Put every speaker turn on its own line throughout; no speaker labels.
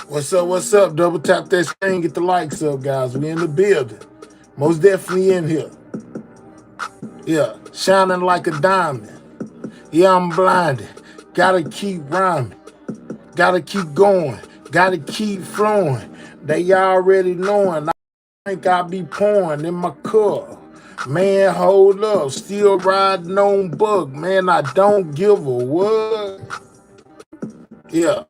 What's up? Double tap that screen, get the likes up, guys. We in the building. Most definitely in here. Yeah, shining like a diamond. Yeah, I'm blinded. Gotta keep rhyming. Gotta keep going. Gotta keep flowing. They already knowing. I think I be pouring in my cup. Man, hold up. Still riding on bug. Man, I don't give a what. Yeah,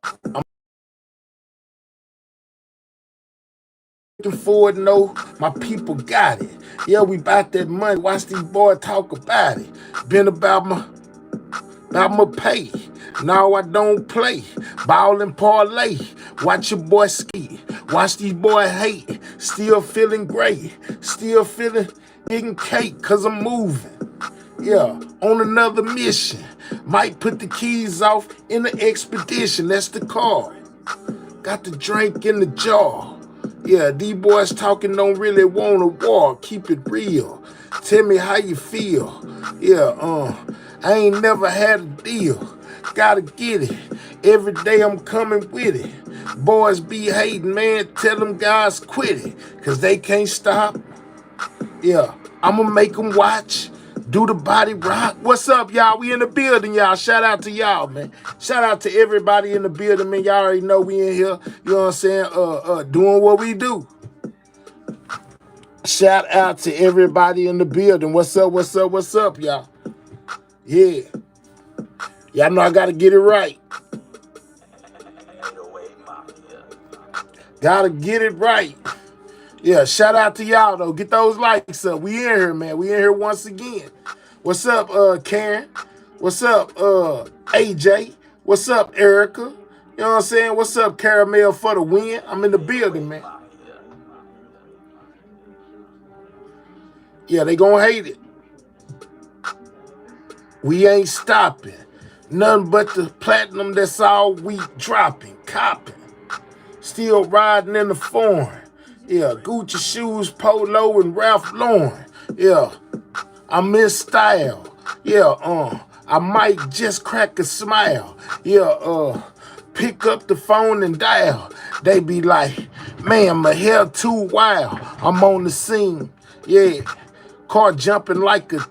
looking forward, no, my people got it. Yeah, we bout that money. Watch these boys talk about it. Been about my pay. Now I don't play. Ball and parlay. Watch your boy ski. Watch these boys hate. Still feeling great. Still feeling getting cake cause I'm moving. Yeah, on another mission. Might put the keys off in the expedition. That's the card. Got the drink in the jar. Yeah, these boys talking don't really want a war. Keep it real. Tell me how you feel. Yeah, I ain't never had a deal. Gotta get it. Every day I'm coming with it. Boys be hating, man. Tell them guys quit it. Cause they can't stop. Yeah, I'ma make them watch. Do the body rock. What's up, y'all? We in the building, y'all. Shout out to y'all, man. Shout out to everybody in the building, man. Y'all already know we in here. You know what I'm saying? Doing what we do. Shout out to everybody in the building. What's up, y'all? Yeah. Y'all know I gotta get it right. Gotta get it right. Yeah, shout out to y'all though. Get those likes up. We in here, man. We in here once again. What's up, Karen? What's up, AJ? What's up, Erica? You know what I'm saying? What's up, Caramel for the win? I'm in the building, man. Yeah, they gonna hate it. We ain't stopping. Nothing but the platinum, that's all we dropping, copping. Still riding in the foreign. Yeah, Gucci shoes, Polo, and Ralph Lauren. Yeah, I'm in style. Yeah, I might just crack a smile. Yeah, pick up the phone and dial. They be like, man, my hair too wild. I'm on the scene. Yeah, car jumping like a...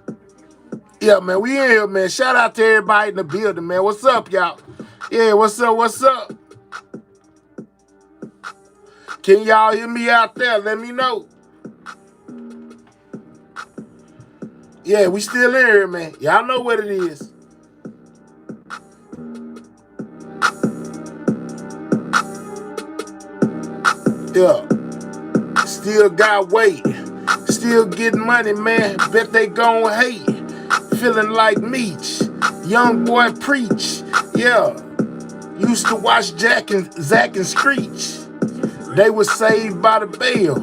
Yeah, man, we in here, man. Shout out to everybody in the building, man. What's up, y'all? Yeah, what's up? Can y'all hear me out there? Let me know. Yeah, we still in here, man. Y'all know what it is. Yeah. Still got weight. Still getting money, man. Bet they gon' hate. Feeling like Meech. Young boy preach. Yeah. Used to watch Zach and Screech. They was saved by the bail.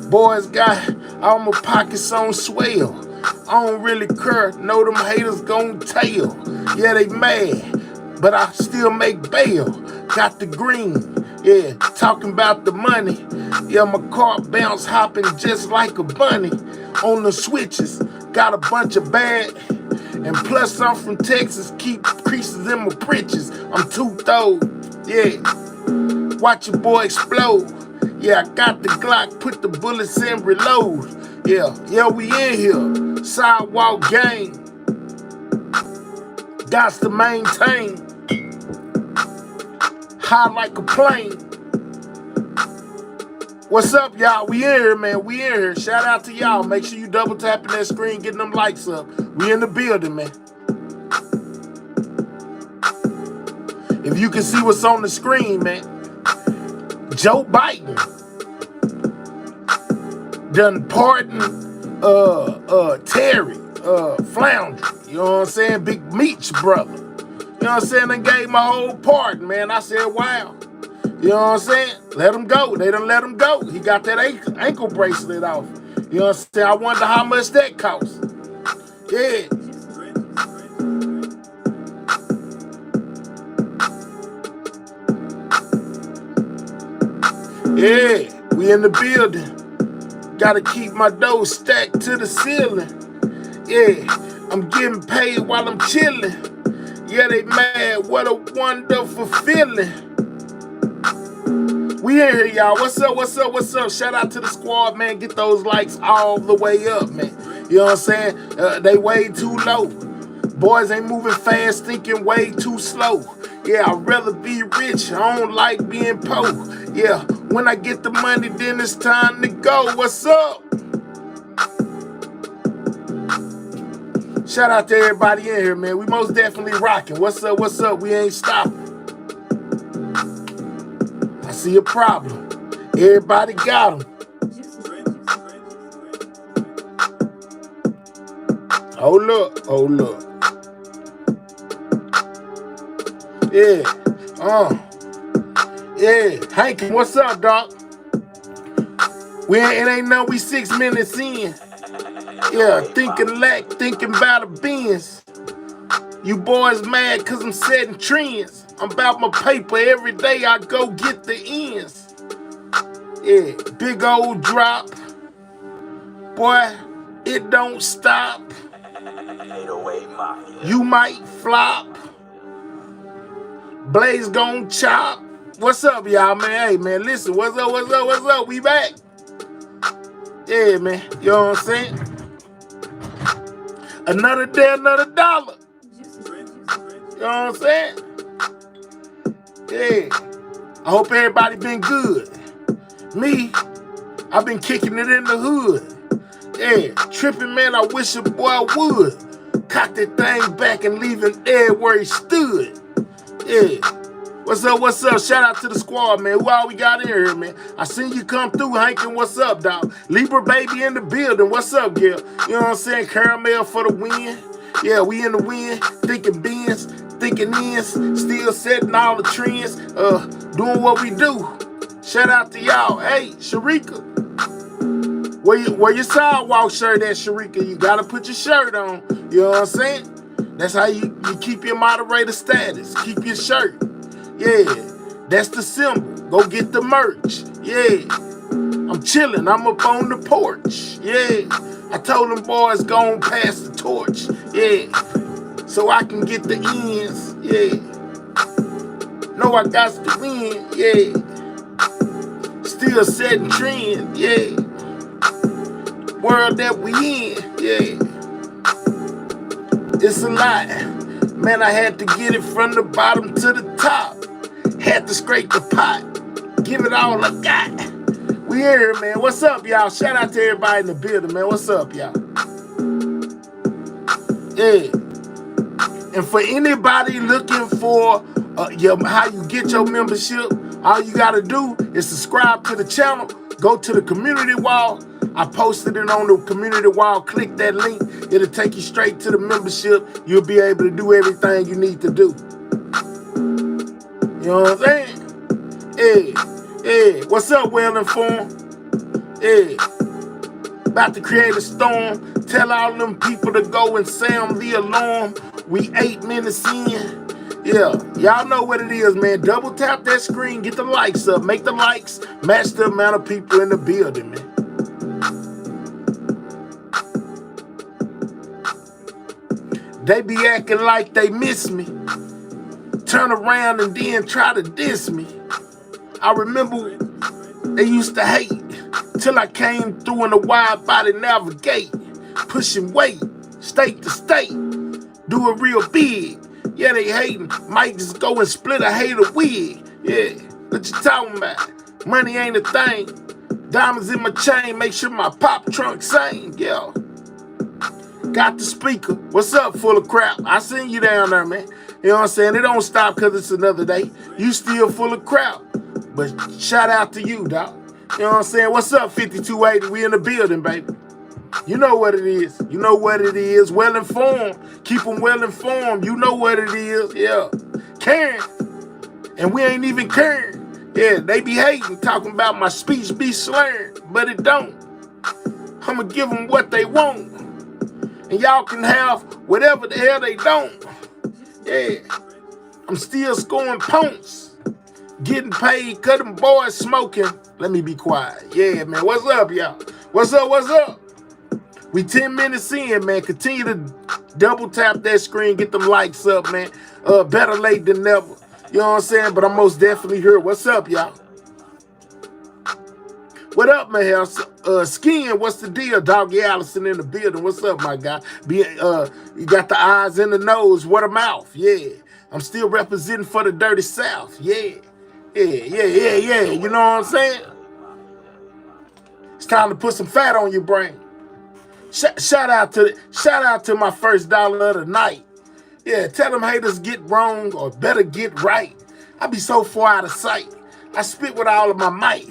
Boys got all my pockets on swell. I don't really care. Know them haters gon' tell. Yeah, they mad, but I still make bail. Got the green. Yeah, talking about the money. Yeah, my car bounce hopping just like a bunny. On the switches, got a bunch of bad. And plus I'm from Texas, keep creases in my britches. I'm too thorough. Yeah. Watch your boy explode. Yeah, I got the Glock, put the bullets in, reload. Yeah, we in here. Sidewalk gang. Gots to maintain. High like a plane. What's up, y'all? We in here, man. We in here. Shout out to y'all. Make sure you double tapping that screen, getting them likes up. We in the building, man. If you can see what's on the screen, man. Joe Biden done pardon Terry Flounder. You know what I'm saying? Big Meech brother. You know what I'm saying? They gave my whole pardon, man. I said, wow. You know what I'm saying? Let him go. They done let him go. He got that ankle bracelet off. You know what I'm saying? I wonder how much that cost. Yeah. Yeah, we in the building. Gotta keep my dough stacked to the ceiling. Yeah, I'm getting paid while I'm chilling. Yeah, they mad. What a wonderful feeling. We in here, y'all. What's up, what's up, what's up? Shout out to the squad, man. Get those likes all the way up, man. You know what I'm saying? They way too low. Boys ain't moving fast, thinking way too slow. Yeah, I'd rather be rich. I don't like being poor. Yeah, when I get the money, then it's time to go. What's up? Shout out to everybody in here, man. We most definitely rocking. What's up, what's up? We ain't stopping. I see a problem. Everybody got them. Hold up, hold up. Yeah, yeah. Hank, what's up, doc? It ain't no, we 6 minutes in. Yeah, thinking lack, thinking about the beans. You boys mad cause I'm setting trends. I'm about my paper every day, I go get the ends. Yeah, big old drop. Boy, it don't stop. You might flop. Blaze gon' chop. What's up, y'all, man? Hey, man, listen, what's up, what's up, what's up? We back. Yeah, man, you know what I'm saying? Another day, another dollar. You know what I'm saying? Yeah. I hope everybody been good. Me, I've been kicking it in the hood. Yeah, tripping, man, I wish a boy would. Cock that thing back and leave him there where he stood. Yeah. What's up, what's up? Shout out to the squad, man. Who all we got in here, man? I seen you come through, Hankin. What's up, dog? Libra baby in the building. What's up, girl? You know what I'm saying? Caramel for the win. Yeah, we in the win. Thinking bins, thinking ends. Still setting all the trends. Doing what we do. Shout out to y'all. Hey, Sharika. Where your sidewalk shirt at, Sharika? You gotta put your shirt on. You know what I'm saying? That's how you keep your moderator status. Keep your shirt. Yeah, that's the symbol. Go get the merch. Yeah, I'm chilling. I'm up on the porch. Yeah, I told them boys go on pass the torch. Yeah, so I can get the ends. Yeah, know I got to win. Yeah, still setting trends. Yeah, world that we in. Yeah, it's a lot. Man, I had to get it from the bottom to the top. Had to scrape the pot. Give it all I got. We here, man. What's up, y'all? Shout out to everybody in the building, man. What's up, y'all? Yeah. And for anybody looking for how you get your membership, all you got to do is subscribe to the channel. Go to the community wall. I posted it on the community wall. Click that link. It'll take you straight to the membership. You'll be able to do everything you need to do. You know what I'm saying? Yeah. What's up, well-informed? Yeah. About to create a storm. Tell all them people to go and sound the alarm. We 8 minutes in. Yeah, y'all know what it is, man. Double tap that screen. Get the likes up. Make the likes match the amount of people in the building, man. They be acting like they miss me. Turn around and then try to diss me. I remember they used to hate till I came through in a wide body navigate, pushing weight, state to state, do it real big. Yeah, they hating, might just go and split a hater wig. Yeah, what you talking about? Money ain't a thing. Diamonds in my chain, make sure my pop trunk sing. Yeah. Got the speaker. What's up, full of crap? I seen you down there, man. You know what I'm saying? It don't stop because it's another day. You still full of crap. But shout out to you, dog. You know what I'm saying? What's up, 5280? We in the building, baby. You know what it is. You know what it is. Well informed. Keep them well informed. You know what it is. Yeah. Caring. And we ain't even caring. Yeah, they be hating, talking about my speech be slurring. But it don't. I'ma give them what they want. And y'all can have whatever the hell they don't. Yeah. I'm still scoring points. Getting paid, cut them boys smoking. Let me be quiet. Yeah, man. What's up, y'all? What's up? What's up? We 10 minutes in, man. Continue to double tap that screen. Get them likes up, man. Better late than never. You know what I'm saying? But I'm most definitely here. What's up, y'all? What up, man? Skin, what's the deal? Doggy Allison in the building. What's up, my guy? You got the eyes and the nose. What a mouth. Yeah. I'm still representing for the dirty South. Yeah. Yeah. You know what I'm saying? It's time to put some fat on your brain. Shout out to my first dollar of the night. Yeah, tell them haters get wrong or better get right. I be so far out of sight. I spit with all of my might.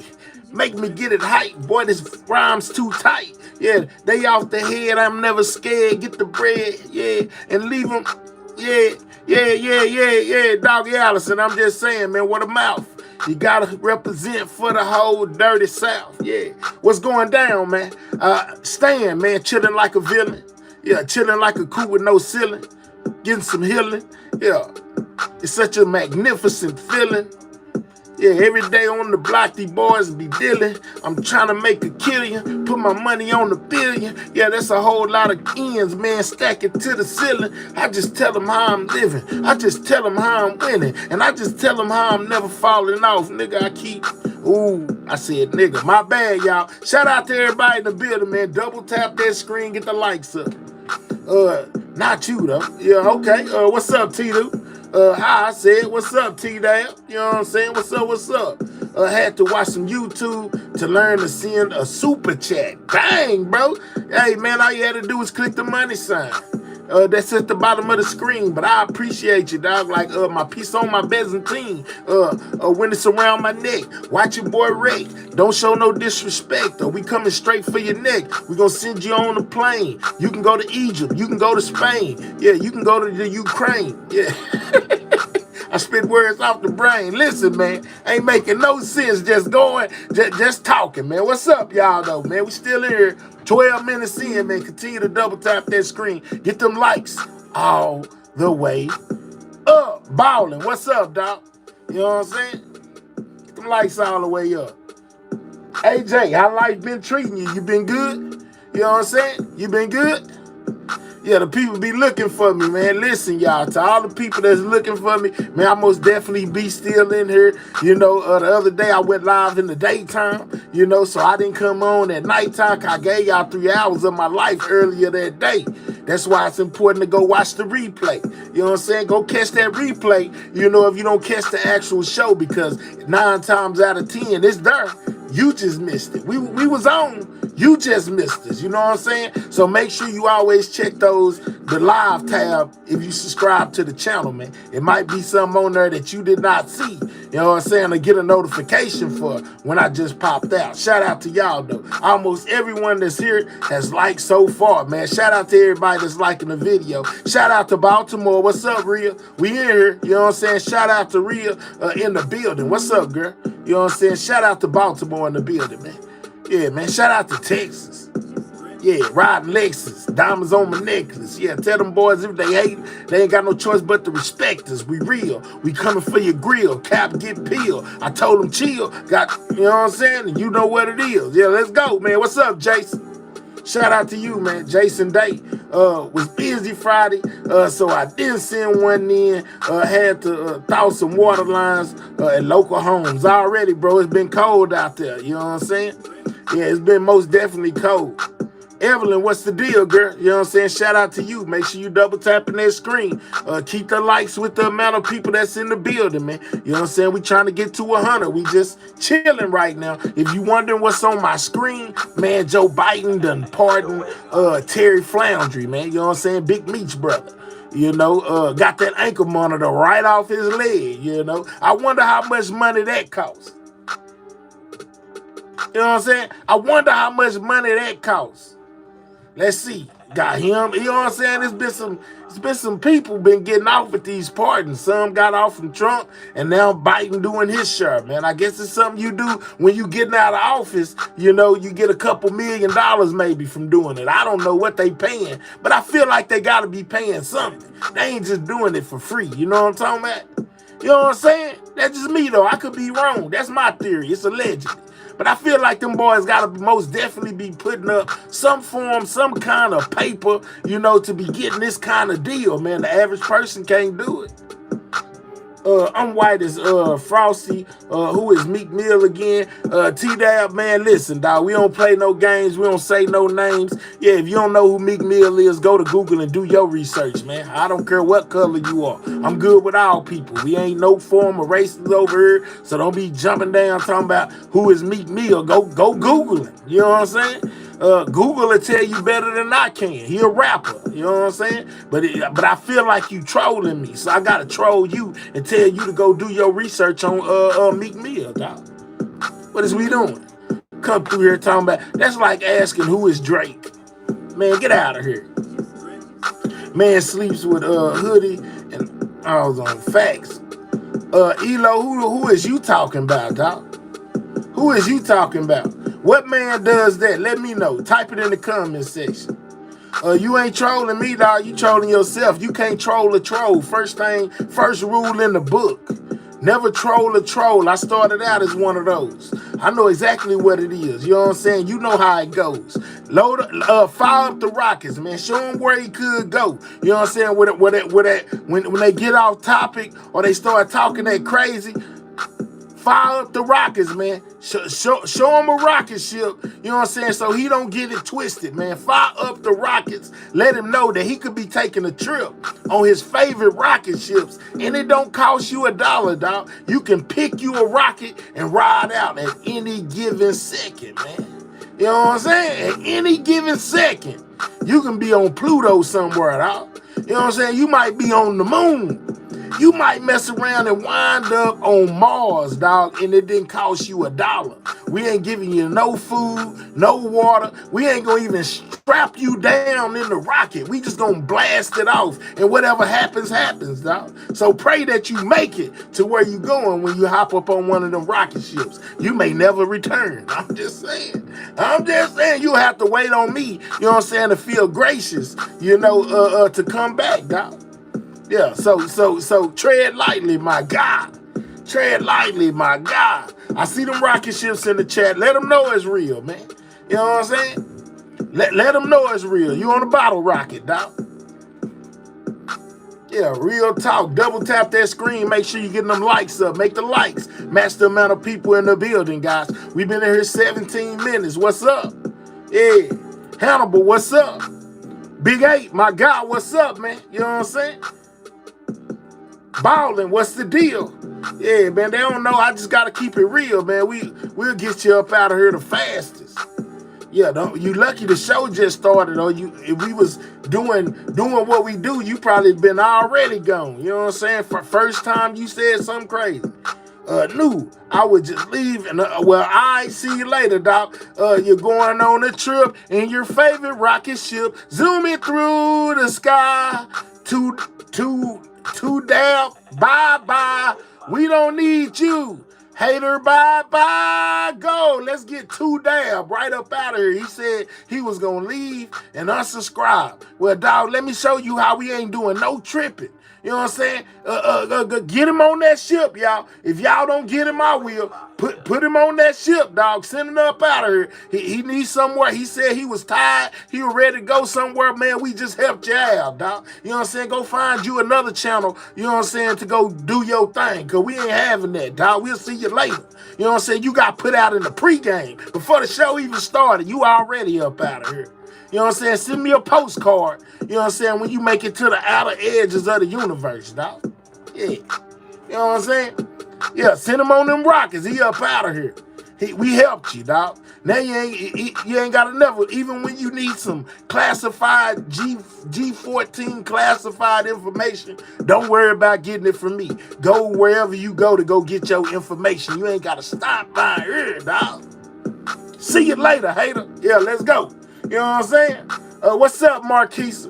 Make me get it hype. Boy, this rhyme's too tight. Yeah, they off the head. I'm never scared. Get the bread. Yeah, and leave them. Yeah. Doggy Allison, I'm just saying, man, what a mouth. You gotta represent for the whole dirty South. Yeah. What's going down, man? Stan, man, chilling like a villain. Yeah, chilling like a coup with no ceiling. Getting some healing. Yeah. It's such a magnificent feeling. Yeah, every day on the block, these boys be dealing. I'm trying to make a killion, put my money on the billion. Yeah, that's a whole lot of ends, man, stacking to the ceiling. I just tell them how I'm living. I just tell them how I'm winning. And I just tell them how I'm never falling off. Nigga, I said nigga. My bad, y'all. Shout out to everybody in the building, man. Double tap that screen, get the likes up. Not you, though. Yeah, okay. What's up, T-Doo? Hi, I said, what's up, T-Dab? You know what I'm saying? What's up? Had to watch some YouTube to learn to send a super chat. Dang, bro. Hey, man, all you had to do was click the money sign. That's at the bottom of the screen, but I appreciate you, dog. Like, my piece on my Byzantine. When it's around my neck, watch your boy Rick. Don't show no disrespect, or we coming straight for your neck. We gonna send you on a plane. You can go to Egypt. You can go to Spain. Yeah, you can go to the Ukraine. Yeah. I spit words off the brain. Listen, man, ain't making no sense just talking, man. What's up, y'all, though, man? We still in here. 12 minutes in, man. Continue to double tap that screen. Get them likes all the way up. Ballin'. What's up, dog? You know what I'm saying? Get them likes all the way up. AJ, how life been treating you? You been good? You know what I'm saying? You been good? Yeah, the people be looking for me, man. Listen, y'all, to all the people that's looking for me, man, I most definitely be still in here. You know, the other day I went live in the daytime, you know, so I didn't come on at nighttime. I gave y'all 3 hours of my life earlier that day. That's why it's important to go watch the replay. You know what I'm saying? Go catch that replay, you know, if you don't catch the actual show, because 9 times out of 10, it's there. You just missed it. We was on. You just missed us. You know what I'm saying? So make sure you always check the live tab if you subscribe to the channel, man. It might be something on there that you did not see. You know what I'm saying? To get a notification for when I just popped out. Shout out to y'all, though. Almost everyone that's here has liked so far, man. Shout out to everybody that's liking the video. Shout out to Baltimore. What's up, Rhea? We in here. You know what I'm saying? Shout out to Rhea in the building. What's up, girl? You know what I'm saying? Shout out to Baltimore in the building, man. Yeah, man. Shout out to Texas. Yeah, riding Lexus. Diamonds on my necklace. Yeah, tell them boys if they hate, they ain't got no choice but to respect us. We real. We coming for your grill. Cap get peeled. I told them chill. You know what I'm saying? And you know what it is. Yeah, let's go, man. What's up, Jason? Shout out to you, man. Jason Day was busy Friday, so I didn't send one in. Had to thaw some water lines at local homes. Already, bro, it's been cold out there. You know what I'm saying? Yeah, it's been most definitely cold. Evelyn, what's the deal, girl? You know what I'm saying? Shout out to you. Make sure you double tapping that screen. Keep the likes with the amount of people that's in the building, man. You know what I'm saying? We trying to get to 100. We just chilling right now. If you wondering what's on my screen, man, Joe Biden done pardoned Terry Floundry, man. You know what I'm saying? Big Meech brother. You know, got that ankle monitor right off his leg, you know. I wonder how much money that costs. You know what I'm saying? I wonder how much money that costs. Let's see. Got him. You know what I'm saying? It's been some people been getting off with these pardons. Some got off from Trump, and now Biden doing his share, man. I guess it's something you do when you getting out of office. You know, you get a couple $1 million maybe from doing it. I don't know what they paying, but I feel like they got to be paying something. They ain't just doing it for free. You know what I'm talking about? You know what I'm saying? That's just me, though. I could be wrong. That's my theory. It's alleged. But I feel like them boys got to most definitely be putting up some form, some kind of paper, you know, to be getting this kind of deal, man. The average person can't do it. I'm white as Frosty. Who is Meek Mill again? T-Dab, man, listen, dog. We don't play no games. We don't say no names. Yeah, if you don't know who Meek Mill is, go to Google and do your research, man. I don't care what color you are. I'm good with all people. We ain't no form of racism over here, so don't be jumping down talking about who is Meek Mill. Go Google it. You know what I'm saying? Google will tell you better than I can. He a rapper, you know what I'm saying? But I feel like you trolling me, so I gotta troll you and tell you to go do your research on Meek Mill, dog. What is we doing? Come through here talking about, that's like asking who is Drake. Man, get out of here. Man sleeps with Hoodie and I was on facts. Elo, who is you talking about, dog? Who is you talking about? What man does that? Let me know. Type it in the comment section. You ain't trolling me, dog. You trolling yourself. You can't troll a troll. First rule in the book. Never troll a troll. I started out as one of those. I know exactly what it is. You know what I'm saying? You know how it goes. Fire up the rockets, man. Show them where he could go. You know what I'm saying? When they get off topic or they start talking that crazy, fire up the rockets, man. Show him a rocket ship, you know what I'm saying, so he don't get it twisted, man. Fire up the rockets. Let him know that he could be taking a trip on his favorite rocket ships, and it don't cost you $1, dog. You can pick you a rocket and ride out at any given second, man. You know what I'm saying? At any given second, you can be on Pluto somewhere, dog. You know what I'm saying? You might be on the moon. You might mess around and wind up on Mars, dog, and it didn't cost you $1. We ain't giving you no food, no water. We ain't gonna even strap you down in the rocket. We just gonna blast it off, and whatever happens, happens, dog. So pray that you make it to where you going when you hop up on one of them rocket ships. You may never return. I'm just saying. You'll have to wait on me, you know what I'm saying, to feel gracious, you know, to come back, dog. Yeah, so tread lightly, my God. Tread lightly, my God. I see them rocket ships in the chat. Let them know it's real, man. You know what I'm saying? Let them know it's real. You on a bottle rocket, dog. Yeah, real talk. Double tap that screen. Make sure you get them likes up. Make the likes match the amount of people in the building, guys. We've been in here 17 minutes. What's up? Yeah. Hannibal, what's up? Big 8, my God, what's up, man? You know what I'm saying? Ballin', what's the deal? Yeah, man, they don't know. I just gotta keep it real, man. We'll get you up out of here the fastest. Yeah, you lucky the show just started, or if we was doing what we do, you probably been already gone. You know what I'm saying? For first time you said something crazy. I would just leave and I see you later, doc. You're going on a trip in your favorite rocket ship, zooming through the sky. Too damn, bye. We don't need you. Hater, bye. Go. Let's get Too Dab right up out of here. He said he was going to leave and unsubscribe. Well, dog, let me show you how we ain't doing no tripping. You know what I'm saying? Get him on that ship, y'all. If y'all don't get him, I will. Put him on that ship, dog. Send him up out of here. He needs somewhere. He said he was tired. He was ready to go somewhere, man. We just helped you out, dog. You know what I'm saying? Go find you another channel, you know what I'm saying, to go do your thing, because we ain't having that, dog. We'll see you later. You know what I'm saying? You got put out in the pregame. Before the show even started, you already up out of here. You know what I'm saying? Send me a postcard, you know what I'm saying, when you make it to the outer edges of the universe, dog. Yeah. You know what I'm saying? Yeah, send him on them rockets. He up out of here. We helped you, dog. Now you ain't got enough. Even when you need some classified G14 classified information, don't worry about getting it from me. Go wherever you go to go get your information. You ain't got to stop by here, dog. See you later, hater. Yeah, let's go. You know what I'm saying? What's up, Marquise?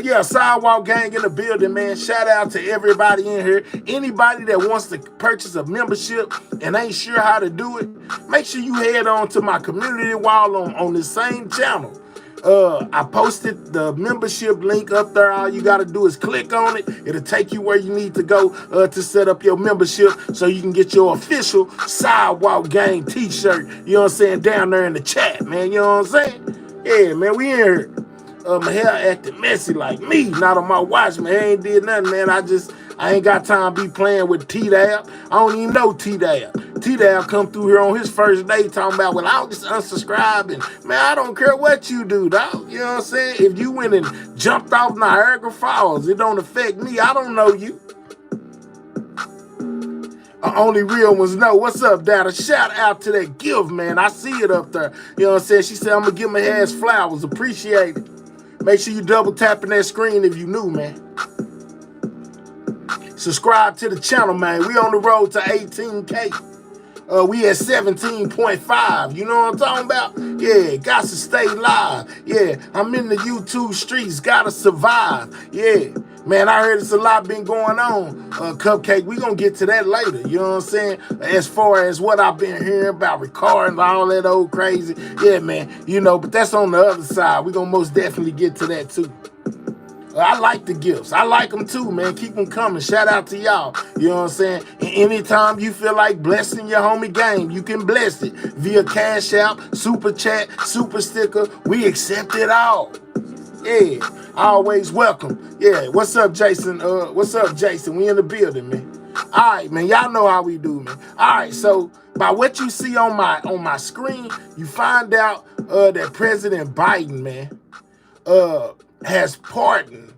Yeah, Sidewalk Gang in the building, man. Shout out to everybody in here. Anybody that wants to purchase a membership and ain't sure how to do it, make sure you head on to my community wall on this same channel. I posted the membership link up there. All you got to do is click on it. It'll take you where you need to go to set up your membership so you can get your official Sidewalk Gang t-shirt, you know what I'm saying, down there in the chat, man. You know what I'm saying? Yeah, man, we in here. My hair acting messy like me, not on my watch, man. I ain't did nothing, man. I just I ain't got time to be playing with T-Dab. I don't even know T-Dab. T-Dab come through here on his first day talking about, well, I'll just unsubscribe. And, man, I don't care what you do, dog. You know what I'm saying? If you went and jumped off Niagara Falls, it don't affect me. I don't know you. Only real ones know. What's up, Dada? Shout out to that gift, man. I see it up there. You know what I'm saying? She said, I'm going to give my ass flowers. Appreciate it. Make sure you double tapping that screen if you new, man. Subscribe to the channel, man. We on the road to 18K. We at 17.5. You know what I'm talking about? Yeah, got to stay live. Yeah, I'm in the YouTube streets. Gotta survive. Yeah. Man, I heard it's a lot been going on, Cupcake. We gonna get to that later, you know what I'm saying? As far as what I've been hearing about recording, all that old crazy. Yeah, man, you know, but that's on the other side. We gonna most definitely get to that too. I like the gifts. I like them too, man. Keep them coming. Shout out to y'all. You know what I'm saying? And anytime you feel like blessing your homie game, you can bless it via Cash App, Super Chat, Super Sticker. We accept it all. Yeah, always welcome. Yeah, what's up, Jason? What's up, Jason? We in the building, man. All right, man. Y'all know how we do, man. All right, so by what you see on my screen, you find out that President Biden, man, has pardoned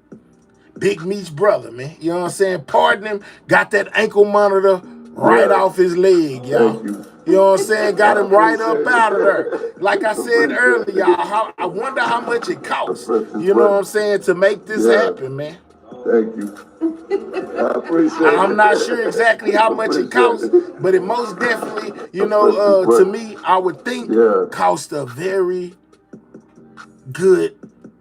Big Meech's brother, man. You know what I'm saying? Pardoned him, got that ankle monitor right off his leg, y'all. You know what I'm saying? Got him right up out of there. Like I said earlier, y'all, I wonder how much it costs, you know what I'm saying, to make this happen, man.
Thank you. I appreciate it.
I'm not sure exactly how much it costs, but it most definitely, you know, to me, I would think cost a very good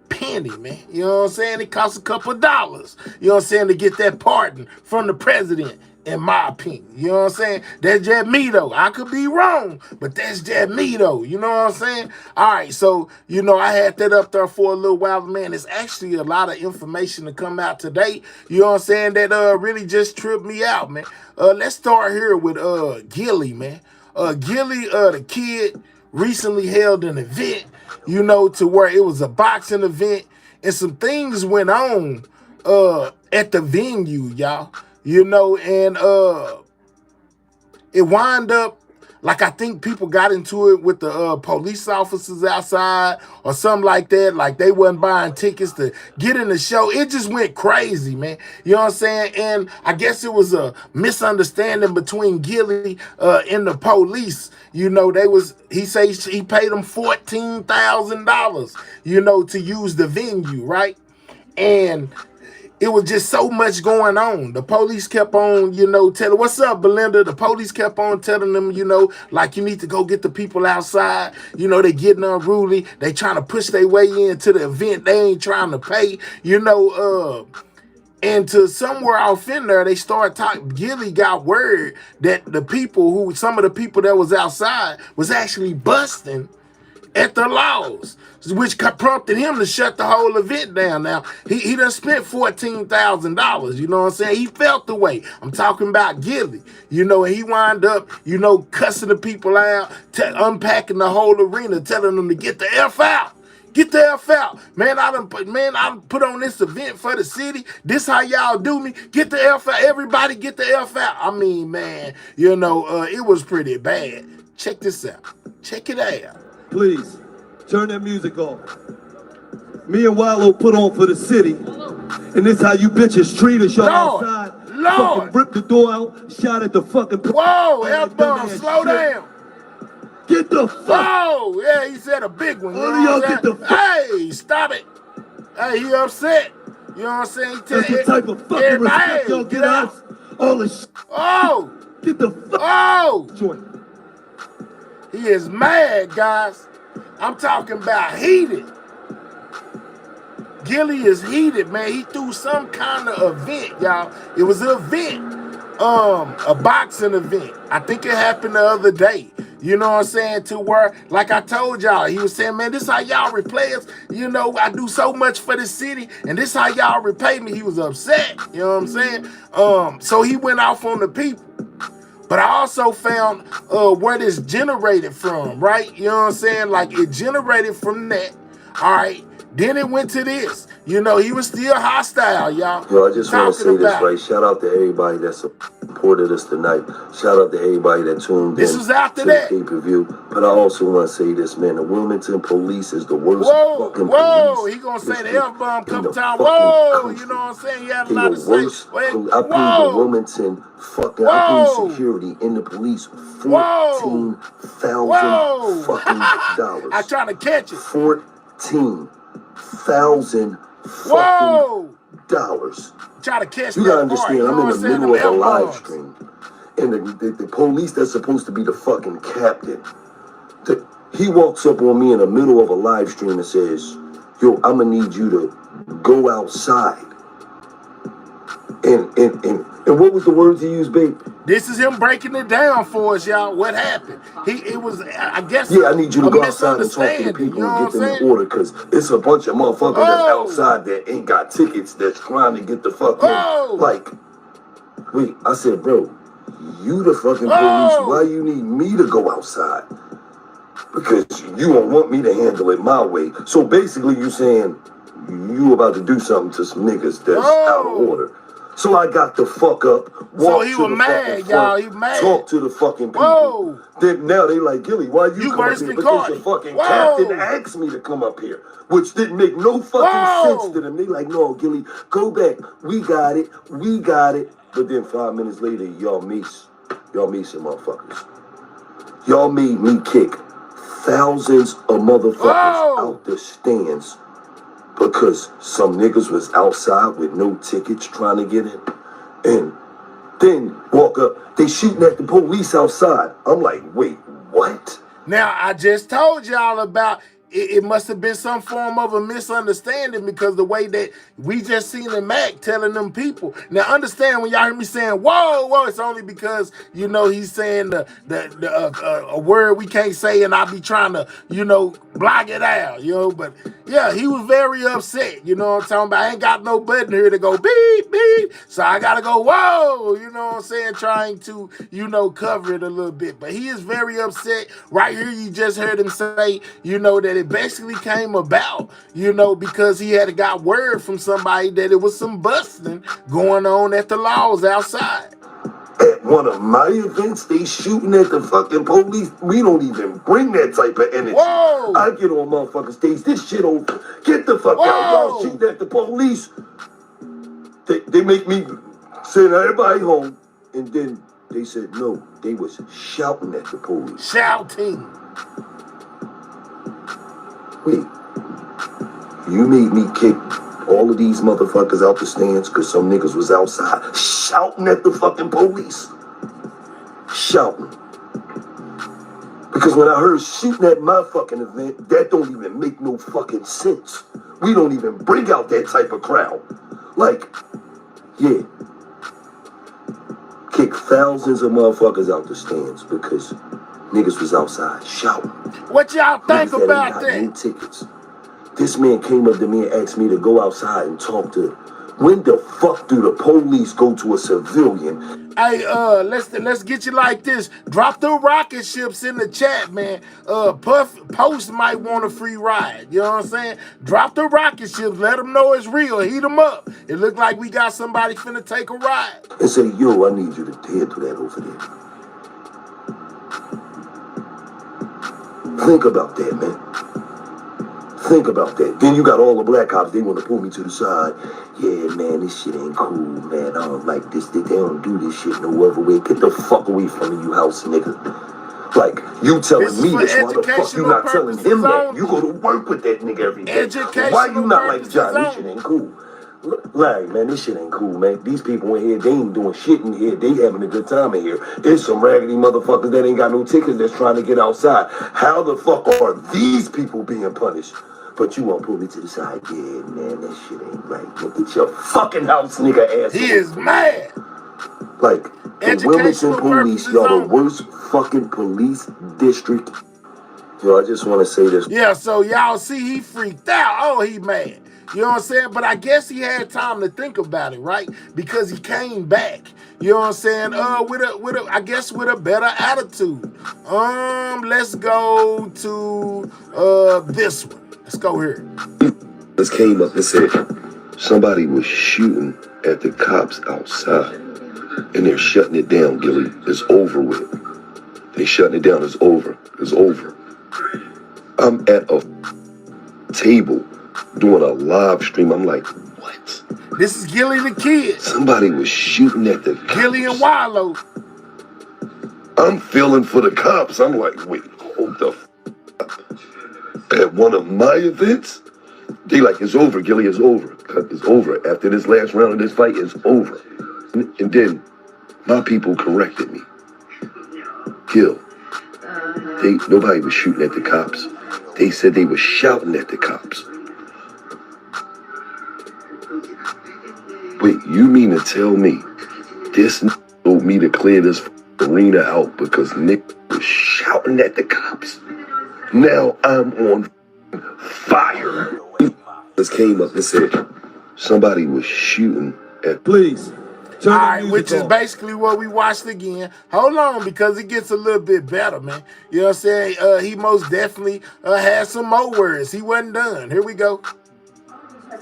penny, man. You know what I'm saying? It costs a couple of dollars, you know what I'm saying, to get that pardon from the president, in my opinion. You know what I'm saying? That's just me, though. I could be wrong, but that's just me, though. You know what I'm saying? All right, so, you know, I had that up there for a little while, man. It's actually a lot of information to come out today, you know what I'm saying, that really just tripped me out, man. Let's start here with Gilly, man. Gilly, the kid, recently held an event, you know, to where it was a boxing event, and some things went on at the venue, y'all. You know, and it wound up, like, I think people got into it with the police officers outside or something like that. Like, they wasn't buying tickets to get in the show. It just went crazy, man. You know what I'm saying? And I guess it was a misunderstanding between Gilly and the police. You know, he says he paid them $14,000, you know, to use the venue, right? And it was just so much going on. The police kept on, you know, telling, what's up, Belinda? The police kept on telling them, you know, like, you need to go get the people outside. You know, they getting unruly. They trying to push their way into the event. They ain't trying to pay, you know, and to somewhere off in there, they started talking. Gilly got word that some of the people that was outside was actually busting at the laws, which prompted him to shut the whole event down. Now, he done spent $14,000, you know what I'm saying? He felt the way. I'm talking about Gilly, you know, and he wound up, you know, cussing the people out, unpacking the whole arena, telling them to get the F out. Get the F out. Man, I done put on this event for the city. This how y'all do me. Get the F out. Everybody get the F out. I mean, man, you know, it was pretty bad. Check this out. Check it out.
Please, turn that music off. Me and Wallow put on for the city. And this how you bitches treat us, y'all outside. Fucking rip the door out, shot at the fucking...
Whoa, F-bomb, slow down.
Get the fuck...
Whoa, yeah, he said a big one.
All of y'all get the fuck...
Hey, stop it. Hey, he upset. You know what I'm saying?
That's the type of fucking respect y'all get us. All the shit.
Oh.
Get the fuck...
Oh.
Joint.
He is mad, guys. I'm talking about heated. Gilly is heated, man. He threw some kind of event, y'all. It was an event, a boxing event. I think it happened the other day. You know what I'm saying? To where, like I told y'all, he was saying, man, this how y'all repay us. You know, I do so much for the city, and this how y'all repay me. He was upset. You know what I'm saying? So he went off on the people. But I also found where this generated from, right? You know what I'm saying? Like, it generated from that, all right? Then it went to this. You know, he was still hostile, y'all.
Yo, I just want to say this, right? Shout out to everybody that supported us tonight. Shout out to everybody that tuned in
is after
to the pay-per-view. But I also want to say this, man. The Wilmington police is the worst fucking police.
He gonna say the F-bomb couple times.
Country.
You know what I'm saying? He had a
They
lot to say.
I paid the Wilmington I paid security in the police $14,000 fucking dollars.
I trying to catch it.
$14,000 fucking dollars.
Try to catch
you gotta understand, I'm in the middle of a live stream. And the police that's supposed to be the fucking captain, he walks up on me in the middle of a live stream and says, yo, I'm gonna need you to go outside. And what was the words he used, babe?
This is him breaking it down for us, y'all. What happened? It was, I guess.
Yeah, I need you to go outside and talk to the people and get them in order, because it's a bunch of motherfuckers that's outside that ain't got tickets that's trying to get the fuck in. Like, wait, I said, bro, you the fucking police. Why you need me to go outside? Because you don't want me to handle it my way. So basically you saying you about to do something to some niggas that's out of order. So I got the fuck up, walked to the fucking front, talked to the fucking people. Then now they like, Gilly, why you come up here? Because the fucking captain asked me to come up here, which didn't make no fucking sense to them. They like, no, Gilly, go back. We got it. But then 5 minutes later, y'all meet some motherfuckers. Y'all made me kick thousands of motherfuckers out the stands because some niggas was outside with no tickets trying to get in. And then walk up, they shooting at the police outside. I'm like, wait, what?
Now, I just told y'all about it must have been some form of a misunderstanding, because the way that we just seen the Mac telling them people. Now, understand, when y'all hear me saying, whoa, it's only because, you know, he's saying a word we can't say, and I be trying to, you know, block it out, you know. But, yeah, he was very upset, you know what I'm talking about? I ain't got no button here to go beep, beep, so I got to go, whoa, you know what I'm saying, trying to, you know, cover it a little bit. But he is very upset. Right here, you just heard him say, you know, that it basically came about, you know, because he had got word from somebody that it was some busting going on at the laws outside.
At one of my events, they shooting at the fucking police. We don't even bring that type of energy. I get on motherfucking stage, this shit over. Get the fuck out. Y'all shooting at the police. They make me send everybody home. And then they said, no, they was shouting at the police.
Shouting.
Wait, you made me kick all of these motherfuckers out the stands because some niggas was outside shouting at the fucking police. Shouting. Because when I heard shooting at my fucking event, that don't even make no fucking sense. We don't even bring out that type of crowd. Like, yeah. Kick thousands of motherfuckers out the stands because niggas was outside shouting.
What y'all think about that?
No tickets. This man came up to me and asked me to go outside and talk to him. When the fuck do the police go to a civilian?
Hey, let's get you like this. Drop the rocket ships in the chat, man. Post might want a free ride. You know what I'm saying? Drop the rocket ships. Let them know it's real. Heat them up. It look like we got somebody finna take a ride.
And say, yo, I need you to head to that over there. Think about that, man. Think about that. Then you got all the black cops, they want to pull me to the side. Yeah, man, this shit ain't cool, man. I don't like this. They don't do this shit no other way. Get the fuck away from me, you house nigga. Like, you telling me this, why the fuck you not telling him that? You go to work with that nigga every day. Why you not like, John, this shit ain't cool? Larry, man, this shit ain't cool, man. These people in here, they ain't doing shit in here. They having a good time in here. There's some raggedy motherfuckers that ain't got no tickets that's trying to get outside. How the fuck are these people being punished? But you won't pull me to the side. Yeah, man, that shit ain't right. Get your fucking house, nigga, ass.
He is mad.
Like, the Wilmington police, y'all the worst fucking police district. Yo, I just want to say this.
Yeah, so y'all see he freaked out. Oh, he mad. You know what I'm saying? But I guess he had time to think about it, right? Because he came back. You know what I'm saying? With a better attitude. Let's go to this one. Let's go here.
Just came up and said somebody was shooting at the cops outside, and they're shutting it down, Gilly. It's over with. They shutting it down. It's over. It's over. I'm at a table doing a live stream. I'm like, what?
This is Gilly the Kid.
Somebody was shooting at the cops.
Gilly and Wallow.
I'm feeling for the cops. I'm like, wait, hold the f*** at one of my events? They like, it's over, Gilly, it's over. It's over. After this last round of this fight, it's over. And then my people corrected me. Gil, nobody was shooting at the cops. They said they were shouting at the cops. Wait, you mean to tell me this told me to clear this arena out because Nick was shouting at the cops? Now I'm on fire. Just came up and said somebody was shooting at.
Please.
All right, which is basically what we watched again. Hold on, because it gets a little bit better, man. You know what I'm saying? He most definitely had some more words. He wasn't done. Here we go.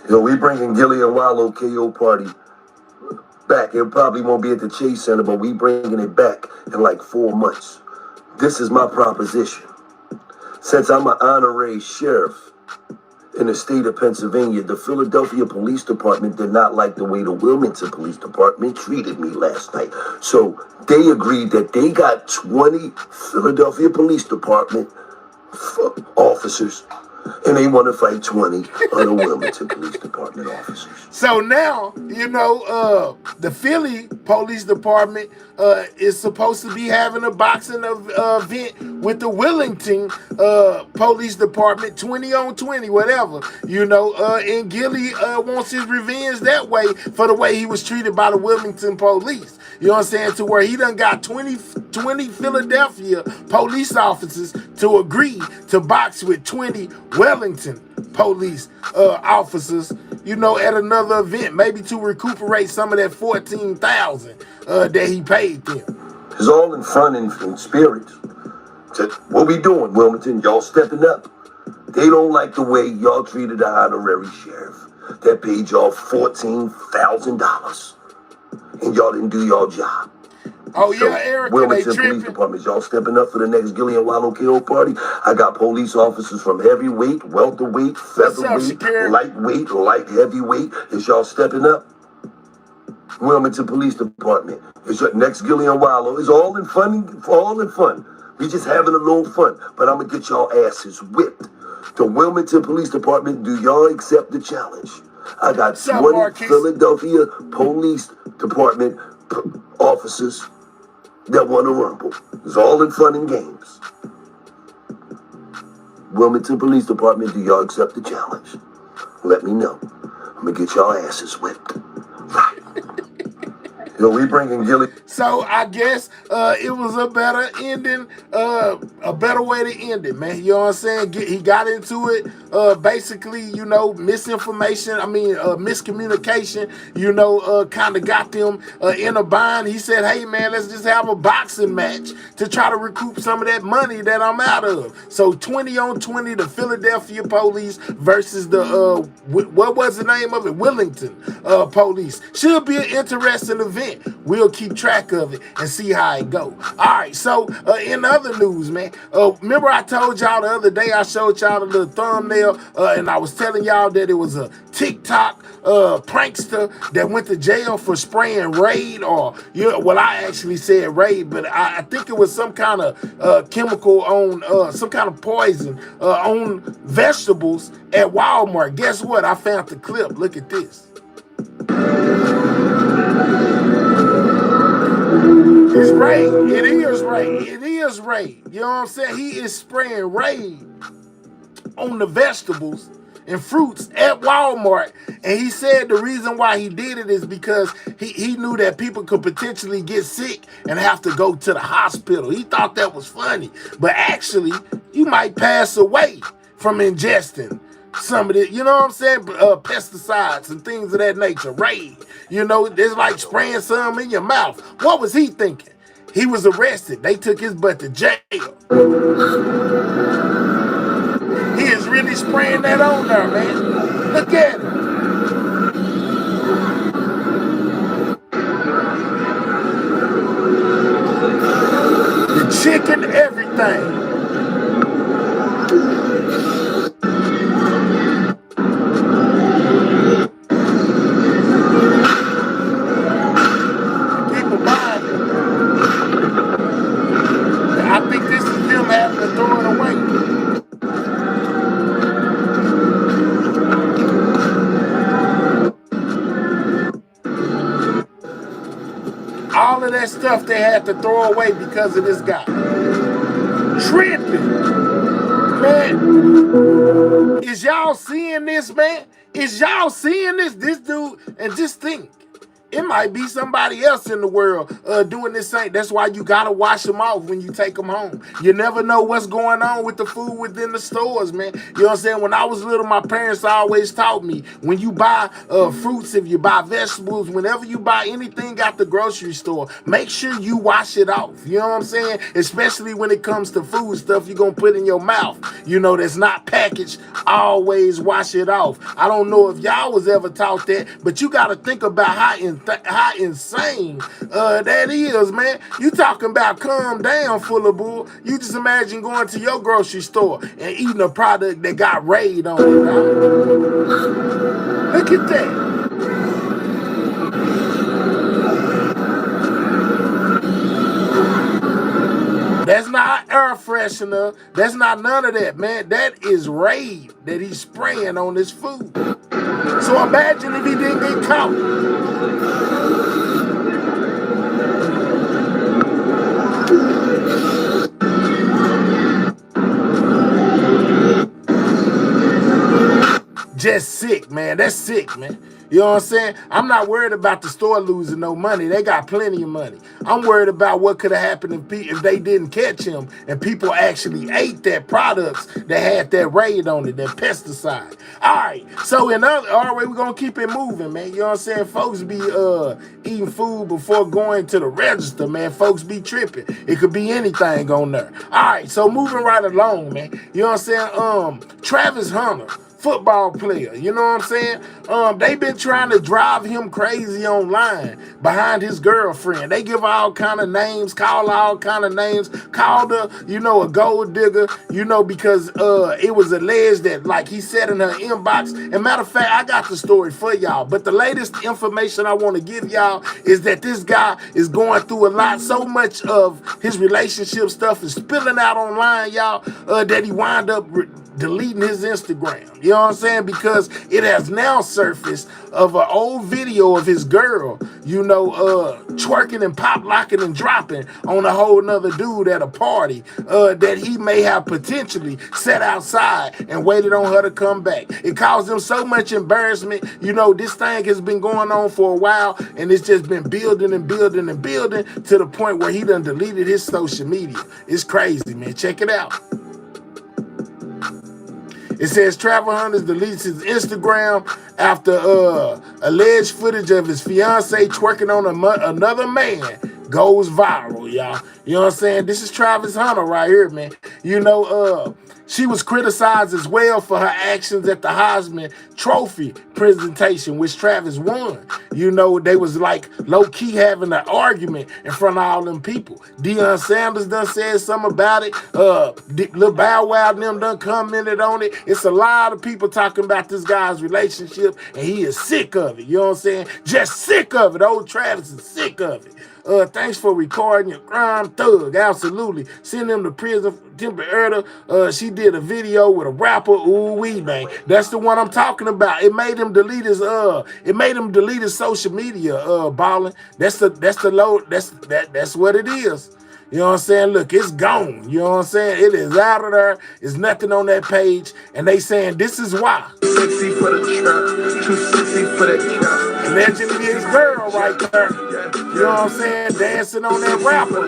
Yo, we bringing Gilly and Wallow KO party back. It probably won't be at the Chase Center, but we bringing it back in like 4 months. This is my proposition. Since I'm an honorary sheriff in the state of Pennsylvania, the Philadelphia Police Department did not like the way the Wilmington Police Department treated me last night. So they agreed that they got 20 Philadelphia Police Department officers, and they want to fight 20 other Wilmington Police Department officers.
So now, you know, the Philly Police Department is supposed to be having a boxing event with the Wellington Police Department, 20 on 20, whatever. You know, and Gilly wants his revenge that way for the way he was treated by the Wilmington police. You know what I'm saying? To where he done got 20 Philadelphia police officers to agree to box with 20 Wellington police officers, you know, at another event, maybe to recuperate some of that $14,000 that he paid them.
It's all in fun and in spirit. What we doing, Wilmington? Y'all stepping up. They don't like the way y'all treated the honorary sheriff that paid y'all $14,000. And y'all didn't do your job.
Oh, so, yeah, Eric,
Wilmington Police Department, y'all stepping up for the next Gilly and Wallow KO party. I got police officers from heavyweight, welterweight, featherweight, lightweight, light heavyweight. Is y'all stepping up? Wilmington Police Department. It's your next Gilly and Wallow. It's all in fun, all in fun. We just having a little fun, but I'm gonna get y'all asses whipped. The Wilmington Police Department, do y'all accept the challenge? I got 20 Philadelphia Police Department officers that want to rumble. It's all in fun and games. Wilmington Police Department, do y'all accept the challenge? Let me know. I'm gonna get y'all asses whipped. Yo, we bringing Gilly.
So I guess it was a better ending, a better way to end it, man. You know what I'm saying? He got into it, basically, you know, miscommunication, you know, kind of got them in a bind. He said, hey, man, let's just have a boxing match to try to recoup some of that money that I'm out of. So 20 on 20, the Philadelphia police versus the, what was the name of it? Wellington police. Should be an interesting event. We'll keep track of it and see how it go. All right, so in other news, man, remember I told y'all the other day, I showed y'all the little thumbnail, and I was telling y'all that it was a TikTok prankster that went to jail for spraying Raid, or, you know, well, I actually said Raid, but I think it was some kind of chemical on, some kind of poison on vegetables at Walmart. Guess what? I found the clip. Look at this. It's Raid. It is Raid. It is Raid. You know what I'm saying? He is spraying Raid on the vegetables and fruits at Walmart. And he said the reason why he did it is because he knew that people could potentially get sick and have to go to the hospital. He thought that was funny. But actually, you might pass away from ingesting some of the, you know what I'm saying, pesticides and things of that nature. Raid. You know, it's like spraying some in your mouth. What was he thinking? He was arrested. They took his butt to jail. He is really spraying that on there, man. Look at it. The chicken, everything. People buying it. I think this is them having to throw it away. All of that stuff they had to throw away because of this guy. Tripping. Man, is y'all seeing this, man? Is y'all seeing this? This dude, and just think, it might be somebody else in the world doing this thing. That's why you gotta wash them off when you take them home. You never know what's going on with the food within the stores, man. You know what I'm saying? When I was little, my parents always taught me, when you buy fruits, if you buy vegetables, whenever you buy anything at the grocery store, make sure you wash it off. You know what I'm saying? Especially when it comes to food stuff you're gonna put in your mouth, you know, that's not packaged. Always wash it off. I don't know if y'all was ever taught that, but you gotta think about how insane that is, man. You talking about calm down, full of bull. You just imagine going to your grocery store and eating a product that got raid on it. Look at that. That's not air freshener. That's not none of that, man. That is raid that he's spraying on this food. So imagine if he didn't get caught. Just sick, man. That's sick, man. You know what I'm saying? I'm not worried about the store losing no money. They got plenty of money. I'm worried about what could have happened if they didn't catch him and people actually ate that products that had that raid on it, that pesticide. All right. So all right, we're going to keep it moving, man. You know what I'm saying? Folks be eating food before going to the register, man. Folks be tripping. It could be anything on there. All right. So moving right along, man. You know what I'm saying? Travis Hunter, football player, you know what I'm saying? They been trying to drive him crazy online behind his girlfriend. They give all kind of names, call all kind of names, called her, you know, a gold digger, you know, because it was alleged that, like, he said in her inbox. And matter of fact, I got the story for y'all, but the latest information I want to give y'all is that this guy is going through a lot. So much of his relationship stuff is spilling out online, y'all, that he wound up deleting his Instagram. You know what I'm saying? Because it has now surfaced of an old video of his girl, you know, twerking and pop locking and dropping on a whole nother dude at a party that he may have potentially set outside and waited on her to come back. It caused him so much embarrassment. You know, this thing has been going on for a while, and it's just been building and building and building to the point where he done deleted his social media. It's crazy, man. Check it out. It says Travis Hunter deletes his Instagram after alleged footage of his fiance twerking on another man goes viral, y'all. You know what I'm saying? This is Travis Hunter right here, man. You know, she was criticized as well for her actions at the Heisman Trophy presentation, which Travis won. You know, they was like low-key having an argument in front of all them people. Deion Sanders done said something about it. Lil Bow Wow and them done commented on it. It's a lot of people talking about this guy's relationship, and he is sick of it. You know what I'm saying? Just sick of it. Old Travis is sick of it. Thanks for recording your crime, thug. Absolutely. Send him to prison temporarily. She did a video with a rapper. Ooh wee, man. That's the one I'm talking about. It made him delete his social media, Ballin'. That's what it is. You know what I'm saying? Look, it's gone. You know what I'm saying? It is out of there. There's nothing on that page. And they saying this is why.
Sexy for the trap, too sexy for that trap.
Allegedly his girl right there. You know what I'm saying? Dancing on that rapper.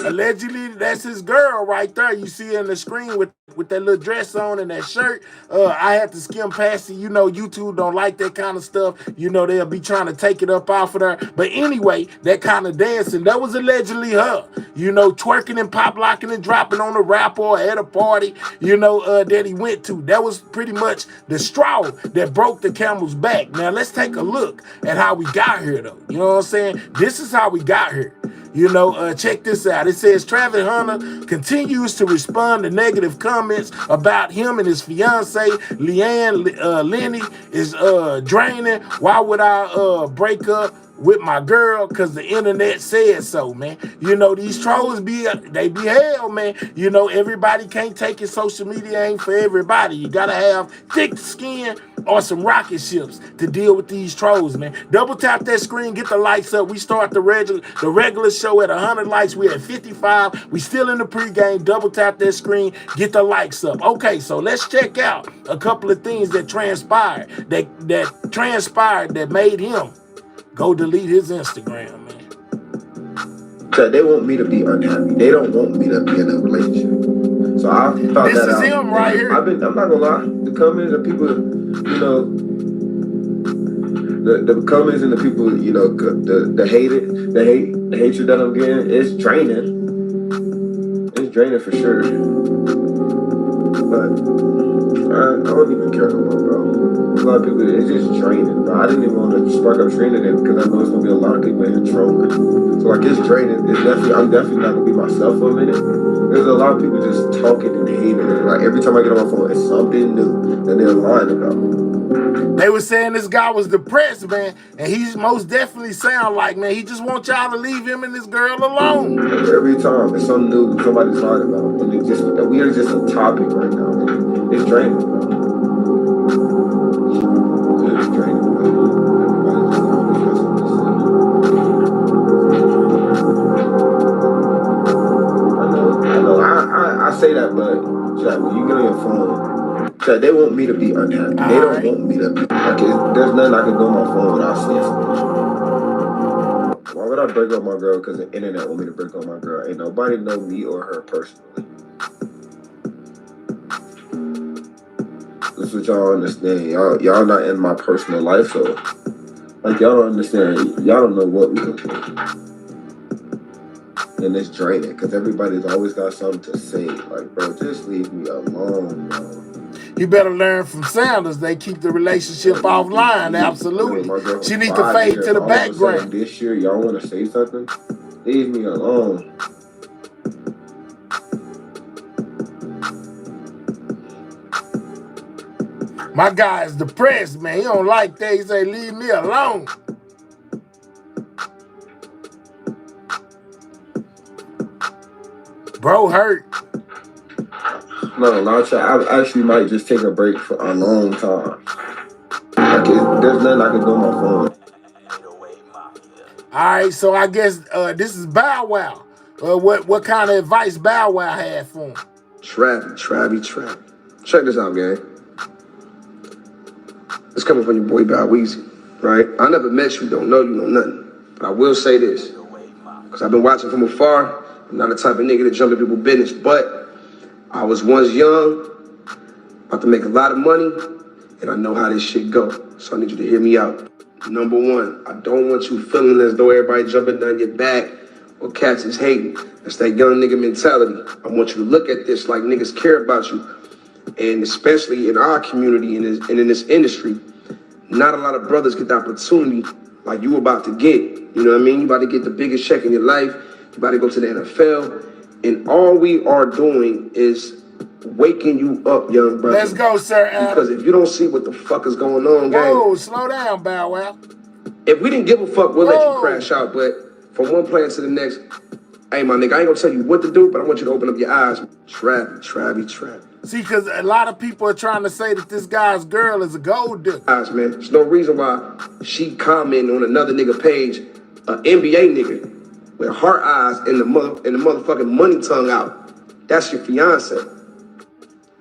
Allegedly that's his girl right there. You see her in the screen with that little dress on and that shirt. I had to skim past it. You know, YouTube don't like that kind of stuff. You know, they'll be trying to take it up off of there. But anyway, that kind of dancing, that was allegedly her. You know, twerking and pop locking and dropping on a rapper or at a party, you know, that he went to. That was pretty much the straw that broke the camel's back. Now, let's take a look at how we got here, though. You know what I'm saying? This is how we got here. You know, check this out. It says Travis Hunter continues to respond to negative comments about him and his fiance, Lenny, is draining. Why would I break up with my girl? Because the internet said so, man. You know, these trolls be hell, man. You know, everybody can't take it. Social media ain't for everybody. You gotta have thick skin or some rocket ships to deal with these trolls, man. Double tap that screen, get the likes up. We start the regular show at 100 likes. We're at 55. We still in the pregame. Double tap that screen, get the likes up. Okay, so let's check out a couple of things that transpired that made him go delete his Instagram, man.
Cause they want me to be unhappy. They don't want me to be in a relationship. So I thought
this is him right here.
I'm not gonna lie. The comments of people, you know, the comments and the people, you know, the hatred that I'm getting, it's draining. It's draining for sure. But I don't even care no more, bro. A lot of people, it's just draining, bro. I didn't even want to spark up training it because I know it's gonna be a lot of people in here trolling. So like, it's draining. I'm definitely not gonna be myself for a minute. There's a lot of people just talking and hating. And like every time I get on my phone, it's something new that they're lying about.
They were saying this guy was depressed, man, and he most definitely sound like, man, he just wants y'all to leave him and this girl alone.
Every time it's something new somebody's talking about, and we are just a topic right now. Man. It's draining, bro. It's draining, bro. I know. I say that, but when you get on your phone, they want me to be unhappy. They don't want me to be like. There's nothing I can do on my phone without seeing something. Why would I break up my girl because the internet want me to break up my girl? Ain't nobody know me or her personally. This is what y'all understand. Y'all not in my personal life, so like y'all don't understand. Y'all don't know what we go through. And it's draining because everybody's always got something to say. Like, bro, just leave me alone, bro.
You better learn from Sanders. They keep the relationship offline. Absolutely. She needs to fade to the background.
This year, y'all want to say something? Leave me alone.
My guy is depressed, man. He don't like that. He say, leave me alone. Bro hurt.
No, I actually might just take a break for a long time. Like there's nothing I can do on my phone.
All right, so I guess this is Bow Wow. What kind of advice Bow Wow had for him?
Travi. Check this out, gang. It's coming from your boy Bow Weezy, right? I never met you, don't know you, know nothing. But I will say this, because I've been watching from afar. I'm not the type of nigga to jump in people's business, but I was once young, about to make a lot of money, and I know how this shit go. So I need you to hear me out. Number one, I don't want you feeling as though everybody jumping down your back or cats is hating. That's that young nigga mentality. I want you to look at this like niggas care about you. And especially in our community and in this industry, not a lot of brothers get the opportunity like you about to get. You know what I mean? You about to get the biggest check in your life. You about to go to the NFL. And all we are doing is waking you up, young brother.
Let's go, sir, Adam.
Because if you don't see what the fuck is going on,
whoa, slow down, Bow Wow.
If we didn't give a fuck, we'll let you crash out. But from one player to the next, hey, my nigga, I ain't gonna tell you what to do, but I want you to open up your eyes. Travi.
See, because a lot of people are trying to say that this guy's girl is a gold digger.
Guys, man, there's no reason why she commenting on another nigga page, an NBA nigga, with her eyes and the motherfucking money tongue out. That's your fiance.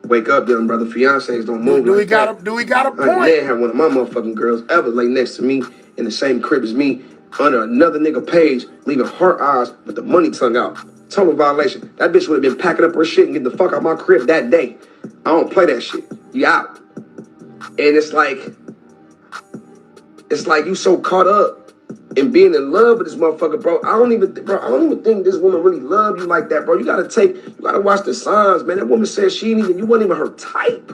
Wake up, young brother. Fiancés don't move.
Do we got a point?
I never had one of my motherfucking girls ever lay next to me in the same crib as me under another nigga page, leaving her eyes with the money tongue out. Total violation. That bitch would have been packing up her shit and getting the fuck out my crib that day. I don't play that shit. You out. And it's like you so caught up in being in love with this motherfucker, bro. I don't even think this woman really love you like that, bro. You gotta watch the signs, man. That woman said you wasn't even her type.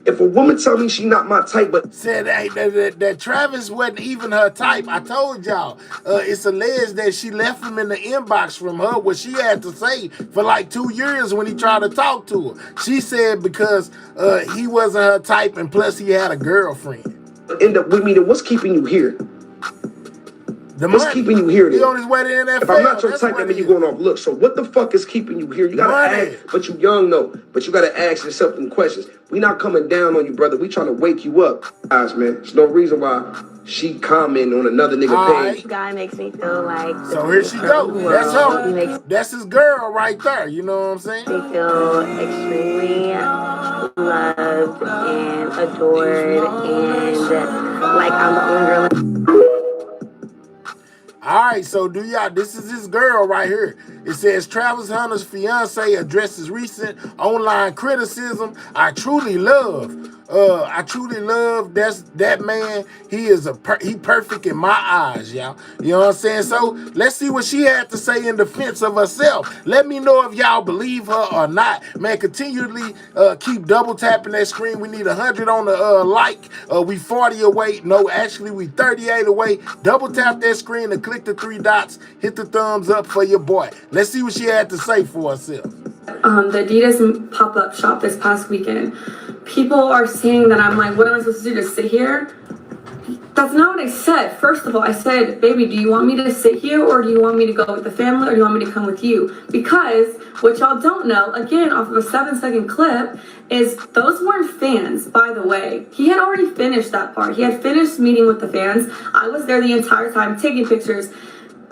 If a woman tell me she not my type, but
said that Travis wasn't even her type, I told y'all. It's alleged that she left him in the inbox from her what she had to say for like 2 years when he tried to talk to her. She said because he wasn't her type and plus he had a girlfriend.
End up with me, then what's keeping you here? What's keeping you here?
He on his way to NFL.
If I'm not your type, that means you going off look. So what the fuck is keeping you here? You gotta ask, but you young though. But you gotta ask yourself some questions. We not coming down on you, brother. We trying to wake you up. Guys, man, there's no reason why she commenting on another nigga page.
This guy makes me feel like.
So here she go. That's her. That's his girl right there. You know what I'm saying?
They feel extremely loved and adored, and like I'm the only girl.
All right, so this is his girl right here. It says, Travis Hunter's fiance addresses recent online criticism. I truly love that man. He is he perfect in my eyes, y'all. You know what I'm saying? So let's see what she had to say in defense of herself. Let me know if y'all believe her or not. Man, continually keep double tapping that screen. We need 100 on the like. We 40 away. No, actually we 38 away. Double tap that screen and click the 3 dots. Hit the thumbs up for your boy. Let's see what she had to say for herself.
The Adidas pop-up shop this past weekend. People are saying that I'm like, what am I supposed to do, just sit here? That's not what I said. First of all, I said, baby, do you want me to sit here or do you want me to go with the family or do you want me to come with you? Because what y'all don't know, again, off of a 7-second clip, is those weren't fans, by the way. He had already finished that part. He had finished meeting with the fans. I was there the entire time taking pictures,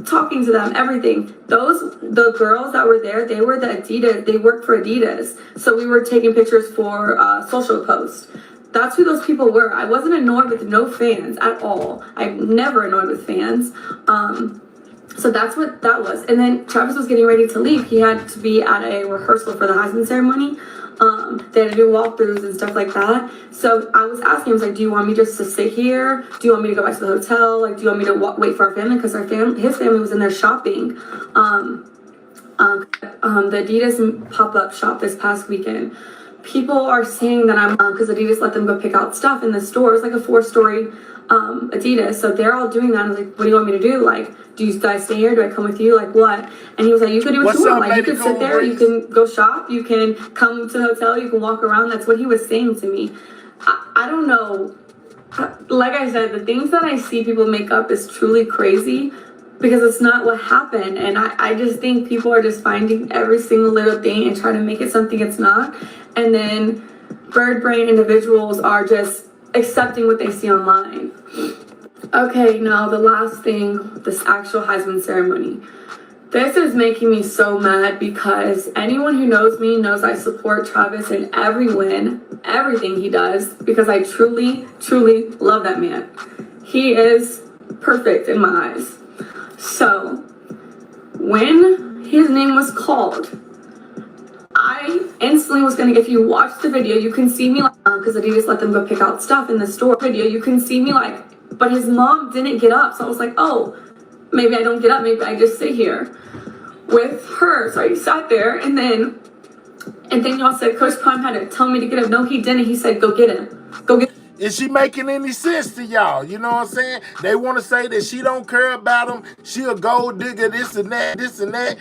talking to them, everything. The girls that were there, they were the Adidas, they worked for Adidas. So we were taking pictures for social posts. That's who those people were. I wasn't annoyed with no fans at all. I'm never annoyed with fans. So that's what that was. And then Travis was getting ready to leave. He had to be at a rehearsal for the Heisman ceremony. They had to do walkthroughs and stuff like that. So I was asking him, I was like, do you want me just to sit here? Do you want me to go back to the hotel? Like, do you want me to wait for our family? Because his family was in there shopping. The Adidas pop-up shop this past weekend. People are saying that I'm, because Adidas let them go pick out stuff in the store. It's like a 4-story Adidas. So they're all doing that. I was like, what do you want me to do? Like, do you guys stay here? Do I come with you? Like, what? And he was like, you can do what you want. Like, you can sit there, you can go shop, you can come to the hotel, you can walk around. That's what he was saying to me. I don't know. Like I said, the things that I see people make up is truly crazy because it's not what happened. And I just think people are just finding every single little thing and trying to make it something it's not. And then bird brain individuals are just accepting what they see online. Okay, now the last thing, this actual Heisman ceremony. This is making me so mad because anyone who knows me knows I support Travis in every win, everything he does, because I truly, truly love that man. He is perfect in my eyes. So, when his name was called, I instantly was gonna, if you watch the video, you can see me like, because Adidas let them go pick out stuff in the store video, you can see me like, but his mom didn't get up. So I was like, oh, maybe I don't get up, maybe I just sit here with her. So I sat there and then y'all said Coach Prime had to tell me to get up. No, he didn't. He said, go get him. Go get him.
Is she making any sense to y'all? You know what I'm saying? They want to say that she don't care about him. She a gold digger, this and that, this and that.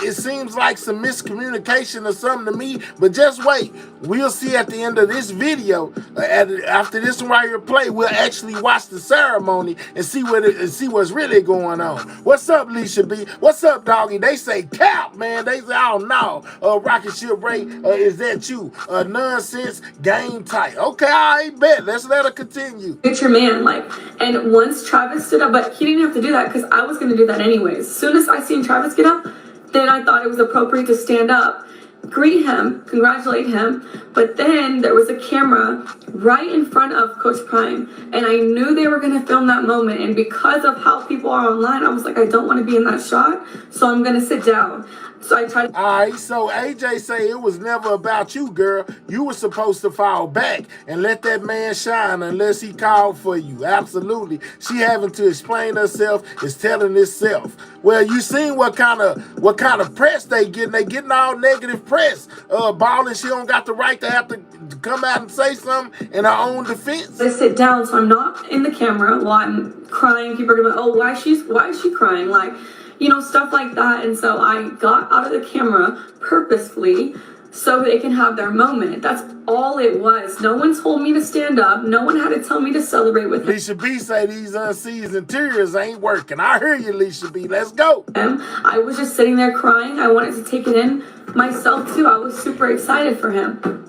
It seems like some miscommunication or something to me. But just wait. We'll see at the end of this video. After this one right here play, we'll actually watch the ceremony and see what's really going on. What's up, Leisha B? What's up, doggy? They say cap, man. They say, oh no. Rocket Ship Ray, is that you? Nonsense, game tight. Okay, I bet. Let's let her continue.
Get your man, like, and once Travis stood up, but he didn't have to do that because I was going to do that anyways. As soon as I seen Travis get up, then I thought it was appropriate to stand up greet him, congratulate him, but then there was a camera right in front of Coach Prime, and I knew they were gonna film that moment, and because of how people are online, I was like, I don't want to be in that shot, so I'm gonna sit down. So I tried.
All right, so AJ say it was never about you, girl. You were supposed to fall back and let that man shine unless he called for you. Absolutely. She having to explain herself is telling herself. Well, you seen what kind of press they getting. They getting all negative press. Ballin', she don't got the right to have to come out and say something in her own defense.
I sit down, so I'm not in the camera while I'm crying. People are gonna be, oh, why is she crying? Like, you know, stuff like that. And so I got out of the camera purposefully so they can have their moment. That's all it was. No one told me to stand up. No one had to tell me to celebrate with him.
Alicia B say these unseasoned tears ain't working. I hear you, Alicia B. Let's go.
I was just sitting there crying. I wanted to take it in myself too. I was super excited for him.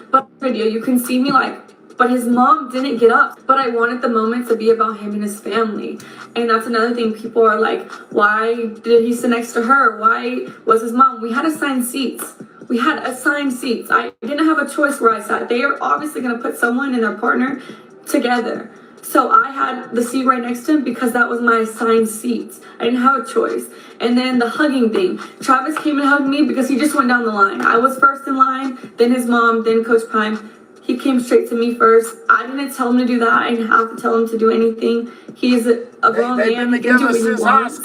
But video, you can see me like, but his mom didn't get up. But I wanted the moment to be about him and his family. And that's another thing. People are like, why did he sit next to her? Why was his mom? We had assigned seats. I didn't have a choice where I sat. They are obviously going to put someone and their partner together. So I had the seat right next to him because that was my assigned seats. I didn't have a choice. And then the hugging thing. Travis came and hugged me because he just went down the line. I was first in line, then his mom, then Coach Prime. He came straight to me first. I didn't tell him to do that. I didn't have to tell him to do anything. He's a grown man. He can do what he wants.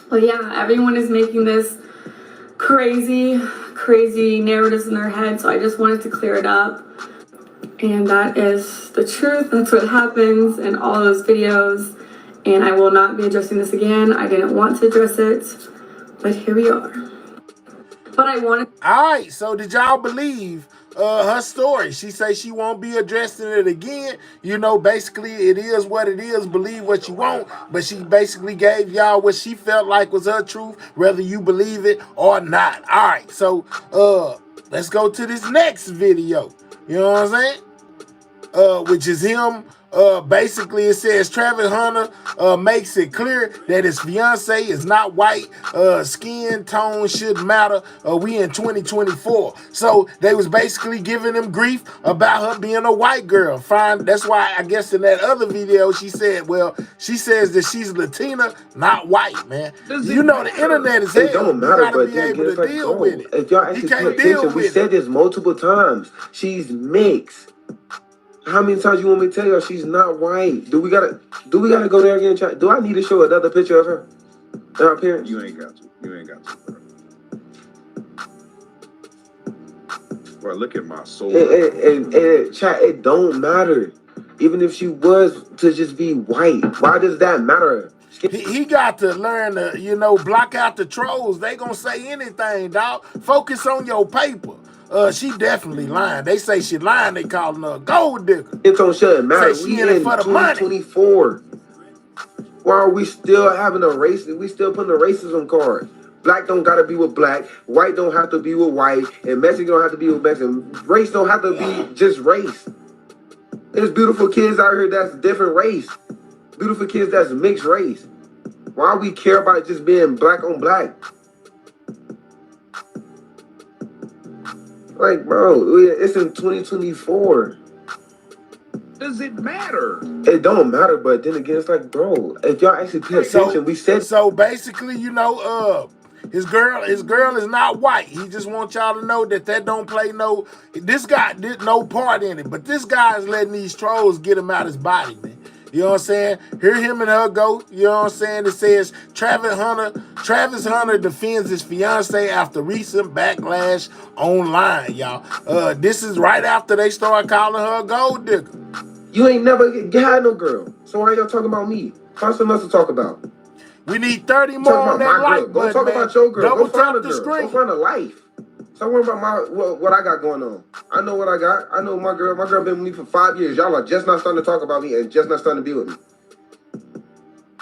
But yeah, everyone is making this crazy narratives in their head. So I just wanted to clear it up. And that is the truth. That's what happens in all those videos. And I will not be addressing this again. I didn't want to address it, but here we are. But I wanted.
All right, so did y'all believe her story? She say she won't be addressing it again. You know, basically it is what it is. Believe what you want. But she basically gave y'all what she felt like was her truth, whether you believe it or not. All right, so let's go to this next video. You know what I'm saying? Which is him. Basically, it says Travis Hunter makes it clear that his fiance is not white. Skin tone shouldn't matter. We in 2024. So they was basically giving him grief about her being a white girl. Fine. That's why I guess in that other video she said, well, she says that she's Latina, not white, man. You know the internet is hell.
It don't matter,
you
but
be able to deal with it.
If y'all actually pay attention, we said this multiple times. She's mixed. How many times you want me to tell y'all she's not white? Do we gotta go there again? Do I need to show another picture of her? Her appearance?
You ain't got to. Bro, look at my soul.
And chat, it don't matter. Even if she was to just be white, why does that matter?
He got to learn to, you know, block out the trolls. They gonna say anything, dog. Focus on your paper. She definitely lying. They say she lying. They calling her a gold digger.
It don't shouldn't matter.
Say she in it for the money.
2024. Why are we still having a race? We still putting a racism card. Black don't gotta be with black. White don't have to be with white. And Mexican don't have to be with Mexican. Race don't have to be just race. There's beautiful kids out here that's different race. Beautiful kids that's mixed race. Why we care about just being black on black? Like, bro, it's in 2024.
Does it matter?
It don't matter, but then again, it's like, bro, if y'all actually pay attention, we said.
So basically, you know, his girl is not white. He just wants y'all to know that don't play no. This guy did no part in it, but this guy is letting these trolls get him out his body, man. You know what I'm saying? Hear him and her go. You know what I'm saying? It says Travis Hunter defends his fiance after recent backlash online, y'all. This is right after they start calling her a gold digger.
You ain't never had no girl. So why y'all talking about me? Find something else to talk about.
We need 30 more on that like button,
Go talk about your girl.
Double
Go find
tap
a
the
girl.
screen.
Go find a life. Stop worrying about what I got going on. I know what I got. I know my girl. My girl been with me for 5 years. Y'all are just not starting to talk about me and just not starting to be with me.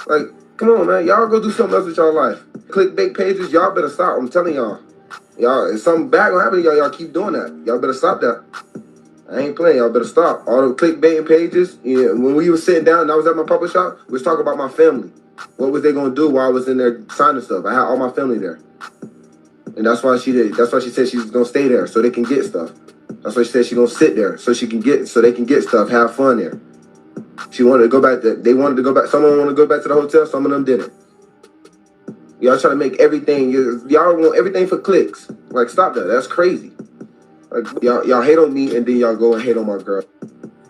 Like, come on, man. Y'all go do something else with y'all life. Clickbait pages, y'all better stop. I'm telling y'all. Y'all, if something bad gonna happen to y'all, y'all keep doing that. Y'all better stop that. I ain't playing. Y'all better stop. All the clickbaiting pages. Yeah, when we was sitting down and I was at my puppet shop, we was talking about my family. What was they gonna do while I was in there signing stuff? I had all my family there. And that's why she did. That's why she said she's gonna stay there so they can get stuff. That's why she said she's gonna sit there so they can get stuff, have fun there. She wanted to go back. They wanted to go back. Someone wanted to go back to the hotel. Some of them didn't. Y'all trying to make everything. Y'all want everything for clicks. Like, stop that. That's crazy. Like, y'all hate on me and then y'all go and hate on my girl.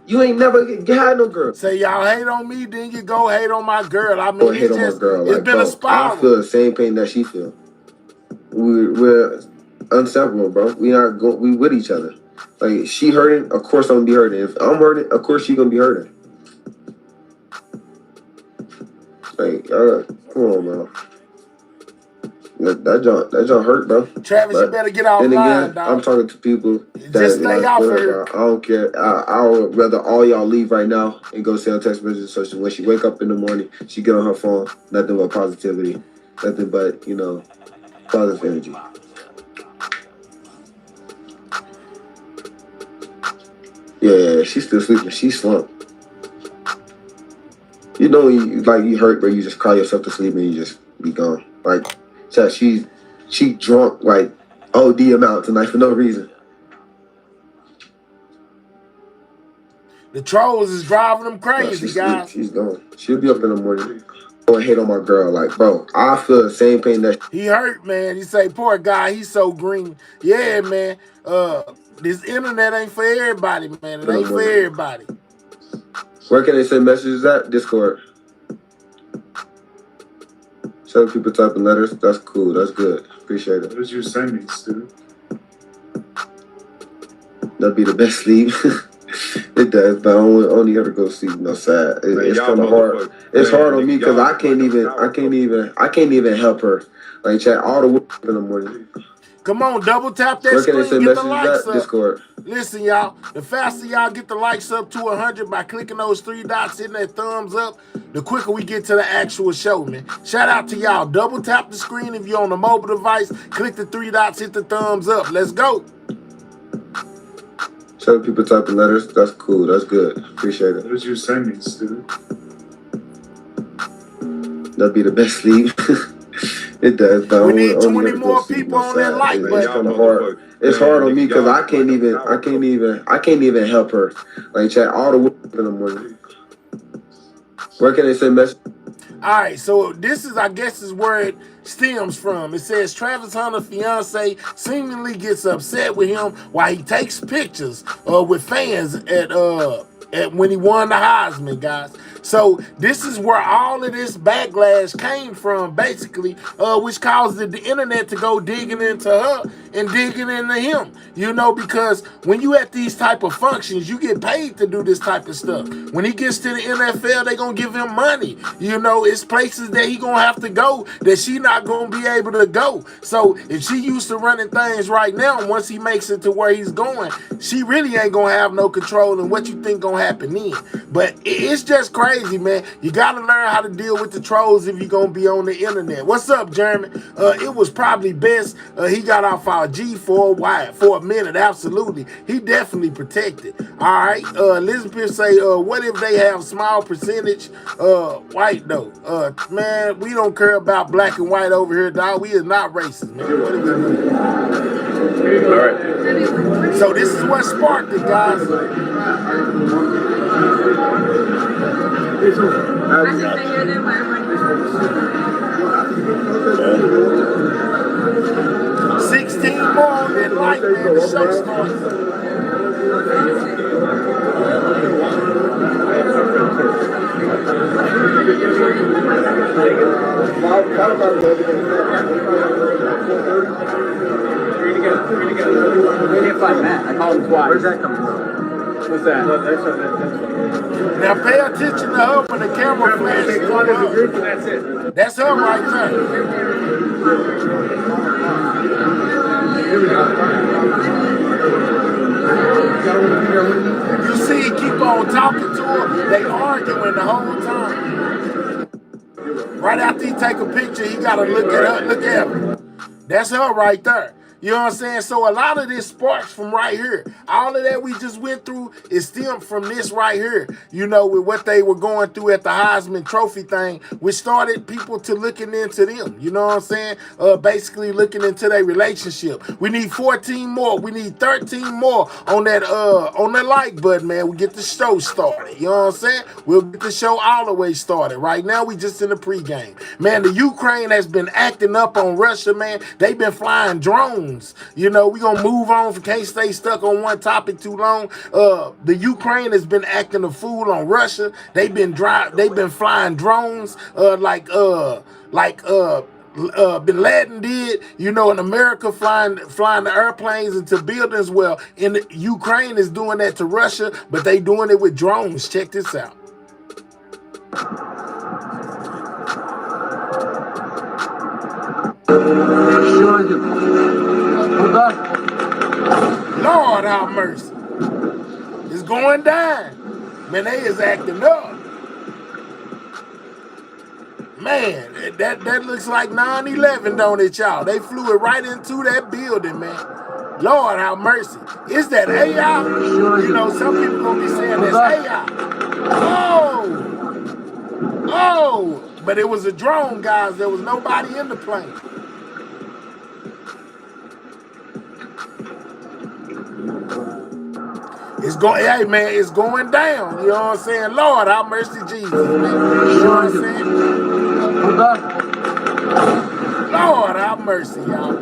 You ain't never had no girl.
Say y'all hate on me, then you go hate on my girl. I mean,
hate on my girl.
It's
like,
been
bro,
a spiral.
I feel the same pain that she feel. We're inseparable, bro. We with each other. Like, she hurting, of course I'm gonna be hurting. If I'm hurting, of course she gonna be hurting. Like, come on, bro. That joint hurt, bro.
Travis, you better get offline,
again,
dog.
I'm talking to people that
just stay off her.
I don't care. I would rather all y'all leave right now and go send text messages so when she wake up in the morning, she get on her phone, nothing but positivity, nothing but, positive energy. Yeah, she's still sleeping. She's slumped. You know, when you hurt, but you just cry yourself to sleep and you just be gone. Like, she drunk like OD amount tonight for no reason.
The trolls is driving them crazy, guys.
She's gone. She'll be up in the morning. Go and hate on my girl. Like, bro, I feel the same pain that
he hurt, man. He say, poor guy, he's so green. Yeah, man. This internet ain't for everybody, man. It ain't for everybody.
Where can they send messages at? Discord. 7 people typing letters. That's cool. That's good. Appreciate it.
What did you send me, Stu?
That'd be the best sleep. It does, but I only have to go sleep. No, sad. It's kind of hard. It's hard on me because I can't even help her. Like, chat all the way up in the morning.
Come on, double tap that screen, get the likes up.
Discord.
Listen, y'all, the faster y'all get the likes up to 100 by clicking those 3 dots, hitting that thumbs up, the quicker we get to the actual show, man. Shout out to y'all. Double tap the screen if you're on a mobile device. Click the 3 dots, hit the thumbs up. Let's go.
7 people typing letters. That's cool. That's good. Appreciate it.
What did you send me, Stu?
That'd be the best sleep. It does, but
we need 20 more people on that like button.
It's kind of hard. It's hard on me because I can't even help her. Like, chat all the way up in the morning. Where can they send messages?
All right, so this is, I guess, is where it stems from. It says Travis Hunter's fiance seemingly gets upset with him while he takes pictures with fans at when he won the Heisman, guys. So this is where all of this backlash came from, basically, which caused the internet to go digging into her and digging into him, because when you at these type of functions, you get paid to do this type of stuff. When he gets to the NFL, they gonna give him money. It's places that he gonna have to go that she not gonna be able to go. So if she used to running things right now, once he makes it to where he's going, she really ain't gonna have no control in what you think gonna happen then. But it's just crazy, man. You gotta learn how to deal with the trolls if you're gonna be on the internet. What's up, Jeremy? It was probably best he got off our G for a minute. Absolutely, he definitely protected. All right, Elizabeth say, what if they have small percentage white though? Man, we don't care about black and white over here, dog. We is not racist, man. What are we doing?
All right.
So this is what sparked it, guys. $16 more on that light, man. The show starts.
I called him twice. Where's that coming from? What's that?
Now pay attention to her when the camera flashes on her.
That's it.
That's her right there. You see, he keep on talking to her. They arguing the whole time. Right after he take a picture, he gotta look at her. Look at her. That's her right there. You know what I'm saying? So a lot of this sparks from right here. All of that we just went through is stemmed from this right here. You know, with what they were going through at the Heisman Trophy thing, which started people to looking into them. You know what I'm saying? Basically looking into their relationship. We need 14 more. We need 13 more on that like button, man. We get the show started. You know what I'm saying? We'll get the show all the way started. Right now, we just in the pregame. Man, the Ukraine has been acting up on Russia, man. They've been flying drones. You know, we're gonna move on. Can't stay stuck on one topic too long. The Ukraine has been acting a fool on Russia. They've been flying drones Bin Laden did, you know, in America flying the airplanes into buildings. Well, in the, Ukraine is doing that to Russia, but they doing it with drones. Check this out. Lord have mercy. It's going down. Man, they is acting up. Man, that looks like 9/11, don't it, y'all? They flew it right into that building, man. Lord have mercy. Is that AI? You know, some people gonna be saying that's AI. Oh! But it was a drone, guys. There was nobody in the plane. It's going, hey man, it's going down. You know what I'm saying? Lord, have mercy, Jesus, man. You know what I'm saying? Lord, have mercy, y'all.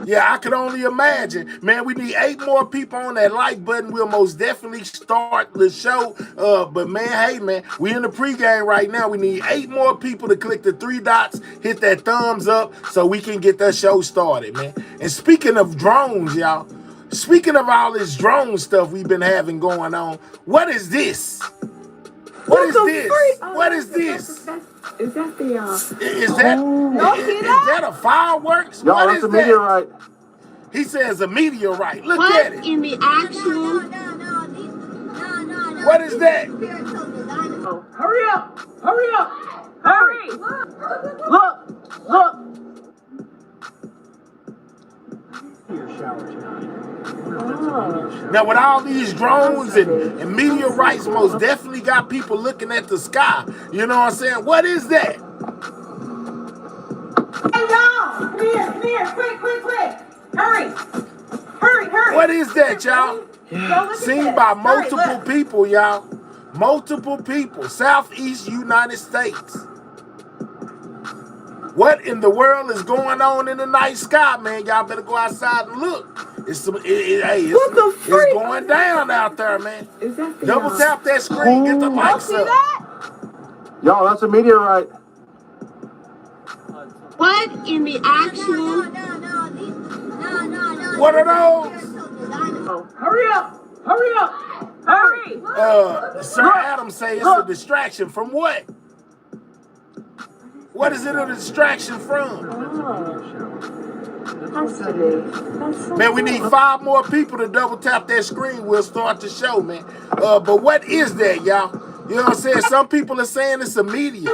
Yeah, I could only imagine. Man, we need 8 more people on that like button. We'll most definitely start the show. But man, hey man, we in the pregame right now. We need 8 more people to click the 3 dots, hit that thumbs up so we can get that show started, man. And speaking of drones, y'all, speaking of all this drone stuff we've been having going on, what is this? What is this? What is this?
Is that the
Is that a fireworks?
Yo,
what
that's
is
a
that?
meteorite.
He says a meteorite. Look at it.
in the actual?
What is that?
Hurry up! Hurry up! Hurry! Look!
Now, with all these drones and meteorites, most definitely got people looking at the sky. You know what I'm saying? What is that?
Hey, y'all! Come here, quick! Hurry!
What is that, y'all? Seen by multiple people, y'all. Multiple people. Southeast United States. What in the world is going on in the night sky, man? Y'all better go outside and look. It's going down out there, man. Double tap that screen, get the likes up.
Yo, that's a meteorite.
What in the actual?
What are those?
Hurry up! Hurry!
Sir Adam say it's a distraction from what? What is it a distraction from? Man, we need 5 more people to double tap that screen. We'll start the show, man. But what is that, y'all? You know what I'm saying? Some people are saying it's a meteor.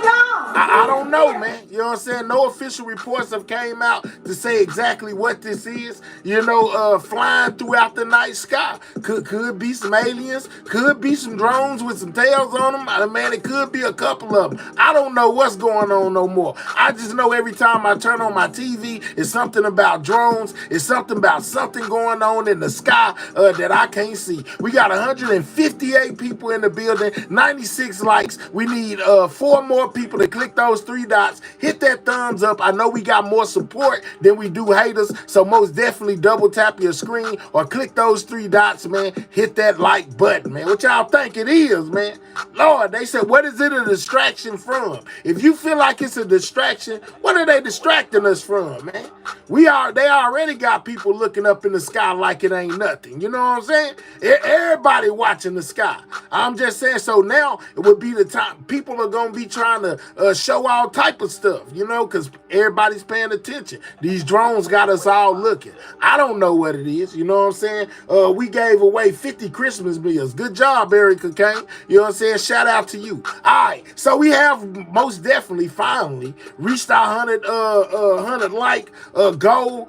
I don't know, man. You know what I'm saying? No official reports have came out to say exactly what this is. You know, flying throughout the night sky. Could be some aliens. Could be some drones with some tails on them. Man, it could be a couple of them. I don't know what's going on no more. I just know every time I turn on my TV, it's something about drones. It's something about something going on in the sky that I can't see. We got 158 people in the building, 96 likes. We need 4 more people to click those 3 dots, hit that thumbs up. I know we got more support than we do haters, so most definitely double tap your screen or click those 3 dots, man. Hit that like button, man. What y'all think it is, man? Lord, they said, what is it a distraction from? If you feel like it's a distraction, what are they distracting us from, man? They already got people looking up in the sky like it ain't nothing. You know what I'm saying? Everybody watching the sky. I'm just saying, so now it would be the time people are gonna be trying to show all type of stuff, you know, because everybody's paying attention. These drones got us all looking. I don't know what it is, you know what I'm saying? We gave away 50 Christmas meals. Good job, Erica Kane. You know what I'm saying? Shout out to you. All right, so we have most definitely finally reached our 100 like goal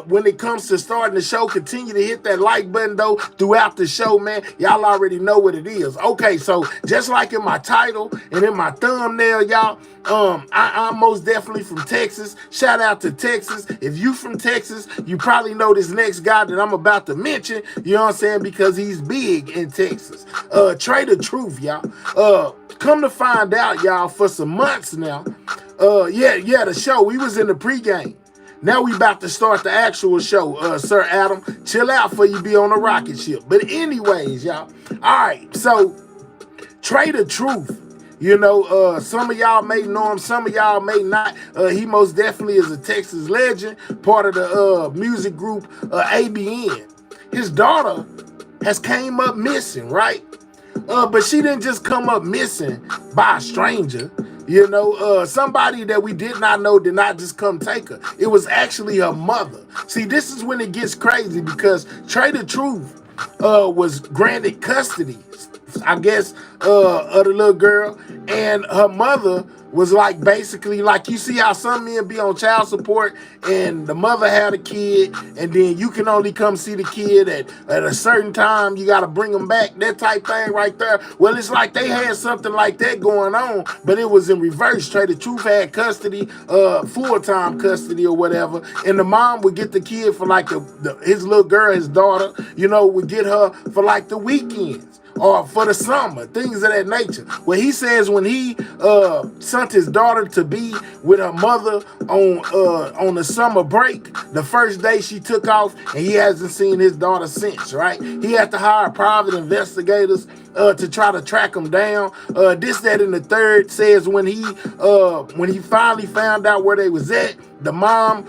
when it comes to starting the show. Continue to hit that like button though throughout the show, man. Y'all already know what it is. Okay, so just like in my title and in my thumbnail, y'all, I'm most definitely from Texas. Shout out to Texas. If you from Texas, you probably know this next guy that I'm about to mention, you know what I'm saying, because he's big in Texas. Trey the Truth, y'all. Come to find out, y'all, for some months now, the show, we was in the pregame. Now we about to start the actual show. Sir Adam, chill out for you be on a rocket ship. But anyways, y'all. All right, so Trey the Truth. You know, some of y'all may know him, some of y'all may not. He most definitely is a Texas legend, part of the music group ABN. His daughter has came up missing, right? But she didn't just come up missing by a stranger. You know, somebody that we did not know did not just come take her. It was actually her mother. See, this is when it gets crazy because Trey the Truth was granted custody, I guess, of the little girl, and her mother was like basically like, you see how some men be on child support and the mother had a kid and then you can only come see the kid at a certain time, you got to bring them back, that type thing right there. Well, it's like they had something like that going on, but it was in reverse. Trey the Truth had custody, full-time custody or whatever, and the mom would get the kid for like his little girl, his daughter, you know, would get her for like the weekends or for the summer, things of that nature. Well, he says when he sent his daughter to be with her mother on the summer break, the first day she took off, and he hasn't seen his daughter since, right? He had to hire private investigators to try to track him down. This, that, and the third says when he finally found out where they was at, the mom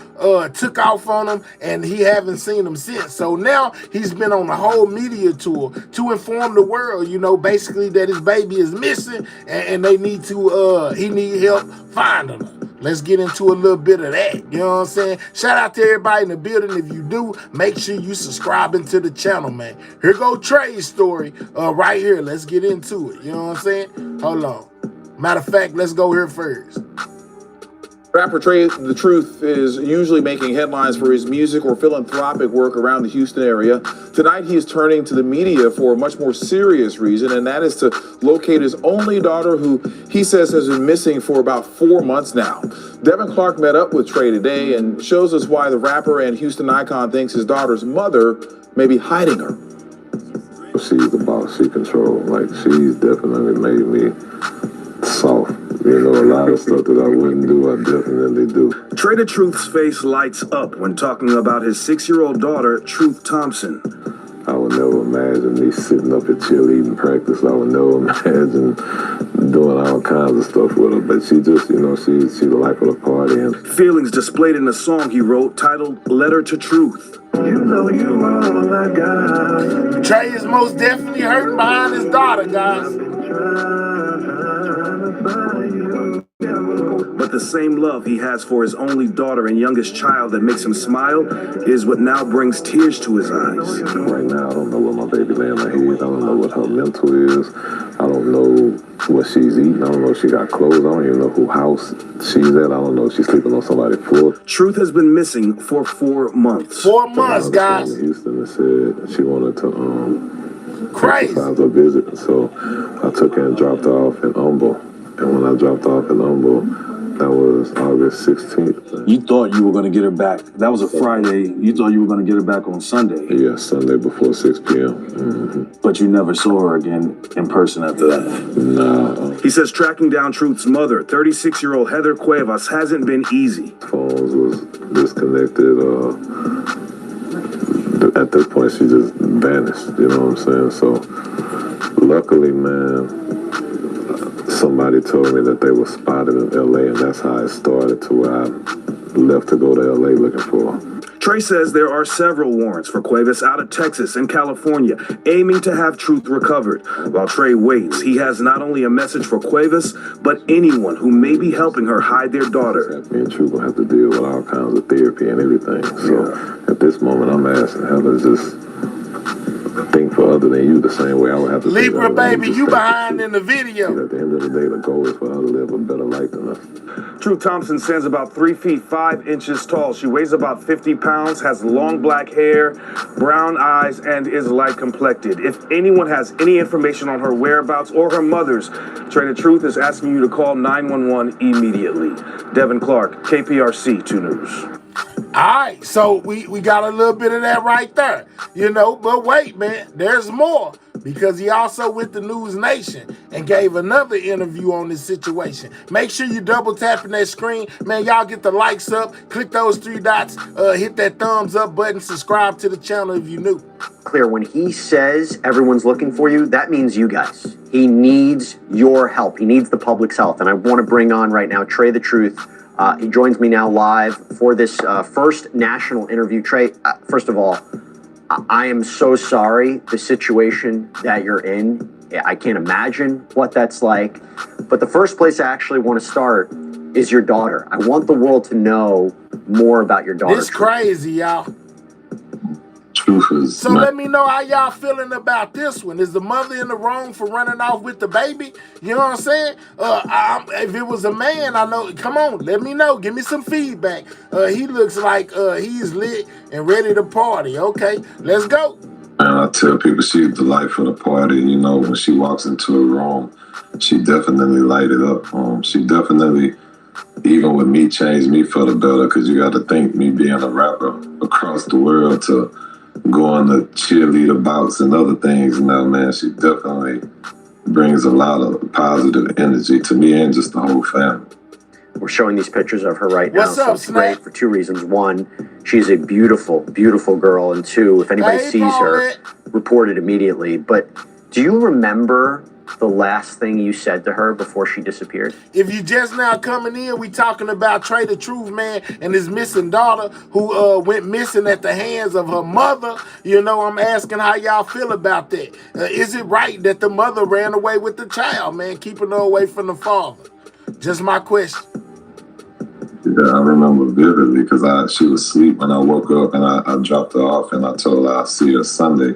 took off on him, and he haven't seen him since. So now he's been on a whole media tour to inform the world, you know, basically that his baby is missing, and they need to, he need help finding her. Let's get into a little bit of that, you know what I'm saying? Shout out to everybody in the building. If you do, make sure you subscribing to the channel, man. Here go Trey's story right here. Let's get into it, you know what I'm saying? Hold on. Matter of fact, let's go here first.
Rapper Trey the Truth is usually making headlines for his music or philanthropic work around the Houston area. Tonight, he is turning to the media for a much more serious reason, and that is to locate his only daughter, who he says has been missing for about 4 months now. Devin Clark met up with Trey today and shows us why the rapper and Houston icon thinks his daughter's mother may be hiding her.
She's the boss, she controls. Like, she's definitely made me soft. You know, a lot of stuff that I wouldn't do, I definitely do.
Trey the Truth's face lights up when talking about his 6-year-old daughter, Truth Thompson.
I would never imagine me sitting up at cheerleading practice. I would never imagine doing all kinds of stuff with her. But she just, you know, she's the life of the party. And
feelings displayed in a song he wrote titled Letter to Truth.
You know you all I got.
Trey is most definitely hurting behind his daughter, guys.
But the same love he has for his only daughter and youngest child that makes him smile is what now brings tears to his eyes.
Right now, I don't know what my baby laying her head. I don't know what her mental is. I don't know what she's eating. I don't know if she got clothes. I don't even know whose house she's at. I don't know if she's sleeping on somebody's floor.
Truth has been missing for 4 months.
4 months, guys.
Houston said she wanted to
crazy
her visit, so I took her and dropped her off in Humble. And when I dropped her off in Humble, that was August 16th.
You thought you were going to get her back. That was a Friday. You thought you were going to get her back on Sunday.
Yeah, Sunday before 6 p.m. Mm-hmm.
But you never saw her again in person after that.
No.
He says tracking down Truth's mother, 36-year-old Heather Cuevas, hasn't been easy.
Phones was disconnected. At this point, she just vanished. You know what I'm saying? So, luckily, man, somebody told me that they were spotted in L.A., and that's how it started to where I left to go to L.A. looking for her.
Trey says there are several warrants for Cuevas out of Texas and California, aiming to have truth recovered. While Trey waits, he has not only a message for Cuevas, but anyone who may be helping her hide their daughter.
Me and True gonna have to deal with all kinds of therapy and everything. So at this moment, I'm asking Heather to just think for other than you the same way I would have to.
Libra, baby, you behind in the video.
At the end of the day, the goal is for her to live a better life than us.
True Thompson stands about 3 feet 5 inches tall. She weighs about 50 pounds, has long black hair, brown eyes, and is light complected. If anyone has any information on her whereabouts or her mother's, Trey the Truth is asking you to call 911 immediately. Devin Clark, KPRC 2 News.
All right, so we got a little bit of that right there, you know, but wait, man, there's more, because he also went to News Nation and gave another interview on this situation. Make sure you double tapping that screen. Man, y'all get the likes up, click those 3 dots, hit that thumbs up button, subscribe to the channel if you're new.
Clear, when he says everyone's looking for you, that means you guys. He needs your help. He needs the public's help. And I want to bring on right now Trey the Truth. He joins me now live for this first national interview. Trey, first of all, I am so sorry the situation that you're in. I can't imagine what that's like. But the first place I actually want to start is your daughter. I want the world to know more about your daughter.
It's crazy, y'all. So
not.
let me know how y'all feeling about this one. Is the mother in the wrong for running off with the baby? You know what I'm saying? If it was a man, I know. Come on, let me know. Give me some feedback. He looks like he's lit and ready to party. Okay, let's go.
And I tell people she's the life of the party. You know, when she walks into a room, she definitely light it up. She definitely, even with me, changed me for the better. Because you got to think, me being a rapper across the world to going to cheerleader bouts and other things now, man, she definitely brings a lot of positive energy to me and just the whole family.
We're showing these pictures of her right now.
What's up,
it's great for 2 reasons. 1, she's a beautiful, beautiful girl. And 2, if anybody sees her, report it immediately. But do you remember the last thing you said to her before she disappeared?
If you just now coming in, we talking about Trey the Truth, man, and his missing daughter who went missing at the hands of her mother. You know, I'm asking how y'all feel about that. Is it right that the mother ran away with the child, man, keeping her away from the father? Just my question.
Yeah, I remember vividly because she was asleep when I woke up, and I dropped her off, and I told her I'll see her Sunday.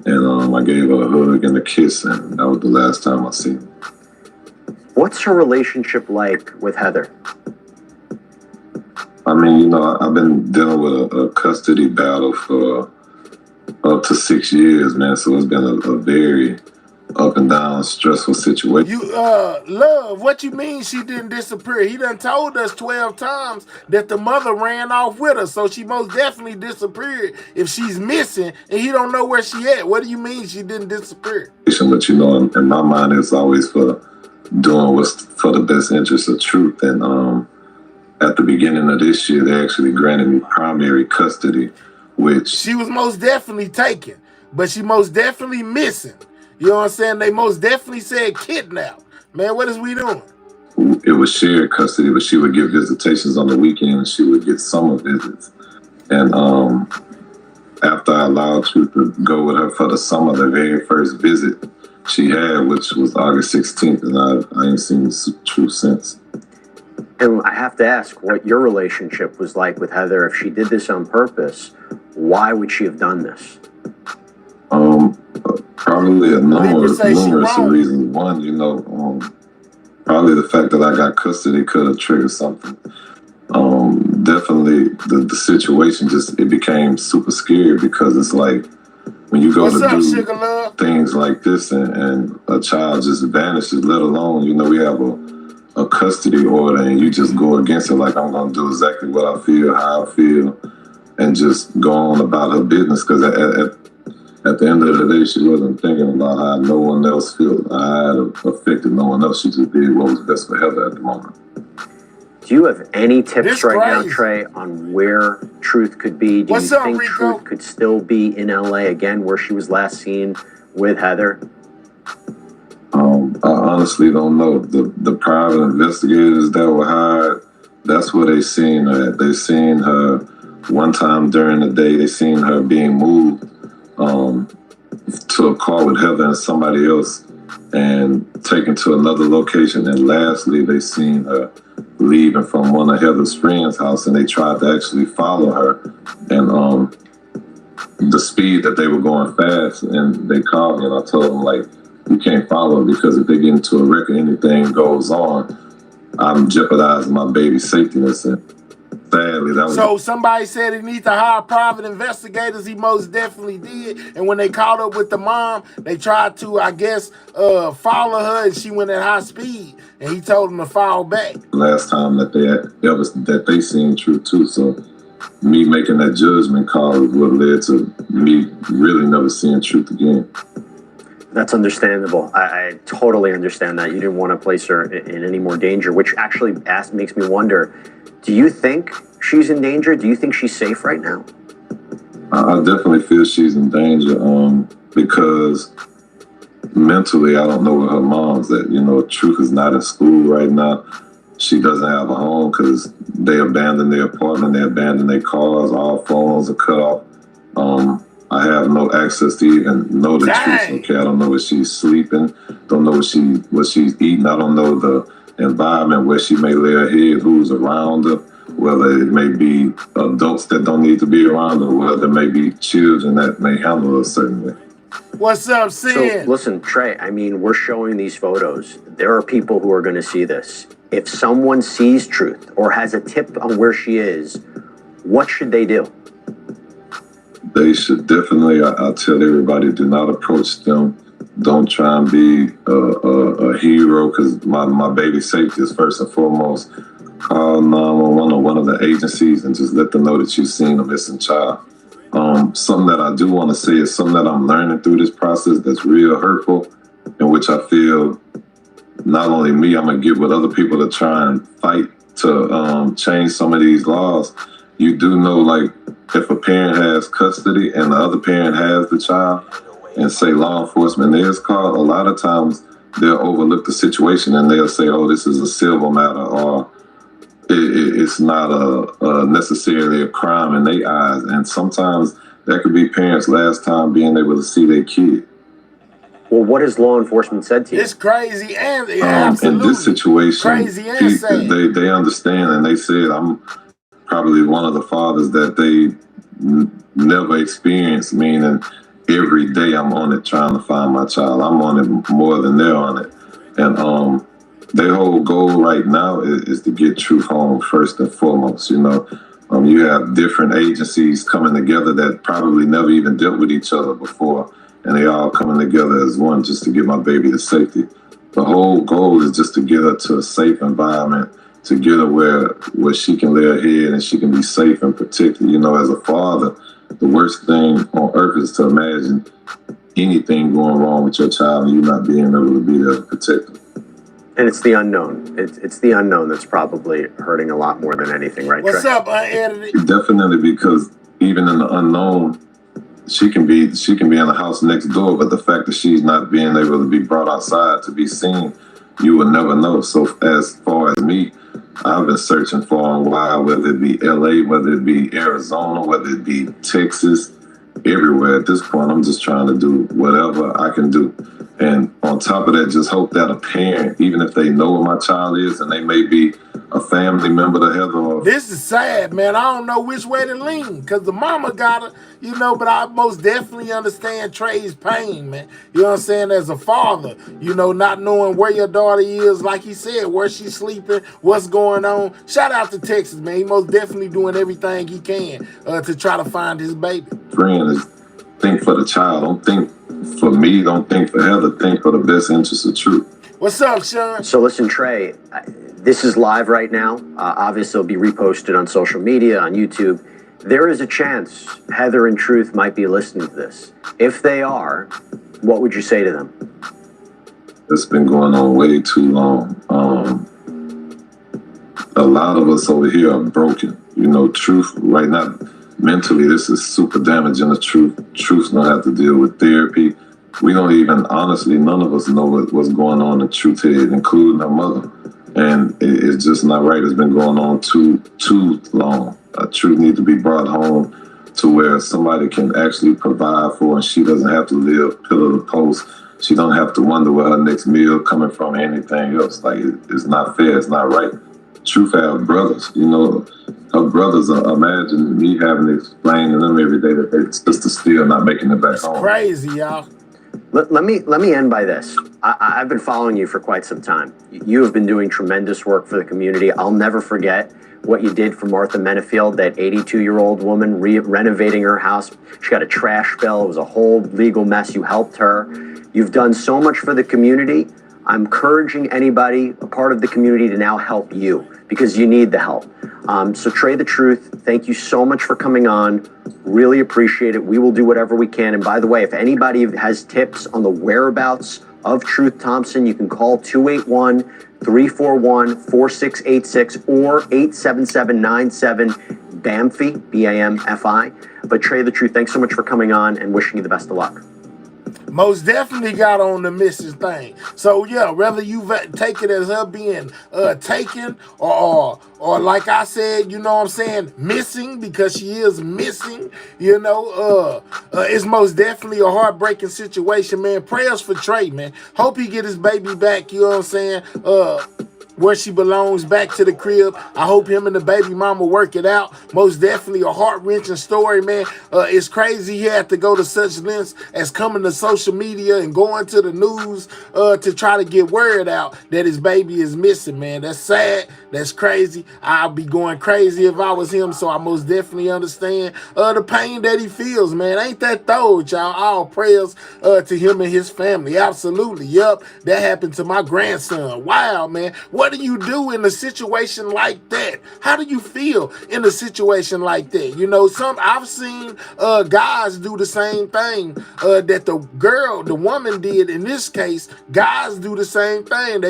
And I gave her a hug and a kiss, and that was the last time I seen her.
What's her relationship like with Heather?
I mean, you know, I've been dealing with a custody battle for up to 6 years, man. So it's been a very up and down, stressful situation.
You, love, what you mean she didn't disappear? He done told us 12 times that the mother ran off with her, so she most definitely disappeared if she's missing and he don't know where she at. What do you mean she didn't disappear?
But, you know, in my mind, it's always for doing what's for the best interest of truth. And at the beginning of this year, they actually granted me primary custody, which...
She was most definitely taken, but she most definitely missing. You know what I'm saying? They most definitely said kidnapped. Man, what is we doing?
It was shared custody, but she would get visitations on the weekend and she would get summer visits. And after I allowed Truth to go with her for the summer, the very first visit she had, which was August 16th, and I ain't seen Truth since.
And I have to ask what your relationship was like with Heather. If she did this on purpose, why would she have done this?
Probably a numerous of reasons. One, you know, probably the fact that I got custody could have triggered something. Definitely the situation it became super scary because it's like when you go to do things like this and a child just vanishes, let alone, you know, we have a custody order and you just go against it like I'm going to do exactly what I feel, how I feel, and just go on about her business because at the end of the day, she wasn't thinking about how no one else feels. I had affected no one else. She just did what was best for Heather at the moment.
Do you have any tips now, Trey, on where Truth could be? Do you think Truth could still be in LA again, where she was last seen with Heather?
I honestly don't know. The private investigators that were hired, that's where they seen her at. They seen her One time during the day, they seen her being moved to a car with Heather and somebody else and taken to another location. And lastly, they seen her leaving from one of Heather's friends' house, and they tried to actually follow her. And the speed that they were going fast, and they called me, and I told them, like, you can't follow them because if they get into a wreck or anything goes on, I'm jeopardizing my baby's safety. And sadly, that was...
So somebody said he needs to hire private investigators. He most definitely did. And when they caught up with the mom, they tried to, I guess, follow her, and she went at high speed. And he told them to fall back.
Last time that they seen Truth too. So me making that judgment call is what led to me really never seeing Truth again.
That's understandable. I totally understand that. You didn't want to place her in any more danger, which actually makes me wonder, do you think she's in danger? Do you think she's safe right now?
I definitely feel she's in danger because mentally I don't know where her mom's at. You know, Truth is not in school right now. She doesn't have a home because they abandoned their apartment, they abandoned their cars, all phones are cut off. I have no access to even know the truth. Okay, I don't know if she's sleeping, don't know what she's eating. I don't know the environment where she may lay her head, who's around her, whether it may be adults that don't need to be around her, whether it may be children that may handle her a certain way.
What's up, Sin?
So listen, Trey, I mean, we're showing these photos. There are people who are going to see this. If someone sees Truth or has a tip on where she is, what should they do?
They should definitely, I tell everybody, do not approach them. Don't try and be a hero, because my baby's safety is first and foremost. Call 911 or one of the agencies and just let them know that you've seen a missing child. Something that I do want to say is something that I'm learning through this process that's real hurtful, in which I feel not only me, I'm going to get with other people to try and fight to change some of these laws. You do know, like, if a parent has custody and the other parent has the child, and say law enforcement is called, a lot of times they'll overlook the situation and they'll say, oh, this is a civil matter, or it's not necessarily a crime in their eyes. And sometimes that could be parents' last time being able to see their kid.
Well, what has law enforcement said to you?
It's crazy and absolutely.
In this situation,
crazy and sad.
They understand, and they said I'm probably one of the fathers that they never experienced, meaning every day I'm on it trying to find my child. I'm on it more than they're on it. And their whole goal right now is to get Truth home first and foremost. You know, you have different agencies coming together that probably never even dealt with each other before, and they all coming together as one just to get my baby to safety. The whole goal is just to get her to a safe environment, to get her where she can lay her head and she can be safe and protected. You know, as a father, the worst thing on earth is to imagine anything going wrong with your child and you not being able to be there to protect them.
And it's the unknown. It's the unknown that's probably hurting a lot more than anything, right,
What's
Trey?
up, unedited?
Definitely, because even in the unknown, she can be in the house next door, but the fact that she's not being able to be brought outside to be seen, you would never know. So as far as me, I've been searching for a while, whether it be LA, whether it be Arizona, whether it be Texas, everywhere. At this point, I'm just trying to do whatever I can do. And on top of that, just hope that a parent, even if they know where my child is and they may be a family member to Heather.
This is sad, man. I don't know which way to lean, because the mama got her, you know, but I most definitely understand Trey's pain, man. You know what I'm saying? As a father, you know, not knowing where your daughter is, like he said, where she's sleeping, what's going on. Shout out to Texas, man. He most definitely doing everything he can to try to find his baby.
Friend is think for the child. Don't think for me. Don't think for Heather. Think for the best interest of Truth.
What's up, Sean?
So listen, Trey, this is live right now. Obviously, it'll be reposted on social media, on YouTube. There is a chance Heather and Truth might be listening to this. If they are, what would you say to them?
It's been going on way too long. A lot of us over here are broken. You know, Truth right now, mentally, this is super damaging to Truth. Truth's gonna have to deal with therapy. We don't even, honestly, none of us know what's going on in Truth's head, including her mother. And it's just not right. It's been going on too long. Truth needs to be brought home to where somebody can actually provide for her, and she doesn't have to live pillar to post. She don't have to wonder where her next meal coming from or anything else. Like, it's not fair. It's not right. Truth have brothers, you know. Her brothers, imagine me having to explain to them every day that their sister's still not making it back home.
Crazy, y'all.
Let me end by this. I've been following you for quite some time. You have been doing tremendous work for the community. I'll never forget what you did for Martha Menefield, that 82-year-old woman renovating her house. She got a trash bill. It was a whole legal mess. You helped her. You've done so much for the community. I'm encouraging anybody, a part of the community, to now help you because you need the help. So Trey the Truth, thank you so much for coming on. Really appreciate it. We will do whatever we can. And by the way, if anybody has tips on the whereabouts of Truth Thompson, you can call 281-341-4686 or 877-97-BAMFI, B-A-M-F-I. But Trey the Truth, thanks so much for coming on and wishing you the best of luck.
Most definitely got on the missus thing. So yeah, whether you take it as her being taken or like I said, you know what I'm saying, missing, because she is missing, you know, it's most definitely a heartbreaking situation, man. Prayers for Trey, man. Hope he get his baby back, you know what I'm saying, where she belongs, back to the crib. I hope him and the baby mama work it out. Most definitely a heart-wrenching story, man. It's crazy he had to go to such lengths as coming to social media and going to the news to try to get word out that his baby is missing, man. That's sad. That's crazy. I'd be going crazy if I was him, so I most definitely understand the pain that he feels, man. Ain't that though, y'all? All prayers to him and his family. Absolutely. Yup. That happened to my grandson. Wow, man. What do you do in a situation like that? How do you feel in a situation like that? You know, I've seen guys do the same thing that the woman did in this case. Guys do the same thing.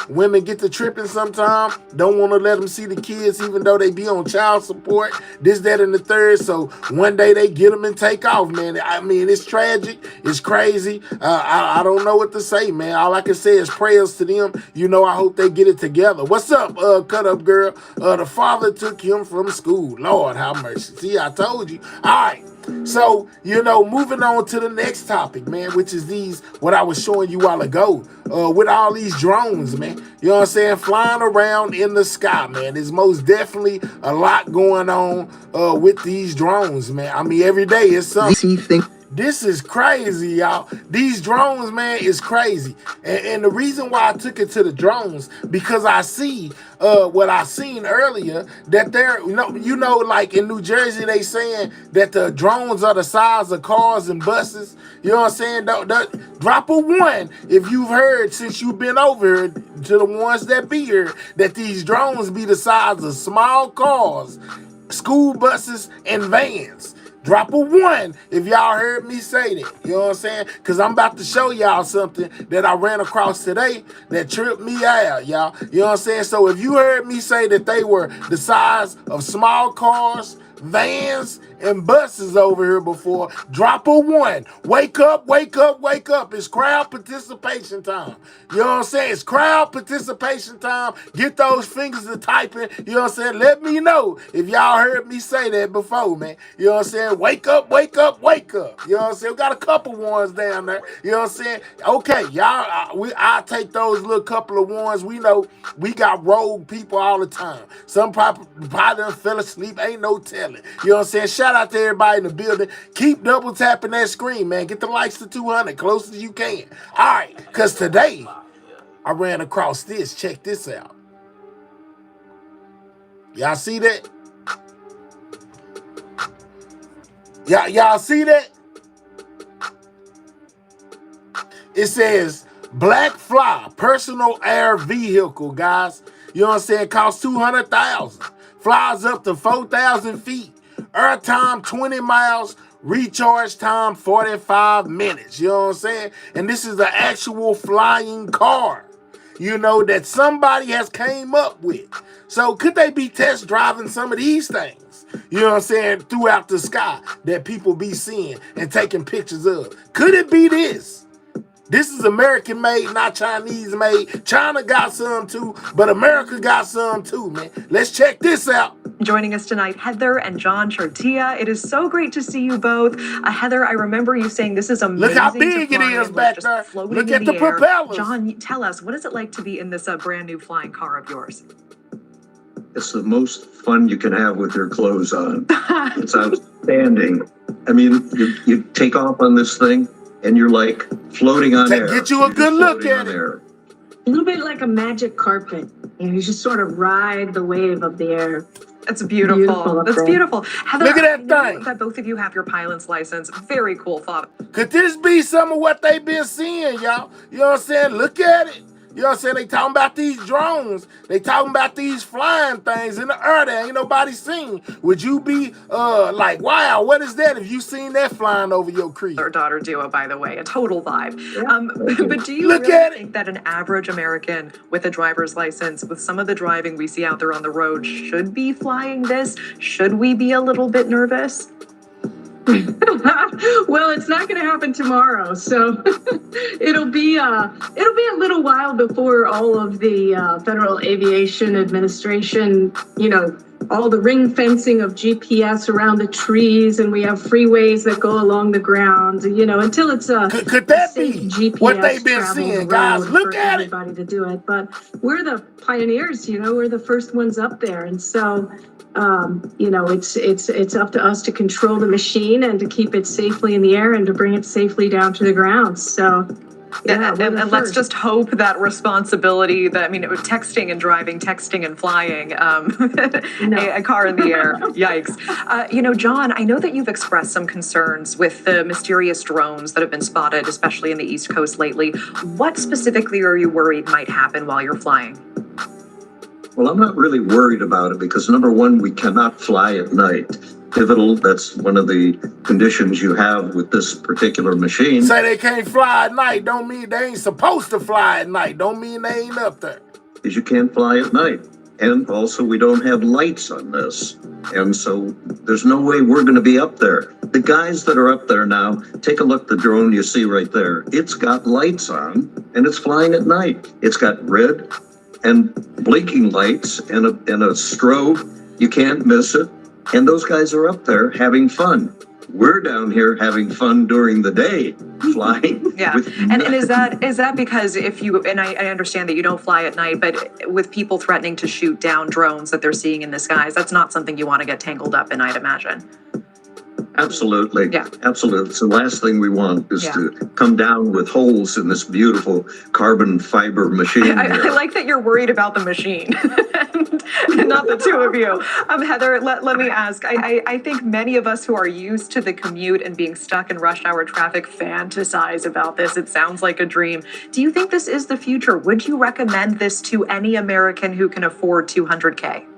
Women get to tripping sometimes, don't want to let them see the kids even though they be on child support, this, that, and the third. So one day they get them and take off, man. I mean, it's tragic. It's crazy. I don't know what to say, man. All I can say is prayers to them. You know, I hope they get it together. What's up, cut up girl? The father took him from school. Lord have mercy. See, I told you. All right. So, you know, moving on to the next topic, man, which is what I was showing you a while ago, with all these drones, man. You know what I'm saying? Flying around in the sky, man. There's most definitely a lot going on with these drones, man. I mean, every day it's something. This is crazy, y'all. These drones, man, is crazy. And the reason why I took it to the drones, because I see what I seen earlier, that you know, like in New Jersey, they saying that the drones are the size of cars and buses. You know what I'm saying? Drop a 1 if you've heard, since you've been over here, to the ones that be here, that these drones be the size of small cars, school buses, and vans. Drop a 1 if y'all heard me say that. You know what I'm saying? Because I'm about to show y'all something that I ran across today that tripped me out, y'all. You know what I'm saying? So if you heard me say that they were the size of small cars, vans, and buses over here before, drop a 1. Wake up, wake up, wake up. It's crowd participation time. You know what I'm saying? It's crowd participation time. Get those fingers to typing. You know what I'm saying? Let me know if y'all heard me say that before, man. You know what I'm saying? Wake up, wake up, wake up. You know what I'm saying? We got a couple ones down there. You know what I'm saying? Okay, y'all, I'll take those little couple of ones. We know we got rogue people all the time. Some probably done fell asleep. Ain't no telling. You know what I'm saying? Shout out to everybody in the building. Keep double tapping that screen, man. Get the likes to 200, close as you can. All right, because today I ran across this. Check this out. Y'all see that? Y'all see that? It says Black Fly personal air vehicle, guys. You know what I'm saying? Costs $200,000. Flies up to 4,000 feet. Air time 20 miles. Recharge time 45 minutes. You know what I'm saying? And this is the actual flying car, you know, that somebody has came up with. So could they be test driving some of these things, you know what I'm saying, throughout the sky that people be seeing and taking pictures of? Could it be this This is American made, not Chinese made. China got some too, but America got some too, man. Let's check this out.
Joining us tonight, Heather and John Chertia. It is so great to see you both. Heather, I remember you saying this is amazing.
Look how big it is back there. Look at the propellers.
John, tell us, what is it like to be in this brand new flying car of yours?
It's the most fun you can have with your clothes on. It's outstanding. I mean, you take off on this thing and you're like floating on air.
Get you a good look at it.
A little bit like a magic carpet. You just sort of ride the wave of the air.
That's beautiful. That's beautiful. Heather,
look at that thing.
That both of you have your pilot's license. Very cool thought.
Could this be some of what they've been seeing, y'all? You know what I'm saying? Look at it. You know what I'm saying? They talking about these drones. They talking about these flying things in the air that ain't nobody seen. Would you be like, wow, what is that if you seen that flying over your creek?
Our daughter duo, by the way, a total vibe. But do you really think that an average American with a driver's license, with some of the driving we see out there on the road, should be flying this? Should we be a little bit nervous?
Well, it's not going to happen tomorrow, so it'll be a little while before all of the Federal Aviation Administration, you know, all the ring fencing of GPS around the trees, and we have freeways that go along the ground, you know, until it's a
could that be GPS what they've been seeing, guys? Look at it.
Everybody to do it, but we're the pioneers, you know, we're the first ones up there, and so. You know, it's up to us to control the machine and to keep it safely in the air and to bring it safely down to the ground. So, yeah,
and let's just hope that responsibility that, I mean, texting and driving, texting and flying, a car in the air, yikes. You know, John, I know that you've expressed some concerns with the mysterious drones that have been spotted, especially in the East Coast lately. What specifically are you worried might happen while you're flying?
Well, I'm not really worried about it because, number one, we cannot fly at night. Pivotal, that's one of the conditions you have with this particular machine.
Say they can't fly at night don't mean they ain't supposed to fly at night. Don't mean they ain't up there.
Because you can't fly at night. And also, we don't have lights on this. And so there's no way we're going to be up there. The guys that are up there now, take a look at the drone you see right there. It's got lights on, and it's flying at night. It's got red and blinking lights and a strobe. You can't miss it. And those guys are up there having fun. We're down here having fun during the day, flying.
Yeah, and is that because if you, and I understand that you don't fly at night, but with people threatening to shoot down drones that they're seeing in the skies, that's not something you want to get tangled up in, I'd imagine.
Absolutely.
Yeah.
Absolutely. It's the last thing we want is to come down with holes in this beautiful carbon fiber machine.
I like that you're worried about the machine and not the two of you. Heather, let me ask. I think many of us who are used to the commute and being stuck in rush hour traffic fantasize about this. It sounds like a dream. Do you think this is the future? Would you recommend this to any American who can afford $200K?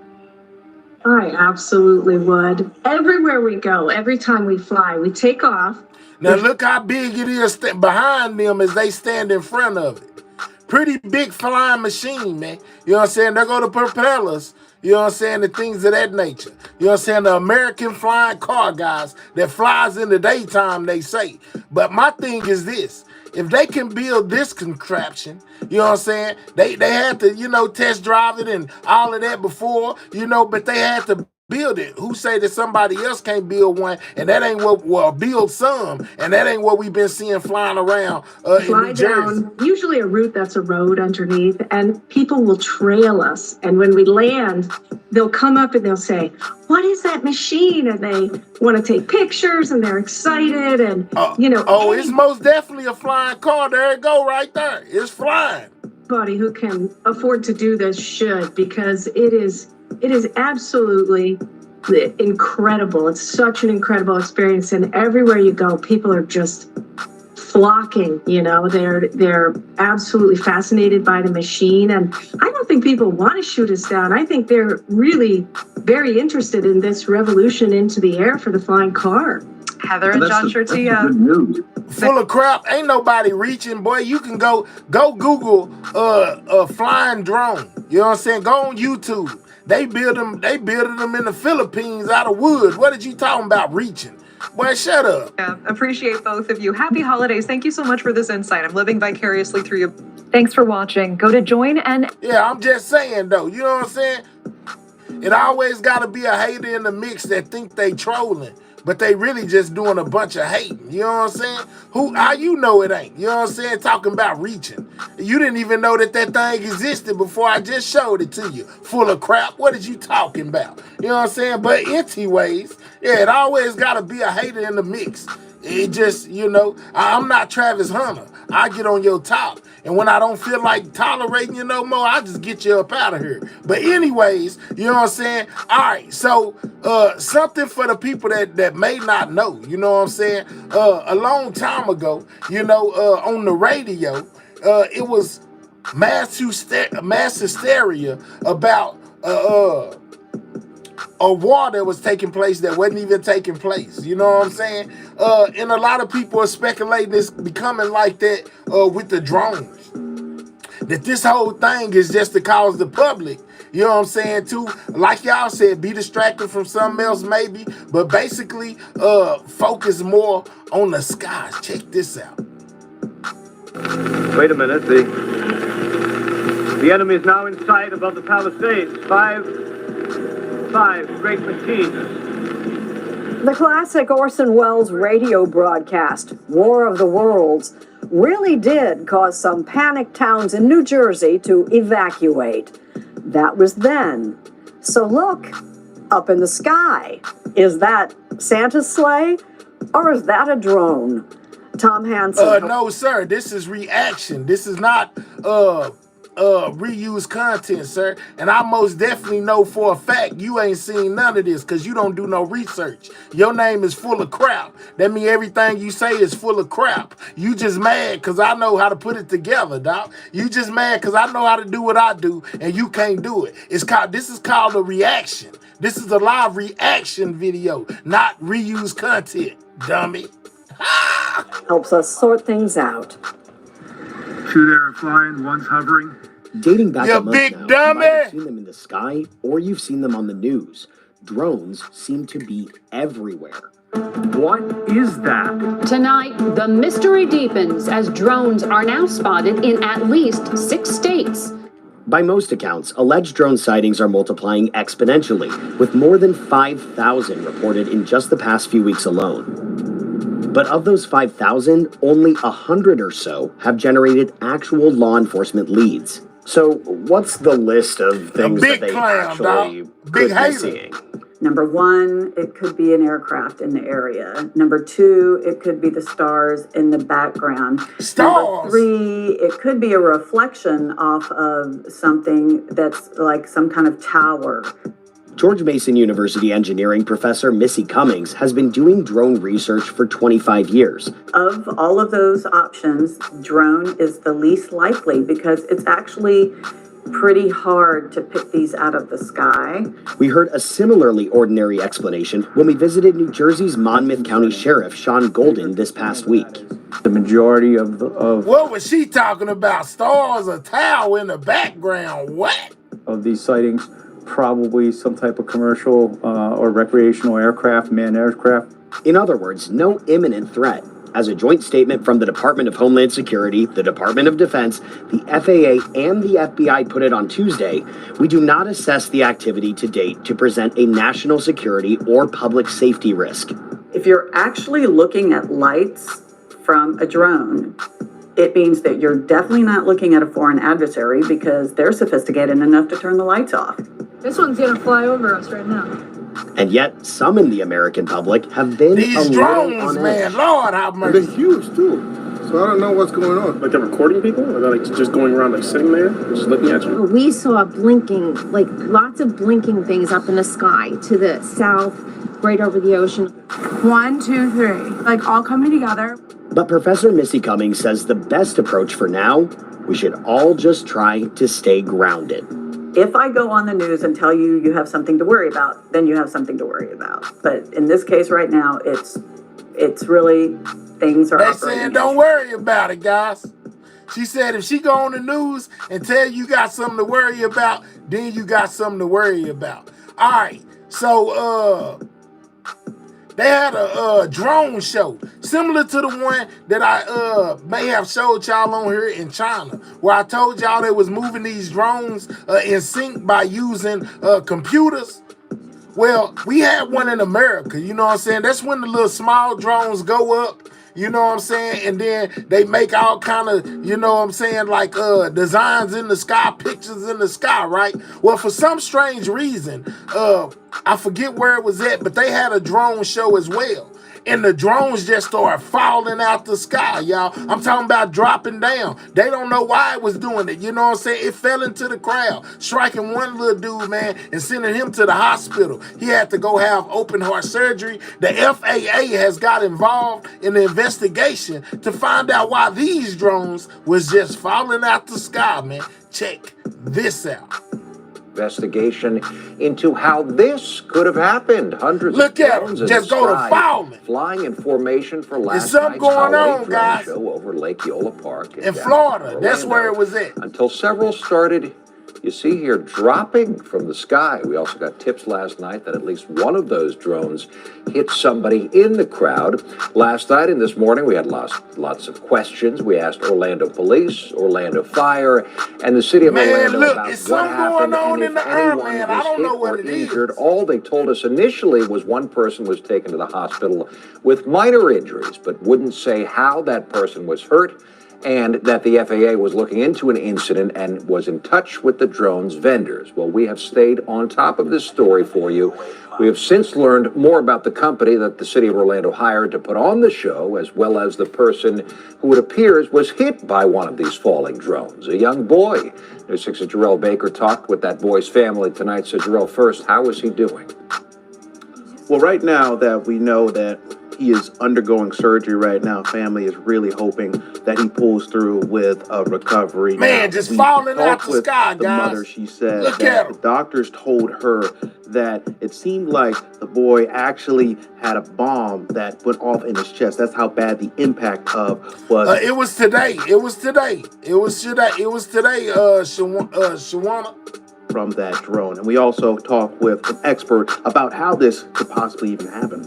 I absolutely would. Everywhere we go, every time we fly, we take off.
Now look how big it is behind them as they stand in front of it. Pretty big flying machine, man. You know what I'm saying? There go the propellers. You know what I'm saying? The things of that nature. You know what I'm saying? The American flying car guys that flies in the daytime, they say. But my thing is this. If they can build this contraption, you know what I'm saying? They had to, you know, test drive it and all of that before, you know, but they had to build it. Who say that somebody else can't build one? And that ain't what, well, build some. And that ain't what we've been seeing flying around in New Jersey.
Down, usually a route that's a road underneath, and people will trail us. And when we land, they'll come up and they'll say, what is that machine? And they want to take pictures and they're excited and, you know.
Oh, it's most definitely a flying car. There it go right there. It's flying.
Anybody who can afford to do this should, because it is absolutely incredible. It's such an incredible experience. And everywhere you go, people are just flocking, you know, they're absolutely fascinated by the machine. And I don't think people want to shoot us down. I think they're really very interested in this revolution into the air for the flying car.
Heather and John Chertia.
Full of crap. Ain't nobody reaching, boy. You can go Google a flying drone. You know what I'm saying? Go on YouTube. They built them in the Philippines out of wood. What did you talking about reaching? Boy, shut up.
Yeah, appreciate both of you. Happy holidays. Thank you so much for this insight. I'm living vicariously through you. Thanks for watching. Go to join and...
Yeah, I'm just saying, though. You know what I'm saying? It always got to be a hater in the mix that think they trolling, but they really just doing a bunch of hating. You know what I'm saying? How you know it ain't? You know what I'm saying? Talking about reaching. You didn't even know that thing existed before I just showed it to you. Full of crap. What is you talking about? You know what I'm saying? But anyways, yeah, it always got to be a hater in the mix. It just, I'm not Travis Hunter. I get on your top. And when I don't feel like tolerating you no more, I just get you up out of here. But anyways, you know what I'm saying? All right, so something for the people that may not know, you know what I'm saying? A long time ago, on the radio, it was mass hysteria about a war that was taking place that wasn't even taking place. You know what I'm saying? And a lot of people are speculating it's becoming like that with the drones. That this whole thing is just to cause the public, you know what I'm saying, to, like y'all said, be distracted from something else maybe, but basically focus more on the skies. Check this out.
Wait a minute. The enemy is now in sight above the Palisades. Five great machines.
The classic Orson Welles radio broadcast, War of the Worlds, really did cause some panicked towns in New Jersey to evacuate. That was then. So look, up in the sky. Is that Santa's sleigh or is that a drone? Tom Hansen.
No, sir. This is reaction. This is not reused content, sir. And I most definitely know for a fact you ain't seen none of this because you don't do no research. Your name is full of crap. That means everything you say is full of crap. You just mad because I know how to put it together, dog. You just mad because I know how to do what I do and you can't do it. This is called a reaction. This is a live reaction video, not reused content, dummy.
Helps us sort things out.
Two there are flying, one's hovering.
Dating back
you
a month
big
now,
dummy.
you might have seen them in the sky or you've seen them on the news. Drones seem to be everywhere.
What is that?
Tonight, the mystery deepens as drones are now spotted in at least 6 states.
By most accounts, alleged drone sightings are multiplying exponentially, with more than 5,000 reported in just the past few weeks alone. But of those 5,000, only 100 or so have generated actual law enforcement leads. So what's the list of things that they actually could be seeing?
Number 1, it could be an aircraft in the area. Number 2, it could be the stars in the background.
Stars!
Number 3, it could be a reflection off of something that's like some kind of tower.
George Mason University engineering professor Missy Cummings has been doing drone research for 25 years.
Of all of those options, drone is the least likely because it's actually pretty hard to pick these out of the sky.
We heard a similarly ordinary explanation when we visited New Jersey's Monmouth County Sheriff Sean Golden this past week.
The majority of
what was she talking about? Stars, a tower in the background. What?
Of these sightings, probably some type of commercial or recreational aircraft, manned aircraft.
In other words, no imminent threat. As a joint statement from the Department of Homeland Security, the Department of Defense, the FAA, and the FBI put it on Tuesday, we do not assess the activity to date to present a national security or public safety risk.
If you're actually looking at lights from a drone, it means that you're definitely not looking at a foreign adversary because they're sophisticated enough to turn the lights off.
This one's gonna fly over us right now.
And yet, some in the American public have been
these drones, man, Lord have mercy.
They're huge too. So I don't know what's going on.
Like they're recording people? Or they're like just going around like sitting there, just looking at you?
We saw blinking, like lots of blinking things up in the sky to the south, right over the ocean.
1, 2, 3, like all coming together.
But Professor Missy Cummings says the best approach for now, we should all just try to stay grounded.
If I go on the news and tell you you have something to worry about, then you have something to worry about. But in this case right now, it's really things are.
They saying don't worry about it, guys. She said if she go on the news and tell you got something to worry about, then you got something to worry about. All right, so They had a drone show similar to the one that I may have showed y'all on here in China, where I told y'all they was moving these drones in sync by using computers. Well, we had one in America, you know what I'm saying? That's when the little small drones go up, you know what I'm saying? And then they make all kind of, you know what I'm saying, like designs in the sky, pictures in the sky, right? Well, for some strange reason, I forget where it was at, but they had a drone show as well. And the drones just started falling out the sky, y'all. I'm talking about dropping down. They don't know why it was doing it. You know what I'm saying? It fell into the crowd, striking one little dude, man, and sending him to the hospital. He had to go have open heart surgery. The FAA has got involved in the investigation to find out why these drones was just falling out the sky, man. Check this out.
Investigation into how this could have happened. Hundreds
Look
of
at
drones
them,
in
just
the
go to
sky,
falling.
flying in formation for last
something
night's
going
holiday
on,
drone
guys.
show over Lake Eola Park
In Florida, that's where it was at.
Until several started, you see here, dropping from the sky. We also got tips last night that at least one of those drones hit somebody in the crowd. Last night and this morning, we had lots of questions. We asked Orlando Police, Orlando Fire, and the city of Orlando about what happened and if anyone was hit or injured. All they told us initially was one person was taken to the hospital with minor injuries, but wouldn't say how that person was hurt, and that the FAA was looking into an incident and was in touch with the drone's vendors. Well, we have stayed on top of this story for you. We have since learned more about the company that the city of Orlando hired to put on the show, as well as the person who it appears was hit by one of these falling drones, a young boy. News 6's Jarrell Baker talked with that boy's family tonight. So, Jarrell, first, how is he doing?
Well, right now that we know that he is undergoing surgery right now, family is really hoping that he pulls through with a recovery.
Man, just falling out the sky,
the
guys.
mother, she said
Look
that
at
the doctors told her that it seemed like the boy actually had a bomb that went off in his chest. That's how bad the impact of was.
It was today. Shawana.
From that drone. And we also talked with an expert about how this could possibly even happen.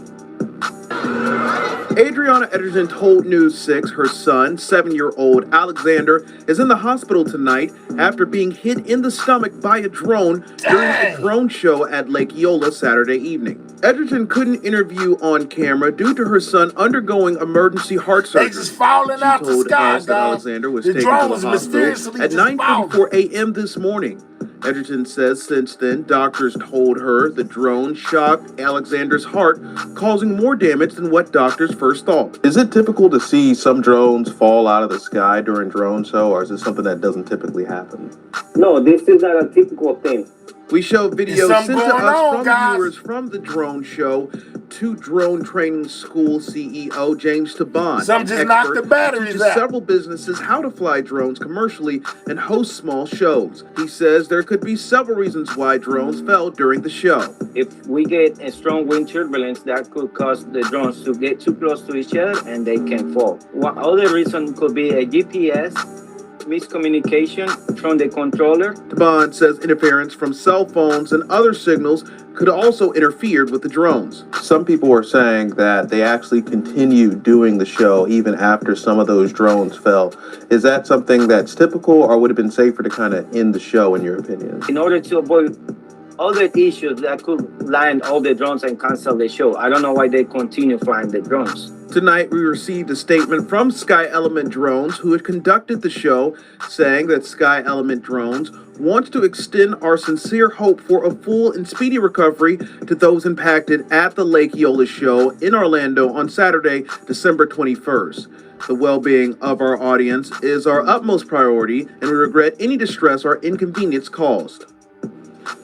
Adriana Edgerton told News 6 her son, 7-year-old Alexander, is in the hospital tonight after being hit in the stomach by a drone during a drone show at Lake Eola Saturday evening. Edgerton couldn't interview on camera due to her son undergoing emergency heart surgery.
They just falling out the sky,
Us that Alexander was
the
taken
drone
to
was
the hospital
mysteriously
at
just
9:44 a.m. this morning. Edgerton says since then, doctors told her the drone shocked Alexander's heart, causing more damage than what doctors first thought. Is it typical to see some drones fall out of the sky during drone show, or is this something that doesn't typically happen?
No, this is not a typical thing.
We show videos sent to
going
us
on,
from
guys.
viewers from the drone show to drone training school CEO James Taban.
Some just knocked the batteries
teaches
out.
several businesses how to fly drones commercially and host small shows. He says there could be several reasons why drones fell during the show.
If we get a strong wind turbulence, that could cause the drones to get too close to each other and they can fall. One other reason could be a GPS miscommunication from the controller.
Taban says interference from cell phones and other signals could also interfered with the drones. Some people are saying that they actually continued doing the show even after some of those drones fell. Is that something that's typical, or would it have been safer to kind of end the show, in your opinion?
In order to avoid other issues that could land all the drones and cancel the show. I don't know why they continue flying the drones.
Tonight, we received a statement from Sky Element Drones, who had conducted the show, saying that Sky Element Drones wants to extend our sincere hope for a full and speedy recovery to those impacted at the Lake Eola show in Orlando on Saturday, December 21st. The well-being of our audience is our utmost priority, and we regret any distress or inconvenience caused.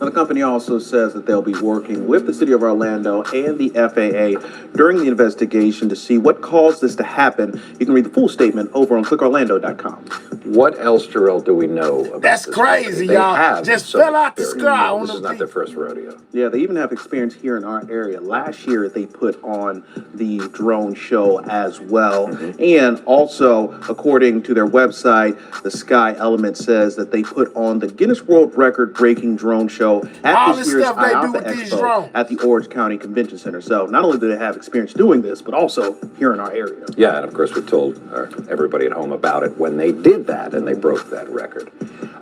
Now, the company also says that they'll be working with the city of Orlando and the FAA during the investigation to see what caused this to happen. You can read the full statement over on clickorlando.com.
What else, Jarrell, do we know about
That's
this
crazy,
company? They
y'all.
have
Just
some
fell out the
experience.
sky on
This
them
is not their first rodeo.
Yeah, they even have experience here in our area. Last year, they put on the drone show as well. And also, according to their website, the Sky Element says that they put on the Guinness World Record breaking drone show at
All
this
this
year's
stuff they do
IATA
with these
Expo
drones.
at the Orange County Convention Center. So not only do they have experience doing this, but also here in our area.
Yeah, and of course we told everybody at home about it when they did that and they broke that record.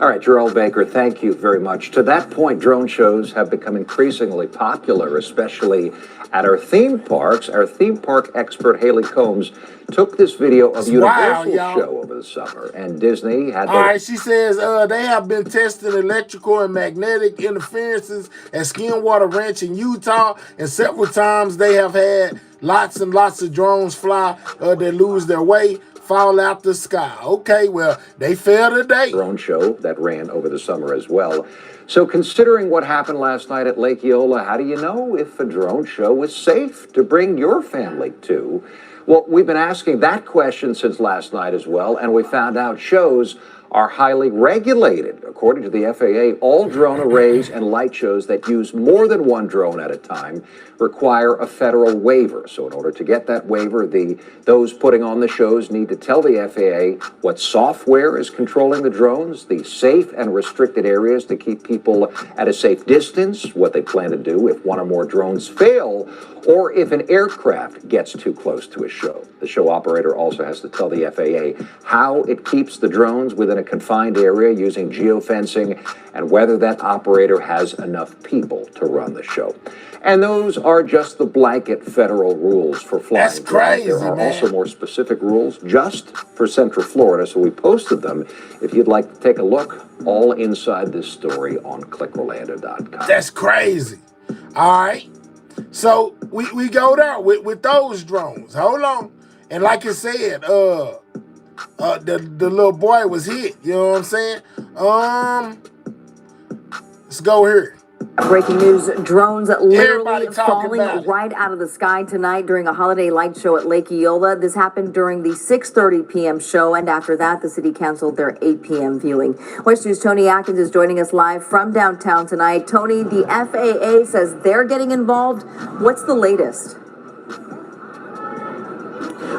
All right, Jarrell Baker, thank you very much. To that point, drone shows have become increasingly popular, especially at our theme parks. Our theme park expert, Haley Combs, took this video of Universal show over the summer, and Disney had
All right, she says they have been testing electrical and magnetic interferences at Skinwater Ranch in Utah, and several times they have had lots and lots of drones fly that lose their way, fall out the sky. Okay, well, they failed today.
Drone show that ran over the summer as well. So considering what happened last night at Lake Eola, how do you know if a drone show is safe to bring your family to? Well, we've been asking that question since last night as well, and we found out shows are highly regulated. According to the FAA, all drone arrays and light shows that use more than one drone at a time require a federal waiver. So in order to get that waiver, those putting on the shows need to tell the FAA what software is controlling the drones, the safe and restricted areas to keep people at a safe distance, what they plan to do if one or more drones fail, or if an aircraft gets too close to a show. The show operator also has to tell the FAA how it keeps the drones within a confined area using geofencing and whether that operator has enough people to run the show. And those are just the blanket federal rules for flying.
That's crazy,
There are
man.
also more specific rules just for Central Florida, so we posted them. If you'd like to take a look, all inside this story on clickorlando.com.
That's crazy. All right. So we go there with those drones. Hold on. And like I said, the little boy was hit. You know what I'm saying? Let's go here.
Breaking news, drones literally
Everybody talking
falling
about it.
right out of the sky tonight during a holiday light show at Lake Eola. This happened during the 6:30 p.m. show, and after that, the city canceled their 8 p.m. viewing. West News' Tony Atkins is joining us live from downtown tonight. Tony, the FAA says they're getting involved. What's the latest?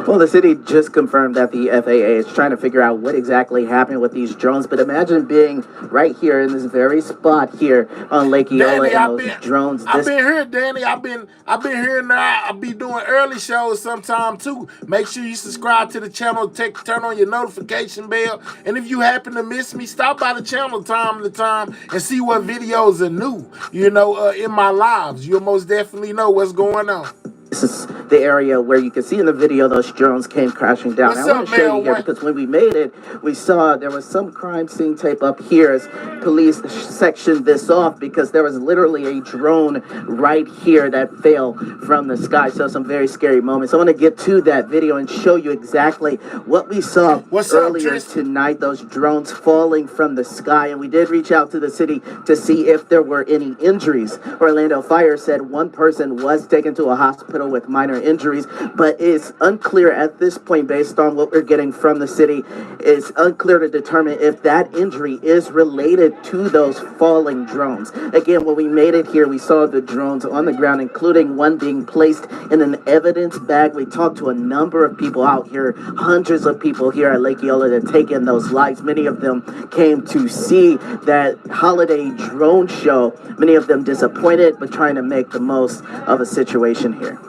Well, the city just confirmed that the FAA is trying to figure out what exactly happened with these drones. But imagine being right here in this very spot here on Lake Eola and those drones.
I've been here, Danny. I've been here now. I'll be doing early shows sometime too. Make sure you subscribe to the channel, turn on your notification bell. And if you happen to miss me, stop by the channel time to time and see what videos are new. You know, in my lives, you'll most definitely know what's going on.
This is the area where you can see in the video those drones came crashing down. I want to show you here because when we made it, we saw there was some crime scene tape up here as police sectioned this off because there was literally a drone right here that fell from the sky. So some very scary moments. I want to get to that video and show you exactly what we saw earlier tonight, those drones falling from the sky. And we did reach out to the city to see if there were any injuries. Orlando Fire said one person was taken to a hospital with minor injuries, but it's unclear at this point, based on what we're getting from the city, it's unclear to determine if that injury is related to those falling drones. Again, when we made it here, we saw the drones on the ground, including one being placed in an evidence bag. We talked to a number of people out here, hundreds of people here at Lake Eola that take in those lights. Many of them came to see that holiday drone show. Many of them disappointed, but trying to make the most of a situation here.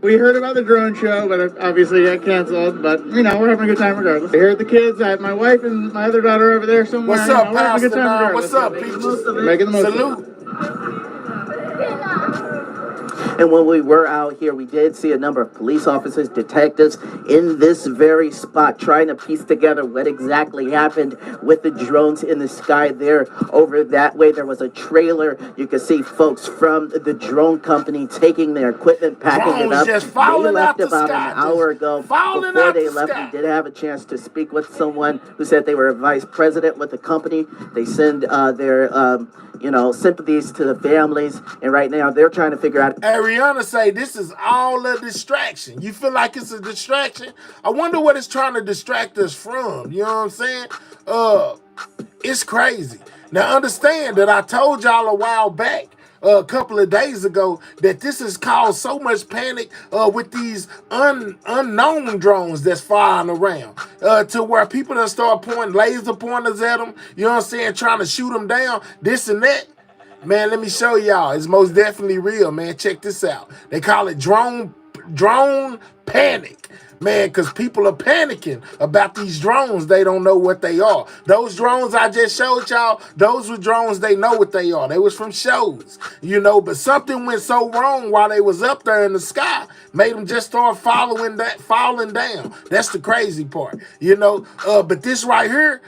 We heard about the drone show, but it obviously got canceled. But, you know, we're having a good time regardless. I heard the kids. I have my wife and my other daughter over there somewhere.
What's up,
we're having a good
Pastor?
time
What's up, Peaches?
Making the most of it.
Salute.
And when we were out here, we did see a number of police officers, detectives in this very spot trying to piece together what exactly happened with the drones in the sky there. Over that way, there was a trailer. You could see folks from the drone company taking their equipment, packing it up.
Just
They
falling
left
out the
about
sky,
an hour ago.
falling
Before
out
they
the
left,
sky.
we did have a chance to speak with someone who said they were a vice president with the company. They send their sympathies to the families, and right now they're trying to figure out.
Ariana say this is all a distraction. You feel like it's a distraction? I wonder what it's trying to distract us from. You know what I'm saying? It's crazy. Now understand that I told y'all a while back a couple of days ago that this has caused so much panic with these unknown drones that's flying around to where people that start pointing laser pointers at them, you know what I'm saying, trying to shoot them down, this and that. Man, let me show y'all. It's most definitely real, man. Check this out. They call it drone panic. Man, because people are panicking about these drones. They don't know what they are. Those drones I just showed y'all, those were drones, they know what they are. They was from shows, you know, but something went so wrong while they was up there in the sky, made them just start falling down. That's the crazy part, you know. But this right here,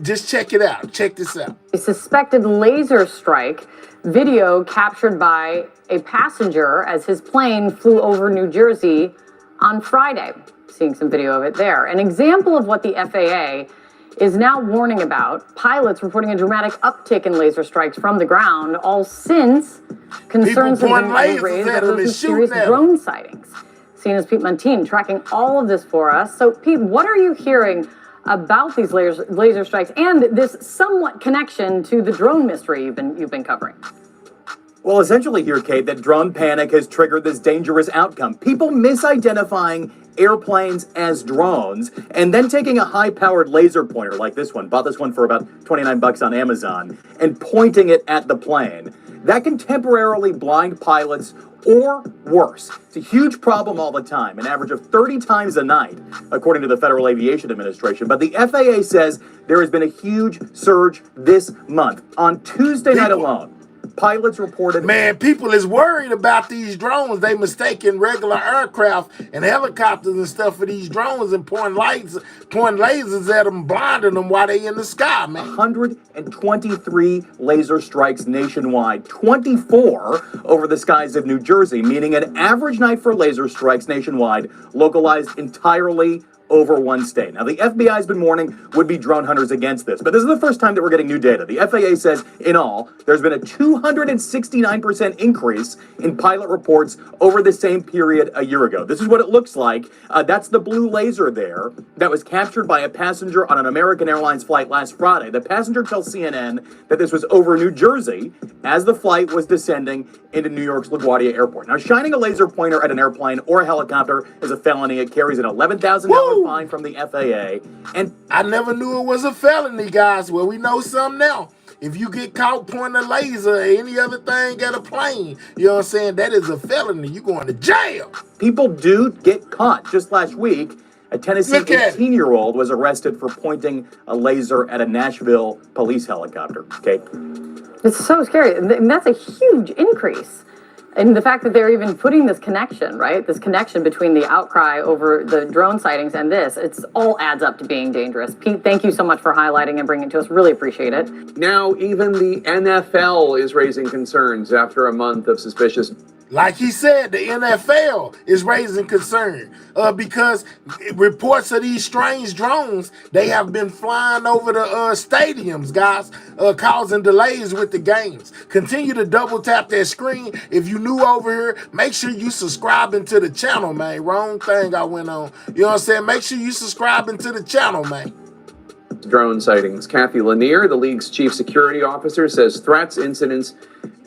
just check it out. Check this out.
A suspected laser strike video captured by a passenger as his plane flew over New Jersey on Friday. Seeing some video of it there. An example of what the FAA is now warning about. Pilots reporting a dramatic uptick in laser strikes from the ground, all since concerns have been raised over those mysterious drone sightings. CNN's Pete Montine tracking all of this for us. So, Pete, what are you hearing about these laser strikes and this somewhat connection to the drone mystery you've been covering?
Well, essentially here, Kate, that drone panic has triggered this dangerous outcome. People misidentifying airplanes as drones and then taking a high-powered laser pointer like this one, bought this one for about $29 on Amazon, and pointing it at the plane. That can temporarily blind pilots or worse. It's a huge problem all the time, an average of 30 times a night, according to the Federal Aviation Administration. But the FAA says there has been a huge surge this month. On Tuesday night alone, pilots reported...
Man, people is worried about these drones. They mistaking regular aircraft and helicopters and stuff for these drones and pointing lasers at them, blinding them while they in the sky, man.
123 laser strikes nationwide, 24 over the skies of New Jersey, meaning an average night for laser strikes nationwide localized entirely over one state. Now, the FBI has been warning would-be drone hunters against this, but this is the first time that we're getting new data. The FAA says, in all, there's been a 269% increase in pilot reports over the same period a year ago. This is what it looks like. That's the blue laser there that was captured by a passenger on an American Airlines flight last Friday. The passenger tells CNN that this was over New Jersey as the flight was descending into New York's LaGuardia Airport. Now, shining a laser pointer at an airplane or a helicopter is a felony. It carries an $11,000 fine from the FAA. And
I never knew it was a felony, guys. Well, we know some now. If you get caught pointing a laser or any other thing at a plane, you know what I'm saying, that is a felony. You're going to jail.
People do get caught. Just last week, a Tennessee 18-year-old was arrested for pointing a laser at a Nashville police helicopter. Okay.
It's so scary. And that's a huge increase. And the fact that they're even putting this connection, right? This connection between the outcry over the drone sightings and this, it's all adds up to being dangerous. Pete, thank you so much for highlighting and bringing it to us. Really appreciate it.
Now, even the NFL is raising concerns after a month of suspicious...
Like he said, the NFL is raising concern because reports of these strange drones, they have been flying over the stadiums, guys, causing delays with the games. Continue to double tap that screen. If you new over here, make sure you subscribing to the channel, man. Wrong thing I went on. You know what I'm saying? Make sure you subscribing to the channel, man.
Drone sightings. Kathy Lanier, the league's chief security officer, says threats, incidents,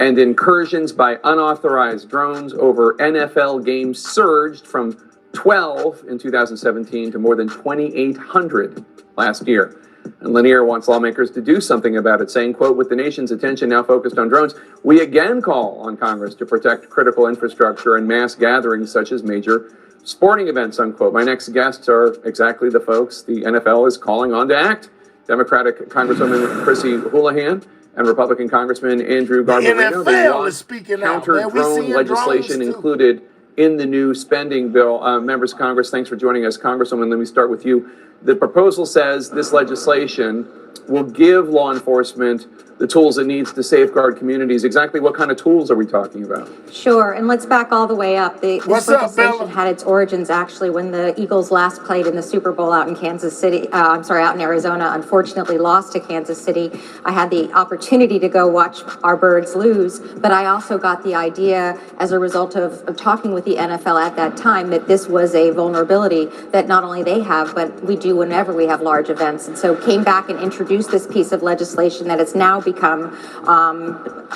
and incursions by unauthorized drones over NFL games surged from 12 in 2017 to more than 2,800 last year. And Lanier wants lawmakers to do something about it, saying, quote, with the nation's attention now focused on drones, we again call on Congress to protect critical infrastructure and mass gatherings such as major sporting events, unquote. My next guests are exactly the folks the NFL is calling on to act. Democratic Congresswoman Chrissy Houlihan and Republican Congressman Andrew Garbarino. They want counter-drone legislation included in the new spending bill. Members of Congress, thanks for joining us. Congresswoman, let me start with you. The proposal says this legislation will give law enforcement the tools it needs to safeguard communities. Exactly what kind of tools are we talking about?
Sure, and let's back all the way up. This legislation had its origins actually when the Eagles last played in the Super Bowl out in Kansas City. Out in Arizona. Unfortunately, lost to Kansas City. I had the opportunity to go watch our Birds lose, but I also got the idea as a result of talking with the NFL at that time that this was a vulnerability that not only they have, but we do whenever we have large events. And so came back and introduced this piece of legislation that is now being become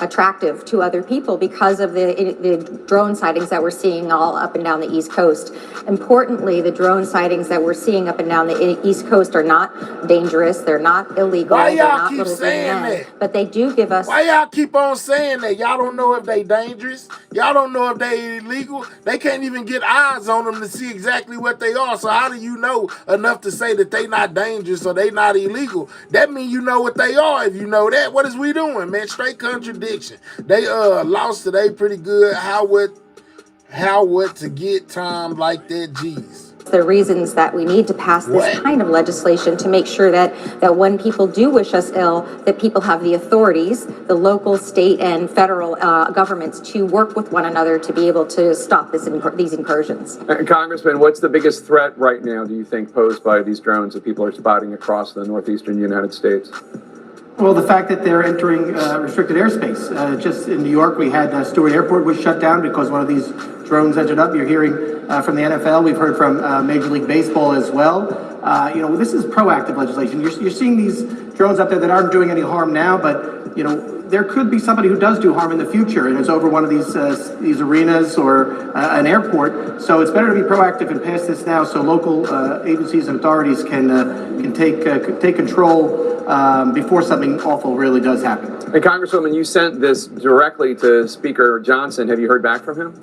attractive to other people because of the drone sightings that we're seeing all up and down the East Coast. Importantly, the drone sightings that we're seeing up and down the East Coast are not dangerous. They're not illegal.
Why
They're
y'all
not
keep
little green
saying
men,
that?
but they do give us.
Why y'all keep on saying that? Y'all don't know if they dangerous. Y'all don't know if they illegal. They can't even get eyes on them to see exactly what they are. So how do you know enough to say that they not dangerous or they not illegal? That means you know what they are. If you know that, what is we doing, man? Straight contradiction. They lost today pretty good. How what to get time like that, jeez.
The reasons that we need to pass this kind of legislation to make sure that when people do wish us ill, that people have the authorities, the local, state, and federal governments to work with one another to be able to stop these incursions.
Congressman, what's the biggest threat right now, do you think, posed by these drones that people are spotting across the northeastern United States?
Well, the fact that they're entering restricted airspace. Just in New York, we had Stewart Airport was shut down because one of these drones entered up. You're hearing from the NFL. We've heard from Major League Baseball as well. This is proactive legislation. You're seeing these drones up there that aren't doing any harm now, but, there could be somebody who does do harm in the future, and it's over one of these arenas or an airport. So it's better to be proactive and pass this now, so local agencies and authorities can take control before something awful really does happen.
And Congresswoman, you sent this directly to Speaker Johnson. Have you heard back from him?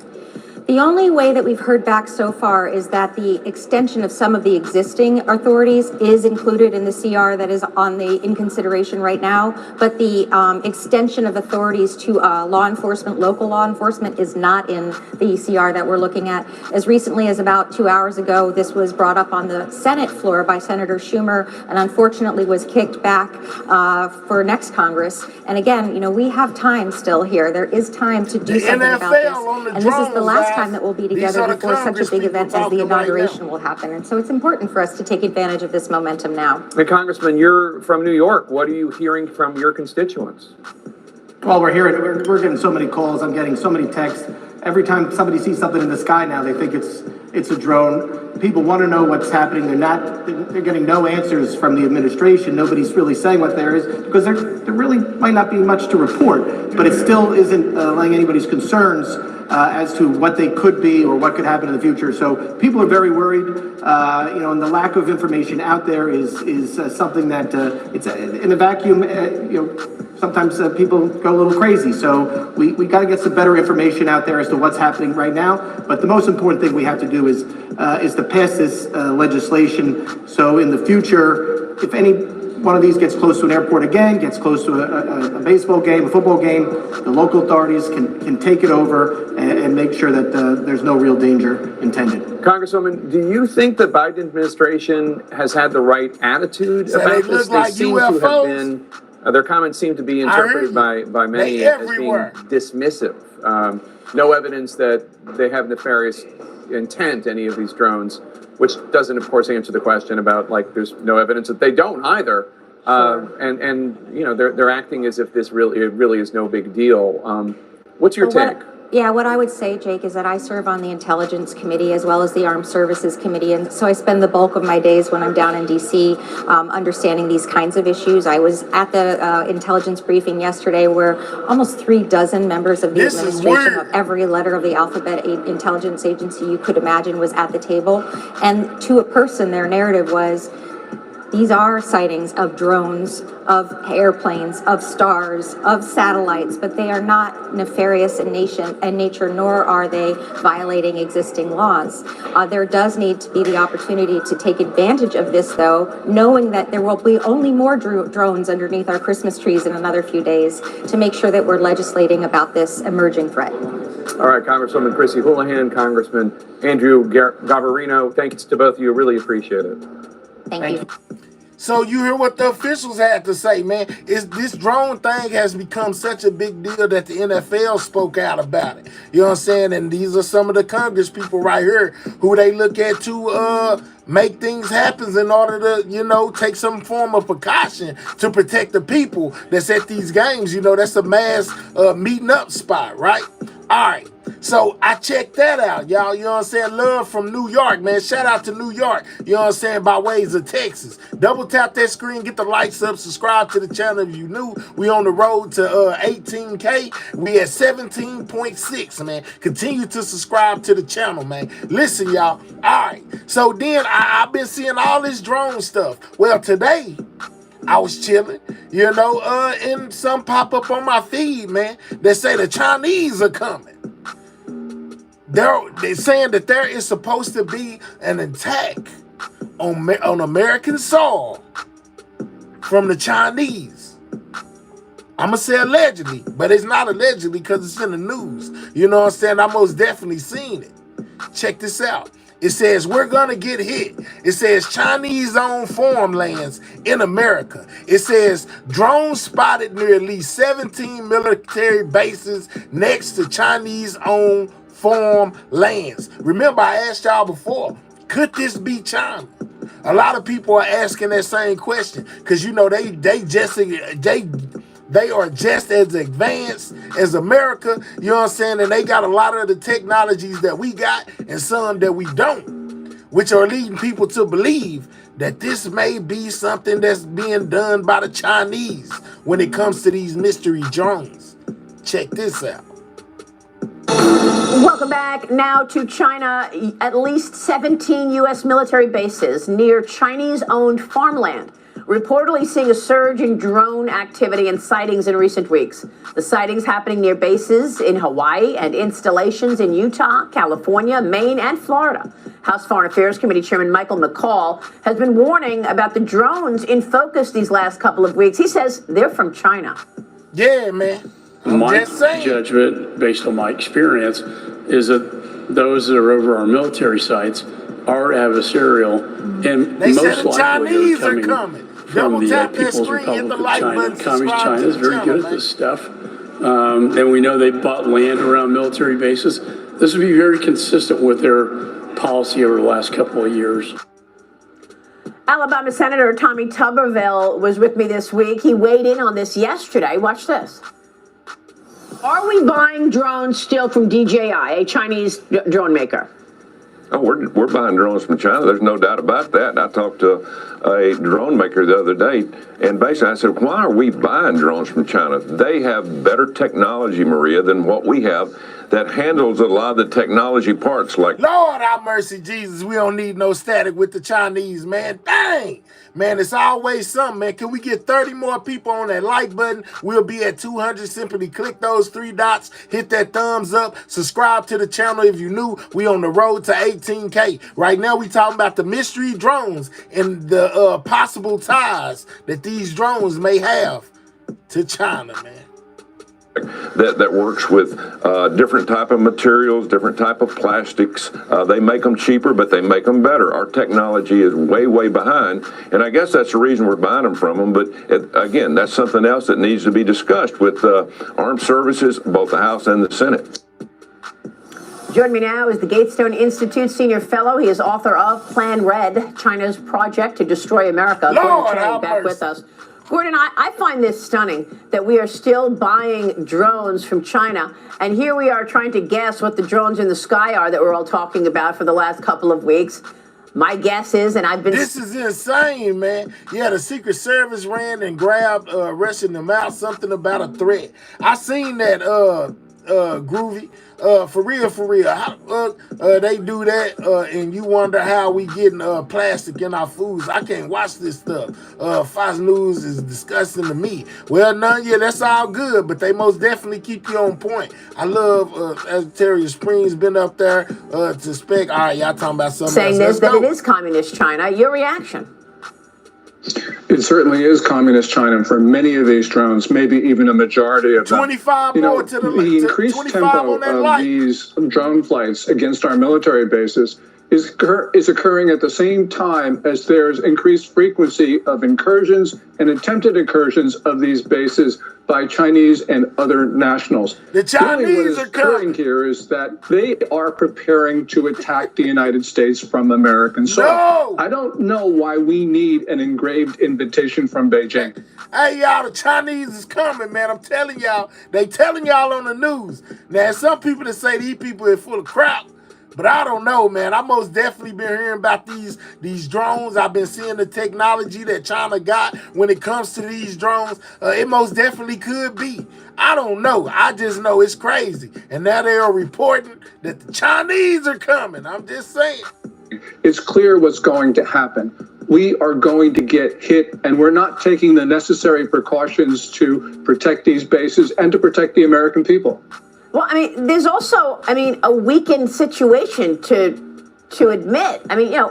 The only way that we've heard back so far is that the extension of some of the existing authorities is included in the CR that is in consideration right now, but the extension of authorities to law enforcement, local law enforcement, is not in the CR that we're looking at. As recently as about 2 hours ago, this was brought up on the Senate floor by Senator Schumer and unfortunately was kicked back for next Congress. And again, we have time still here. There is time to do something about this. And this is the last time that we'll be together before such a big event as the inauguration will happen. And so it's important for us to take advantage of this momentum now.
And Congressman, you're from New York. What are you hearing from your constituents?
Well, we're getting so many calls. I'm getting so many texts. Every time somebody sees something in the sky now, they think it's a drone. People want to know what's happening. They're getting no answers from the administration. Nobody's really saying what there is because there really might not be much to report, but it still isn't allaying anybody's concerns as to what they could be or what could happen in the future. So people are very worried, and the lack of information out there is something that it's in a vacuum. Sometimes people go a little crazy. So we got to get some better information out there as to what's happening right now. But the most important thing we have to do is to pass this legislation. So in the future, if any one of these gets close to an airport again, gets close to a baseball game, a football game, the local authorities can take it over and make sure that there's no real danger intended.
Congresswoman, do you think the Biden administration has had the right attitude about this? They seem to have been, their comments seem to be interpreted by many as being dismissive. No evidence that they have nefarious intent, any of these drones, which doesn't, of course, answer the question about, there's no evidence that they don't either. They're acting as if it really is no big deal. What's your take?
What I would say, Jake, is that I serve on the Intelligence Committee as well as the Armed Services Committee, and so I spend the bulk of my days when I'm down in D.C. Understanding these kinds of issues. I was at the intelligence briefing yesterday where almost 36 members of the administration of every letter of the alphabet intelligence agency you could imagine was at the table, and to a person, their narrative was, these are sightings of drones, of airplanes, of stars, of satellites, but they are not nefarious in nature, nor are they violating existing laws. There does need to be the opportunity to take advantage of this, though, knowing that there will be only more drones underneath our Christmas trees in another few days, to make sure that we're legislating about this emerging threat.
All right, Congresswoman Chrissy Houlihan, Congressman Andrew Garbarino, thanks to both of you. Really appreciate it.
Thank you.
So you hear what the officials had to say, man. This drone thing has become such a big deal that the NFL spoke out about it. You know what I'm saying? And these are some of the Congress people right here who they look at to make things happen in order to, take some form of precaution to protect the people that's at these games. That's a mass meeting up spot, right? All right. So I checked that out, y'all. You know what I'm saying? Love from New York, man. Shout out to New York. You know what I'm saying? By ways of Texas. Double tap that screen, get the lights up, subscribe to the channel if you new. We on the road to 18K. We at 17.6, man. Continue to subscribe to the channel, man. Listen, y'all. All right. So then I've been seeing all this drone stuff. Well, today I was chilling, you know, and some pop up on my feed, man, that say the Chinese are coming. They're saying that there is supposed to be an attack on American soil from the Chinese. I'm going to say allegedly, but it's not allegedly because it's in the news. You know what I'm saying? I most definitely seen it. Check this out. It says, we're going to get hit. It says, Chinese-owned farmlands in America. It says, drones spotted near at least 17 military bases next to Chinese-owned farmlands. Remember, I asked y'all before, could this be China? A lot of people are asking that same question because, you know, they are just as advanced as America, you know what I'm saying? And they got a lot of the technologies that we got and some that we don't, which are leading people to believe that this may be something that's being done by the Chinese when it comes to these mystery drones. Check this out.
Welcome back now to China. At least 17 U.S. military bases near Chinese-owned farmland reportedly seeing a surge in drone activity and sightings in recent weeks. The sightings happening near bases in Hawaii and installations in Utah, California, Maine, and Florida. House Foreign Affairs Committee Chairman Michael McCall has been warning about the drones in focus these last couple of weeks. He says they're from China.
Yeah, man.
My judgment, based on my experience, is that those that are over our military sites are adversarial, and
they
most likely
Chinese
are coming from the People's Republic of China. Communist China is very good at this stuff. And we know they bought land around military bases. This would be very consistent with their policy over the last couple of years.
Alabama Senator Tommy Tuberville was with me this week. He weighed in on this yesterday. Watch this. Are we buying drones still from DJI, a Chinese drone maker?
Oh, we're buying drones from China. There's no doubt about that. I talked to a drone maker the other day, and basically I said, why are we buying drones from China? They have better technology, Maria, than what we have that handles a lot of the technology parts like...
Lord have mercy, Jesus. We don't need no static with the Chinese, man. Dang! Man, it's always something, man. Can we get 30 more people on that like button? We'll be at 200. Simply click those 3 dots, hit that thumbs up, subscribe to the channel if you're new. We on the road to 18K. Right now, we talking about the mystery drones and the possible ties that these drones may have to China, man.
That works with different type of materials, different type of plastics. They make them cheaper, but they make them better. Our technology is way, way behind, and I guess that's the reason we're buying them from them. But again, that's something else that needs to be discussed with armed services, both the House and the Senate.
Joining me now is the Gatestone Institute Senior Fellow. He is author of Plan Red, China's Project to Destroy America. Gordon Chang back with us. Gordon, I find this stunning that we are still buying drones from China, and here we are trying to guess what the drones in the sky are that we're all talking about for the last couple of weeks. My guess is, and I've been...
This is insane, man. Yeah, the Secret Service ran and grabbed, rushing them out, something about a threat. I seen that, Groovy. For real, how, they do that, and you wonder how we getting plastic in our foods. I can't watch this stuff. Fox News is disgusting to me. Well, yeah, that's all good, but they most definitely keep you on point. I love, as Terry Springs been up there to spec. All right, y'all talking about something
saying
else.
This, that it is communist China. Your reaction?
It certainly is communist China, and for many of these drones, maybe even a majority of them.
25 more to the
increased tempo of these drone flights against our military bases is occurring at the same time as there's increased frequency of incursions and attempted incursions of these bases by Chinese and other nationals.
The Chinese
really what is
are
occurring here is that they are preparing to attack the United States from American soil.
No!
I don't know why we need an engraved invitation from Beijing.
Hey, y'all, the Chinese is coming, man. I'm telling y'all. They telling y'all on the news. Now, some people that say these people are full of crap, but I don't know, man. I most definitely been hearing about these drones. I've been seeing the technology that China got when it comes to these drones. It most definitely could be. I don't know. I just know it's crazy. And now they are reporting that the Chinese are coming. I'm just saying.
It's clear what's going to happen. We are going to get hit, and we're not taking the necessary precautions to protect these bases and to protect the American people.
Well, I mean, there's also, a weakened situation to admit.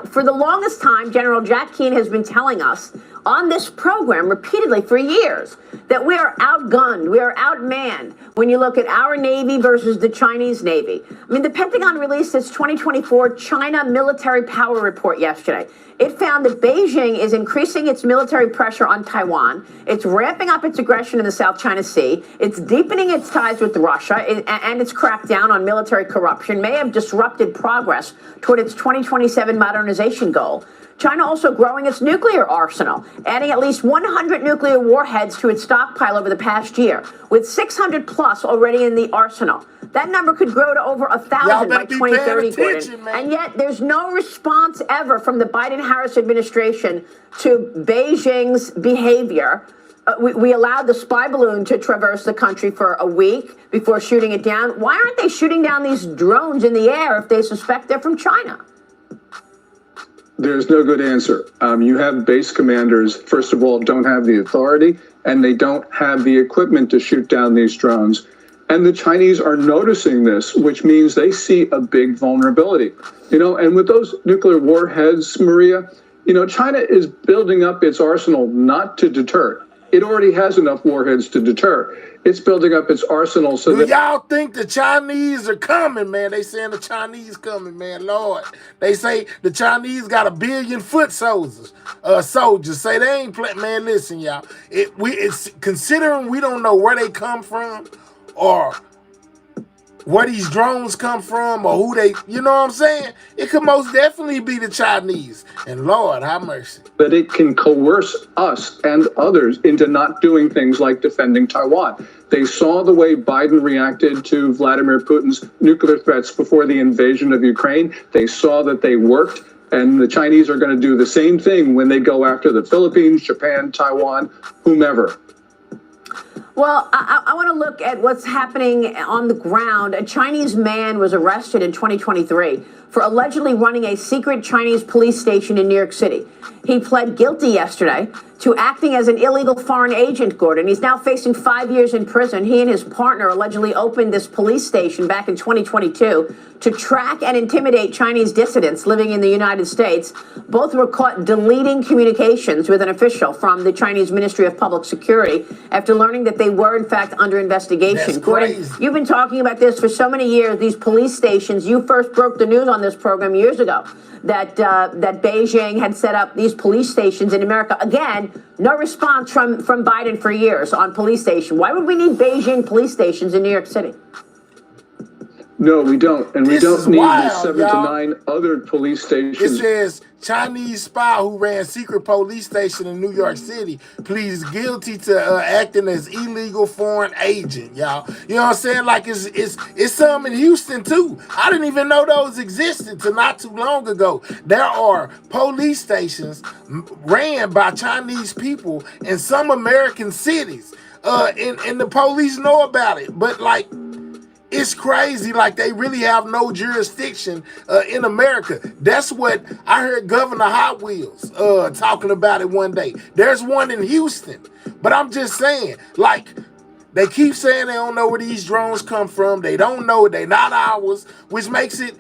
For the longest time, General Jack Keane has been telling us on this program repeatedly for years that we are outgunned, we are outmanned when you look at our Navy versus the Chinese Navy. The Pentagon released its 2024 China Military Power Report yesterday. It found that Beijing is increasing its military pressure on Taiwan. It's ramping up its aggression in the South China Sea. It's deepening its ties with Russia, and its crackdown on military corruption may have disrupted progress toward its 2027 modernization goal. China also growing its nuclear arsenal, adding at least 100 nuclear warheads to its stockpile over the past year, with 600 plus already in the arsenal. That number could grow to over 1,000 by 2030, Gordon. And yet there's no response ever from the Biden-Harris administration to Beijing's behavior. We allowed the spy balloon to traverse the country for a week before shooting it down. Why aren't they shooting down these drones in the air if they suspect they're from China?
There's no good answer. You have base commanders, first of all, don't have the authority, and they don't have the equipment to shoot down these drones. And the Chinese are noticing this, which means they see a big vulnerability. And with those nuclear warheads, Maria, China is building up its arsenal not to deter. It already has enough warheads to deter. It's building up its arsenal so that...
Do y'all think the Chinese are coming, man? They saying the Chinese coming, man. Lord. They say the Chinese got 1 billion foot soldiers. Say they ain't playing. Man, listen, y'all. It's considering we don't know where they come from or where these drones come from or who they, you know what I'm saying? It could most definitely be the Chinese. And Lord, have mercy.
That it can coerce us and others into not doing things like defending Taiwan. They saw the way Biden reacted to Vladimir Putin's nuclear threats before the invasion of Ukraine. They saw that they worked, and the Chinese are going to do the same thing when they go after the Philippines, Japan, Taiwan, whomever.
Well, I want to look at what's happening on the ground. A Chinese man was arrested in 2023 for allegedly running a secret Chinese police station in New York City. He pled guilty yesterday to acting as an illegal foreign agent, Gordon. He's now facing 5 years in prison. He and his partner allegedly opened this police station back in 2022 to track and intimidate Chinese dissidents living in the United States. Both were caught deleting communications with an official from the Chinese Ministry of Public Security after learning that they were, in fact, under investigation.
That's
Gordon,
crazy.
You've been talking about this for so many years, these police stations. You first broke the news on this program years ago that Beijing had set up these police stations in America. Again, no response from Biden for years on police station. Why would we need Beijing police stations in New York City?
No, we don't. And we don't need the 7 to
y'all.
9 other police
It
stations.
says Chinese spy who ran secret police station in New York City pleads guilty to acting as illegal foreign agent, y'all. You know what I'm saying? Like it's some in Houston too. I didn't even know those existed till not too long ago. There are police stations ran by Chinese people in some American cities, and the police know about it. But like, it's crazy, like they really have no jurisdiction in America. That's what I heard Governor Hot Wheels talking about it one day. There's one in Houston. But I'm just saying, like, They keep saying they don't know where these drones come from. They don't know it. They're not ours, which makes it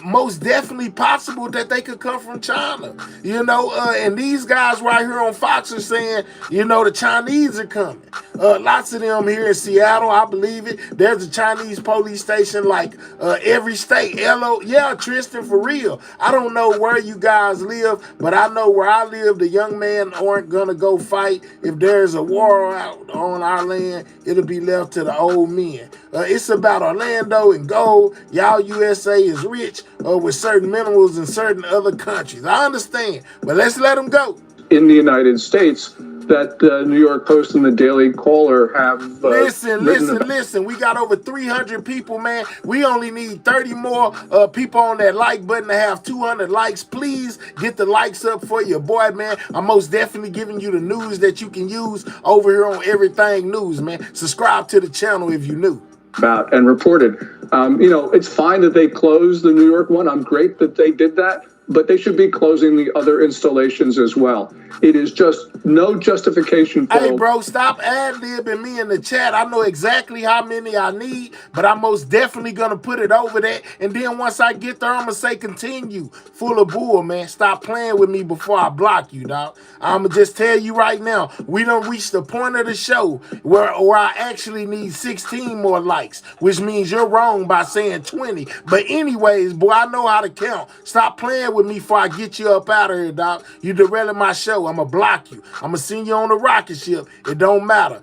most definitely possible that they could come from China. And these guys right here on Fox are saying, the Chinese are coming. Lots of them here in Seattle, I believe it. There's a Chinese police station like every state. Yeah, Tristan, for real. I don't know where you guys live, but I know where I live, the young men aren't going to go fight. If there's a war out on our land, it'll be left to the old men. It's about Orlando and gold. Y'all USA is rich with certain minerals in certain other countries. I understand, but let's let them go.
In the United States, that the New York Post and the Daily Caller have
listen. We got over 300 people, man. We only need 30 more people on that like button to have 200 likes. Please get the likes up for your boy, man. I'm most definitely giving you the news that you can use over here on Everything News, man. Subscribe to the channel if you new.
About and reported. It's fine that they closed the New York one. I'm great that they did that, but they should be closing the other installations as well. It is just no justification for...
Hey, bro, stop ad-libbing me in the chat. I know exactly how many I need, but I'm most definitely going to put it over there. And then once I get there, I'm going to say continue. Full of bull, man. Stop playing with me before I block you, dog. I'm going to just tell you right now, we done reached the point of the show where I actually need 16 more likes, which means you're wrong by saying 20. But anyways, boy, I know how to count. Stop playing with me before I get you up out of here, dog. You derailing my show. I'm going to block you. I'm going to send you on a rocket ship. It don't matter.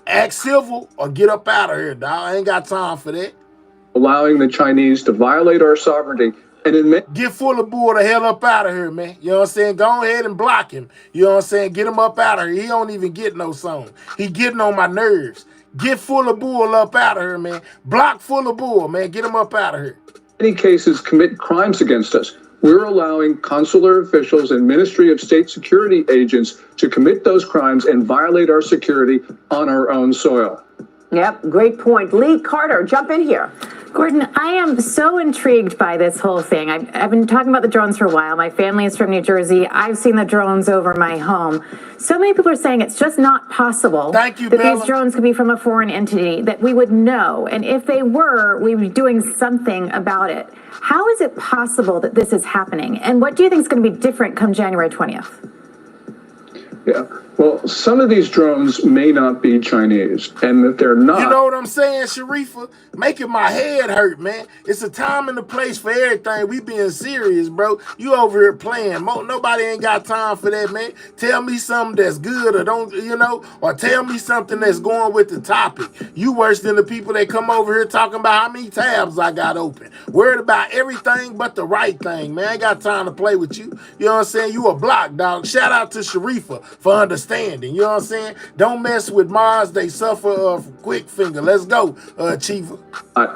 Act civil or get up out of here, dog. I ain't got time for that.
Allowing the Chinese to violate our sovereignty and
get full of bull the hell up out of here, man. You know what I'm saying? Go ahead and block him. You know what I'm saying? Get him up out of here. He don't even get no song. He getting on my nerves. Get full of bull up out of here, man. Block full of bull, man. Get him up out of here.
Many cases commit crimes against us. We're allowing consular officials and Ministry of State Security agents to commit those crimes and violate our security on our own soil.
Yep, great point. Lee Carter, jump in here.
Gordon, I am so intrigued by this whole thing. I've been talking about the drones for a while. My family is from New Jersey. I've seen the drones over my home. So many people are saying it's just not possible that
Bella.
These drones could be from a foreign entity, that we would know. And if they were, we would be doing something about it. How is it possible that this is happening? And what do you think is going to be different come January 20th?
Yeah, well, some of these drones may not be Chinese, and that they're not.
You know what I'm saying, Sharifa? Making my head hurt, man. It's a time and a place for everything. We being serious, bro. You over here playing. Nobody ain't got time for that, man. Tell me something that's good or don't, or tell me something that's going with the topic. You worse than the people that come over here talking about how many tabs I got open. Worried about everything but the right thing, man. I ain't got time to play with you. You know what I'm saying? You a block, dog. Shout out to Sharifa for understanding. You know what I'm saying? Don't mess with Mars. They suffer quick finger. Let's go, Chief.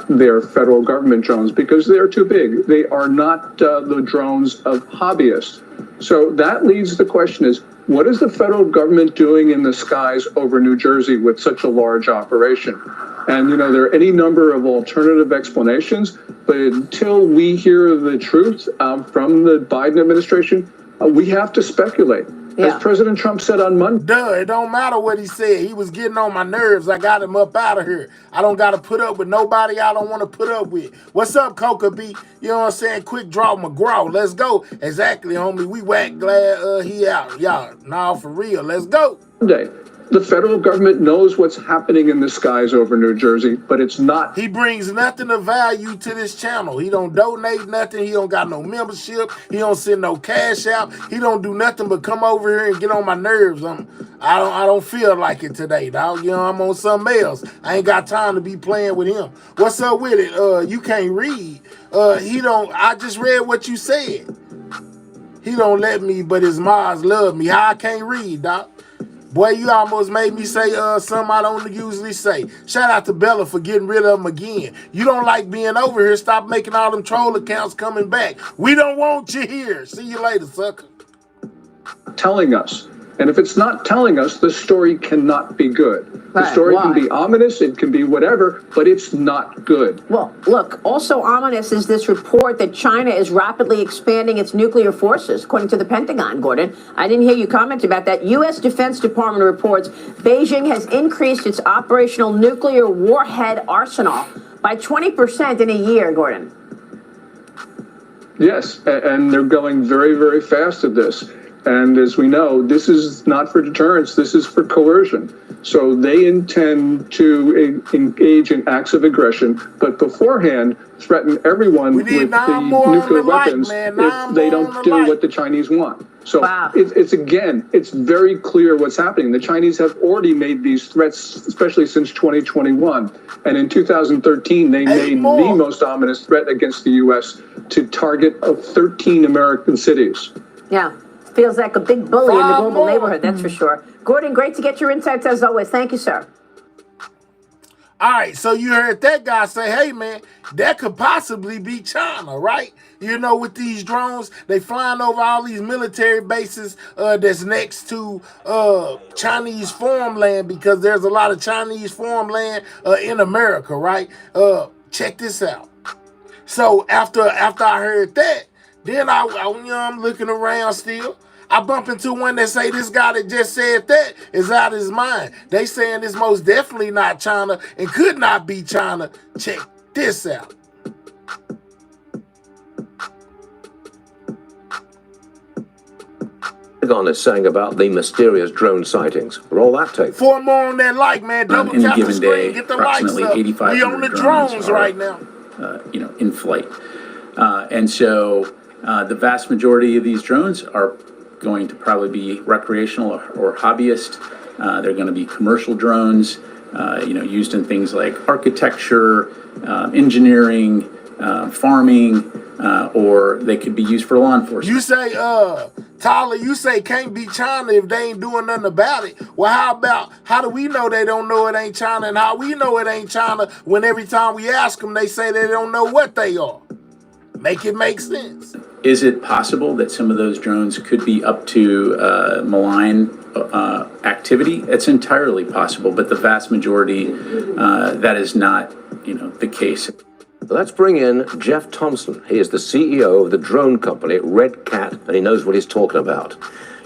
They're federal government drones because they're too big. They are not the drones of hobbyists. So that leads the question is, what is the federal government doing in the skies over New Jersey with such a large operation? And, there are any number of alternative explanations, but until we hear the truth from the Biden administration, we have to speculate.
Yeah.
As President Trump said on Monday.
Duh, it don't matter what he said. He was getting on my nerves. I got him up out of here. I don't got to put up with nobody I don't want to put up with. What's up, Coca B? You know what I'm saying? Quick draw McGraw. Let's go. Exactly, homie. We whack glad he out. Y'all, nah, for real. Let's go.
The federal government knows what's happening in the skies over New Jersey, but it's not.
He brings nothing of value to this channel. He don't donate nothing. He don't got no membership. He don't send no cash out. He don't do nothing but come over here and get on my nerves. I don't feel like it today, dog. I'm on something else. I ain't got time to be playing with him. What's up with it? You can't read. I just read what you said. He don't let me, but his moms love me. How I can't read, dog? Boy, you almost made me say something I don't usually say. Shout out to Bella for getting rid of him again. You don't like being over here. Stop making all them troll accounts coming back. We don't want you here. See you later, sucker.
Telling us. And if it's not telling us, the story cannot be good. The story can be ominous, it can be whatever, but it's not good.
Well, look, also ominous is this report that China is rapidly expanding its nuclear forces, according to the Pentagon, Gordon. I didn't hear you comment about that. U.S. Defense Department reports Beijing has increased its operational nuclear warhead arsenal by 20% in a year, Gordon.
Yes, and they're going very, very fast at this. And as we know, this is not for deterrence, this is for coercion. So they intend to engage in acts of aggression, but beforehand threaten everyone with the nuclear weapons if they don't do what the Chinese want. So it's very clear what's happening. The Chinese have already made these threats, especially since 2021. And in 2013, they made the most ominous threat against the U.S. to target 13 American cities.
Yeah. Feels like a big bully in the global neighborhood, that's for sure. Gordon, great to get your insights as always. Thank you, sir.
All right, so you heard that guy say, hey, man, that could possibly be China, right? You know, with these drones, they flying over all these military bases that's next to Chinese farmland, because there's a lot of Chinese farmland in America, right? Check this out. So after I heard that, then I'm looking around still. I bump into one that say this guy that just said that is out of his mind. They saying it's most definitely not China and could not be China. Check this out.
Pentagon is saying about the mysterious drone sightings. Roll that tape.
For more on that like, man. Double tap the screen. Get the likes up. We on the drones right now.
In flight. And so the vast majority of these drones are going to probably be recreational or hobbyist. They're going to be commercial drones, used in things like architecture, engineering, farming, or they could be used for law enforcement.
You say, Tyler, you say can't be China if they ain't doing nothing about it. Well, how do we know they don't know it ain't China, and how we know it ain't China when every time we ask them, they say they don't know what they are? Make it make sense.
Is it possible that some of those drones could be up to malign activity? It's entirely possible, but the vast majority, that is not, the case.
Let's bring in Jeff Thompson. He is the CEO of the drone company Red Cat, and he knows what he's talking about.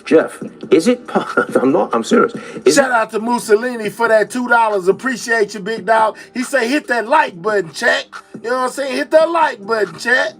Jeff, is it? I'm serious.
Shout out to Mussolini for that $2. Appreciate you, big dog. He say hit that like button, chat. You know what I'm saying? Hit that like button, chat.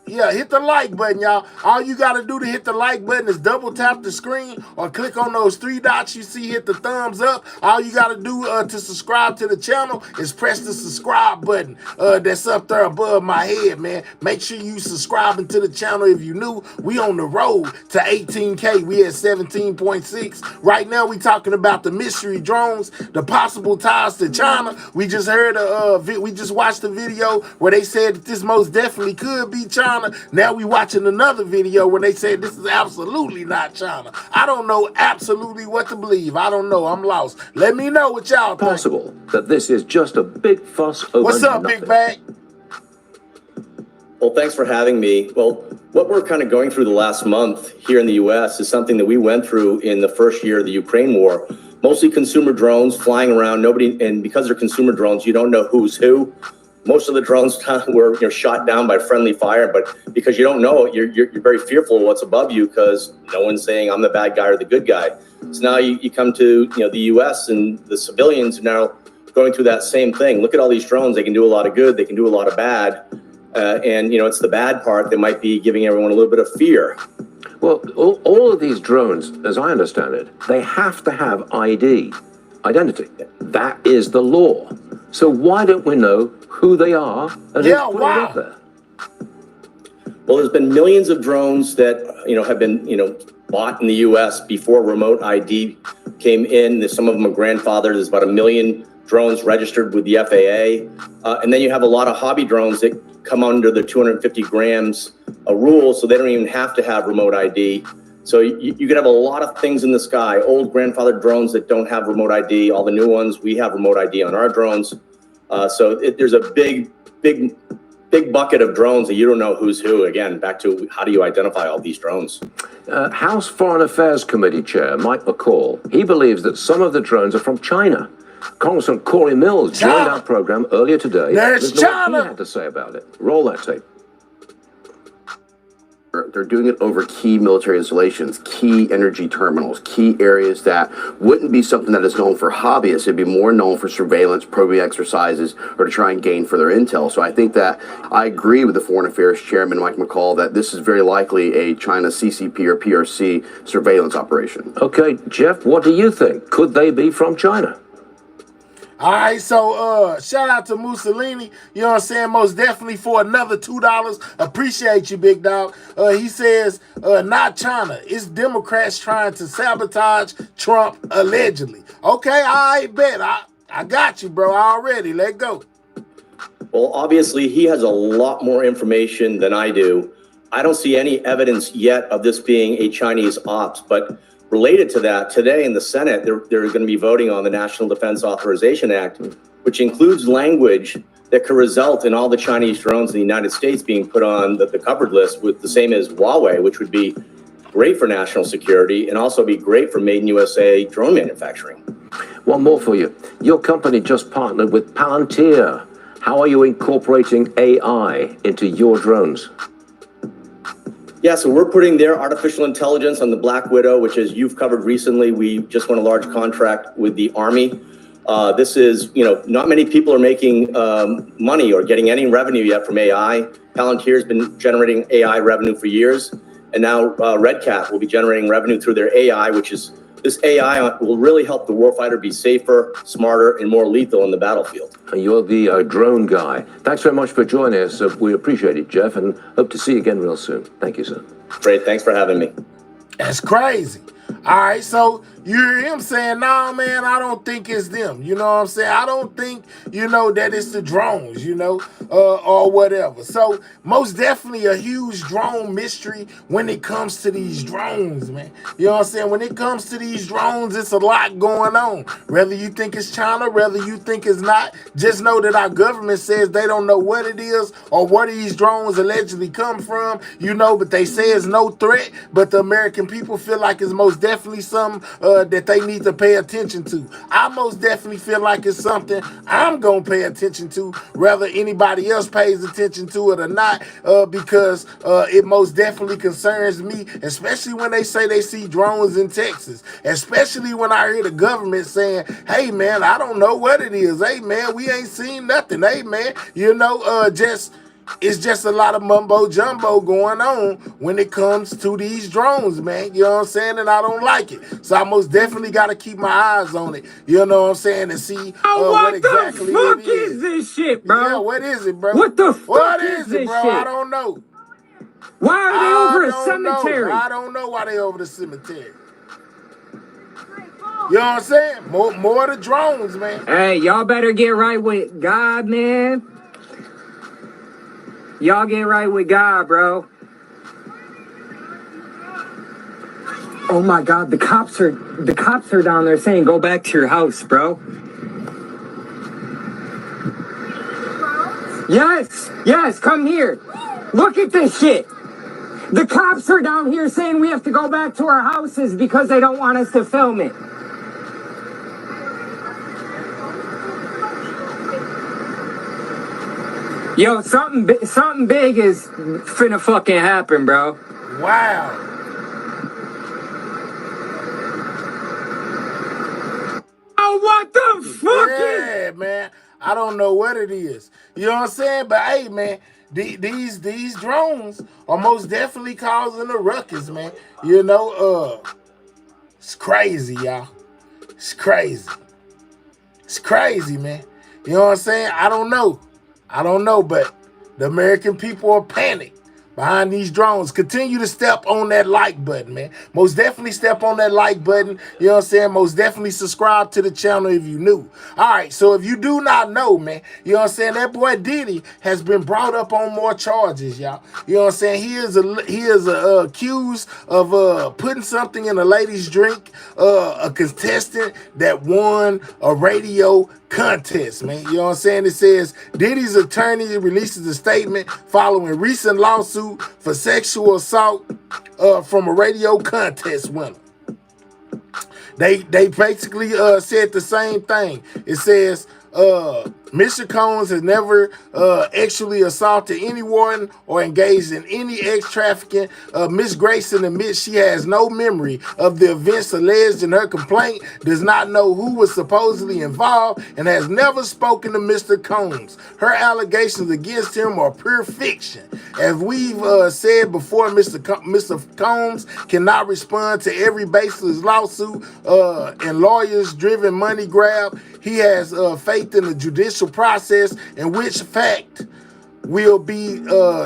Hit the like button, y'all. All you got to do to hit the like button is double tap the screen or click on those 3 dots you see, hit the thumbs up. All you got to do to subscribe to the channel is press the subscribe button that's up there above my head, man. Make sure you subscribing to the channel if you new. We on the road to 18K. We at 17.6. Right now, we talking about the mystery drones, the possible ties to China. We just heard we just watched a video where they said that this most definitely could be China. Now we watching another video where they said this is absolutely not China. I don't know absolutely what to believe. I don't know. I'm lost. Let me know what y'all think.
Possible that this is just a big fuss over
What's up,
nothing.
Big Bag?
Well, thanks for having me. Well, what we're kind of going through the last month here in the U.S. is something that we went through in the first year of the Ukraine war. Mostly consumer drones flying around. And because they're consumer drones, you don't know who's who. Most of the drones were shot down by friendly fire, but because you don't know it, you're very fearful of what's above you because no one's saying I'm the bad guy or the good guy. So now you come to the U.S. and the civilians are now going through that same thing. Look at all these drones; they can do a lot of good, they can do a lot of bad, and it's the bad part that might be giving everyone a little bit of fear.
Well, all of these drones, as I understand it, they have to have identity. That is the law. So why don't we know who they are and who's putting it up there?
Well, there's been millions of drones that have been bought in the U.S. before remote ID came in. Some of them are grandfathered. There's about 1 million drones registered with the FAA, and then you have a lot of hobby drones that come under the 250 grams rule, so they don't even have to have remote ID. So you could have a lot of things in the sky, old grandfathered drones that don't have remote ID. All the new ones, we have remote ID on our drones. So there's a big big bucket of drones that you don't know who's who. Again, back to how do you identify all these drones?
House Foreign Affairs Committee Chair Mike McCall, he believes that some of the drones are from China. Congressman Corey Mills joined our program earlier today.
There's
Listen to what
China.
he had to say about it. Roll that tape.
They're doing it over key military installations, key energy terminals, key areas that wouldn't be something that is known for hobbyists. It'd be more known for surveillance, probing exercises, or to try and gain further intel. So I think that I agree with the Foreign Affairs Chairman, Mike McCall, that this is very likely a China CCP or PRC surveillance operation.
Okay, Jeff, what do you think? Could they be from China?
All right, so shout out to Mussolini, you know what I'm saying, most definitely for another $2. Appreciate you, big dog. He says, not China, it's Democrats trying to sabotage Trump, allegedly. Okay, all right, bet. I got you, bro, already. Let go.
Well, obviously, he has a lot more information than I do. I don't see any evidence yet of this being a Chinese ops, but related to that, today in the Senate, they're going to be voting on the National Defense Authorization Act, which includes language that could result in all the Chinese drones in the United States being put on the covered list with the same as Huawei, which would be great for national security and also be great for made in USA drone manufacturing.
One more for you. Your company just partnered with Palantir. How are you incorporating AI into your drones?
Yeah, so we're putting their artificial intelligence on the Black Widow, which, as you've covered recently, we just won a large contract with the Army. This is, not many people are making money or getting any revenue yet from AI. Palantir has been generating AI revenue for years, and now Red Cat will be generating revenue through their AI, which is, this AI will really help the warfighter be safer, smarter, and more lethal in the battlefield.
You're the drone guy. Thanks very much for joining us. We appreciate it, Jeff, and hope to see you again real soon. Thank you, sir.
Great. Thanks for having me.
That's crazy. All right, so you hear him saying, nah, man, I don't think it's them. You know what I'm saying? I don't think, that it's the drones, or whatever. So most definitely a huge drone mystery when it comes to these drones, man. You know what I'm saying? When it comes to these drones, it's a lot going on. Whether you think it's China, whether you think it's not, just know that our government says they don't know what it is or where these drones allegedly come from, but they say it's no threat, but the American people feel like it's most definitely something that they need to pay attention to. I most definitely feel like it's something I'm going to pay attention to, whether anybody else pays attention to it or not, because it most definitely concerns me, especially when they say they see drones in Texas, especially when I hear the government saying, hey, man, I don't know what it is. Hey, man, we ain't seen nothing. Hey, man, it's just a lot of mumbo jumbo going on when it comes to these drones, man. You know what I'm saying? And I don't like it. So I most definitely got to keep my eyes on it. You know what I'm saying? And see what exactly
What the fuck
it is.
is this shit, bro?
Yeah, what is it, bro?
What the fuck
is
this
it, bro?
shit?
I don't know.
Why are they over a cemetery?
I don't know why they over the cemetery. You know what I'm saying? More of the drones, man.
Hey, y'all better get right with God, man. Y'all get right with God, bro. Oh my God, the cops are down there saying go back to your house, bro. Yes, come here. Look at this shit. The cops are down here saying we have to go back to our houses because they don't want us to film it. Yo, something big is finna fucking happen, bro.
Wow.
Oh, what the fuck?
Yeah, man. I don't know what it is. You know what I'm saying? But hey, man, these drones are most definitely causing a ruckus, man. It's crazy, y'all. It's crazy. It's crazy, man. You know what I'm saying? I don't know, but the American people are panicked. behind these drones. Continue to step on that like button, man. Most definitely step on that like button. You know what I'm saying? Most definitely subscribe to the channel if you new. All right, so if you do not know, man, you know what I'm saying, that boy Diddy has been brought up on more charges, y'all. You know what I'm saying? He is accused of putting something in a lady's drink, a contestant that won a radio contest, man. You know what I'm saying? It says Diddy's attorney releases a statement following recent lawsuit for sexual assault from a radio contest winner. They basically said the same thing. It says Mr. Combs has never actually assaulted anyone or engaged in any ex-trafficking. Miss Grayson admits she has no memory of the events alleged in her complaint, does not know who was supposedly involved, and has never spoken to Mr. Combs. Her allegations against him are pure fiction. As we've said before, Mr. Combs cannot respond to every baseless lawsuit and lawyers-driven money grab. He has faith in the judicial process, in which fact will be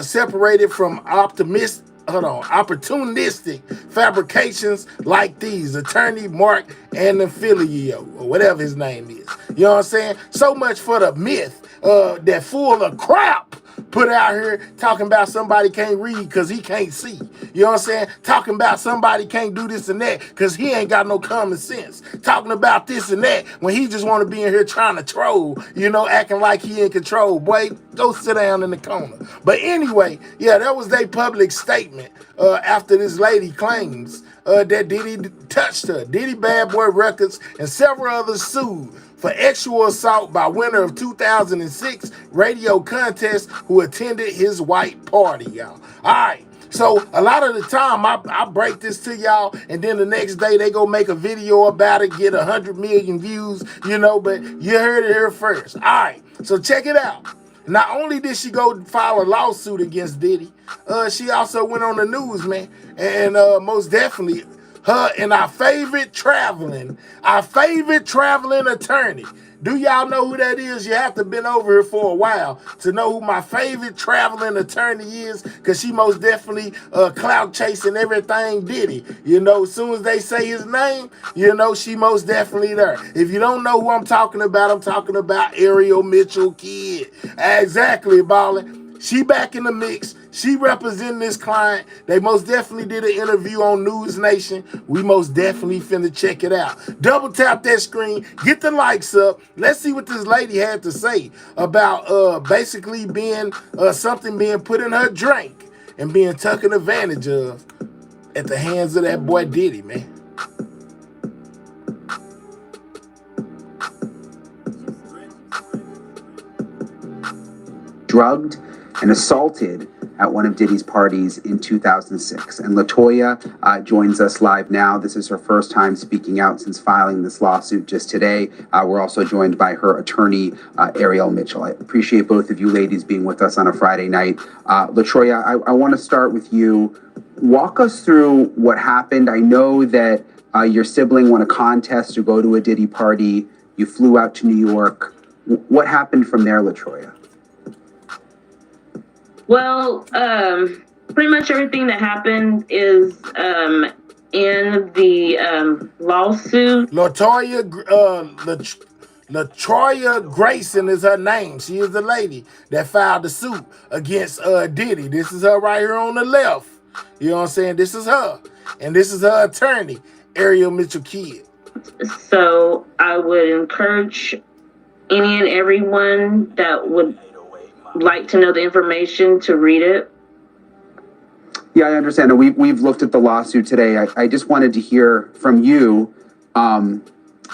separated from opportunistic fabrications like these. Attorney Mark Anafilio, or whatever his name is. You know what I'm saying? So much for the myth that full of crap put out here talking about somebody can't read because he can't see. You know what I'm saying? Talking about somebody can't do this and that because he ain't got no common sense. Talking about this and that when he just want to be in here trying to troll, you know, acting like he in control. Boy, go sit down in the corner. But anyway, yeah, that was their public statement after this lady claims that Diddy touched her. Diddy Bad Boy Records and several others sued for sexual assault by winner of 2006 radio contest who attended his white party, y'all. All right. So a lot of the time I break this to y'all, and then the next day they go make a video about it, get 100 million views, you know, but you heard it here first. All right. So check it out. Not only did she go file a lawsuit against Diddy, she also went on the news, man, and most definitely her and our favorite traveling attorney. Do y'all know who that is? You have to have been over here for a while to know who my favorite traveling attorney is, because she most definitely clout chasing everything Diddy. You know, as soon as they say his name, you know, she most definitely there. If you don't know who I'm talking about Ariel Mitchell Kidd. Exactly, ballin'. She back in the mix. She representing this client. They most definitely did an interview on News Nation. We most definitely finna check it out. Double tap that screen. Get the likes up. Let's see what this lady had to say about basically being something being put in her drink and being taken advantage of at the hands of that boy Diddy, man.
Drugged and assaulted at one of Diddy's parties in 2006. And LaToya joins us live now. This is her first time speaking out since filing this lawsuit just today. We're also joined by her attorney, Ariel Mitchell. I appreciate both of you ladies being with us on a Friday night. LaToya, I want to start with you. Walk us through what happened. I know that your sibling won a contest to go to a Diddy party. You flew out to New York. What happened from there, LaToya?
Well, pretty much everything that happened is in the lawsuit.
LaToya Grayson is her name. She is the lady that filed the suit against Diddy. This is her right here on the left. You know what I'm saying? This is her. And this is her attorney, Ariel Mitchell Kidd.
So I would encourage any and everyone that would like to know the information to read it.
Yeah, I understand. We've looked at the lawsuit today. I just wanted to hear from you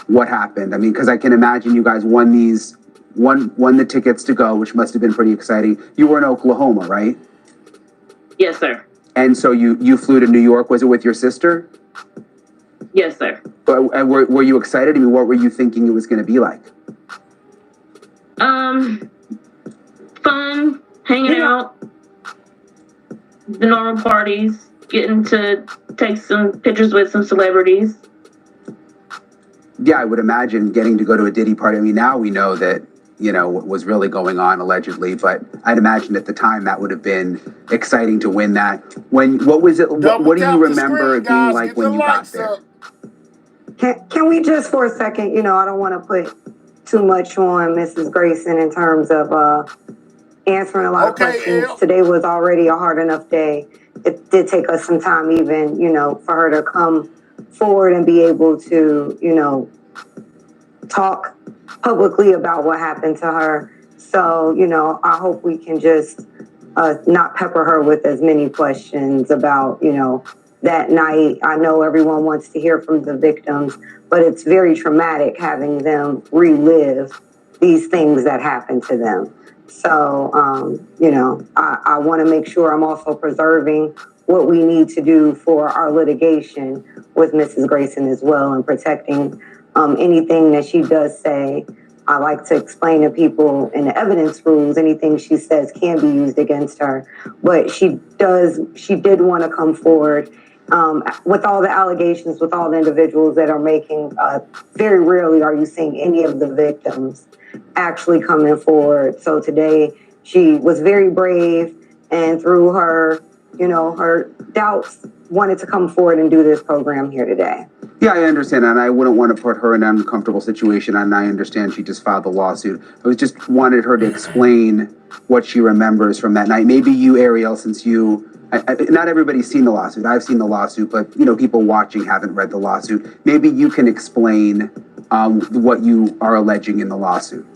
what happened. I mean, because I can imagine you guys won the tickets to go, which must have been pretty exciting. You were in Oklahoma, right?
Yes, sir.
And so you flew to New York. Was it with your sister?
Yes, sir.
And were you excited? I mean, what were you thinking it was going to be like?
Fun, hanging out, the normal parties, getting to take some pictures with some celebrities.
Yeah, I would imagine getting to go to a Diddy party. I mean, now we know that, was really going on allegedly. But I'd imagine at the time that would have been exciting to win that. What was it? What do you remember it being like when you got there?
Can we just for a second, I don't want to put too much on Mrs. Grayson in terms of answering a lot of questions. Today was already a hard enough day. It did take us some time even, for her to come forward and be able to, talk publicly about what happened to her. So, I hope we can just not pepper her with as many questions about, that night. I know everyone wants to hear from the victims, but it's very traumatic having them relive these things that happened to them. So, I want to make sure I'm also preserving what we need to do for our litigation with Mrs. Grayson as well, and protecting anything that she does say. I like to explain to people in the evidence rules, anything she says can be used against her. But she did want to come forward with all the allegations, with all the individuals that are making, very rarely are you seeing any of the victims actually coming forward. So today she was very brave, and through her, her doubts, wanted to come forward and do this program here today.
Yeah, I understand, and I wouldn't want to put her in an uncomfortable situation, and I understand she just filed the lawsuit. I just wanted her to explain what she remembers from that night. Maybe you, Ariel, since not everybody's seen the lawsuit. I've seen the lawsuit, but people watching haven't read the lawsuit. Maybe you can explain what you are alleging in the lawsuit.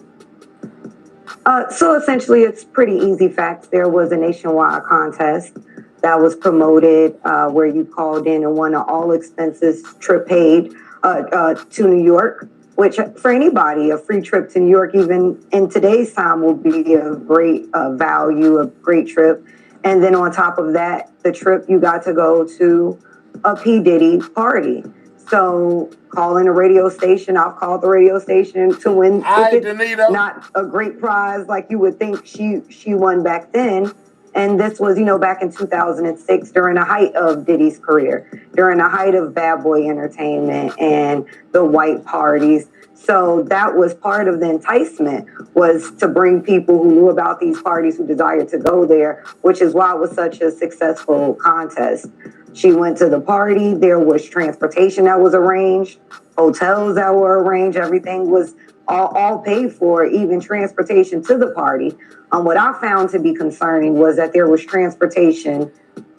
So essentially, it's pretty easy facts. There was a nationwide contest that was promoted where you called in and won an all expenses trip paid to New York, which for anybody, a free trip to New York, even in today's time, will be a great value, a great trip. And then on top of that, the trip, you got to go to a P. Diddy party. So calling a radio station, I've called the radio station to win. Not a great prize like you would think she won back then. And this was, back in 2006, during the height of Diddy's career, during the height of Bad Boy Entertainment and the white parties. So that was part of the enticement, was to bring people who knew about these parties, who desired to go there, which is why it was such a successful contest. She went to the party. There was transportation that was arranged, hotels that were arranged. Everything was all paid for, even transportation to the party. What I found to be concerning was that there was transportation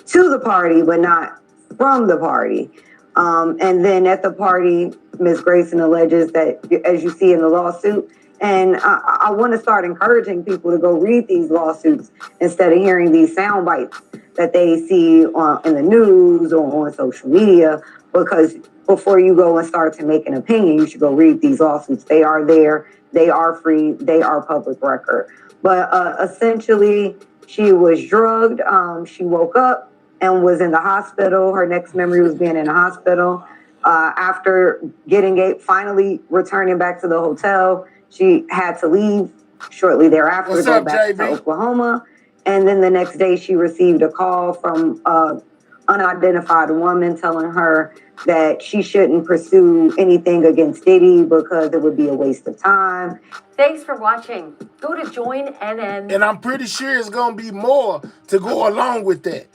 to the party, but not from the party. And then at the party, Ms. Grayson alleges that, as you see in the lawsuit, and I want to start encouraging people to go read these lawsuits instead of hearing these sound bites that they see in the news or on social media, because before you go and start to make an opinion, you should go read these lawsuits. They are there, they are free, they are public record. But essentially, she was drugged. She woke up and was in the hospital. Her next memory was being in the hospital. After finally returning back to the hotel, she had to leave shortly thereafter to go back to Oklahoma. And then the next day, she received a call from an unidentified woman telling her that she shouldn't pursue anything against Diddy because it would be a waste of time.
Thanks for watching. Go to Join NN.
And I'm pretty sure it's going to be more to go along with that.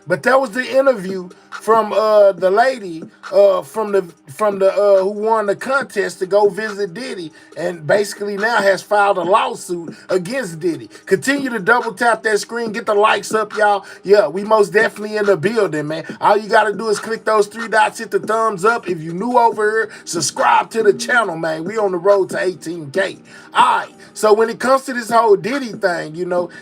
But that was the interview from the lady from the who won the contest to go visit Diddy, and basically now has filed a lawsuit against Diddy. Continue to double tap that screen, get the likes up, y'all. Yeah, we most definitely in the building, man. All you gotta do is click those 3 dots, hit the thumbs up. If you new over here, subscribe to the channel, man. We on the road to 18K. All right. So when it comes to this whole Diddy thing,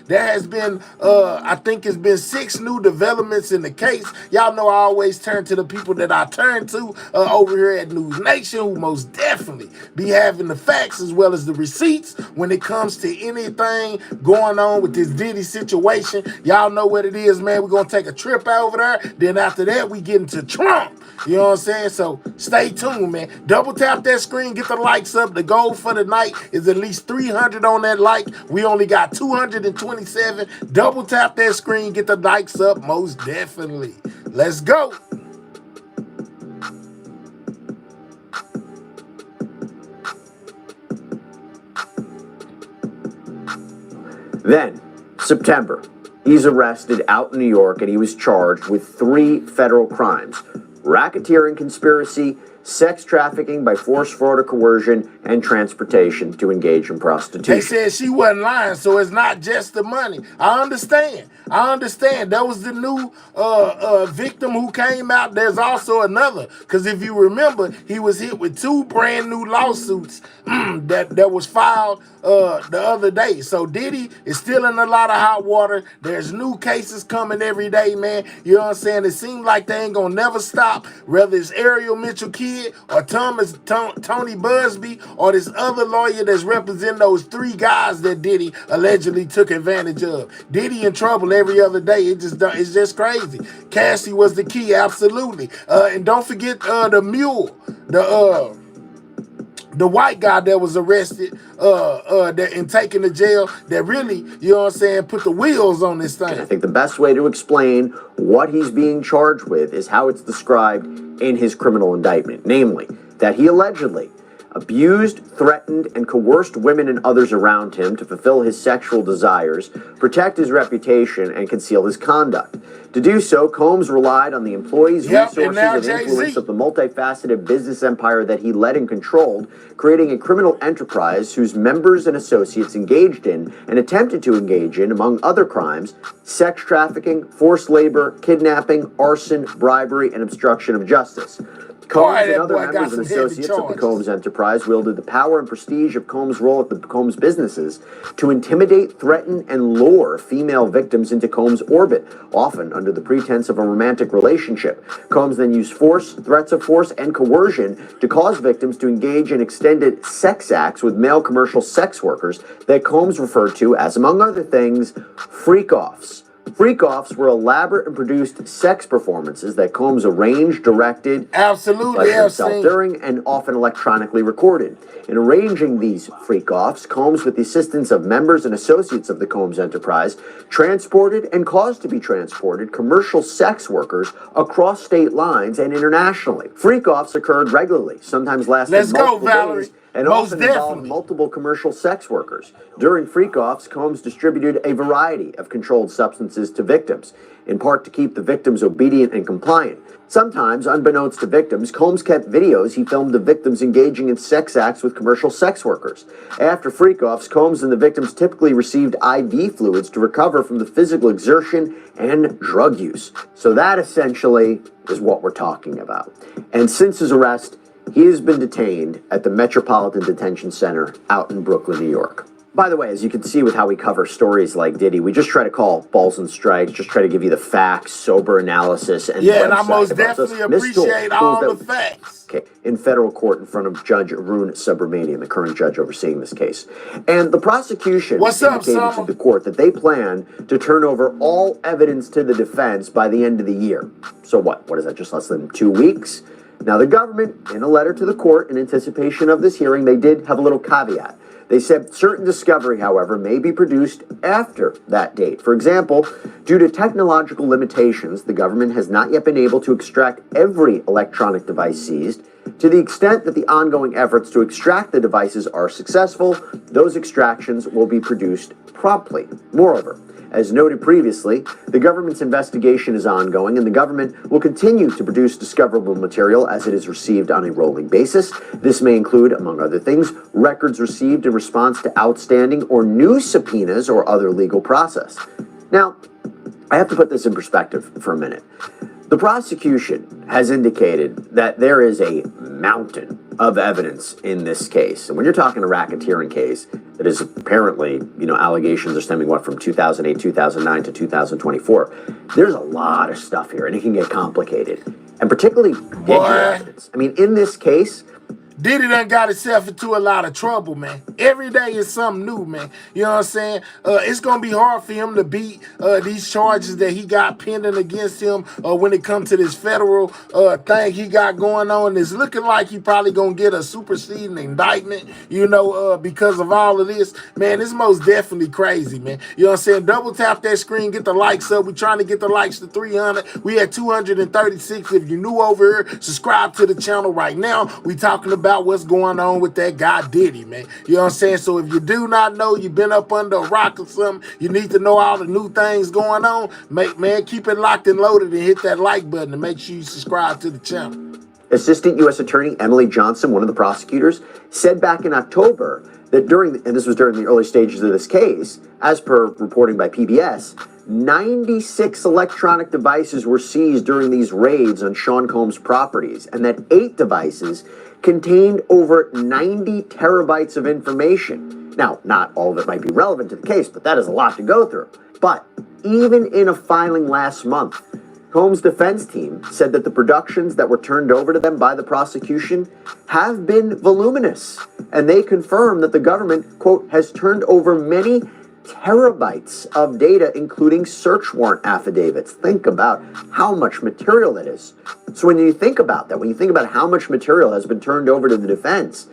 there has been I think it's been 6 new developments in the case. Y'all know I always turn to the people that I turn to over here at News Nation, who most definitely be having the facts as well as the receipts when it comes to anything going on with this Diddy situation. Y'all know what it is, man. We're going to take a trip over there. Then after that, we get into Trump. You know what I'm saying? So stay tuned, man. Double tap that screen, get the likes up. The goal for the night is at least 300 on that like. We only got 227. Double tap that screen, get the likes up, most definitely. Let's go.
Then, September, he's arrested out in New York and he was charged with 3 federal crimes: racketeering conspiracy, sex trafficking by force, fraud, or coercion, and transportation to engage in prostitution.
They said she wasn't lying, so it's not just the money. I understand. That was the new victim who came out. There's also another, because if you remember, he was hit with 2 brand new lawsuits that was filed the other day. So Diddy is still in a lot of hot water. There's new cases coming every day, man. You know what I'm saying? It seems like they ain't gonna never stop, whether it's Ariel Mitchell Kidd or Tony Busby or this other lawyer that's representing those 3 guys that Diddy allegedly took advantage of. Diddy in trouble every other day. It's just crazy. Cassie was the key, absolutely. And don't forget the mule, the white guy that was arrested and taken to jail, that really, you know what I'm saying, put the wheels on this thing.
I think the best way to explain what he's being charged with is how it's described in his criminal indictment, namely that he allegedly abused, threatened, and coerced women and others around him to fulfill his sexual desires, protect his reputation, and conceal his conduct. To do so, Combs relied on the employees, resources, and influence of the multifaceted business empire that he led and controlled, creating a criminal enterprise whose members and associates engaged in and attempted to engage in, among other crimes, sex trafficking, forced labor, kidnapping, arson, bribery, and obstruction of justice. Combs and other members and associates of the Combs enterprise wielded the power and prestige of Combs' role at the Combs businesses to intimidate, threaten, and lure female victims into Combs' orbit, often under the pretense of a romantic relationship. Combs then used force, threats of force, and coercion to cause victims to engage in extended sex acts with male commercial sex workers that Combs referred to as, among other things, freak-offs. Freak-offs were elaborate and produced sex performances that Combs arranged, directed, himself during, and often electronically recorded. In arranging these freak-offs, Combs, with the assistance of members and associates of the Combs enterprise, transported and caused to be transported commercial sex workers across state lines and internationally. Freak-offs occurred regularly, sometimes lasted multiple days, and often involved multiple commercial sex workers. During freak-offs, Combs distributed a variety of controlled substances to victims, in part to keep the victims obedient and compliant. Sometimes, unbeknownst to victims, Combs kept videos he filmed of victims engaging in sex acts with commercial sex workers. After freak-offs, Combs and the victims typically received IV fluids to recover from the physical exertion and drug use. So that essentially is what we're talking about. And since his arrest, he has been detained at the Metropolitan Detention Center out in Brooklyn, New York. By the way, as you can see with how we cover stories like Diddy, we just try to call balls and strikes, just try to give you the facts, sober analysis, and
and I most definitely appreciate all the facts.
Okay, in federal court in front of Judge Arun Subramanian, the current judge overseeing this case. And the prosecution indicated to the court that they plan to turn over all evidence to the defense by the end of the year. So what is that, just less than 2 weeks? Now, the government, in a letter to the court in anticipation of this hearing, they did have a little caveat. They said certain discovery, however, may be produced after that date. For example, due to technological limitations, the government has not yet been able to extract every electronic device seized. To the extent that the ongoing efforts to extract the devices are successful, those extractions will be produced promptly. Moreover, as noted previously, the government's investigation is ongoing, and the government will continue to produce discoverable material as it is received on a rolling basis. This may include, among other things, records received in response to outstanding or new subpoenas or other legal process. Now, I have to put this in perspective for a minute. The prosecution has indicated that there is a mountain of evidence in this case. And when you're talking a racketeering case that is apparently, allegations are stemming, from 2008, 2009 to 2024, there's a lot of stuff here, and it can get complicated. And particularly digital evidence. I mean, in this case,
Diddy done got himself into a lot of trouble, man. Every day is something new, man. You know what I'm saying? It's going to be hard for him to beat these charges that he got pending against him when it comes to this federal thing he got going on. It's looking like he probably going to get a superseding indictment, because of all of this. Man, it's most definitely crazy, man. You know what I'm saying? Double tap that screen, get the likes up. We're trying to get the likes to 300. We at 236. If you're new over here, subscribe to the channel right now. We talking about about what's going on with that guy Diddy, man. You know what I'm saying? So if you do not know, you've been up under a rock or something, you need to know all the new things going on, man, keep it locked and loaded and hit that like button and make sure you subscribe to the channel.
Assistant U.S. Attorney Emily Johnson, one of the prosecutors, said back in October that and this was during the early stages of this case, as per reporting by PBS, 96 electronic devices were seized during these raids on Sean Combs' properties, and that 8 devices contained over 90 terabytes of information. Now, not all of it might be relevant to the case, but that is a lot to go through. But even in a filing last month, Combs' defense team said that the productions that were turned over to them by the prosecution have been voluminous, and they confirm that the government, quote, has turned over many terabytes of data, including search warrant affidavits. Think about how much material it is. So when you think about that, when you think about how much material has been turned over to the defense,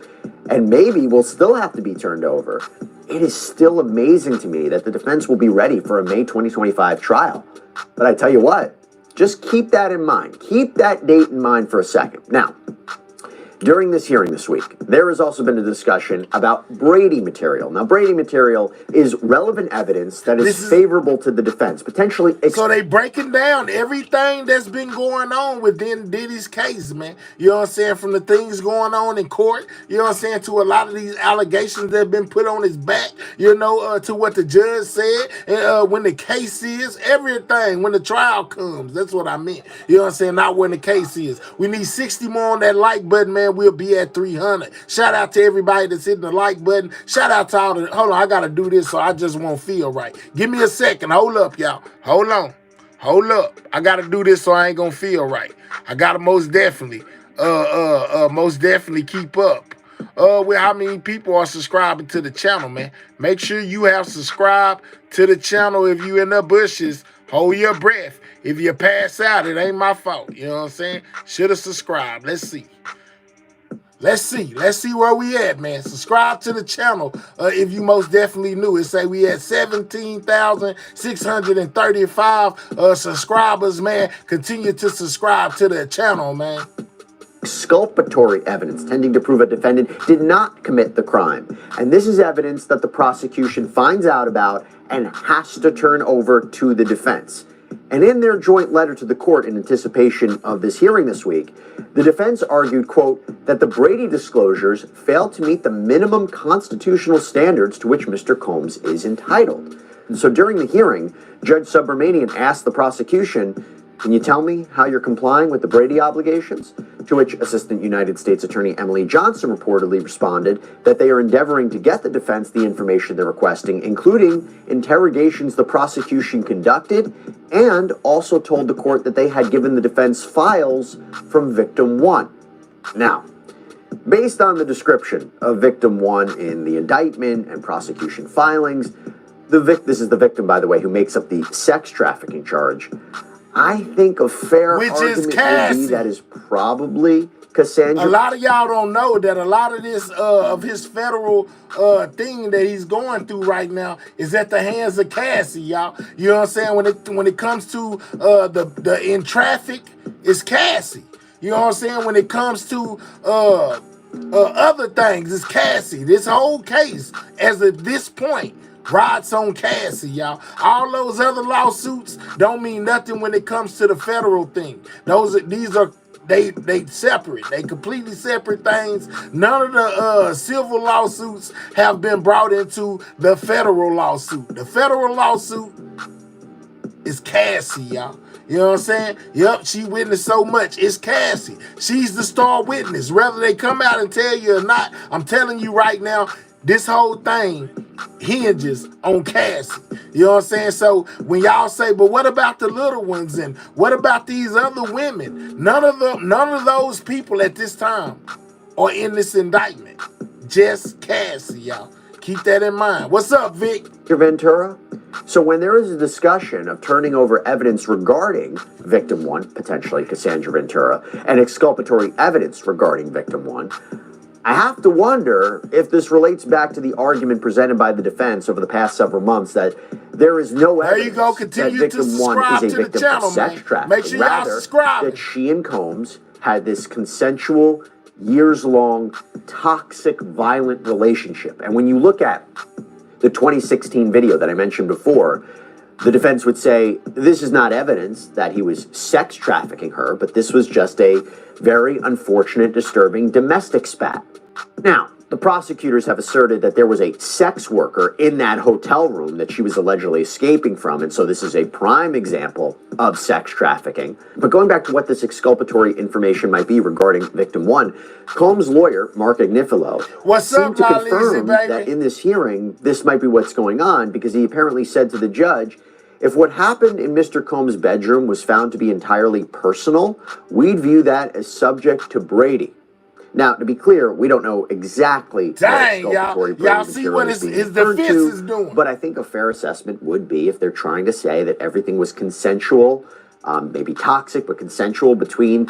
and maybe will still have to be turned over, it is still amazing to me that the defense will be ready for a May 2025 trial. But I tell you what, just keep that in mind. Keep that date in mind for a second. Now, during this hearing this week, there has also been a discussion about Brady material. Now, Brady material is relevant evidence that is favorable to the defense, potentially.
So they breaking down everything that's been going on within Diddy's case, man. You know what I'm saying? From the things going on in court, you know what I'm saying, to a lot of these allegations that have been put on his back, you know, to what the judge said, and when the case is, everything, when the trial comes. That's what I meant. You know what I'm saying? Not when the case is. We need 60 more on that like button, man. We'll be at 300. Shout out to everybody that's hitting the like button. Shout out to all the, hold on, I gotta do this so I just won't feel right. Give me a second. Hold up, y'all. Hold on. Hold up. I gotta do this so I ain't gonna feel right. I gotta most definitely keep up with how many people are subscribing to the channel, man. Make sure you have subscribed to the channel. If you in the bushes, hold your breath. If you pass out, it ain't my fault. You know what I'm saying? Should have subscribed. Let's see. Let's see where we at, man. Subscribe to the channel if you most definitely new. It say we at 17,635 subscribers, man. Continue to subscribe to the channel, man.
Exculpatory evidence tending to prove a defendant did not commit the crime. And this is evidence that the prosecution finds out about and has to turn over to the defense. And in their joint letter to the court in anticipation of this hearing this week, the defense argued, quote, that the Brady disclosures failed to meet the minimum constitutional standards to which Mr. Combs is entitled. And so during the hearing, Judge Subramanian asked the prosecution, can you tell me how you're complying with the Brady obligations? To which Assistant United States Attorney Emily Johnson reportedly responded that they are endeavoring to get the defense the information they're requesting, including interrogations the prosecution conducted, and also told the court that they had given the defense files from Victim 1. Now, based on the description of Victim 1 in the indictment and prosecution filings, this is the victim, by the way, who makes up the sex trafficking charge. I think a fair argument would be that is probably Cassandra.
A lot of y'all don't know that a lot of this of his federal thing that he's going through right now is at the hands of Cassie, y'all. You know what I'm saying? When it comes to the in traffic, it's Cassie. You know what I'm saying? When it comes to other things, it's Cassie. This whole case, as of this point, rides on Cassie, y'all. All those other lawsuits don't mean nothing when it comes to the federal thing. These are separate. They completely separate things. None of the civil lawsuits have been brought into the federal lawsuit. The federal lawsuit is Cassie, y'all. You know what I'm saying? Yep, she witnessed so much. It's Cassie. She's the star witness. Whether they come out and tell you or not, I'm telling you right now, this whole thing hinges on Cassie. You know what I'm saying? So when y'all say, but what about the little ones and what about these other women? None of those people at this time are in this indictment. Just Cassie, y'all. Keep that in mind. What's up, Vic?
Ventura. So when there is a discussion of turning over evidence regarding Victim 1, potentially Cassandra Ventura, and exculpatory evidence regarding Victim 1, I have to wonder if this relates back to the argument presented by the defense over the past several months that there is no evidence
there you go. Continue
that Victim 1 is a victim of sex trafficking.
Make sure y'all subscribe.
That she and Combs had this consensual years-long, toxic, violent relationship. And when you look at the 2016 video that I mentioned before, the defense would say this is not evidence that he was sex trafficking her, but this was just a very unfortunate, disturbing domestic spat. Now, the prosecutors have asserted that there was a sex worker in that hotel room that she was allegedly escaping from, and so this is a prime example of sex trafficking. But going back to what this exculpatory information might be regarding victim one, Combs' lawyer, Mark Agnifilo, seemed to confirm that in this hearing, this might be what's going on, because he apparently said to the judge, if what happened in Mr. Combs' bedroom was found to be entirely personal, we'd view that as subject to Brady. Now, to be clear, we don't know exactly what exculpatory Brady material is being referred to, but I think a fair assessment would be if they're trying to say that everything was consensual, maybe toxic, but consensual between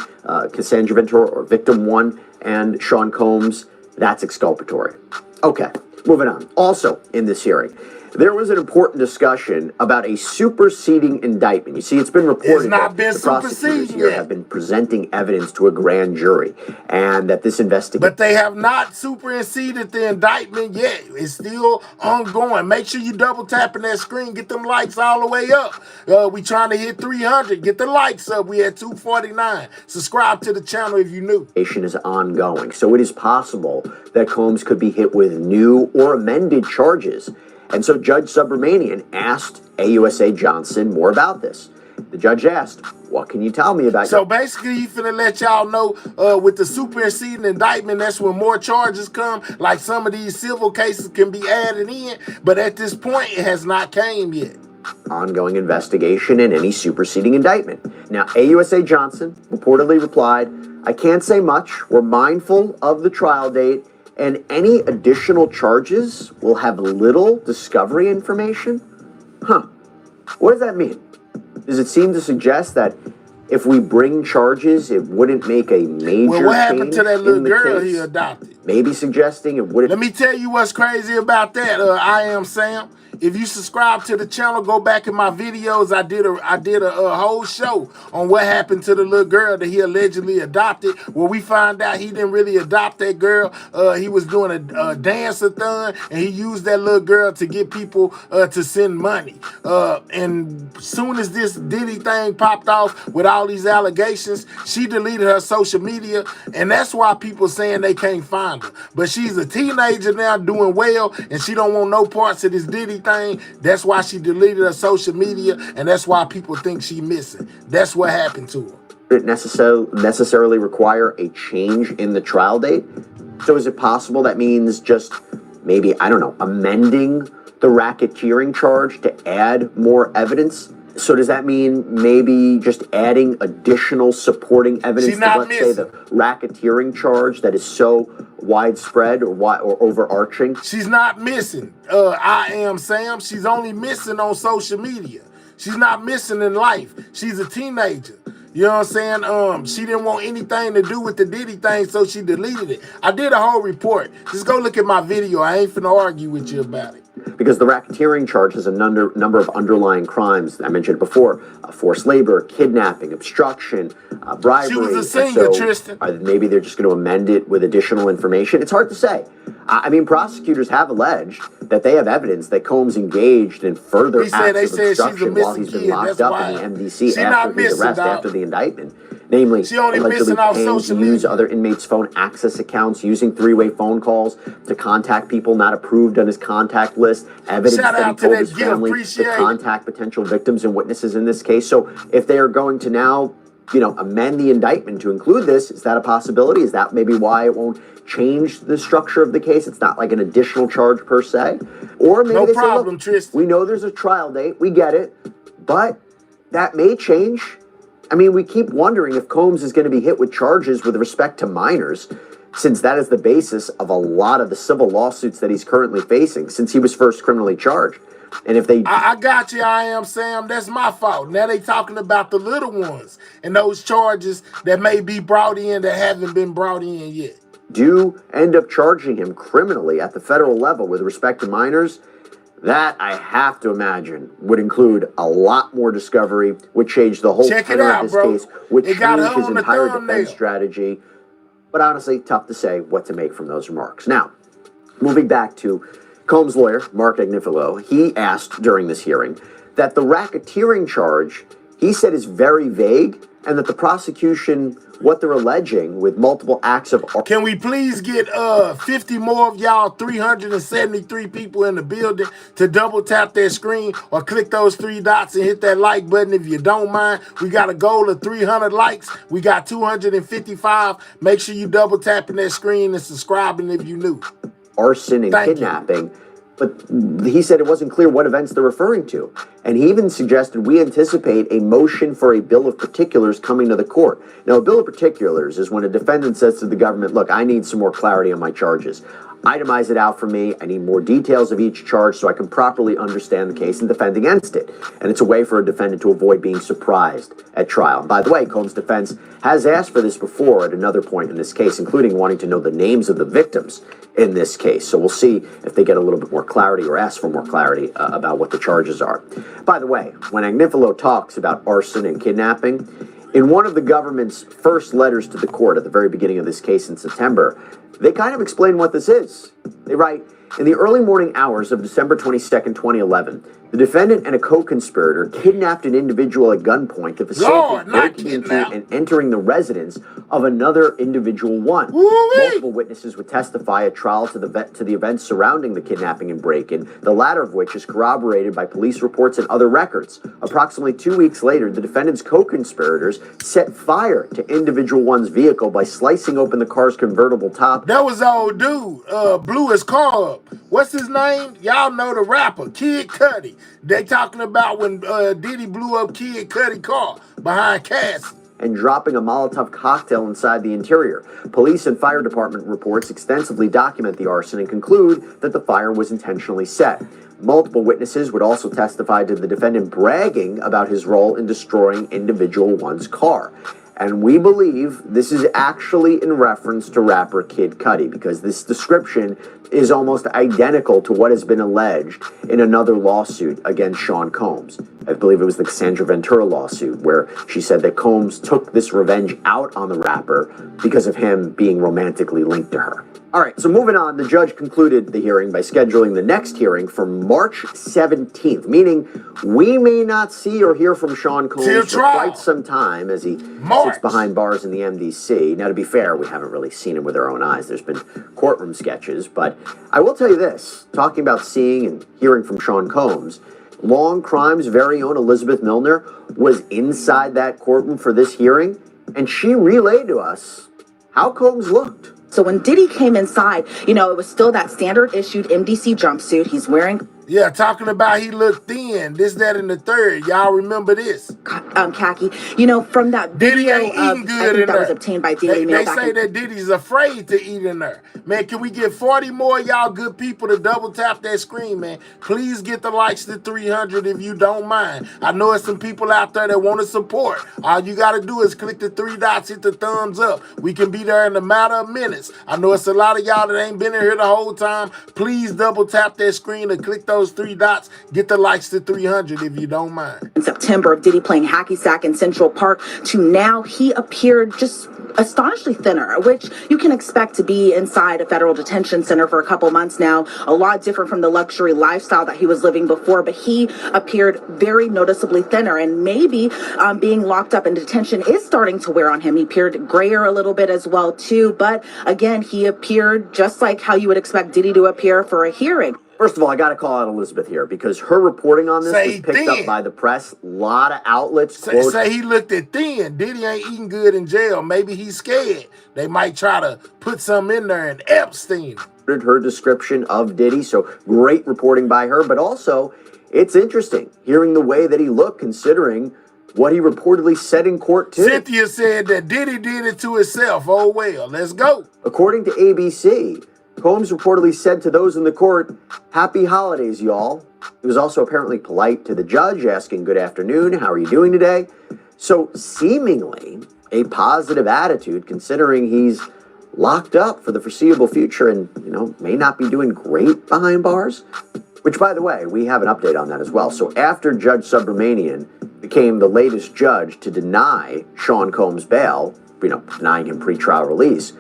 Cassandra Ventura or victim one and Sean Combs, that's exculpatory. Okay, moving on. Also, in this hearing, there was an important discussion about a superseding indictment. You see, it's been reported that the prosecutors here have been presenting evidence to a grand jury, and that this investigation...
But they have not superseded the indictment yet. It's still ongoing. Make sure you double tapping that screen. Get them likes all the way up. We trying to hit 300. Get the likes up. We at 249. Subscribe to the channel if you're new.
...is ongoing, so it is possible that Combs could be hit with new or amended charges. And so Judge Subramanian asked AUSA Johnson more about this. The judge asked, what can you tell me about
So basically, he finna let y'all know with the superseding indictment, that's when more charges come. Like some of these civil cases can be added in. But at this point, it has not came yet.
Ongoing investigation and any superseding indictment. Now, AUSA Johnson reportedly replied, I can't say much. We're mindful of the trial date, and any additional charges will have little discovery information? Huh. What does that mean? Does it seem to suggest that if we bring charges, it wouldn't make a major
Well, what happened to that little girl
case?
he adopted?
Maybe suggesting it wouldn't...
Let me tell you what's crazy about that, I Am Sam. If you subscribe to the channel, go back in my videos. I did a whole show on what happened to the little girl that he allegedly adopted, where we find out he didn't really adopt that girl. He was doing a dance-a-thon, and he used that little girl to get people to send money. And soon as this Diddy thing popped off with all these allegations, she deleted her social media, and that's why people saying they can't find her. But she's a teenager now doing well, and she don't want no parts of this Diddy thing. That's why she deleted her social media, and that's why people think she's missing. That's what happened to her.
Did it necessarily require a change in the trial date? So is it possible that means just maybe, I don't know, amending the racketeering charge to add more evidence? So does that mean maybe just adding additional supporting evidence to, let's say, the racketeering charge that is so widespread or overarching?
She's not missing. I Am Sam. She's only missing on social media. She's not missing in life. She's a teenager. You know what I'm saying? She didn't want anything to do with the Diddy thing, so she deleted it. I did a whole report. Just go look at my video. I ain't finna argue with you about it.
Because the racketeering charge has a number of underlying crimes. I mentioned before, forced labor, kidnapping, obstruction, bribery.
She was a singer,
so
Tristan.
Maybe they're just going to amend it with additional information. It's hard to say. I mean, prosecutors have alleged that they have evidence that Combs engaged in further acts of obstruction while he's been locked up in the MDC after his arrest, after the indictment. Namely, allegedly paying to use other inmates' phone access accounts, using three-way phone calls to contact people not approved on his contact list, evidence that he told his family to contact potential victims and witnesses in this case. So if they are going to now, amend the indictment to include this, is that a possibility? Is that maybe why it won't change the structure of the case? It's not like an additional charge per se. Or maybe they say, look, Tristan, we know there's a trial date, we get it, but that may change. I mean, we keep wondering if Combs is going to be hit with charges with respect to minors, since that is the basis of a lot of the civil lawsuits that he's currently facing since he was first criminally charged. And if they...
I got you, I Am Sam. That's my fault. Now they talking about the little ones and those charges that may be brought in that haven't been brought in yet.
Do end up charging him criminally at the federal level with respect to minors, that, I have to imagine, would include a lot more discovery, would change the whole tenor of this case, would change his entire defense strategy. but honestly, tough to say what to make from those remarks. Now, moving back to Combs' lawyer, Mark Agnifilo, he asked during this hearing that the racketeering charge, he said, is very vague, and that the prosecution, what they're alleging with multiple acts of...
Can we please get 50 more of y'all 373 people in the building to double tap their screen or click those 3 dots and hit that like button if you don't mind? We got a goal of 300 likes. We got 255. Make sure you double tapping that screen and subscribing if you new.
Arson and kidnapping. But he said it wasn't clear what events they're referring to. And he even suggested we anticipate a motion for a bill of particulars coming to the court. Now, a bill of particulars is when a defendant says to the government, look, I need some more clarity on my charges. Itemize it out for me. I need more details of each charge so I can properly understand the case and defend against it. And it's a way for a defendant to avoid being surprised at trial. And by the way, Combs' defense has asked for this before at another point in this case, including wanting to know the names of the victims in this case. So we'll see if they get a little bit more clarity or ask for more clarity about what the charges are. By the way, when Agnifilo talks about arson and kidnapping, in one of the government's first letters to the court at the very beginning of this case in September, they kind of explain what this is. They write, in the early morning hours of December 22nd, 2011, the defendant and a co-conspirator kidnapped an individual at gunpoint to facilitate breaking into and entering the residence of another individual one. Multiple witnesses would testify at trial to the events surrounding the kidnapping and break-in, the latter of which is corroborated by police reports and other records. Approximately 2 weeks later, the defendant's co-conspirators set fire to individual one's vehicle by slicing open the car's convertible top.
That was old dude, blew his car up. What's his name? Y'all know the rapper, Kid Cudi. They talking about when Diddy blew up Kid Cudi car behind Cassie.
And dropping a Molotov cocktail inside the interior. Police and fire department reports extensively document the arson and conclude that the fire was intentionally set. Multiple witnesses would also testify to the defendant bragging about his role in destroying individual one's car. And we believe this is actually in reference to rapper Kid Cudi, because this description is almost identical to what has been alleged in another lawsuit against Sean Combs. I believe it was the Cassandra Ventura lawsuit, where she said that Combs took this revenge out on the rapper because of him being romantically linked to her. All right, so moving on, the judge concluded the hearing by scheduling the next hearing for March 17th, meaning we may not see or hear from Sean Combs for quite some time as he sits behind bars in the MDC. Now, to be fair, we haven't really seen him with our own eyes. There's been courtroom sketches, but I will tell you this, talking about seeing and hearing from Sean Combs, Long Crime's very own Elizabeth Milner was inside that courtroom for this hearing, and she relayed to us how Combs looked.
So when Diddy came inside, you know, it was still that standard issued MDC jumpsuit. He's wearing...
Yeah, talking about he looked thin, this, that, and the third. Y'all remember this?
Khaki. You know, from that
Diddy
video
ain't eating good in
that
there.
was obtained by Daily Mail.
They say that Diddy's afraid to eat in there. Man, can we get 40 more of y'all good people to double tap that screen, man? Please get the likes to 300 if you don't mind. I know there's some people out there that want to support. All you got to do is click the 3 dots, hit the thumbs up. We can be there in a matter of minutes. I know it's a lot of y'all that ain't been in here the whole time. Please double tap that screen and click those 3 dots. Get the likes to 300 if you don't mind.
In September of Diddy playing hacky sack in Central Park to now he appeared just astonishingly thinner, which you can expect to be inside a federal detention center for a couple months now. A lot different from the luxury lifestyle that he was living before, but he appeared very noticeably thinner, and maybe being locked up in detention is starting to wear on him. He appeared grayer a little bit as well too, but again, he appeared just like how you would expect Diddy to appear for a hearing.
First of all, I got to call out Elizabeth here because her reporting on this was picked up by the press. A lot of outlets.
Say he looked at thin. Diddy ain't eating good in jail. Maybe he's scared. They might try to put something in there and Epstein.
Her description of Diddy, so great reporting by her. But also, it's interesting hearing the way that he looked considering what he reportedly said in court too.
Cynthia said that Diddy did it to himself. Oh well, let's go.
According to ABC, Combs reportedly said to those in the court, "Happy holidays, y'all." He was also apparently polite to the judge, asking, "Good afternoon, how are you doing today?" So seemingly a positive attitude considering he's locked up for the foreseeable future and, you know, may not be doing great behind bars. Which, by the way, we have an update on that as well. So after Judge Subramanian became the latest judge to deny Sean Combs bail, denying him pretrial release.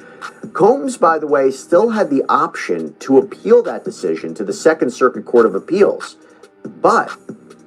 Combs, by the way, still had the option to appeal that decision to the Second Circuit Court of Appeals. But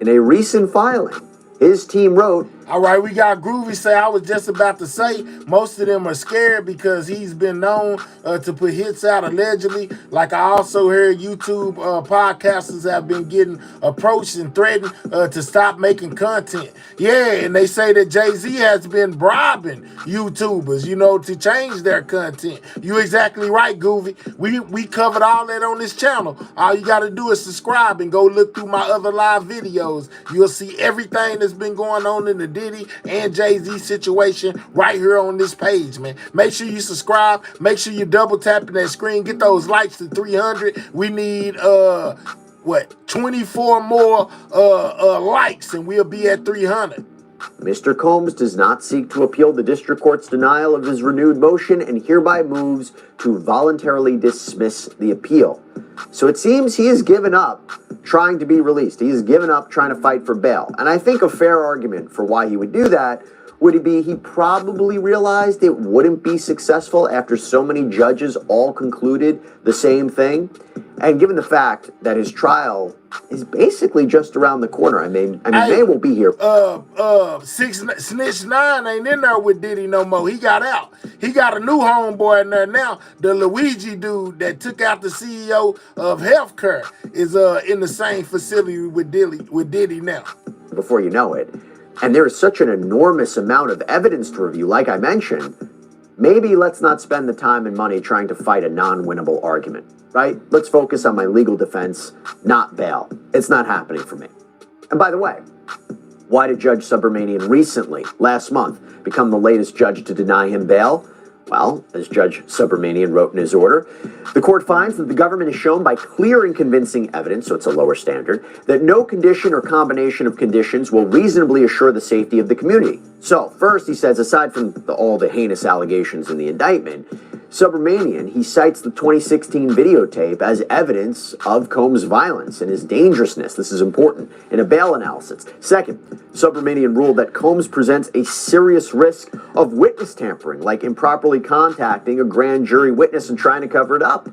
in a recent filing, his team wrote,
all right, we got Groovy say, I was just about to say, most of them are scared because he's been known to put hits out allegedly. Like I also heard YouTube podcasters have been getting approached and threatened to stop making content. Yeah, and they say that Jay-Z has been bribing YouTubers, to change their content. You exactly right, Groovy. We covered all that on this channel. All you got to do is subscribe and go look through my other live videos. You'll see everything that's been going on in the Diddy and Jay-Z situation right here on this page, man. Make sure you subscribe. Make sure you double tapping that screen. Get those likes to 300. We need 24 more likes and we'll be at 300.
Mr. Combs does not seek to appeal the district court's denial of his renewed motion and hereby moves to voluntarily dismiss the appeal. So it seems he has given up trying to be released. He has given up trying to fight for bail. And I think a fair argument for why he would do that would be he probably realized it wouldn't be successful after so many judges all concluded the same thing. And given the fact that his trial is basically just around the corner, they will be here.
Snitch 9 ain't in there with Diddy no more. He got out. He got a new homeboy in there now. The Luigi dude that took out the CEO of healthcare is in the same facility with Diddy now.
Before you know it. And there is such an enormous amount of evidence to review, like I mentioned, maybe let's not spend the time and money trying to fight a non-winnable argument, right? Let's focus on my legal defense, not bail. It's not happening for me. And by the way, why did Judge Subramanian recently, last month, become the latest judge to deny him bail? Well, as Judge Subramanian wrote in his order, the court finds that the government has shown by clear and convincing evidence, so it's a lower standard, that no condition or combination of conditions will reasonably assure the safety of the community. So, first, he says, aside from all the heinous allegations in the indictment, Subramanian, he cites the 2016 videotape as evidence of Combs' violence and his dangerousness. This is important in a bail analysis. Second, Subramanian ruled that Combs presents a serious risk of witness tampering, like improperly contacting a grand jury witness and trying to cover it up.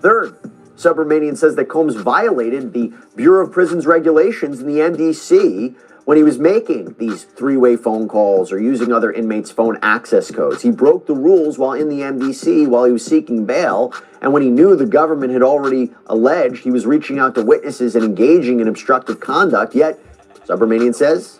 Third, Subramanian says that Combs violated the Bureau of Prisons regulations in the MDC when he was making these three-way phone calls or using other inmates' phone access codes. He broke the rules while in the MDC while he was seeking bail, and when he knew the government had already alleged he was reaching out to witnesses and engaging in obstructive conduct, yet Subramanian says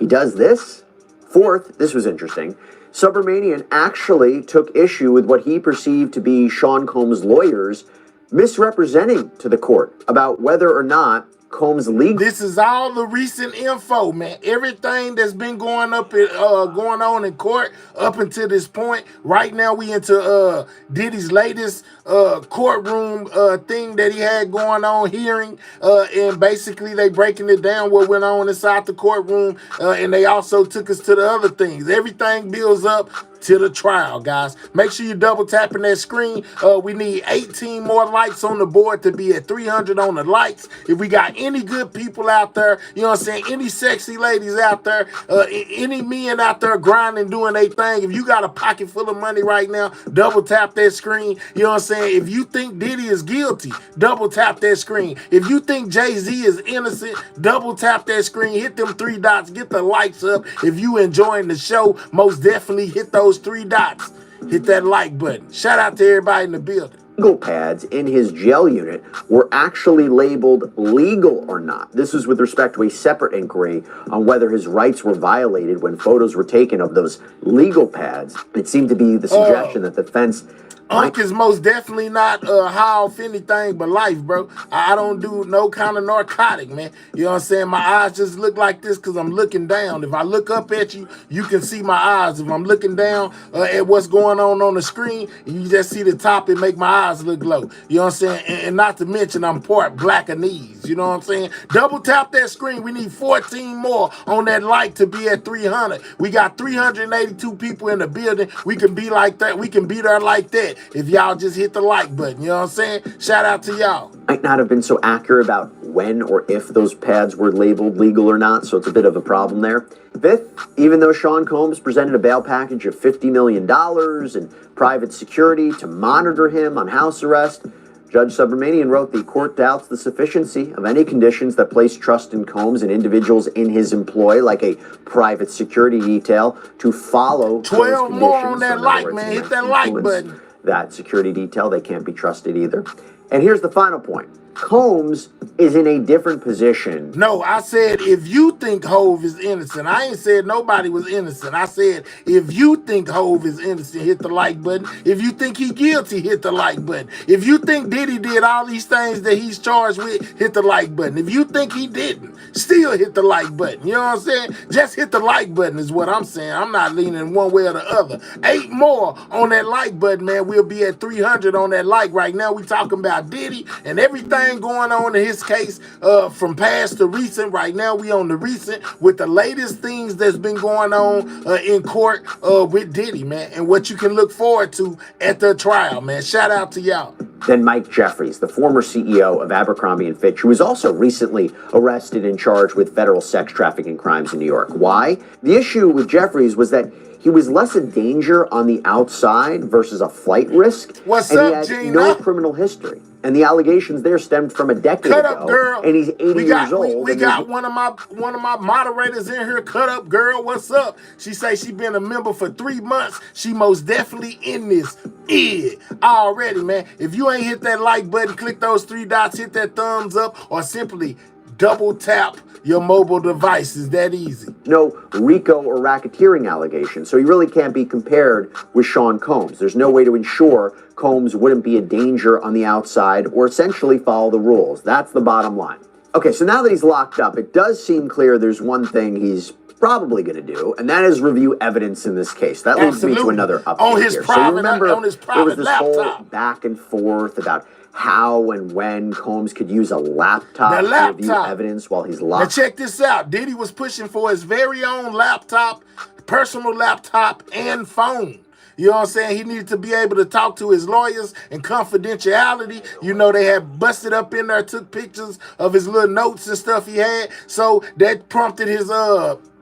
he does this. Fourth, this was interesting, Subramanian actually took issue with what he perceived to be Sean Combs' lawyers misrepresenting to the court about whether or not Combs legal.
This is all the recent info, man. Everything that's been going on in court up until this point. Right now, we into Diddy's latest courtroom thing that he had going on, hearing, and basically they breaking it down what went on inside the courtroom, and they also took us to the other things. Everything builds up to the trial, guys. Make sure you double tapping that screen. We need 18 more likes on the board to be at 300 on the likes. If we got any good people out there, you know what I'm saying, any sexy ladies out there, any men out there grinding, doing their thing, if you got a pocket full of money right now, double tap that screen. You know what I'm saying? If you think Diddy is guilty, double tap that screen. If you think Jay-Z is innocent, double tap that screen. Hit them 3 dots. Get the likes up. If you enjoying the show, most definitely hit those 3 dots. Hit that like button. Shout out to everybody in the building.
Legal pads in his jail unit were actually labeled legal or not. This was with respect to a separate inquiry on whether his rights were violated when photos were taken of those legal pads. It seemed to be the suggestion that the fence
Unk is most definitely not high off anything but life, bro. I don't do no kind of narcotic, man. You know what I'm saying? My eyes just look like this because I'm looking down. If I look up at you, you can see my eyes. If I'm looking down at what's going on the screen, you just see the top and make my eyes look low. You know what I'm saying? And not to mention I'm part Blackanese. You know what I'm saying? Double tap that screen. We need 14 more on that like to be at 300. We got 382 people in the building. We can be like that. We can be there like that. If y'all just hit the like button, you know what I'm saying? Shout out to y'all.
Might not have been so accurate about when or if those pads were labeled legal or not, so it's a bit of a problem there. Fifth, even though Sean Combs presented a bail package of $50 million and private security to monitor him on house arrest, Judge Subramanian wrote the court doubts the sufficiency of any conditions that place trust in Combs and individuals in his employ, like a private security detail, to follow
12 more on that like, man. Hit that like button.
That security detail, they can't be trusted either. And here's the final point. Combs is in a different position.
No, I said if you think Hove is innocent. I ain't said nobody was innocent. I said if you think Hove is innocent, hit the like button. If you think he's guilty, hit the like button. If you think Diddy did all these things that he's charged with, hit the like button. If you think he didn't, still hit the like button. You know what I'm saying? Just hit the like button is what I'm saying. I'm not leaning one way or the other. 8 more on that like button, man. We'll be at 300 on that like. Right now we talking about Diddy and everything going on in his case from past to recent. Right now we on the recent with the latest things that's been going on in court with Diddy, man, and what you can look forward to at the trial, man. Shout out to y'all.
Then Mike Jeffries, the former CEO of Abercrombie & Fitch, who was also recently arrested and charged with federal sex trafficking crimes in New York. Why? The issue with Jeffries was that he was less a danger on the outside versus a flight risk.
What's
and
up,
he had
Gina?
no criminal history. And the allegations there stemmed from a decade
Cut
ago.
up, girl.
And he's 80 years old.
We got one of my moderators in here. Cut up, girl. What's up? She say she been a member for 3 months. She most definitely in this. Yeah, already, man. If you ain't hit that like button, click those 3 dots, hit that thumbs up, or simply double tap your mobile device. Is that easy?
No RICO or racketeering allegations, so he really can't be compared with Sean Combs. There's no way to ensure Combs wouldn't be a danger on the outside or essentially follow the rules. That's the bottom line. Okay, so now that he's locked up, it does seem clear there's one thing he's probably going to do, and that is review evidence in this case. That leads me to another update
on his
here.
private,
so you remember
on his
there was
private
this
laptop.
whole back and forth about how and when Combs could use a laptop to review evidence while he's locked.
Now check this out. Diddy was pushing for his very own laptop, personal laptop, and phone. You know what I'm saying? He needed to be able to talk to his lawyers and confidentiality. You know, they had busted up in there, took pictures of his little notes and stuff he had. So that prompted his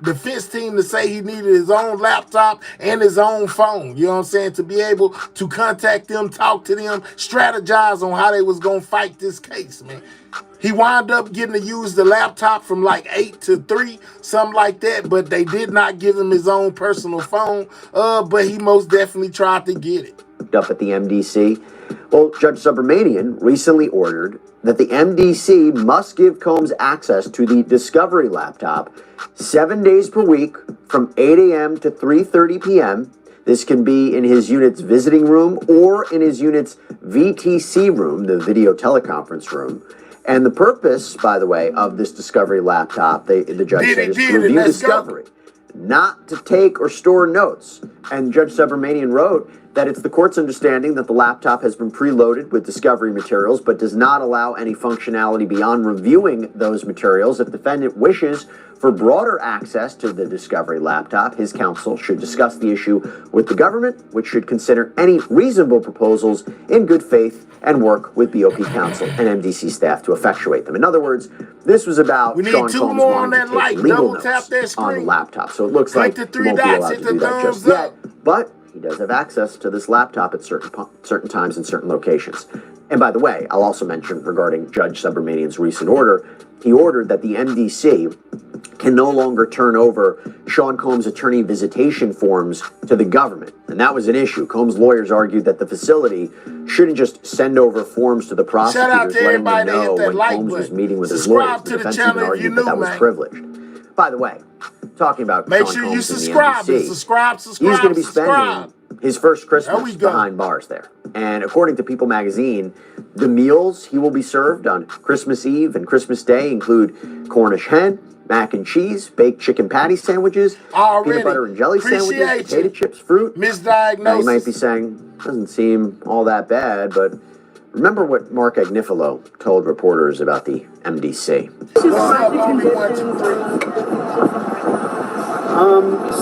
defense team to say he needed his own laptop and his own phone. You know what I'm saying? To be able to contact them, talk to them, strategize on how they was going to fight this case, man. He wound up getting to use the laptop from like 8 to 3, something like that, but they did not give him his own personal phone, but he most definitely tried to get it.
Up at the MDC. Well, Judge Subramanian recently ordered that the MDC must give Combs access to the Discovery laptop 7 days per week from 8 a.m. to 3:30 p.m. This can be in his unit's visiting room or in his unit's VTC room, the video teleconference room. And the purpose, by the way, of this Discovery laptop, the judge said, is to review Discovery, not to take or store notes. And Judge Subramanian wrote that it's the court's understanding that the laptop has been preloaded with Discovery materials, but does not allow any functionality beyond reviewing those materials. If the defendant wishes for broader access to the Discovery laptop, his counsel should discuss the issue with the government, which should consider any reasonable proposals in good faith and work with BOP counsel and MDC staff to effectuate them. In other words, this was about Sean Combs wanting to take legal notes on the laptop. So it looks like he won't be allowed to do that just yet, but he does have access to this laptop at certain times and certain locations. And by the way, I'll also mention regarding Judge Subramanian's recent order, he ordered that the MDC can no longer turn over Sean Combs' attorney visitation forms to the government. And that was an issue. Combs' lawyers argued that the facility shouldn't just send over forms to the prosecutors, letting them know when Combs was meeting with his lawyers. The defense even argued that that was privileged. By the way, talking about Sean Combs and the MDC, he's going to be spending his first Christmas behind bars there. And according to People magazine, the meals he will be served on Christmas Eve and Christmas Day include Cornish hen, mac and cheese, baked chicken patty sandwiches, peanut butter and jelly sandwiches, potato chips, fruit.
Misdiagnosis.
Now, you might be saying, doesn't seem all that bad, but remember what Mark Agnifilo told reporters about the MDC.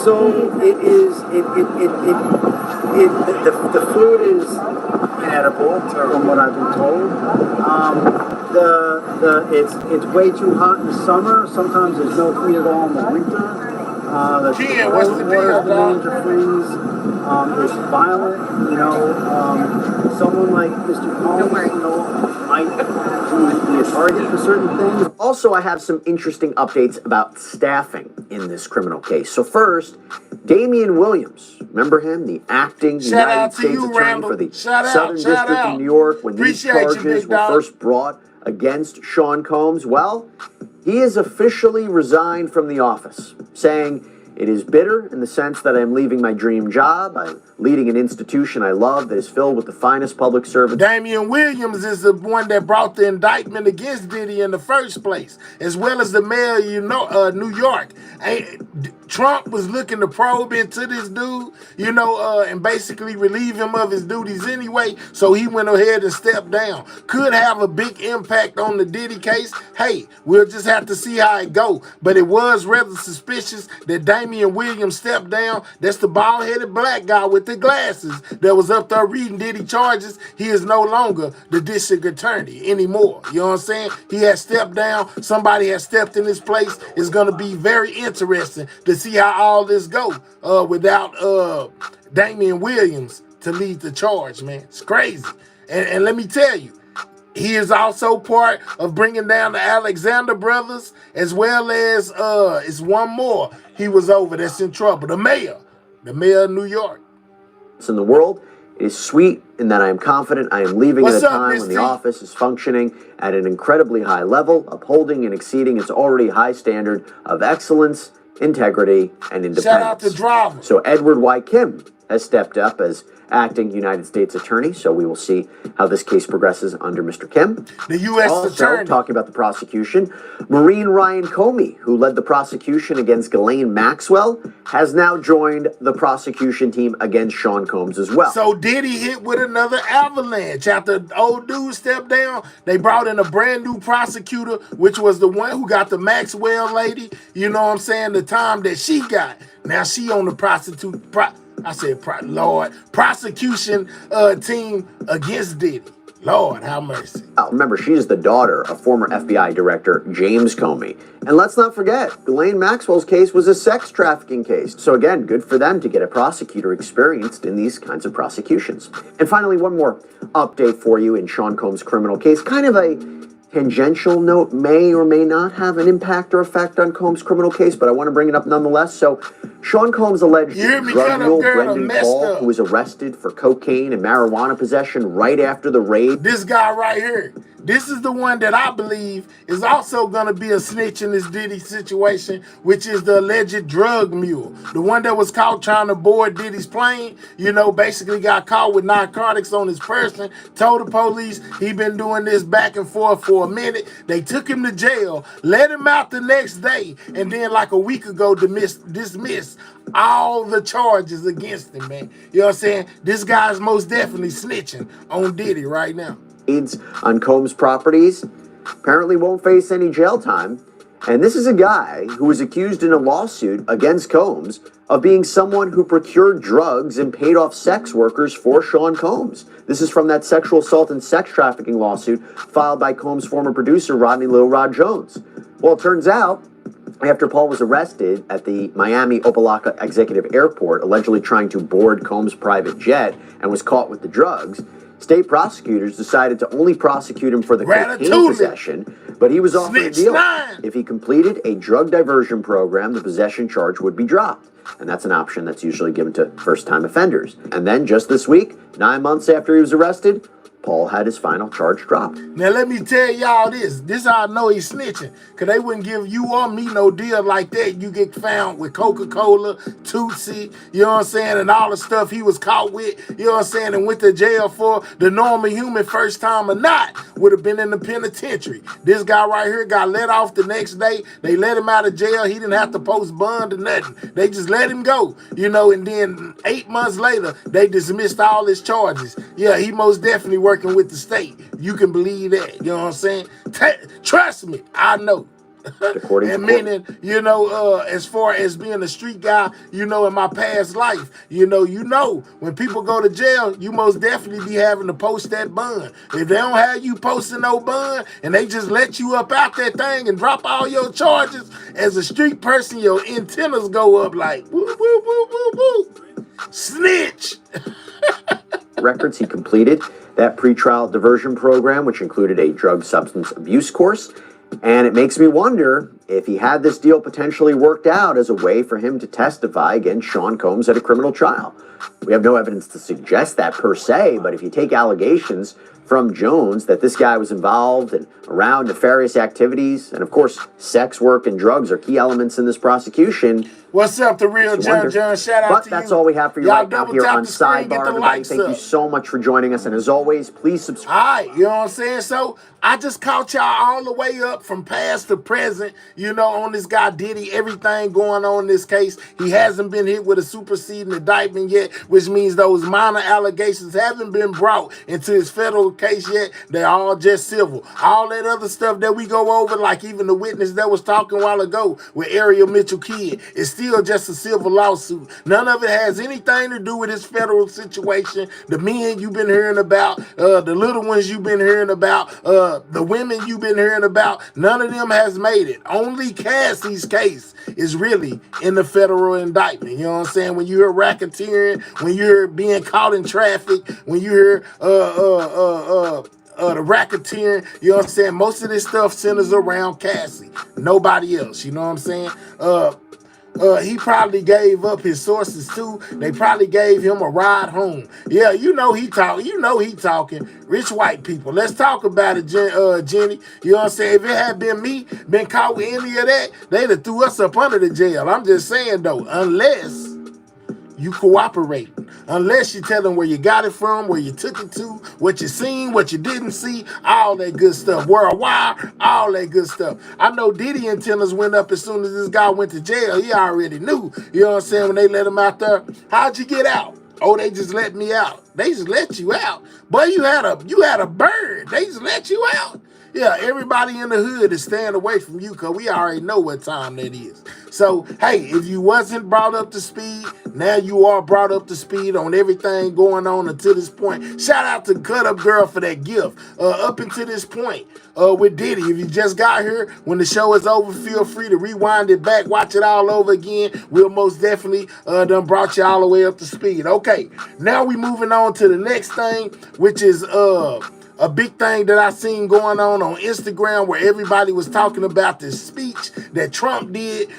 So it is, the food is inedible from what I've been told. It's way too hot in the summer. Sometimes there's no food at all in the winter.
Ken, what's the deal, dog?
It's violent, someone like Mr. Combs, might be a target for certain things.
Also, I have some interesting updates about staffing in this criminal case. So first, Damian Williams, remember him, the acting United States Attorney for the Southern District of New York, when these charges were first brought against Sean Combs? Well, he has officially resigned from the office, saying, "It is bitter in the sense that I am leaving my dream job. I'm leading an institution I love that is filled with the finest public servants."
Damian Williams is the one that brought the indictment against Diddy in the first place, as well as the mayor of New York. Trump was looking to probe into this dude, and basically relieve him of his duties anyway, so he went ahead and stepped down. Could have a big impact on the Diddy case. Hey, we'll just have to see how it go. But it was rather suspicious that Damian Williams stepped down. That's the bald-headed black guy with the glasses that was up there reading Diddy charges. He is no longer the district attorney anymore. You know what I'm saying? He has stepped down. Somebody has stepped in his place. It's going to be very interesting to see how all this go without Damian Williams to lead the charge, man. It's crazy. And let me tell you, he is also part of bringing down the Alexander brothers, as well as it's one more he was over that's in trouble. The mayor of New York.
In the world, it is sweet in that I am confident I am leaving at a time when the office is functioning at an incredibly high level, upholding and exceeding its already high standard of excellence, integrity, and independence.
Shout out to Driver.
So Edward Y. Kim has stepped up as acting United States Attorney, so we will see how this case progresses under Mr. Kim.
The U.S. Attorney.
Talking about the prosecution, Marine Ryan Comey, who led the prosecution against Ghislaine Maxwell, has now joined the prosecution team against Sean Combs as well.
So Diddy hit with another avalanche. After the old dude stepped down, they brought in a brand new prosecutor, which was the one who got the Maxwell lady, you know what I'm saying, the time that she got. Now she on the prosecution team against Diddy. Lord, have mercy.
Remember, she is the daughter of former FBI Director James Comey. And let's not forget, Ghislaine Maxwell's case was a sex trafficking case. So again, good for them to get a prosecutor experienced in these kinds of prosecutions. And finally, one more update for you in Sean Combs' criminal case. Kind of a tangential note, may or may not have an impact or effect on Combs' criminal case, but I want to bring it up nonetheless. So Sean Combs' alleged drug mule Brendan Paul, who was arrested for cocaine and marijuana possession right after the raid.
This guy right here, this is the one that I believe is also going to be a snitch in this Diddy situation, which is the alleged drug mule. The one that was caught trying to board Diddy's plane, basically got caught with narcotics on his person, told the police he been doing this back and forth for a minute. They took him to jail, let him out the next day, and then like a week ago dismissed all the charges against him, man. You know what I'm saying? This guy's most definitely snitching on Diddy right now.
On Combs' properties apparently won't face any jail time. And this is a guy who was accused in a lawsuit against Combs of being someone who procured drugs and paid off sex workers for Sean Combs. This is from that sexual assault and sex trafficking lawsuit filed by Combs' former producer, Rodney Lil Rod Jones. Well, it turns out, after Paul was arrested at the Miami Opa-locka Executive Airport, allegedly trying to board Combs' private jet and was caught with the drugs, state prosecutors decided to only prosecute him for the cocaine possession, but he was offered a deal. If he completed a drug diversion program, the possession charge would be dropped. And that's an option that's usually given to first-time offenders. And then just this week, 9 months after he was arrested, Paul had his final charge dropped.
Now let me tell y'all this. This how I know he's snitching. Because they wouldn't give you or me no deal like that. You get found with Coca-Cola, Tootsie, you know what I'm saying, and all the stuff he was caught with, you know what I'm saying, and went to jail for. The normal human, first time or not, would have been in the penitentiary. This guy right here got let off the next day. They let him out of jail. He didn't have to post bond or nothing. They just let him go, and then 8 months later, they dismissed all his charges. Yeah, he most definitely working with the state. You can believe that. You know what I'm saying? Trust me, I know.
According
and
to
meaning, as far as being a street guy, in my past life, when people go to jail, you most definitely be having to post that bond. If they don't have you posting no bond and they just let you up out that thing and drop all your charges, as a street person, your antennas go up like woo, woo, woo, woo, woo. Snitch.
records, he completed that pretrial diversion program, which included a drug substance abuse course. And it makes me wonder if he had this deal potentially worked out as a way for him to testify against Sean Combs at a criminal trial. We have no evidence to suggest that per se, but if you take allegations from Jones that this guy was involved and around nefarious activities, and of course, sex work and drugs are key elements in this prosecution.
What's up, the real John? Shout out
but
to
that's
you.
all we have for you right now here on
Screen,
Sidebar. Everybody, thank you so much for joining us, and as always, please subscribe.
All right, you know what I'm saying? So I just caught y'all all the way up from past to present, on this guy Diddy, everything going on in this case. He hasn't been hit with a superseding indictment yet, which means those minor allegations haven't been brought into his federal case yet. They're all just civil. All that other stuff that we go over, like even the witness that was talking a while ago with Ariel Mitchell Kidd, is still just a civil lawsuit. None of it has anything to do with his federal situation. The men you've been hearing about, the little ones you've been hearing about, the women you've been hearing about, none of them has made it. Only Cassie's case is really in the federal indictment. You know what I'm saying? When you hear racketeering, when you hear being caught in traffic, when you hear the racketeering, you know what I'm saying? Most of this stuff centers around Cassie. Nobody else, you know what I'm saying? He probably gave up his sources too. They probably gave him a ride home. Yeah, he talking. Rich white people. Let's talk about it, Jenny. You know what I'm saying? If it had been me, been caught with any of that, they'd have threw us up under the jail. I'm just saying though, unless you cooperate, unless you tell them where you got it from, where you took it to, what you seen, what you didn't see, all that good stuff. Worldwide, all that good stuff. I know Diddy antennas went up as soon as this guy went to jail. He already knew. You know what I'm saying? When they let him out there, how'd you get out? Oh, they just let me out. They just let you out. Boy, you had a bird. They just let you out. Yeah, everybody in the hood is staying away from you because we already know what time that is. So, hey, if you wasn't brought up to speed, now you are brought up to speed on everything going on until this point. Shout out to Cut Up Girl for that gift. Up until this point with Diddy, if you just got here, when the show is over, feel free to rewind it back, watch it all over again. We'll most definitely done brought you all the way up to speed. Okay, now we moving on to the next thing, which is a big thing that I seen going on Instagram where everybody was talking about this speech that Trump did,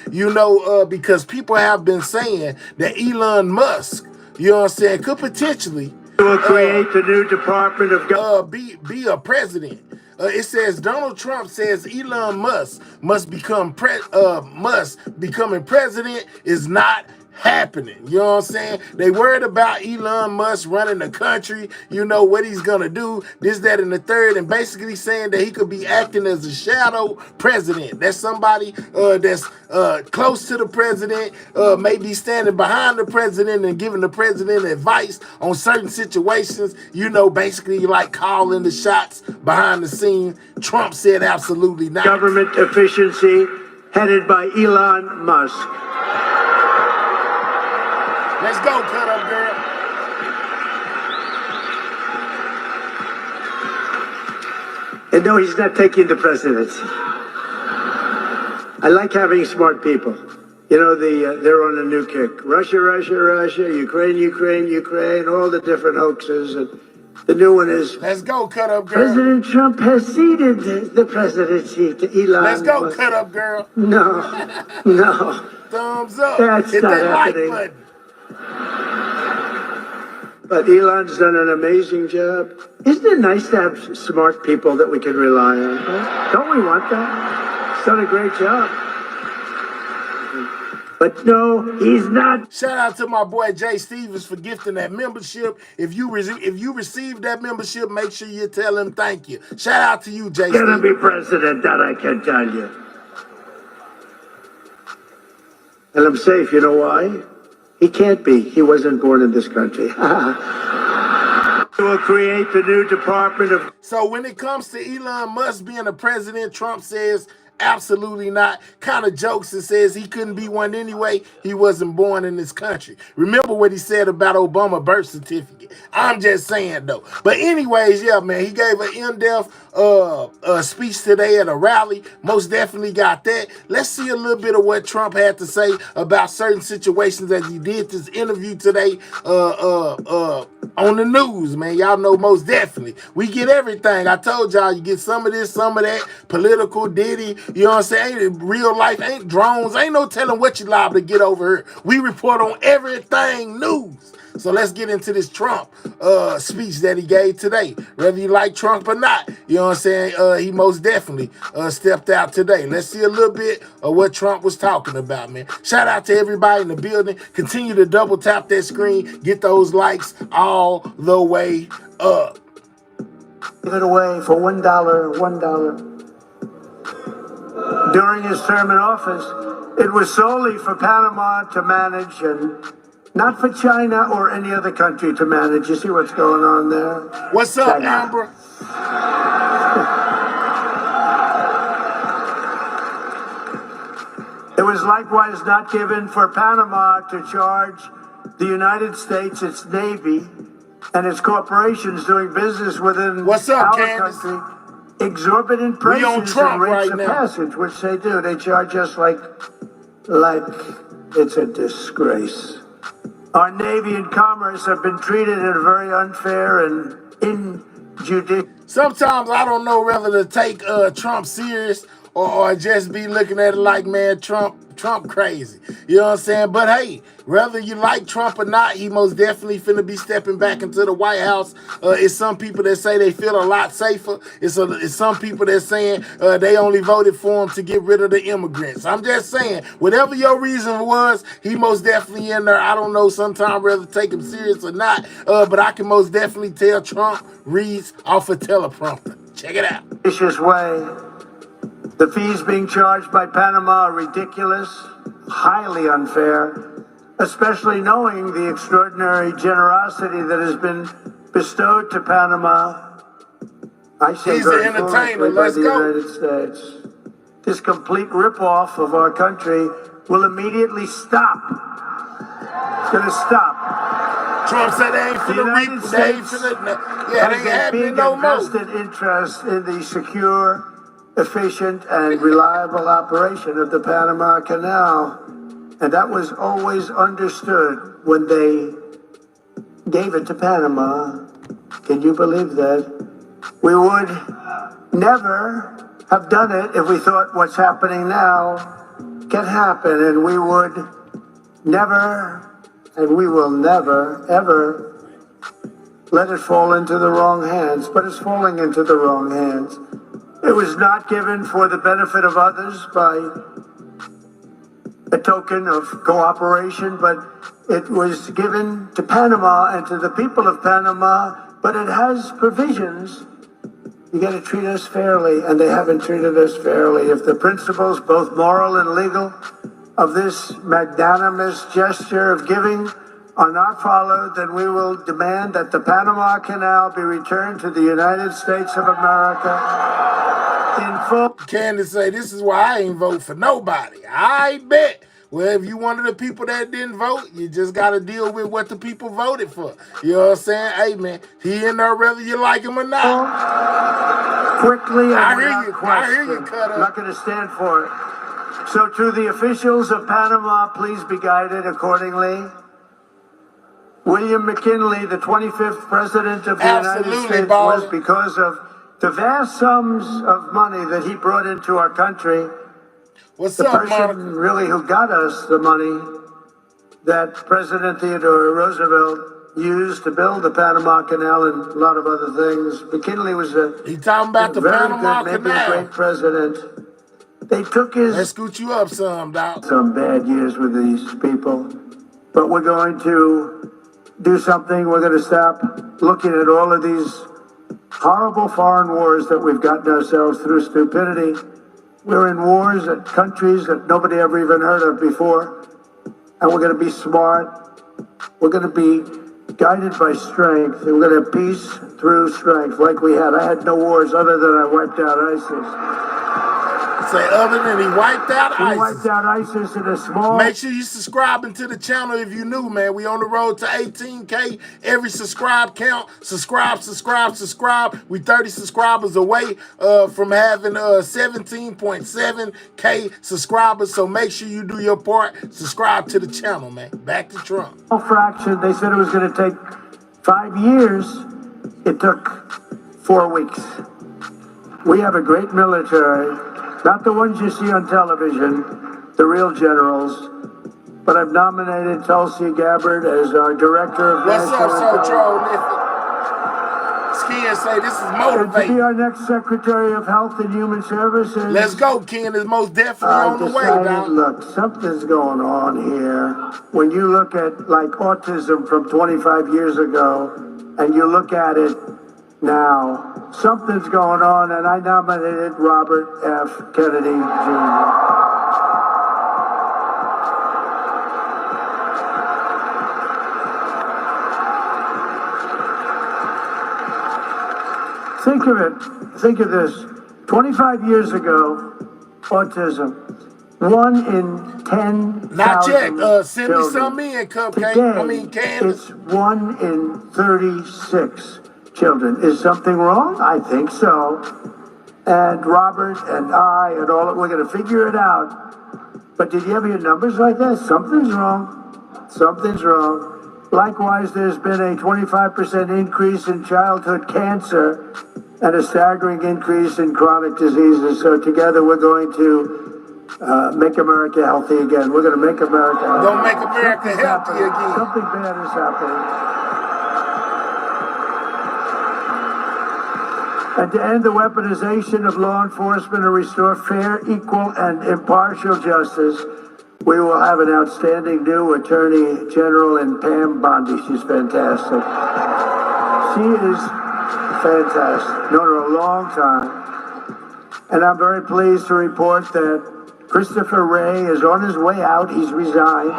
because people have been saying that Elon Musk, you know what I'm saying, could potentially
create the new Department of
be a president. It says Donald Trump says Elon Musk becoming president is not happening. You know what I'm saying? They worried about Elon Musk running the country, what he's gonna do, this, that, and the third, and basically saying that he could be acting as a shadow president. That's somebody that's close to the president, maybe standing behind the president and giving the president advice on certain situations, basically like calling the shots behind the scene. Trump said absolutely not.
Government efficiency headed by Elon Musk.
Let's go, Cut Up Girl.
And no, he's not taking the presidency. I like having smart people. They're on a new kick. Russia, Ukraine, all the different hoaxes. And the new one is...
Let's go, Cut Up Girl.
President Trump has ceded the presidency to Elon
Let's go,
Musk.
Cut Up Girl.
No.
Thumbs up.
That's
Hit
not
that
happening.
like button.
But Elon's done an amazing job. Isn't it nice to have smart people that we can rely on? Huh? Don't we want that? He's done a great job. But no, he's not.
Shout out to my boy Jay Stevens for gifting that membership. If you received that membership, make sure you tell him thank you. Shout out to you, Jay.
He's gonna be president, that I can tell you. And I'm safe. You know why? He can't be. He wasn't born in this country. Will create the new Department of...
So when it comes to Elon Musk being a president, Trump says Absolutely not. Kind of jokes and says he couldn't be one anyway. He wasn't born in this country. Remember what he said about Obama birth certificate. I'm just saying though. But anyways, yeah, man, he gave an in-depth speech today at a rally. Most definitely got that. Let's see a little bit of what Trump had to say about certain situations as he did this interview today on the news, man. Y'all know most definitely. We get everything. I told y'all you get some of this, some of that, political, Diddy, you know what I'm saying? Ain't real life, ain't drones, ain't no telling what you liable to get over here. We report on everything news. So let's get into this Trump speech that he gave today. Whether you like Trump or not, you know what I'm saying? He most definitely stepped out today. Let's see a little bit of what Trump was talking about, man. Shout out to everybody in the building. Continue to double tap that screen. Get those likes all the way up.
Give it away for $1. During his term in office, it was solely for Panama to manage and not for China or any other country to manage. You see what's going on there?
What's up, Amber?
It was likewise not given for Panama to charge the United States, its Navy, and its corporations doing business within our country exorbitant prices and rates of passage, which they do. They charge us like it's a disgrace. Our Navy and Commerce have been treated in a very unfair and injudicious.
Sometimes I don't know whether to take Trump serious or just be looking at it like, man, Trump crazy. You know what I'm saying? But hey, whether you like Trump or not, he most definitely finna be stepping back into the White House. It's some people that say they feel a lot safer. It's some people that saying they only voted for him to get rid of the immigrants. I'm just saying, whatever your reason was, he most definitely in there. I don't know, sometimes whether take him serious or not, but I can most definitely tell Trump reads off a teleprompter. Check it out.
Vicious way. The fees being charged by Panama are ridiculous, highly unfair, especially knowing the extraordinary generosity that has been bestowed to Panama. I say very foolishly by the United States. This complete ripoff of our country will immediately stop. It's going to stop.
Trump said they ain't
the United States
has a big
invested interest in the secure, efficient and reliable operation of the Panama Canal. And that was always understood when they gave it to Panama. Can you believe that? We would never have done it if we thought what's happening now can happen, and we would never, and we will never, ever let it fall into the wrong hands. But it's falling into the wrong hands. It was not given for the benefit of others by a token of cooperation, but it was given to Panama and to the people of Panama, but it has provisions. You got to treat us fairly, and they haven't treated us fairly. If the principles, both moral and legal, of this magnanimous gesture of giving are not followed, then we will demand that the Panama Canal be returned to the United States of America.
Candace say, this is why I ain't vote for nobody. I bet. Well, if you one of the people that didn't vote, you just got to deal with what the people voted for. You know what I'm saying? Hey, man, he in there whether you like him or not.
Quickly and
I
hear you, Cut I'm not going to stand for it. So to the officials of Panama, please be guided accordingly. William McKinley, the 25th president of the United States, was because of the vast sums of money that he brought into our country.
What's
the
up,
person
Monica?
really who got us the money that President Theodore Roosevelt used to build the Panama Canal and a lot of other things. McKinley was
he talking about the
very
Panama
good, maybe
Canal.
a great president. They took his
Let's scoot you up some, Doc.
Some bad years with these people, but we're going to do something. We're going to stop looking at all of these horrible foreign wars that we've gotten ourselves through stupidity. We're in wars at countries that nobody ever even heard of before. And we're going to be smart. We're going to be guided by strength. And we're going to have peace through strength like we had. I had no wars other than I wiped out ISIS.
Say other than he wiped out
He
ISIS.
wiped out ISIS in a small...
Make sure you subscribing to the channel if you new, man. We on the road to 18K. Every subscribe count. Subscribe. We 30 subscribers away from having 17.7K subscribers. So make sure you do your part. Subscribe to the channel, man. Back to Trump.
Fraction. They said it was going to take 5 years. It took 4 weeks. We have a great military, not the ones you see on television, the real generals, but I've nominated Tulsi Gabbard as our director of
What's up,
national
Sojo? Ken say this is motivating.
To be our next Secretary of Health and Human Services.
Let's go, Ken. Is most definitely on the way, dog.
Look, something's going on here. When you look at like autism from 25 years ago, and you look at it now, something's going on, and I nominated Robert F. Kennedy Jr. Think of it. Think of this. 25 years ago, autism. 1 in 10,000
Not yet. Send me
children.
some in, Cupcake.
Today,
Candace.
it's 1 in 36 children. Is something wrong? I think so. And Robert and I and all, we're going to figure it out. But did you ever hear numbers like that? Something's wrong. Something's wrong. Likewise, there's been a 25% increase in childhood cancer and a staggering increase in chronic diseases. So together we're going to make America healthy again. We're going to make America healthy.
Don't make America healthy again.
Something bad is happening. And to end the weaponization of law enforcement and restore fair, equal, and impartial justice, we will have an outstanding new Attorney General in Pam Bondi. She's fantastic. She is fantastic. Known her a long time. And I'm very pleased to report that Christopher Wray is on his way out. He's resigned.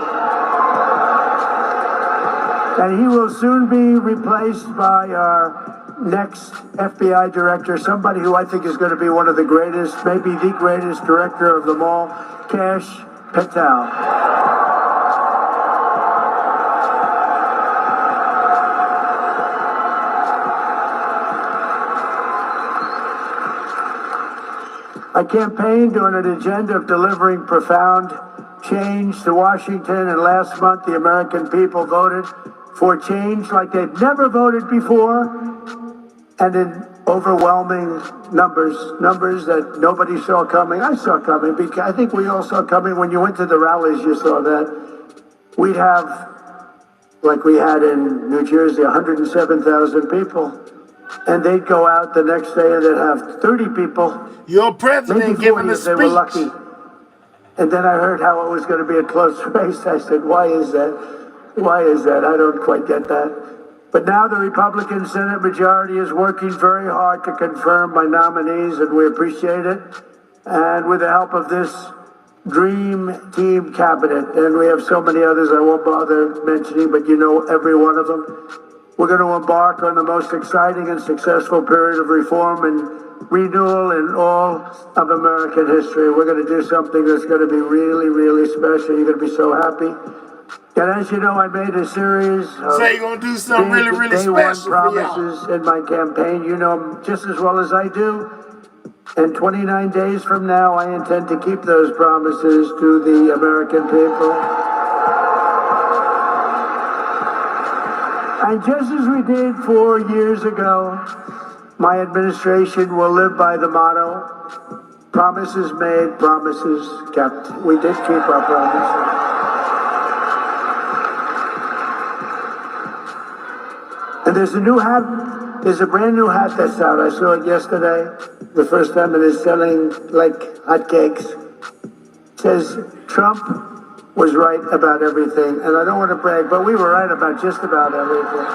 And he will soon be replaced by our next FBI director, somebody who I think is going to be one of the greatest, maybe the greatest director of them all, Kash Patel. I campaigned on an agenda of delivering profound change to Washington, and last month the American people voted for change like they'd never voted before, and in overwhelming numbers that nobody saw coming. I saw coming, because I think we all saw coming. When you went to the rallies, you saw that. We'd have, like we had in New Jersey, 107,000 people. And they'd go out the next day and they'd have 30 people.
Your president giving a speech.
They were lucky. And then I heard how it was going to be a close race. I said, why is that? Why is that? I don't quite get that. But now the Republican Senate majority is working very hard to confirm my nominees, and we appreciate it. And with the help of this dream team cabinet, and we have so many others I won't bother mentioning, but you know every one of them, we're going to embark on the most exciting and successful period of reform and renewal in all of American history. We're going to do something that's going to be really, really special. You're going to be so happy. And as you know, I made a series of
you're going to do something really, really special
promises in my campaign. You know them just as well as I do. And 29 days from now, I intend to keep those promises to the American people. And just as we did 4 years ago, my administration will live by the motto, promises made, promises kept. We did keep our promises. And there's a new hat, there's a brand new hat that's out. I saw it yesterday, the first time, and it's selling like hotcakes. It says, Trump was right about everything. And I don't want to brag, but we were right about just about everything,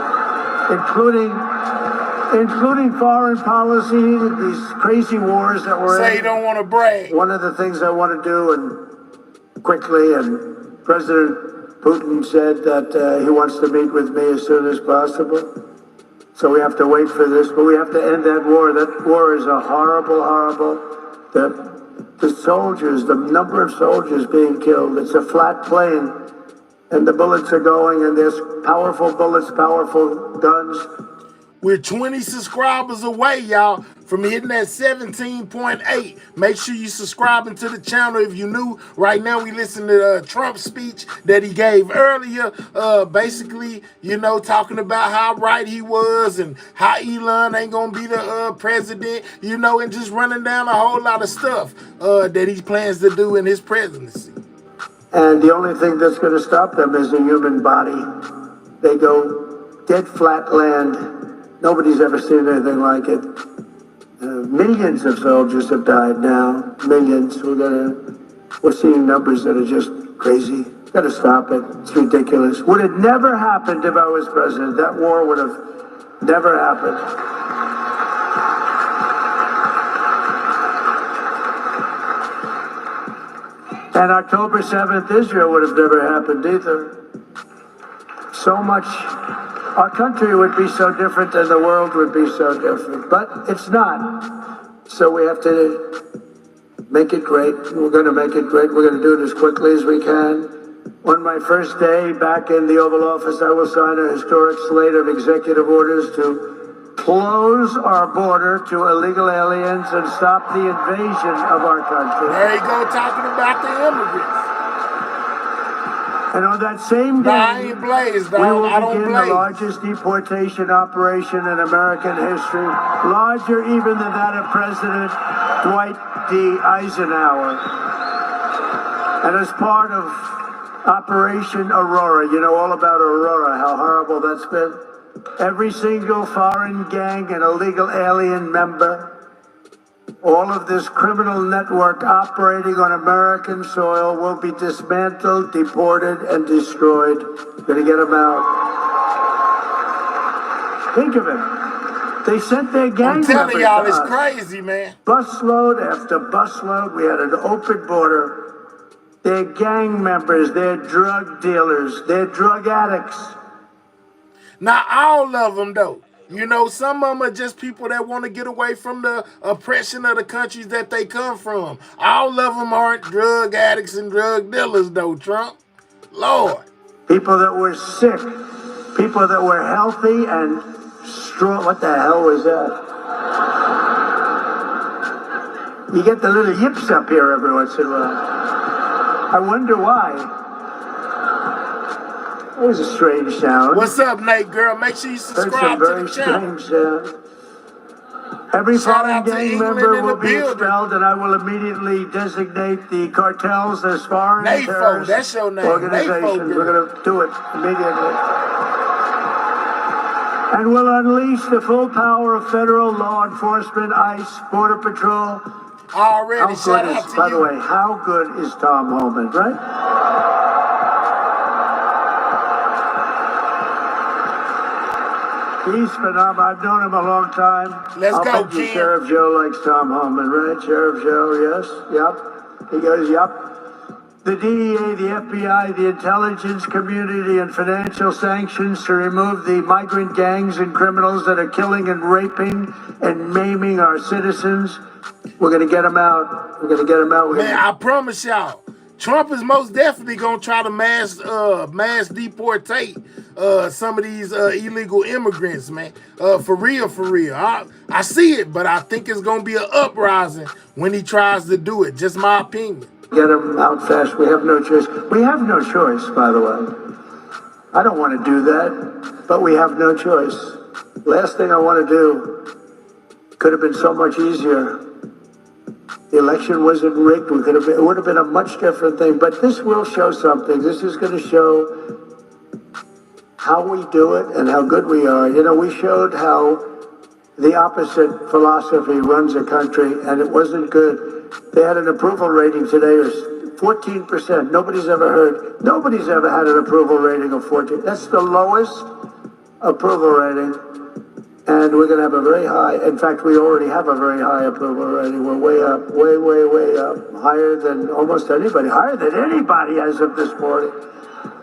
including foreign policy, these crazy wars that we're in.
Say you don't want to brag.
One of the things I want to do, and quickly, and President Putin said that he wants to meet with me as soon as possible. So we have to wait for this, but we have to end that war. That war is a horrible, horrible. The the soldiers, the number of soldiers being killed. It's a flat plane, and the bullets are going, and there's powerful bullets, powerful guns.
We're 20 subscribers away, y'all, from hitting that 17.8. Make sure you subscribing to the channel if you're new. Right now, we listen to Trump's speech that he gave earlier, basically, you know, talking about how right he was and how Elon ain't gonna be the president, you know, and just running down a whole lot of stuff that he plans to do in his presidency.
And the only thing that's going to stop them is a human body. They go dead flat land. Nobody's ever seen anything like it. Millions of soldiers have died now. Millions. We're seeing numbers that are just crazy. Got to stop it. It's ridiculous. Would it never happened if I was president? That war would have never happened. And October 7th, Israel would have never happened either. So much. Our country would be so different and the world would be so different. But it's not. So we have to make it great. We're going to make it great. We're going to do it as quickly as we can. On my first day back in the Oval Office, I will sign a historic slate of executive orders to close our border to illegal aliens and stop the invasion of our country.
There you go, talking about the immigrants.
And on that same day, we will begin the largest deportation operation in American history, larger even than that of President Dwight D. Eisenhower. And as part of Operation Aurora, you know all about Aurora, how horrible that's been. Every single foreign gang and illegal alien member, all of this criminal network operating on American soil will be dismantled, deported, and destroyed. Gonna get them out. Think of it. They sent their gang members to us.
I'm telling y'all, it's crazy, man.
Busload after busload. We had an open border. They're gang members. They're drug dealers. They're drug addicts.
Not all of them, though. You know, some of them are just people that want to get away from the oppression of the countries that they come from. All of them aren't drug addicts and drug dealers, though, Trump. Lord.
People that were sick. People that were healthy and strong. What the hell was that? You get the little yips up here every once in a while. I wonder why. It was a strange sound.
What's up, Nate, girl? Make sure you subscribe to the channel.
Every foreign gang member will be expelled, and I will immediately designate the cartels as foreign terrorist
that's your name.
organizations. We're going to do it immediately. And we'll unleash the full power of federal law enforcement, ICE, Border Patrol.
Already, shout out to you.
By the way, how good is Tom Homan, right? He's phenomenal. I've known him a long time.
Let's go,
Ken. Sheriff Joe likes Tom Homan, right? Sheriff Joe, yes. Yep. He goes, yep. The DEA, the FBI, the intelligence community, and financial sanctions to remove the migrant gangs and criminals that are killing and raping and maiming our citizens. We're going to get them out. We're going to get them out.
Man, I promise y'all, Trump is most definitely going to try to mass deportate some of these illegal immigrants, man. For real, for real. I see it, but I think it's going to be an uprising when he tries to do it. Just my opinion.
Get them out fast. We have no choice. We have no choice, by the way. I don't want to do that, but we have no choice. Last thing I want to do could have been so much easier. The election wasn't rigged. It would have been a much different thing. But this will show something. This is going to show how we do it and how good we are. You know, we showed how the opposite philosophy runs a country, and it wasn't good. They had an approval rating today of 14%. Nobody's ever had an approval rating of 14. That's the lowest approval rating. And we're going to have a very high, in fact, we already have a very high approval rating. We're way up, way up, higher than almost anybody, higher than anybody as of this morning.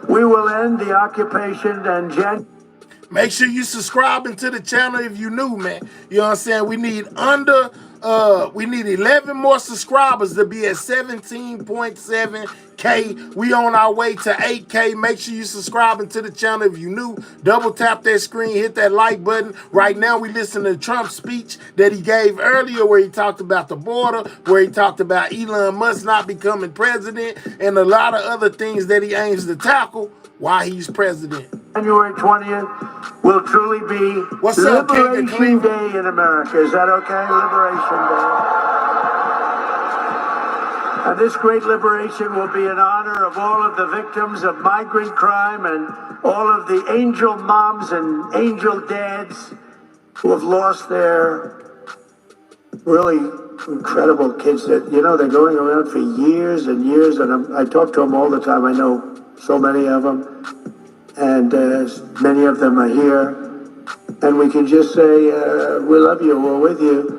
We will end the occupation and
Make sure you subscribing to the channel if you new, man. You know what I'm saying? We need under We need 11 more subscribers to be at 17.7K. We on our way to 8K. Make sure you subscribing to the channel if you new. Double tap that screen, hit that like button. Right now we listen to Trump's speech that he gave earlier where he talked about the border, where he talked about Elon Musk not becoming president, and a lot of other things that he aims to tackle while he's president.
January 20th will truly be Liberation Day in America. Is that okay? Liberation Day. And this great liberation will be in honor of all of the victims of migrant crime and all of the angel moms and angel dads who have lost their really incredible kids that, you know, they're going around for years and years. And I talk to them all the time. I know so many of them. And many of them are here. And we can just say, we love you, we're with you.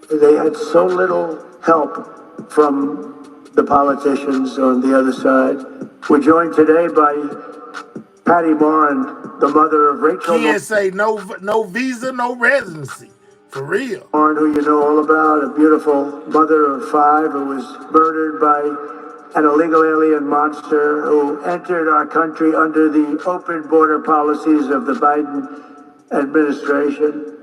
They had so little help from the politicians on the other side. We're joined today by Patty Moran, the mother of Rachel.
Can't say no visa, no residency. For real.
Moran, who you know all about, a beautiful mother of 5 who was murdered by an illegal alien monster who entered our country under the open border policies of the Biden administration.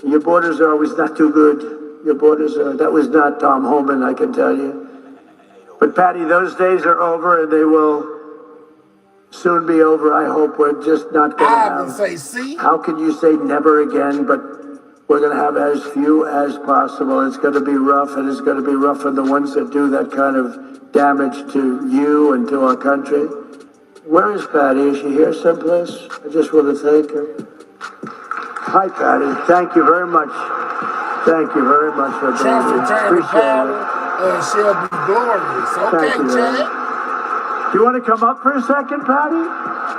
Your borders are always not too good. Your borders are, that was not Tom Homan, I can tell you. But Patty, those days are over and they will soon be over. I hope we're just not going to have.
Say, see?
How can you say never again? But we're going to have as few as possible. It's going to be rough, and it's going to be rough for the ones that do that kind of damage to you and to our country. Where is Patty? Is she here someplace? I just want to thank her. Hi, Patty. Thank you very much. Thank you very much for being here. Appreciate it.
She'll be glorious. Okay, Chad.
Do you want to come up for a second, Patty?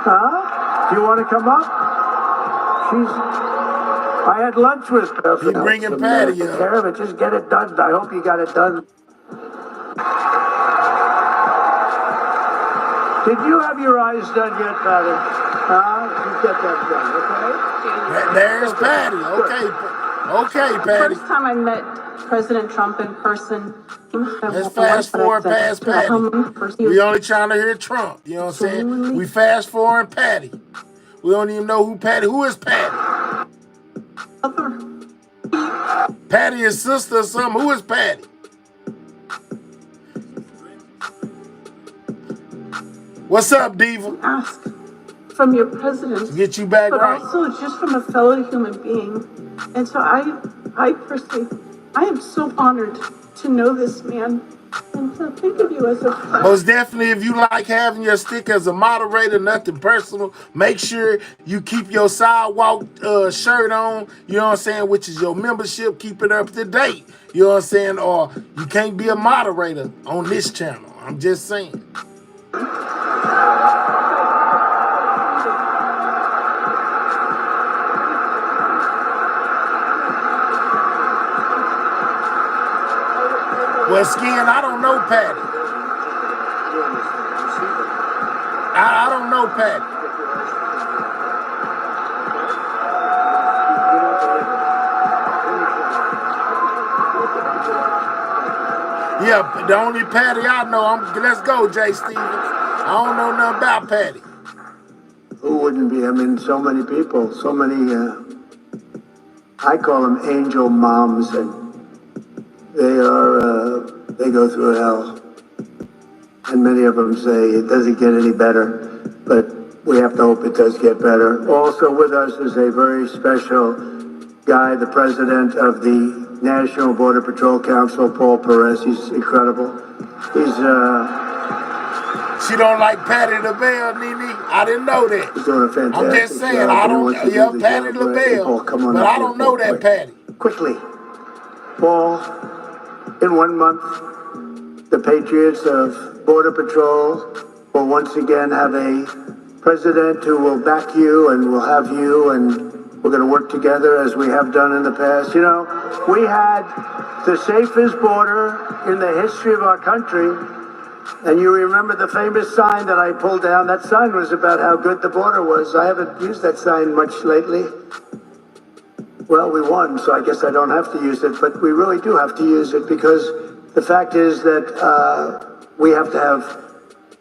Huh? Do you want to come up? I had lunch with her.
You bringing Patty
up. Care of it. Just get it done. I hope you got it done. Did you have your eyes done yet, Patty? You get that done, okay?
There's Patty. Okay, Patty.
The first time I met President Trump in person.
Let's fast forward past Patty. We only trying to hear Trump. You know what I'm saying? We fast forward Patty. We don't even know who Patty. Who is Patty? Patty is sister or something. Who is Patty? What's up, Diva?
Ask from your president.
Get you back
but
right.
But also just from a fellow human being. And so I personally, I am so honored to know this man and to think of you as a friend.
Most definitely, if you like having your stick as a moderator, nothing personal, make sure you keep your sidewalk shirt on, you know what I'm saying, which is your membership, keep it up to date, you know what I'm saying, or you can't be a moderator on this channel. I'm just saying. Well, Skin, I don't know Patty. I don't know Patty. Yeah, the only Patty I know, let's go, Jay Stevens. I don't know nothing about Patty.
Who wouldn't be? I mean, so many people, so many, I call them angel moms, and they go through hell. And many of them say it doesn't get any better, but we have to hope it does get better. Also with us is a very special guy, the president of the National Border Patrol Council, Paul Perez. He's incredible. He's,
She don't like Patty LaBelle, Nene. I didn't know that.
He's doing a fantastic
I'm just saying,
job.
I don't, Patty LaBelle, but I don't know that Patty.
Quickly, Paul, in 1 month, the Patriots of Border Patrol will once again have a president who will back you and will have you, and we're going to work together as we have done in the past. You know, we had the safest border in the history of our country, and you remember the famous sign that I pulled down. That sign was about how good the border was. I haven't used that sign much lately. Well, we won, so I guess I don't have to use it, but we really do have to use it because the fact is that we have to have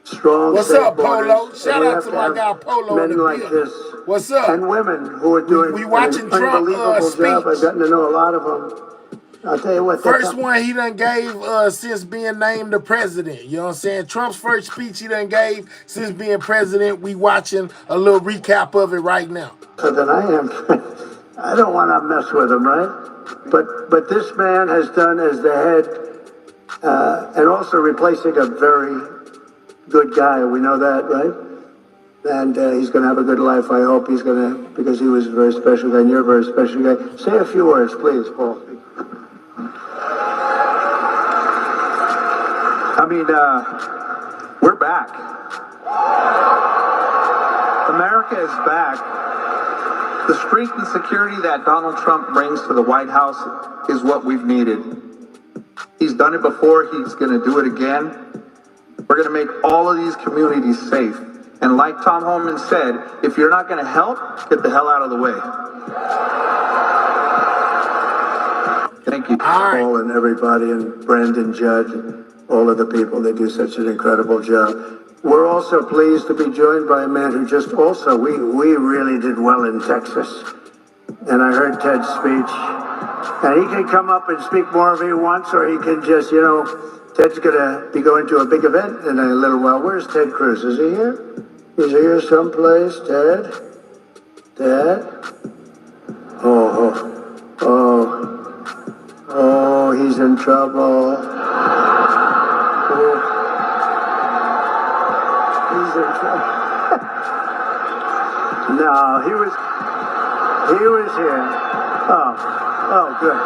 strong
What's
safe
up,
borders,
Polo?
and
Shout
we
out
have
to
to
my
have
guy Polo in
men
the
like
building.
this.
What's up?
And women who are doing
We watching
an
Trump
unbelievable job. I've
speech.
gotten to know a lot of them. I'll tell you what.
First one he done gave since being named the president. You know what I'm saying? Trump's first speech he done gave since being president. We watching a little recap of it right now.
So then I am. I don't want to mess with him, right? But this man has done as the head, and also replacing a very good guy. We know that, right? And he's going to have a good life. I hope he's going to, because he was a very special guy, and you're a very special guy. Say a few words, please, Paul.
I mean, we're back. America is back. The strength and security that Donald Trump brings to the White House is what we've needed. He's done it before. He's going to do it again. We're going to make all of these communities safe. And like Tom Homan said, if you're not going to help, get the hell out of the way.
Thank you, Paul, and everybody, and Brandon Judd, and all of the people. They do such an incredible job. We're also pleased to be joined by a man who just also, we really did well in Texas. And I heard Ted's speech. And he can come up and speak more if he wants, or he can just, Ted's going to be going to a big event in a little while. Where's Ted Cruz? Is he here? He's here someplace. Ted? Ted? Oh, he's in trouble. He's in trouble. No, he was here. Oh, good.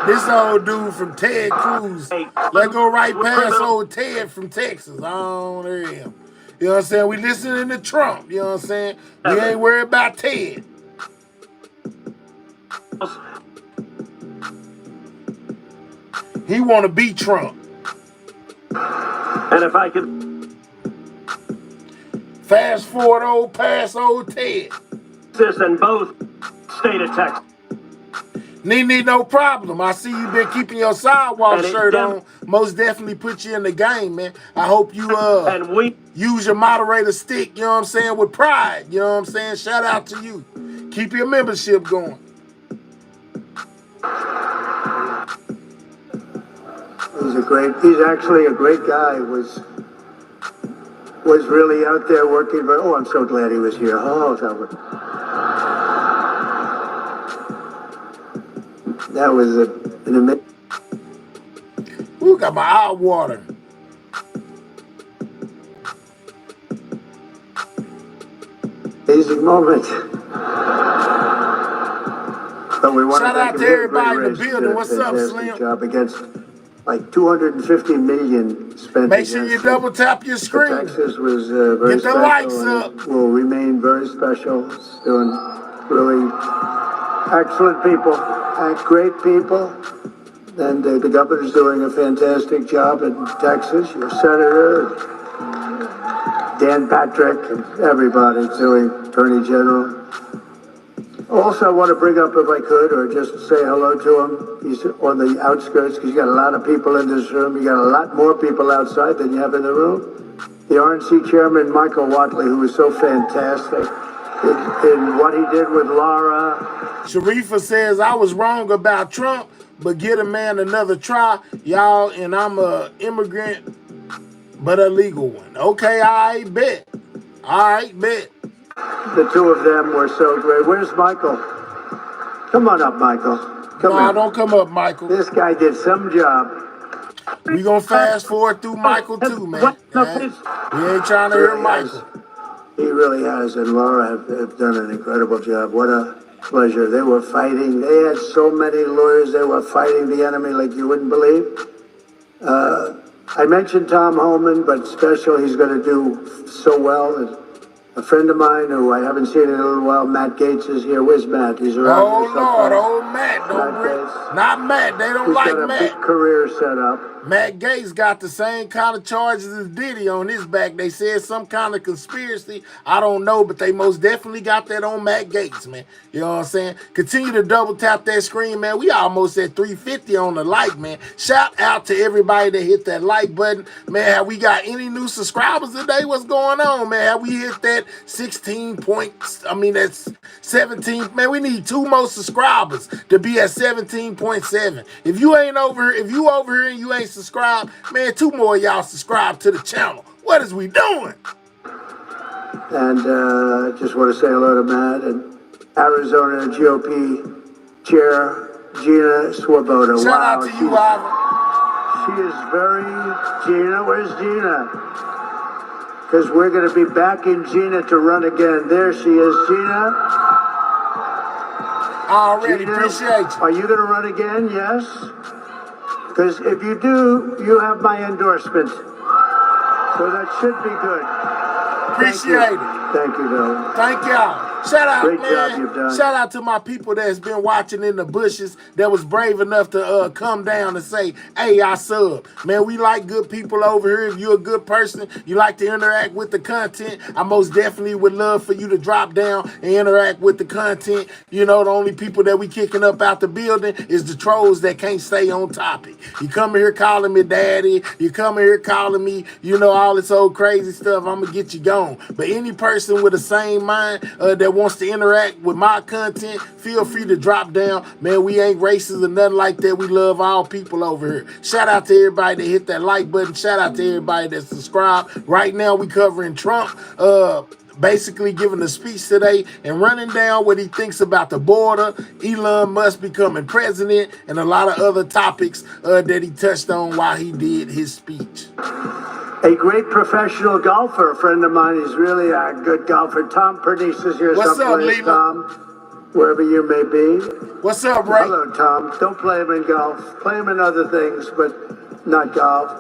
This old dude from Ted Cruz. Let's go right past old Ted from Texas. I don't hear him. You know what I'm saying? We listening to Trump. You know what I'm saying? We ain't worried about Ted. He want to beat Trump.
And if I could
fast forward past old Ted.
This in both state of Texas.
Need no problem. I see you been keeping your sidewalk shirt on. Most definitely put you in the game, man. I hope you use your moderator stick, you know what I'm saying, with pride. You know what I'm saying? Shout out to you. Keep your membership going.
He's actually a great guy. Was really out there working. Oh, I'm so glad he was here. Oh, that was an amazing.
Ooh, got my eye water.
Amazing moment. But we want
shout
to
out to everybody in the building. What's up, Slim?
Job against like 250 million spent.
Make sure you double tap your screen.
Texas was very
Get the
special.
likes up.
Will remain very special. It's doing really excellent people, great people. And the governor's doing a fantastic job in Texas. Your senator, Dan Patrick, and everybody doing Attorney General. Also, I want to bring up, if I could, or just say hello to him. He's on the outskirts, because you got a lot of people in this room. You got a lot more people outside than you have in the room. The RNC chairman, Michael Watley, who was so fantastic in what he did with Laura.
Sharifa says, I was wrong about Trump, but get a man another try, y'all, and I'm a immigrant, but a legal one. Okay, I bet. All right, bet.
The two of them were so great. Where's Michael? Come on up, Michael.
Don't come up, Michael.
This guy did some job.
We gonna fast forward through Michael too, man. Right? We ain't trying to hear Michael.
He really has, and Laura have done an incredible job. What a pleasure. They were fighting. They had so many lawyers. They were fighting the enemy like you wouldn't believe. I mentioned Tom Homan, but special, he's going to do so well. A friend of mine who I haven't seen in a little while, Matt Gates, is here. Where's Matt? He's around
Oh
here
Lord,
someplace.
old Matt, don't
Matt
bring,
Gates.
not Matt. They don't
He's
like
got a
Matt.
big career set up.
Matt Gates got the same kind of charges as Diddy on his back. They said some kind of conspiracy. I don't know, but they most definitely got that on Matt Gates, man. You know what I'm saying? Continue to double tap that screen, man. We almost at 350 on the like, man. Shout out to everybody that hit that like button. Man, have we got any new subscribers today? What's going on, man? Have we hit that 16 points? I mean, that's 17. Man, we need 2 more subscribers to be at 17.7. If you ain't over, if you over here and you ain't subscribed, man, 2 more of y'all subscribe to the channel. What is we doing?
And just want to say hello to Matt and Arizona GOP Chair Gina Swoboda.
Shout out to you, Ivan.
She is very, Gina, where's Gina? Because we're going to be backing Gina to run again. There she is, Gina.
Already,
Gina,
appreciate you.
Are you going to run again? Yes? Because if you do, you have my endorsement. So that should be good.
Appreciate it.
Thank you, Bill.
Thank y'all. Shout out,
Great
man.
job you've done.
Shout out to my people that's been watching in the bushes that was brave enough to come down and say, hey, I sub. Man, we like good people over here. If you're a good person, you like to interact with the content, I most definitely would love for you to drop down and interact with the content. You know, the only people that we kicking up out the building is the trolls that can't stay on topic. You come here calling me daddy. You come here calling me, you know, all this old crazy stuff. I'm going to get you gone. But any person with the same mind that wants to interact with my content, feel free to drop down. Man, we ain't racist or nothing like that. We love all people over here. Shout out to everybody that hit that like button. Shout out to everybody that subscribed. Right now, we covering Trump, basically giving a speech today and running down what he thinks about the border, Elon Musk becoming president, and a lot of other topics that he touched on while he did his speech.
A great professional golfer, a friend of mine. He's really a good golfer. Tom Pernice is here.
What's up,
someplace,
Lima?
Tom? Wherever you may be.
What's up, Ray?
Hello, Tom. Don't play him in golf. Play him in other things, but not golf.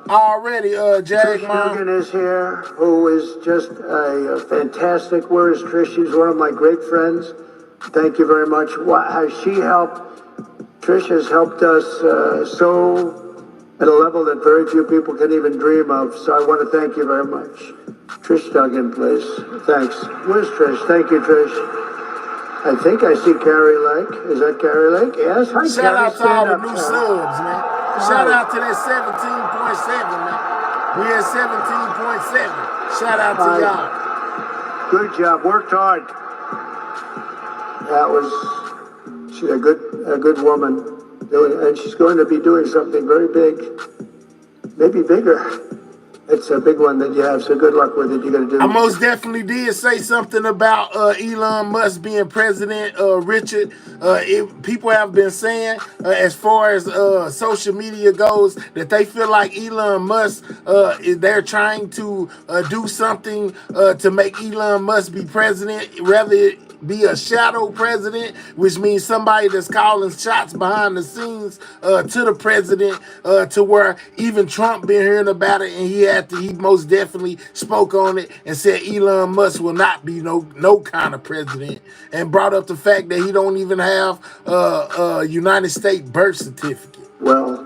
Already, Jay.
Trish Dugan is here, who is just a fantastic. Where is Trish? She's one of my great friends. Thank you very much. Has she helped? Trish has helped us so at a level that very few people can even dream of. So I want to thank you very much. Trish Duggan, please. Thanks. Where's Trish? Thank you, Trish. I think I see Carrie Lake. Is that Carrie Lake? Yes. Hi,
Shout
Carrie.
out to all the new subs, man. Shout out to that 17.7, man. We at 17.7. Shout out to y'all.
Good job. Worked hard. That was, she's a good woman. And she's going to be doing something very big. Maybe bigger. It's a big one that you have, so good luck with it. You're going to do.
I most definitely did say something about Elon Musk being president, Richard. People have been saying, as far as social media goes, that they feel like Elon Musk, they're trying to do something to make Elon Musk be president, rather it be a shadow president, which means somebody that's calling shots behind the scenes to the president, to where even Trump been hearing about it, and he most definitely spoke on it and said Elon Musk will not be no kind of president, and brought up the fact that he don't even have a United States birth certificate.
Well,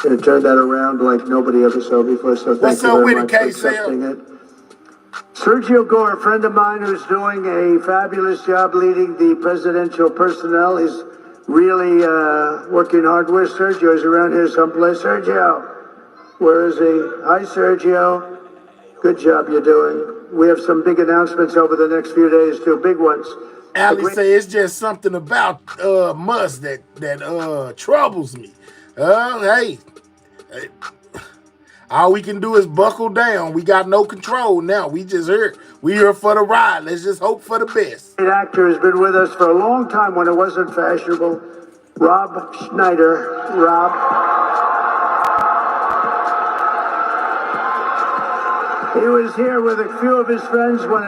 going to turn that around like nobody ever saw before, so thank you very much for accepting it. Sergio Gore, a friend of mine who's doing a fabulous job leading the presidential personnel. He's really working hard. Where's Sergio? He's around here someplace. Sergio, where is he? Hi, Sergio. Good job you're doing. We have some big announcements over the next few days, too. Big ones.
Ali say it's just something about Musk that troubles me. Hey. All we can do is buckle down. We got no control now. We just here. We here for the ride. Let's just hope for the best.
An actor has been with us for a long time when it wasn't fashionable. Rob Schneider. Rob. He was here with a few of his friends when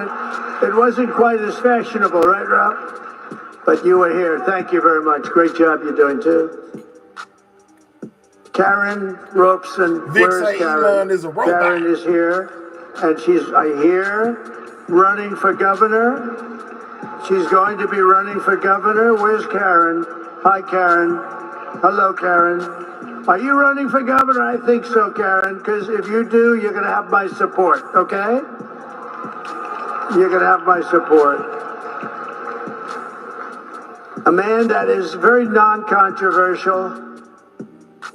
it wasn't quite as fashionable, right, Rob? But you were here. Thank you very much. Great job you're doing, too. Karen Ropeson. Where is Karen?
Elon is a robot.
Karen is here. and she's, I hear, running for governor. She's going to be running for governor. Where's Karen? Hi, Karen. Hello, Karen. Are you running for governor? I think so, Karen, because if you do, you're going to have my support, okay? You're going to have my support. A man that is very non-controversial,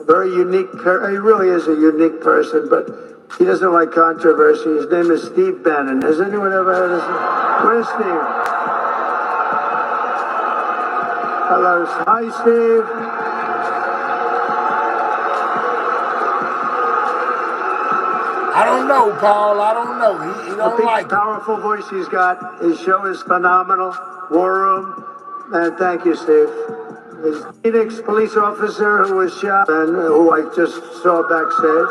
very unique, he really is a unique person, but he doesn't like controversy. His name is Steve Bannon. Has anyone ever heard of him? Where's Steve? Hello. Hi, Steve.
I don't know, Paul. I don't know. He don't like it.
Powerful voice he's got. His show is phenomenal. War Room. And thank you, Steve. His Phoenix police officer who was shot and who I just saw backstage.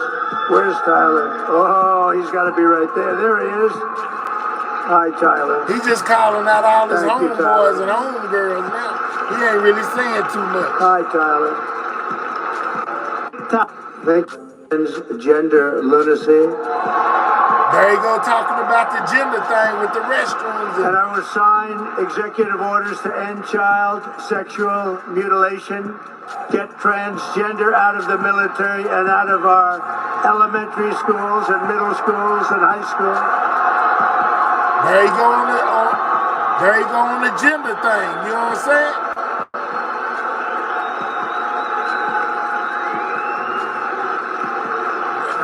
Where's Tyler? Oh, he's got to be right there. There he is. Hi, Tyler.
He's just calling out all his
Thank you,
homeboys
Tyler.
and homegirls now. He ain't really saying too much.
Hi, Tyler. Gender lunacy.
There you go, talking about the gender thing with the restrooms.
And I will sign executive orders to end child sexual mutilation, get transgender out of the military and out of our elementary schools and middle schools and high school.
There you go on the gender thing. You know what I'm saying?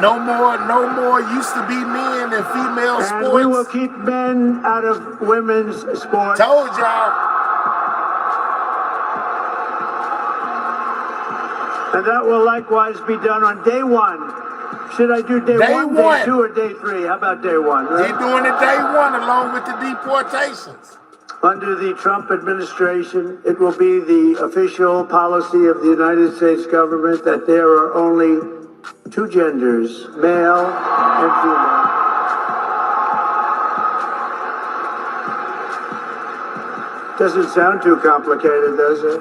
No more used to be men and female sports.
And we will keep men out of women's sports.
Told y'all.
And that will likewise be done on day one. Should I do day one, day two, or day three? How about day one? Right?
They're doing it day one along with the deportations.
Under the Trump administration, it will be the official policy of the United States government that there are only two genders, male and female. Doesn't sound too complicated, does it?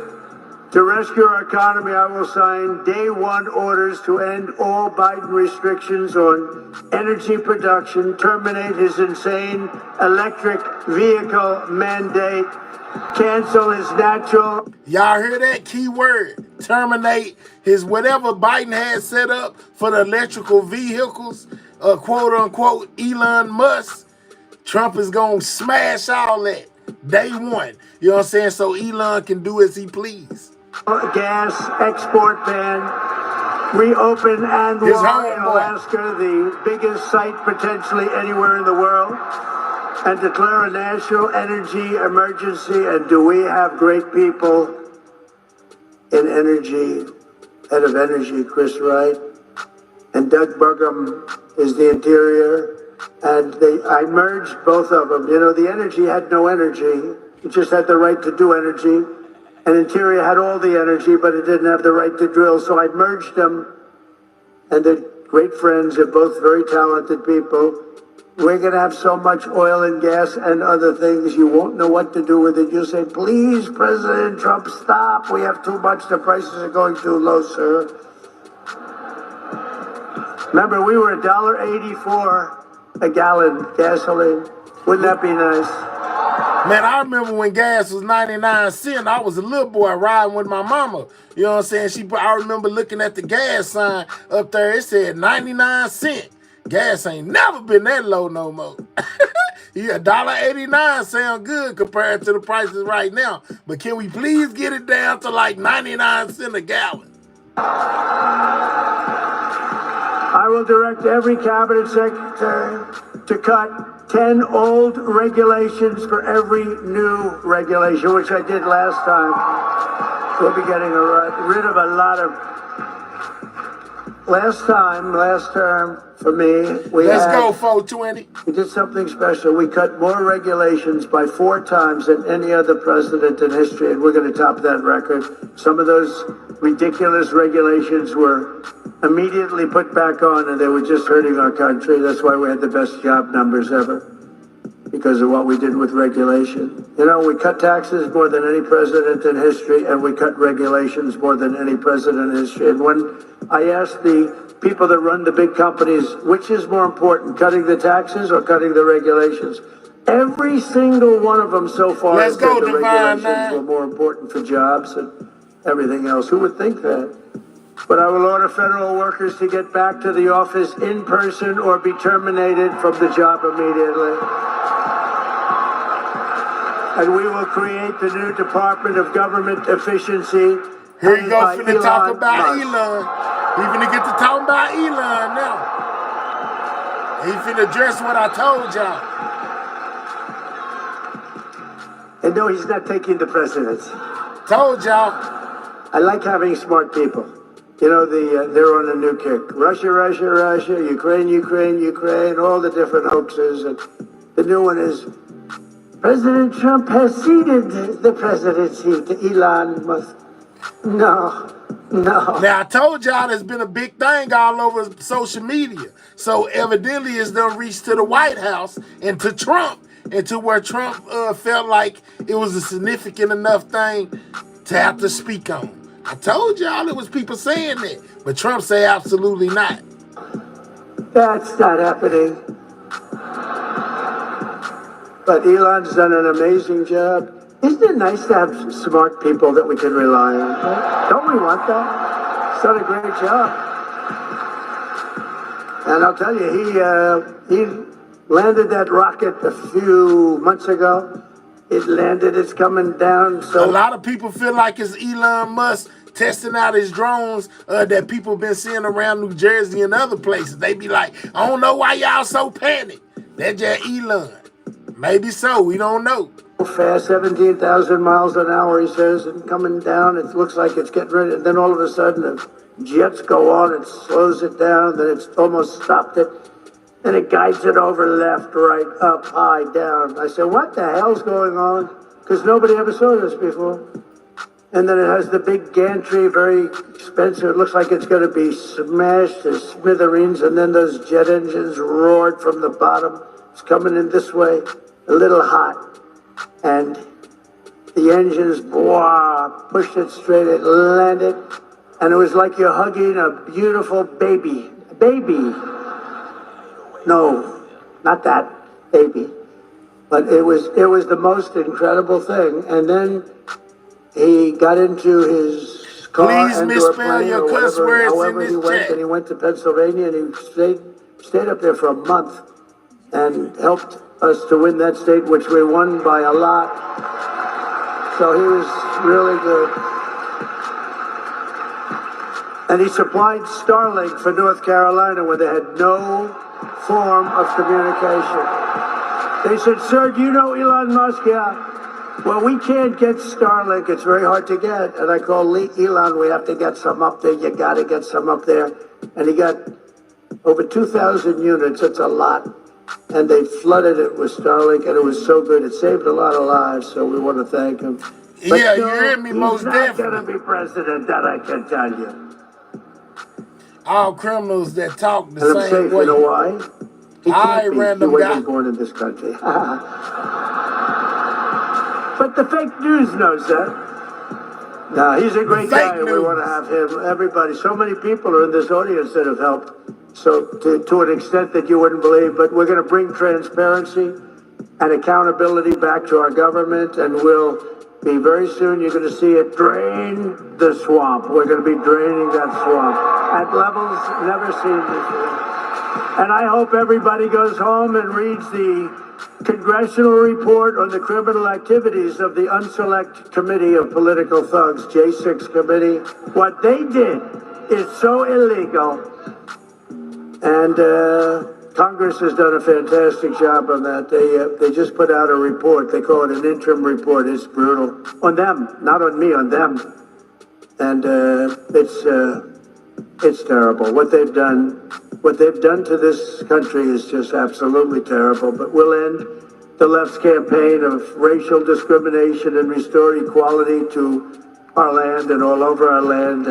To rescue our economy, I will sign day one orders to end all Biden restrictions on energy production, terminate his insane electric vehicle mandate, cancel his natural...
Y'all hear that key word? Terminate his whatever Biden had set up for the electrical vehicles, quote unquote, Elon Musk. Trump is going to smash all that day one. You know what I'm saying? So Elon can do as he please.
Gas export ban, reopen Anwar in Alaska, the biggest site potentially anywhere in the world, and declare a national energy emergency. And do we have great people in energy, head of energy, Chris Wright, and Doug Burgum is the interior. And I merged both of them. You know, the energy had no energy. It just had the right to do energy. And Interior had all the energy, but it didn't have the right to drill. So I merged them. And they're great friends. They're both very talented people. We're going to have so much oil and gas and other things, you won't know what to do with it. You'll say, please, President Trump, stop. We have too much. The prices are going too low, sir. Remember, we were $1.84 a gallon gasoline. Wouldn't that be nice?
Man, I remember when gas was 99 cents. I was a little boy riding with my mama. You know what I'm saying? I remember looking at the gas sign up there. It said 99 cents. Gas ain't never been that low no more. Yeah, $1.89 sound good compared to the prices right now. But can we please get it down to like 99 cents a gallon?
I will direct every cabinet secretary to cut 10 old regulations for every new regulation, which I did last time. We'll be getting rid of a lot of... Last term, for me,
Let's go, 420.
We did something special. We cut more regulations by 4 times than any other president in history, and we're going to top that record. Some of those ridiculous regulations were immediately put back on, and they were just hurting our country. That's why we had the best job numbers ever. because of what we did with regulation. You know, we cut taxes more than any president in history, and we cut regulations more than any president in history. And when I asked the people that run the big companies, which is more important, cutting the taxes or cutting the regulations? Every single one of them so far has said the regulations were more important for jobs and everything else. Who would think that? But I will order federal workers to get back to the office in person or be terminated from the job immediately. And we will create the new Department of Government Efficiency.
Here you go, finna talk about Elon. He finna get to talking about Elon now. He finna address what I told y'all.
And no, he's not taking the presidency.
Told y'all.
I like having smart people. You know, they're on a new kick. Russia, Russia, Russia, Ukraine, Ukraine, Ukraine, all the different hoaxes. And the new one is, President Trump has ceded the presidency to Elon Musk. No.
Now, I told y'all there's been a big thing all over social media. So evidently it's done reached to the White House and to Trump, and to where Trump felt like it was a significant enough thing to have to speak on. I told y'all it was people saying that, but Trump say absolutely not.
That's not happening. But Elon's done an amazing job. Isn't it nice to have smart people that we can rely on? Right? Don't we want that? He's done a great job. And I'll tell you, he landed that rocket a few months ago. It landed, it's coming down. So
a lot of people feel like it's Elon Musk testing out his drones that people been seeing around New Jersey and other places. They be like, I don't know why y'all so panicked. That's just Elon. Maybe so, we don't know.
Fast, 17,000 miles an hour, he says, and coming down, it looks like it's getting ready. And then all of a sudden, the jets go on, it slows it down, then it's almost stopped it. And it guides it over left, right, up, high, down. I said, what the hell's going on? Because nobody ever saw this before. And then it has the big gantry, very expensive. It looks like it's going to be smashed to smithereens. And then those jet engines roared from the bottom. It's coming in this way, a little hot. And the engines, pushed it straight, it landed. And it was like you're hugging a beautiful baby. A baby. No, not that baby. But it was the most incredible thing. And then he got into his car.
Please misspell your cuss words in this chat.
And he went to Pennsylvania and he stayed up there for a month and helped us to win that state, which we won by a lot. So he was really good. And he supplied Starlink for North Carolina where they had no form of communication. They said, sir, do you know Elon Musk? Yeah. Well, we can't get Starlink. It's very hard to get. And I called Elon, we have to get some up there. You got to get some up there. And he got over 2,000 units. It's a lot. And they flooded it with Starlink, and it was so good. It saved a lot of lives, so we want to thank him. But
yeah, you hear me, most definitely.
He's not going to be president, that I can tell you.
All criminals that talk the
and I'm
same
safe,
way.
You know why? He can't be.
Random
He wasn't
guy.
born in this country. But the fake news knows that. No, he's a great guy, and we want to have him. Everybody, so many people are in this audience that have helped. So to an extent that you wouldn't believe, but we're going to bring transparency and accountability back to our government, and we'll be very soon, you're going to see it drain the swamp. We're going to be draining that swamp at levels never seen before. And I hope everybody goes home and reads the congressional report on the criminal activities of the Unselect Committee of Political Thugs, J6 Committee. What they did is so illegal. And Congress has done a fantastic job on that. They just put out a report. They call it an interim report. It's brutal. On them, not on me, on them. And it's terrible. What they've done to this country is just absolutely terrible. But we'll end the left's campaign of racial discrimination and restore equality to our land and all over our land.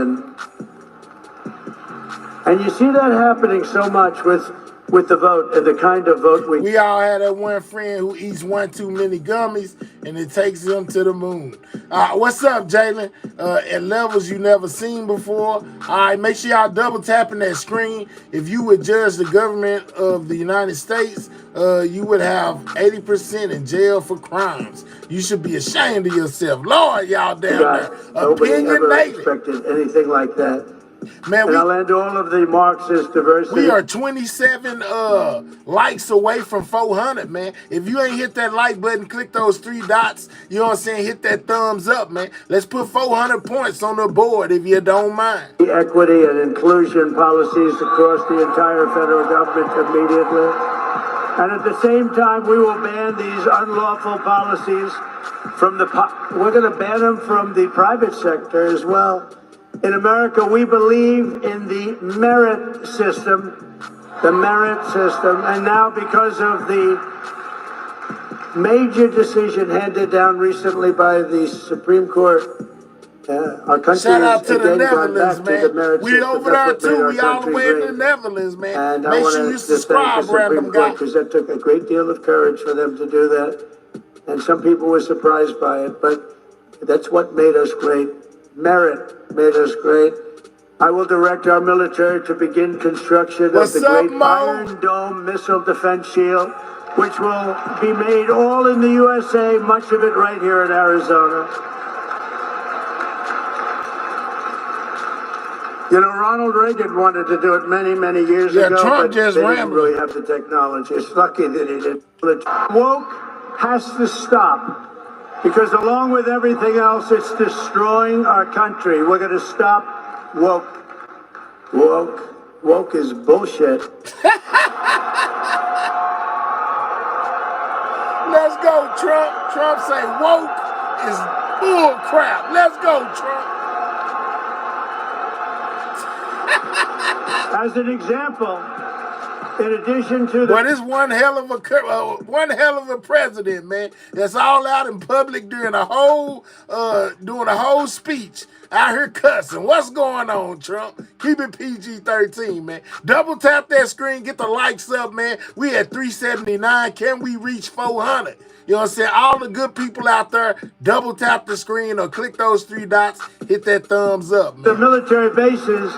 And you see that happening so much with with the vote and the kind of vote
We all had that one friend who eats one too many gummies and it takes him to the moon. What's up, Jalen? At levels you never seen before. All right, make sure y'all double tapping that screen. If you would judge the government of the United States, you would have 80% in jail for crimes. You should be ashamed of yourself. Lord, y'all down there.
Nobody ever
Opinionated.
expected anything like that.
Man,
and I'll end all of the Marxist diversity.
We are 27 likes away from 400, man. If you ain't hit that like button, click those 3 dots. You know what I'm saying? Hit that thumbs up, man. Let's put 400 points on the board if you don't mind.
The equity and inclusion policies across the entire federal government immediately. And at the same time, we will ban these unlawful policies from we're going to ban them from the private sector as well. In America, we believe in the merit system, and now because of the major decision handed down recently by the Supreme Court, our country
Shout out to the
again gone
Netherlands,
back to the merit
man. We
system.
over
That's
there
what made
too.
our
We all the
country
way in
great.
the Netherlands, man.
And
Make sure you subscribe, random guy.
Because that took a great deal of courage for them to do that. And some people were surprised by it, but that's what made us great. Merit made us great. I will direct our military to begin construction of the great Iron Dome missile defense shield, which will be made all in the USA, much of it right here in Arizona. You know, Ronald Reagan wanted to do it many, many years ago,
Trump
but
just
they didn't really have the technology. It's lucky that he didn't. Woke has to stop. Because along with everything else, it's destroying our country. We're going to stop woke. Woke is bullshit.
Let's go, Trump. Trump say woke is bull crap. Let's go, Trump.
As an example, in addition to the...
But it's one hell of a president, man. That's all out in public doing a whole speech. Out here cussing. What's going on, Trump? Keep it PG-13, man. Double tap that screen. Get the likes up, man. We at 379. Can we reach 400? You know what I'm saying? All the good people out there, double tap the screen or click those 3 dots. Hit that thumbs up, man.
The military bases...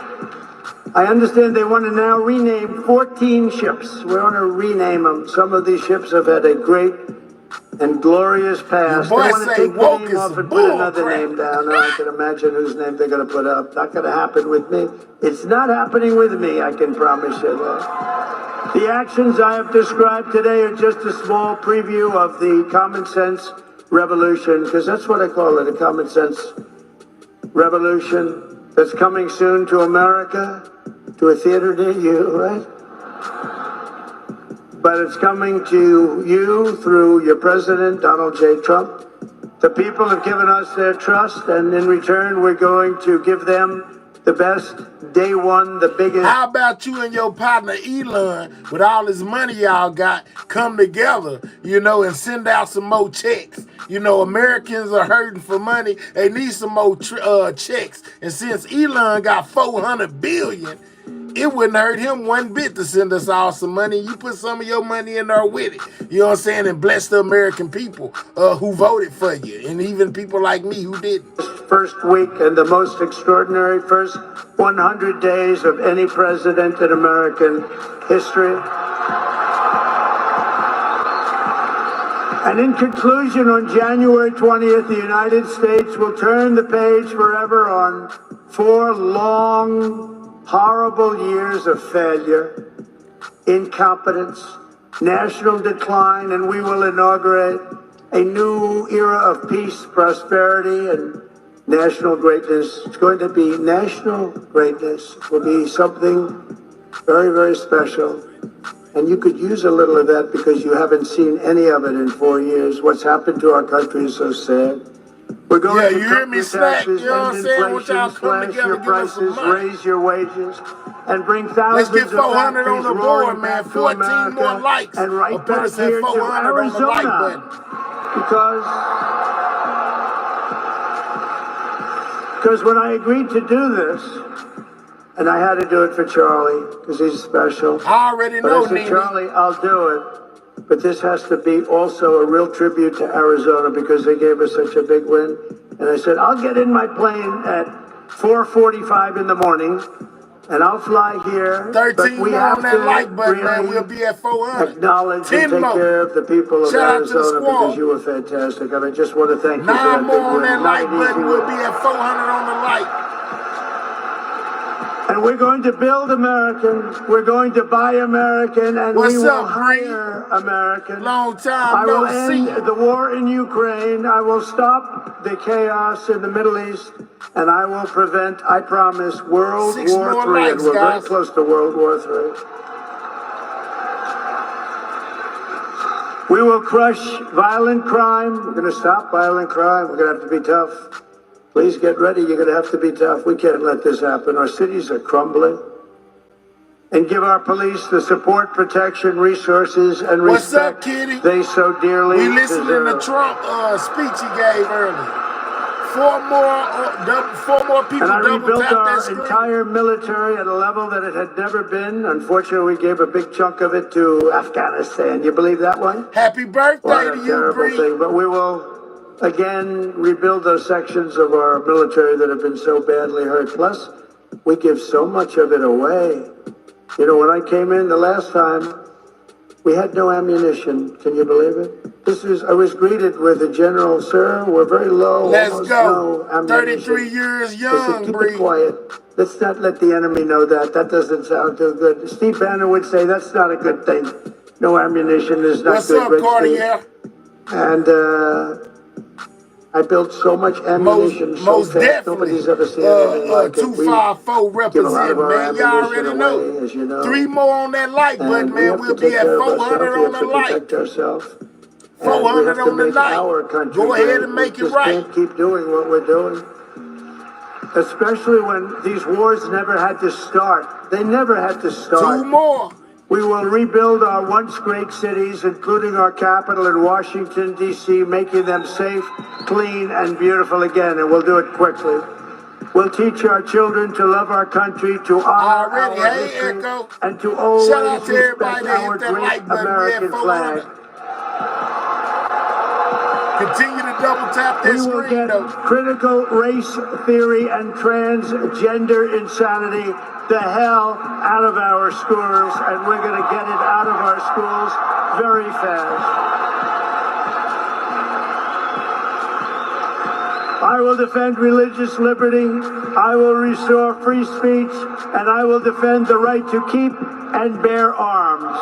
I understand they want to now rename 14 ships. We want to rename them. Some of these ships have had a great and glorious past. They want to take the name off and put another name down. And I can imagine whose name they're going to put up. Not going to happen with me. It's not happening with me, I can promise you that. The actions I have described today are just a small preview of the common sense revolution, because that's what I call it, a common sense revolution that's coming soon to America. To a theater near you, right? But it's coming to you through your president, Donald J. Trump. The people have given us their trust, and in return, we're going to give them the best, day one, the biggest.
How about you and your partner, Elon, with all this money y'all got, come together, you know, and send out some more checks? You know, Americans are hurting for money. They need some more checks. And since Elon got $400 billion, it wouldn't hurt him one bit to send us all some money. You put some of your money in there with it. You know what I'm saying? And bless the American people who voted for you. And even people like me who didn't.
First week and the most extraordinary first 100 days of any president in American history. And in conclusion, on January 20th, the United States will turn the page forever on 4 long, horrible years of failure, incompetence, national decline, and we will inaugurate a new era of peace, prosperity, and national greatness. It's going to be national greatness. It will be something very, very special. And you could use a little of that because you haven't seen any of it in 4 years. What's happened to our country is so sad. We're going to cut your taxes, end inflation, slash your prices, raise your wages, and bring thousands of factories roaring back to America and right back here to Arizona. Because when I agreed to do this, And I had to do it for Charlie because he's special.
I already
But
know,
I said,
Nene.
Charlie, I'll do it. But this has to be also a real tribute to Arizona because they gave us such a big win. And I said, I'll get in my plane at 4:45 in the morning and I'll fly here.
13
but we
more
have
on that
to
like button,
really
man. We'll be at 400.
acknowledge
10
and take
more.
care of the people of
Shout out to the
Arizona
squad.
because you were fantastic. And I just want to thank you for
9
that
more
big
on
win.
that
Not
like
an easy
button. We'll
win.
be at 400 on the like.
And we're going to build American. We're going to buy American, and
What's
we will
up, Bree?
hire American.
Long time
I will
no see.
end the war in Ukraine. I will stop the chaos in the Middle East, and I will prevent, I promise, World
6
War
more
III.
likes,
And we're
guys.
very close to World War III. We will crush violent crime. We're going to stop violent crime. We're going to have to be tough. Please get ready. You're going to have to be tough. We can't let this happen. Our cities are crumbling. And give our police the support, protection, resources, and
What's up,
respect
Kitty?
they so dearly
We listening to
deserve.
Trump speech he gave earlier. 4 more people
And I
double
rebuilt
tap that
our
screen.
entire military at a level that it had never been. Unfortunately, we gave a big chunk of it to Afghanistan. You believe that one?
Happy birthday
What
to
a
you,
terrible
Bree.
thing. But we will again rebuild those sections of our military that have been so badly hurt. Plus, we give so much of it away. You know, when I came in the last time, we had no ammunition. Can you believe it? I was greeted with a general, sir, we're very low.
Let's
almost
go.
no ammunition.
33 years
I said,
young,
keep
Bree.
it quiet. Let's not let the enemy know that. That doesn't sound too good. Steve Bannon would say that's not a good thing. No ammunition is not
What's
good,
up,
Rich
Cartier?
Steve. And I built so much ammunition so
Most
fast. Nobody's ever seen anything like it. We
254
give a lot of
represent,
our
man. Y'all
ammunition
already know.
away, as you know.
3 more on that like button,
And we
man.
have
We'll
to
be
take
at
care of
400
ourselves. We
on
have
the
to
like.
protect ourselves. And we
400
have to
on the
make
night.
our country
Go ahead
great.
and make
We
it
just
right.
can't keep doing what we're doing. Especially when these wars never had to start. They never had to start.
2 more.
We will rebuild our once great cities, including our capital in Washington, D.C., making them safe, clean, and beautiful again, and we'll do it quickly. We'll teach our children to love our country, to honor
Already,
our
hey,
history,
Echo.
and to
Shout
always
out to everybody
respect
that
our
hit that
great
like button. We at
American
400.
flag.
Continue to double tap that
We will
screen,
get
though.
critical race theory and transgender insanity the hell out of our schools, and we're going to get it out of our schools very fast. I will defend religious liberty, I will restore free speech, and I will defend the right to keep and bear arms.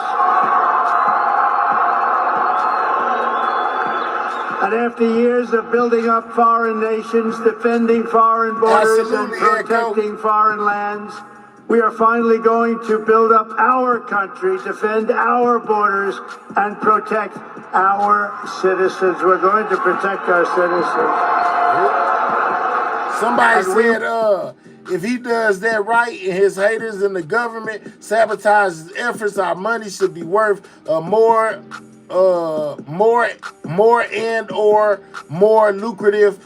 And after years of building up foreign nations, defending foreign borders, and protecting foreign lands, we are finally going to build up our country, defend our borders, and protect our citizens. We're going to protect our citizens.
Somebody said, if he does that right and his haters in the government sabotage his efforts, our money should be worth more and or more lucrative,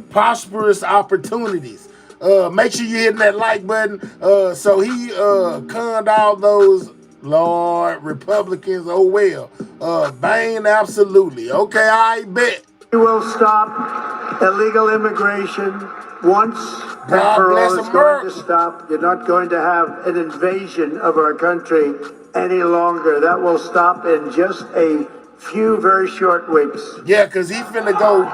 prosperous opportunities. Make sure you're hitting that like button. So he conned all those Lord Republicans. Oh well. Bane, absolutely. Okay, I bet.
We will stop illegal immigration once and for all. It's going to stop. You're not going to have an invasion of our country any longer. That will stop in just a few very short weeks.
Yeah, because he's finna go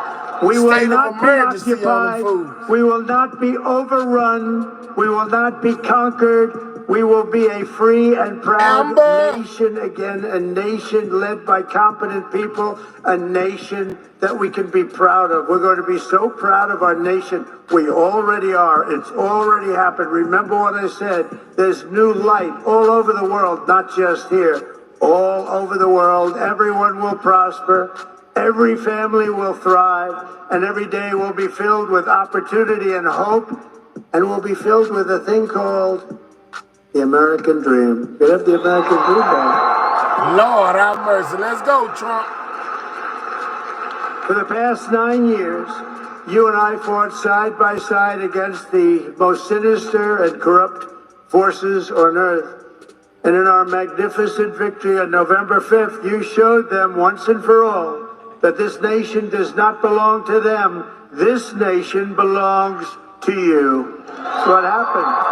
we will
state
not
of emergency
be
on
occupied.
the food.
We will not be overrun. We will not be conquered. We will be a free and proud nation again, a nation led by competent people, a nation that we can be proud of. We're going to be so proud of our nation. We already are. It's already happened. Remember what I said. There's new light all over the world, not just here. All over the world, everyone will prosper. Every family will thrive, and every day will be filled with opportunity and hope, and will be filled with a thing called the American dream. Get up the American dream back.
Lord have mercy. Let's go, Trump.
For the past 9 years, you and I fought side by side against the most sinister and corrupt forces on earth. And in our magnificent victory on November 5th, you showed them once and for all that this nation does not belong to them. This nation belongs to you. That's what happened.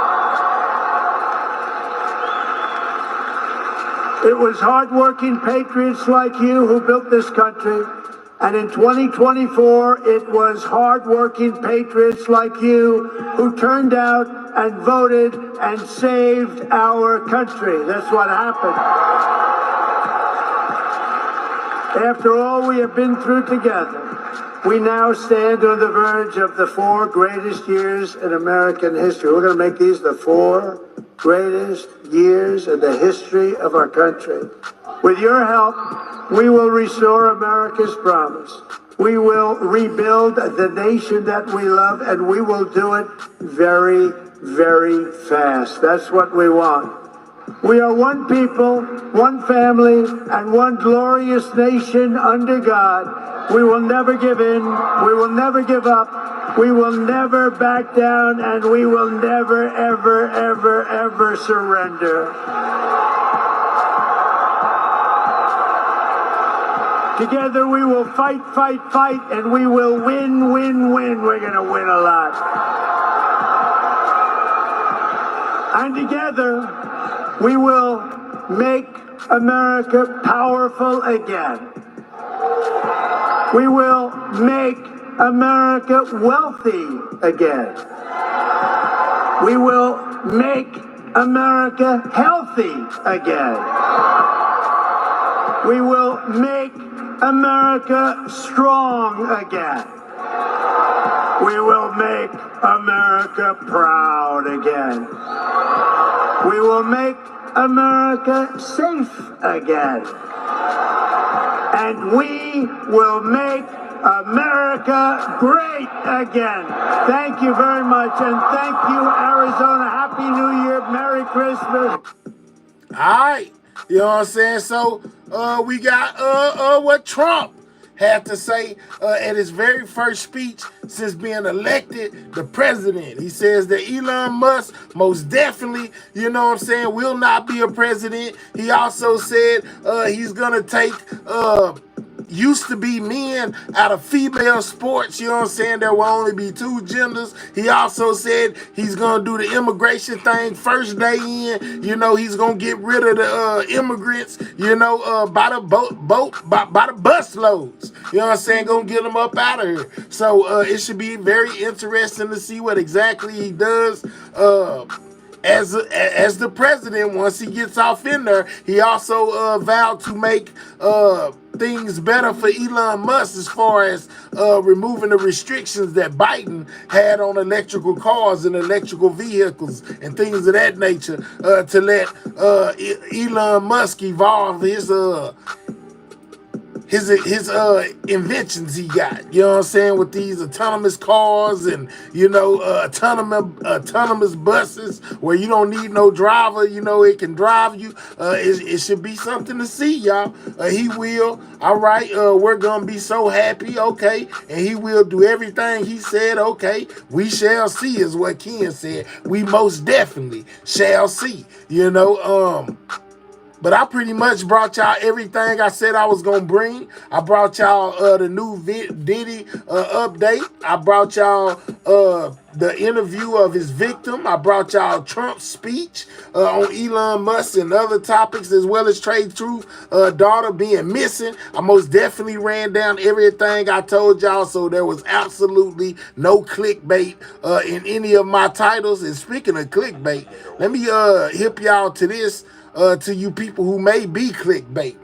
It was hardworking patriots like you who built this country. And in 2024, it was hardworking patriots like you who turned out and voted and saved our country. That's what happened. After all we have been through together, we now stand on the verge of the 4 greatest years in American history. We're going to make these the 4 greatest years in the history of our country. With your help, we will restore America's promise. We will rebuild the nation that we love, and we will do it very, very fast. That's what we want. We are one people, one family, and one glorious nation under God. We will never give in. We will never give up. We will never back down, and we will never, ever, ever, ever surrender. Together we will fight, fight, fight, and we will win, win, win. We're going to win a lot. And together we will make America powerful again. We will make America wealthy again. We will make America healthy again. We will make America strong again. We will make America proud again. We will make America safe again. And we will make America great again. Thank you very much, and thank you, Arizona. Happy New Year, Merry Christmas.
All right, you know what I'm saying? So we got what Trump had to say at his very first speech since being elected the president. He says that Elon Musk most definitely, you know what I'm saying, will not be a president. He also said he's gonna take used to be men out of female sports, you know what I'm saying? There will only be 2 genders. He also said he's gonna do the immigration thing first day in. You know, he's gonna get rid of the immigrants, you know, by the by the bus loads. You know what I'm saying? Gonna get them up out of here. So it should be very interesting to see what exactly he does as the president. Once he gets off in there, he also vowed to make things better for Elon Musk as far as removing the restrictions that Biden had on electrical cars and electrical vehicles and things of that nature to let Elon Musk evolve his inventions he got, you know what I'm saying, with these autonomous cars and, you know, autonomous buses where you don't need no driver, you know, it can drive you. It should be something to see, y'all. He will. All right, we're gonna be so happy, okay, and he will do everything he said, okay. We shall see is what Ken said. We most definitely shall see, you know. But I pretty much brought y'all everything I said I was going to bring. I brought y'all the new Diddy update. I brought y'all the interview of his victim. I brought y'all Trump's speech on Elon Musk and other topics, as well as Trade Truth daughter being missing. I most definitely ran down everything I told y'all, so there was absolutely no clickbait in any of my titles. And speaking of clickbait, let me hip y'all to this. To you people who may be clickbaiting.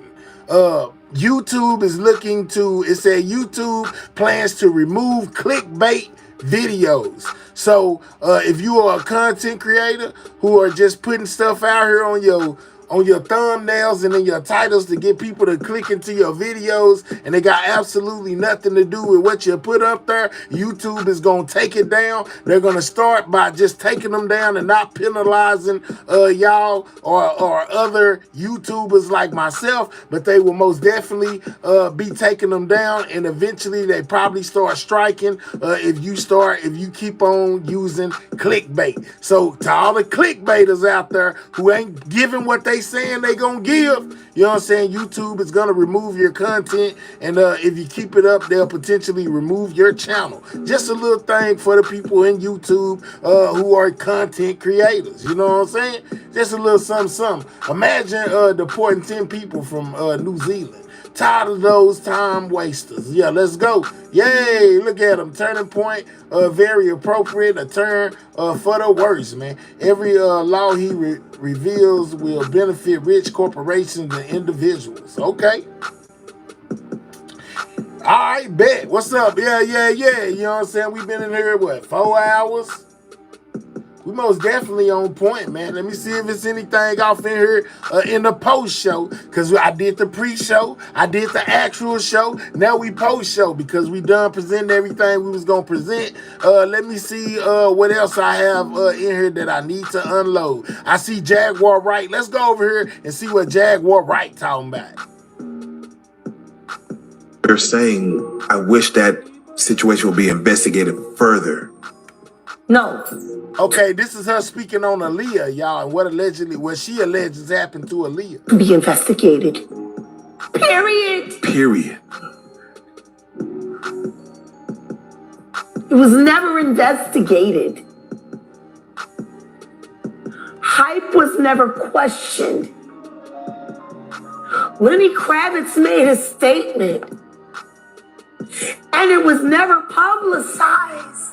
YouTube is looking to, it said YouTube plans to remove clickbait videos. So if you are a content creator who are just putting stuff out here on your on your thumbnails and in your titles to get people to click into your videos, and they got absolutely nothing to do with what you put up there, YouTube is going to take it down. They're going to start by just taking them down and not penalizing y'all or other YouTubers like myself, but they will most definitely be taking them down, and eventually they probably start striking if you keep on using clickbait. So to all the clickbaiters out there who ain't giving what they saying they gonna give, you know what I'm saying, YouTube is gonna remove your content, and if you keep it up, they'll potentially remove your channel. Just a little thing for the people in YouTube who are content creators, you know what I'm saying? Just a little something. Imagine deporting 10 people from New Zealand. Tired of those time wasters. Yeah, let's go. Yay, look at them. Turning point, very appropriate. A turn for the worse, man. Every law he reveals will benefit rich corporations and individuals. Okay. All right, bet. What's up? Yeah. You know what I'm saying? We've been in here, 4 hours? We most definitely on point, man. Let me see if it's anything off in here in the post show, because I did the pre-show, I did the actual show. Now we post show because we done presenting everything we was gonna present. Let me see what else I have in here that I need to unload. I see Jaguar Wright. Let's go over here and see what Jaguar Wright talking about.
They're saying, I wish that situation would be investigated further.
No.
Okay, this is her speaking on Aaliyah, y'all, and what she alleges happened to Aaliyah.
Be investigated. Period.
Period.
It was never investigated. Hype was never questioned. Lenny Kravitz made a statement, and it was never publicized.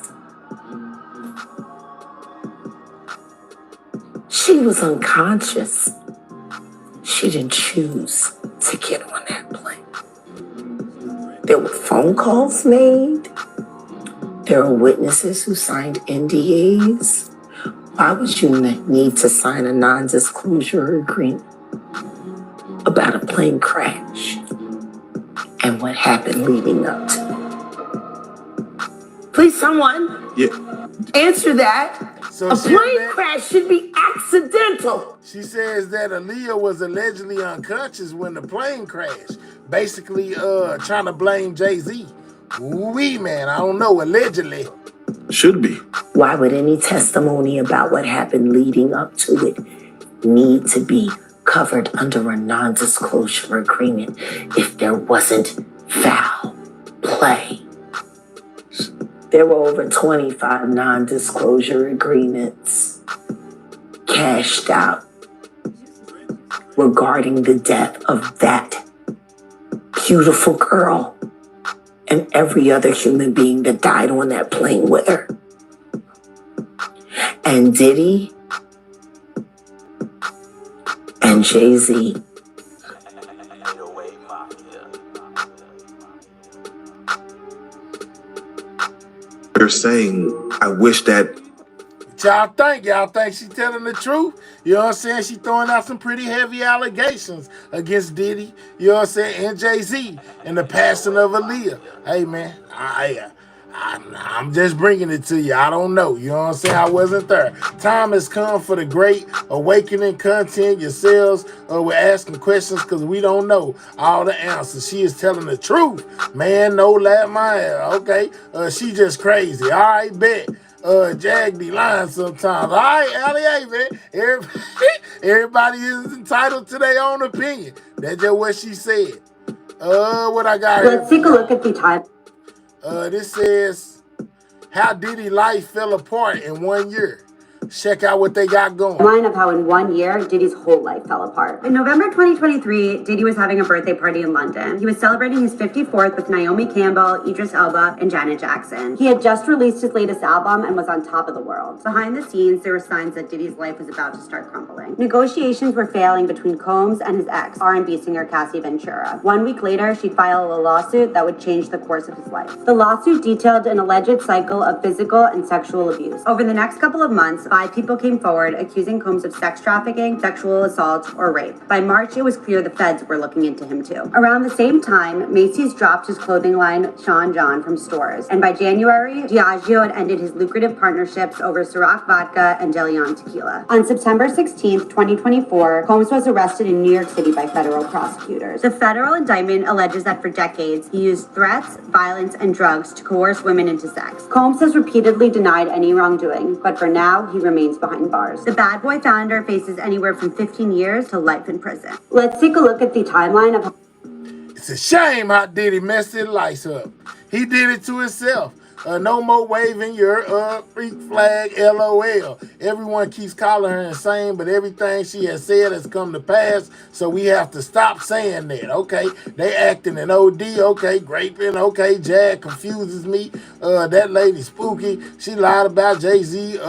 She was unconscious. She didn't choose to get on that plane. There were phone calls made. There were witnesses who signed NDAs. Why would you need to sign a non-disclosure agreement about a plane crash and what happened leading up to it? Please, someone answer that.
So
a plane crash should be accidental.
She says that Aaliyah was allegedly unconscious when the plane crashed. Basically, trying to blame Jay-Z. Ooh-wee, man, I don't know, allegedly.
Should be.
Why would any testimony about what happened leading up to it need to be covered under a non-disclosure agreement if there wasn't foul play? There were over 25 non-disclosure agreements cashed out regarding the death of that beautiful girl and every other human being that died on that plane with her. And Diddy and Jay-Z.
They're saying, I wish that.
Y'all think she's telling the truth? You know what I'm saying? She throwing out some pretty heavy allegations against Diddy, you know what I'm saying, and Jay-Z, and the passing of Aaliyah. Hey, man, I'm just bringing it to you. I don't know. You know what I'm saying? I wasn't there. Time has come for the great awakening content. Yourselves we're asking questions because we don't know all the answers. She is telling the truth. Man, no laugh my ass. Okay. She just crazy. All right, bet. Jag be lying sometimes. All right, Allie, man. Everybody is entitled to their own opinion. That's just what she said. What I got here?
Let's take a look at the time.
This says, how Diddy life fell apart in 1 year. Check out what they got going.
Line of how in 1 year, Diddy's whole life fell apart. In November 2023, Diddy was having a birthday party in London. He was celebrating his 54th with Naomi Campbell, Idris Elba, and Janet Jackson. He had just released his latest album and was on top of the world. Behind the scenes, there were signs that Diddy's life was about to start crumbling. Negotiations were failing between Combs and his ex, R&B singer Cassie Ventura. 1 week later, she'd file a lawsuit that would change the course of his life. The lawsuit detailed an alleged cycle of physical and sexual abuse. Over the next couple of months, 5 people came forward accusing Combs of sex trafficking, sexual assault, or rape. By March, it was clear the feds were looking into him too. Around the same time, Macy's dropped his clothing line, Sean John, from stores. And by January, Diageo had ended his lucrative partnerships over Ciroc Vodka and De Leon Tequila. On September 16th, 2024, Combs was arrested in New York City by federal prosecutors. The federal indictment alleges that for decades, he used threats, violence, and drugs to coerce women into sex. Combs has repeatedly denied any wrongdoing, but for now, he remains behind bars. The Bad Boy founder faces anywhere from 15 years to life in prison. Let's take a look at the timeline of...
It's a shame how Diddy messed his life up. He did it to himself. No more waving your freak flag, LOL. Everyone keeps calling her insane, but everything she has said has come to pass, so we have to stop saying that, okay? They acting in OD, okay? Graping, okay? Jag confuses me. That lady spooky. She lied about Jay-Z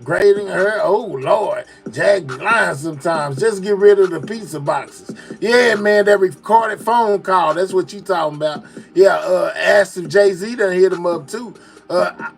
grading her. Oh, Lord. Jag be lying sometimes. Just get rid of the pizza boxes. Yeah, man, that recorded phone call. That's what you talking about. Yeah, asked if Jay-Z done hit him up, too.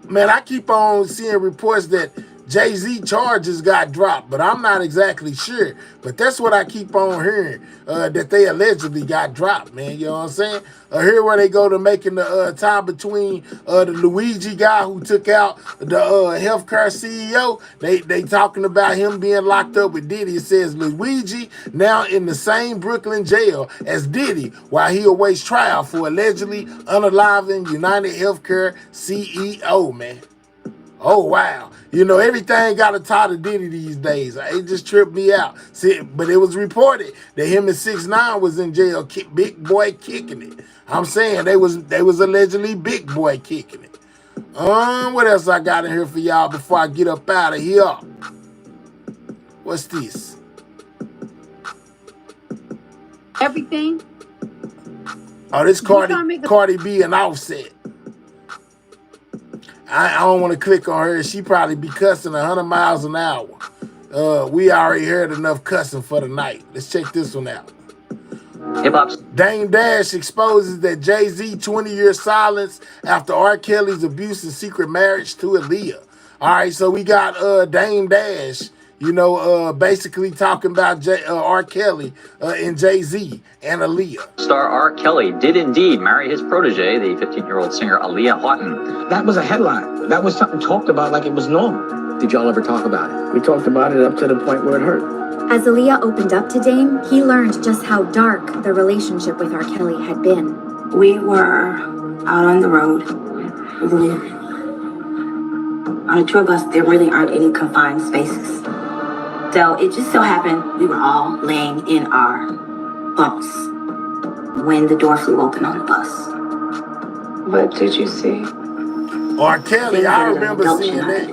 Man, I keep on seeing reports that Jay-Z charges got dropped, but I'm not exactly sure. But that's what I keep on hearing, that they allegedly got dropped, man. You know what I'm saying? Here where they go to making the tie between the Luigi guy who took out the healthcare CEO. They talking about him being locked up with Diddy. It says Luigi now in the same Brooklyn jail as Diddy while he awaits trial for allegedly unaliving United Healthcare CEO, man. Oh, wow. You know, everything got a tie to Diddy these days. It just tripped me out. See, but it was reported that him and 6ix9ine was in jail, big boy kicking it. I'm saying they was allegedly big boy kicking it. What else I got in here for y'all before I get up out of here? What's this?
Everything.
Oh, this Cardi B and Offset. I don't want to click on her. She probably be cussing 100 miles an hour. We already heard enough cussing for the night. Let's check this one out. Hip-hop's Dame Dash exposes that Jay-Z 20-year silence after R. Kelly's abuse and secret marriage to Aaliyah. All right, so we got Dame Dash, you know, basically talking about R. Kelly and Jay-Z and Aaliyah.
Star R. Kelly did indeed marry his protege, the 15-year-old singer Aaliyah Houghton.
That was a headline. That was something talked about like it was normal.
Did y'all ever talk about it?
We talked about it up to the point where it hurt.
As Aaliyah opened up to Dame, he learned just how dark the relationship with R. Kelly had been.
We were out on the road. On the tour bus, there really aren't any confined spaces. So it just so happened we were all laying in our bunks when the door flew open on the bus. What did you see?
R. Kelly, I remember seeing that.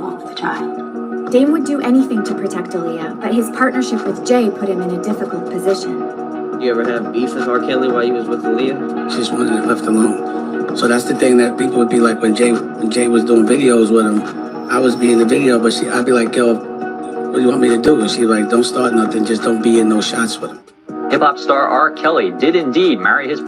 Dame would do anything to protect Aaliyah, but his partnership with Jay put him in a difficult position.
You ever have beef with R. Kelly while you was with Aaliyah?
She just wanted it left alone. So that's the thing that people would be like when Jay was doing videos with him, I was being in the video, but I'd be like, yo, what do you want me to do? And she'd be like, don't start nothing, just don't be in no shots with him.
Hip-hop star R. Kelly did indeed marry his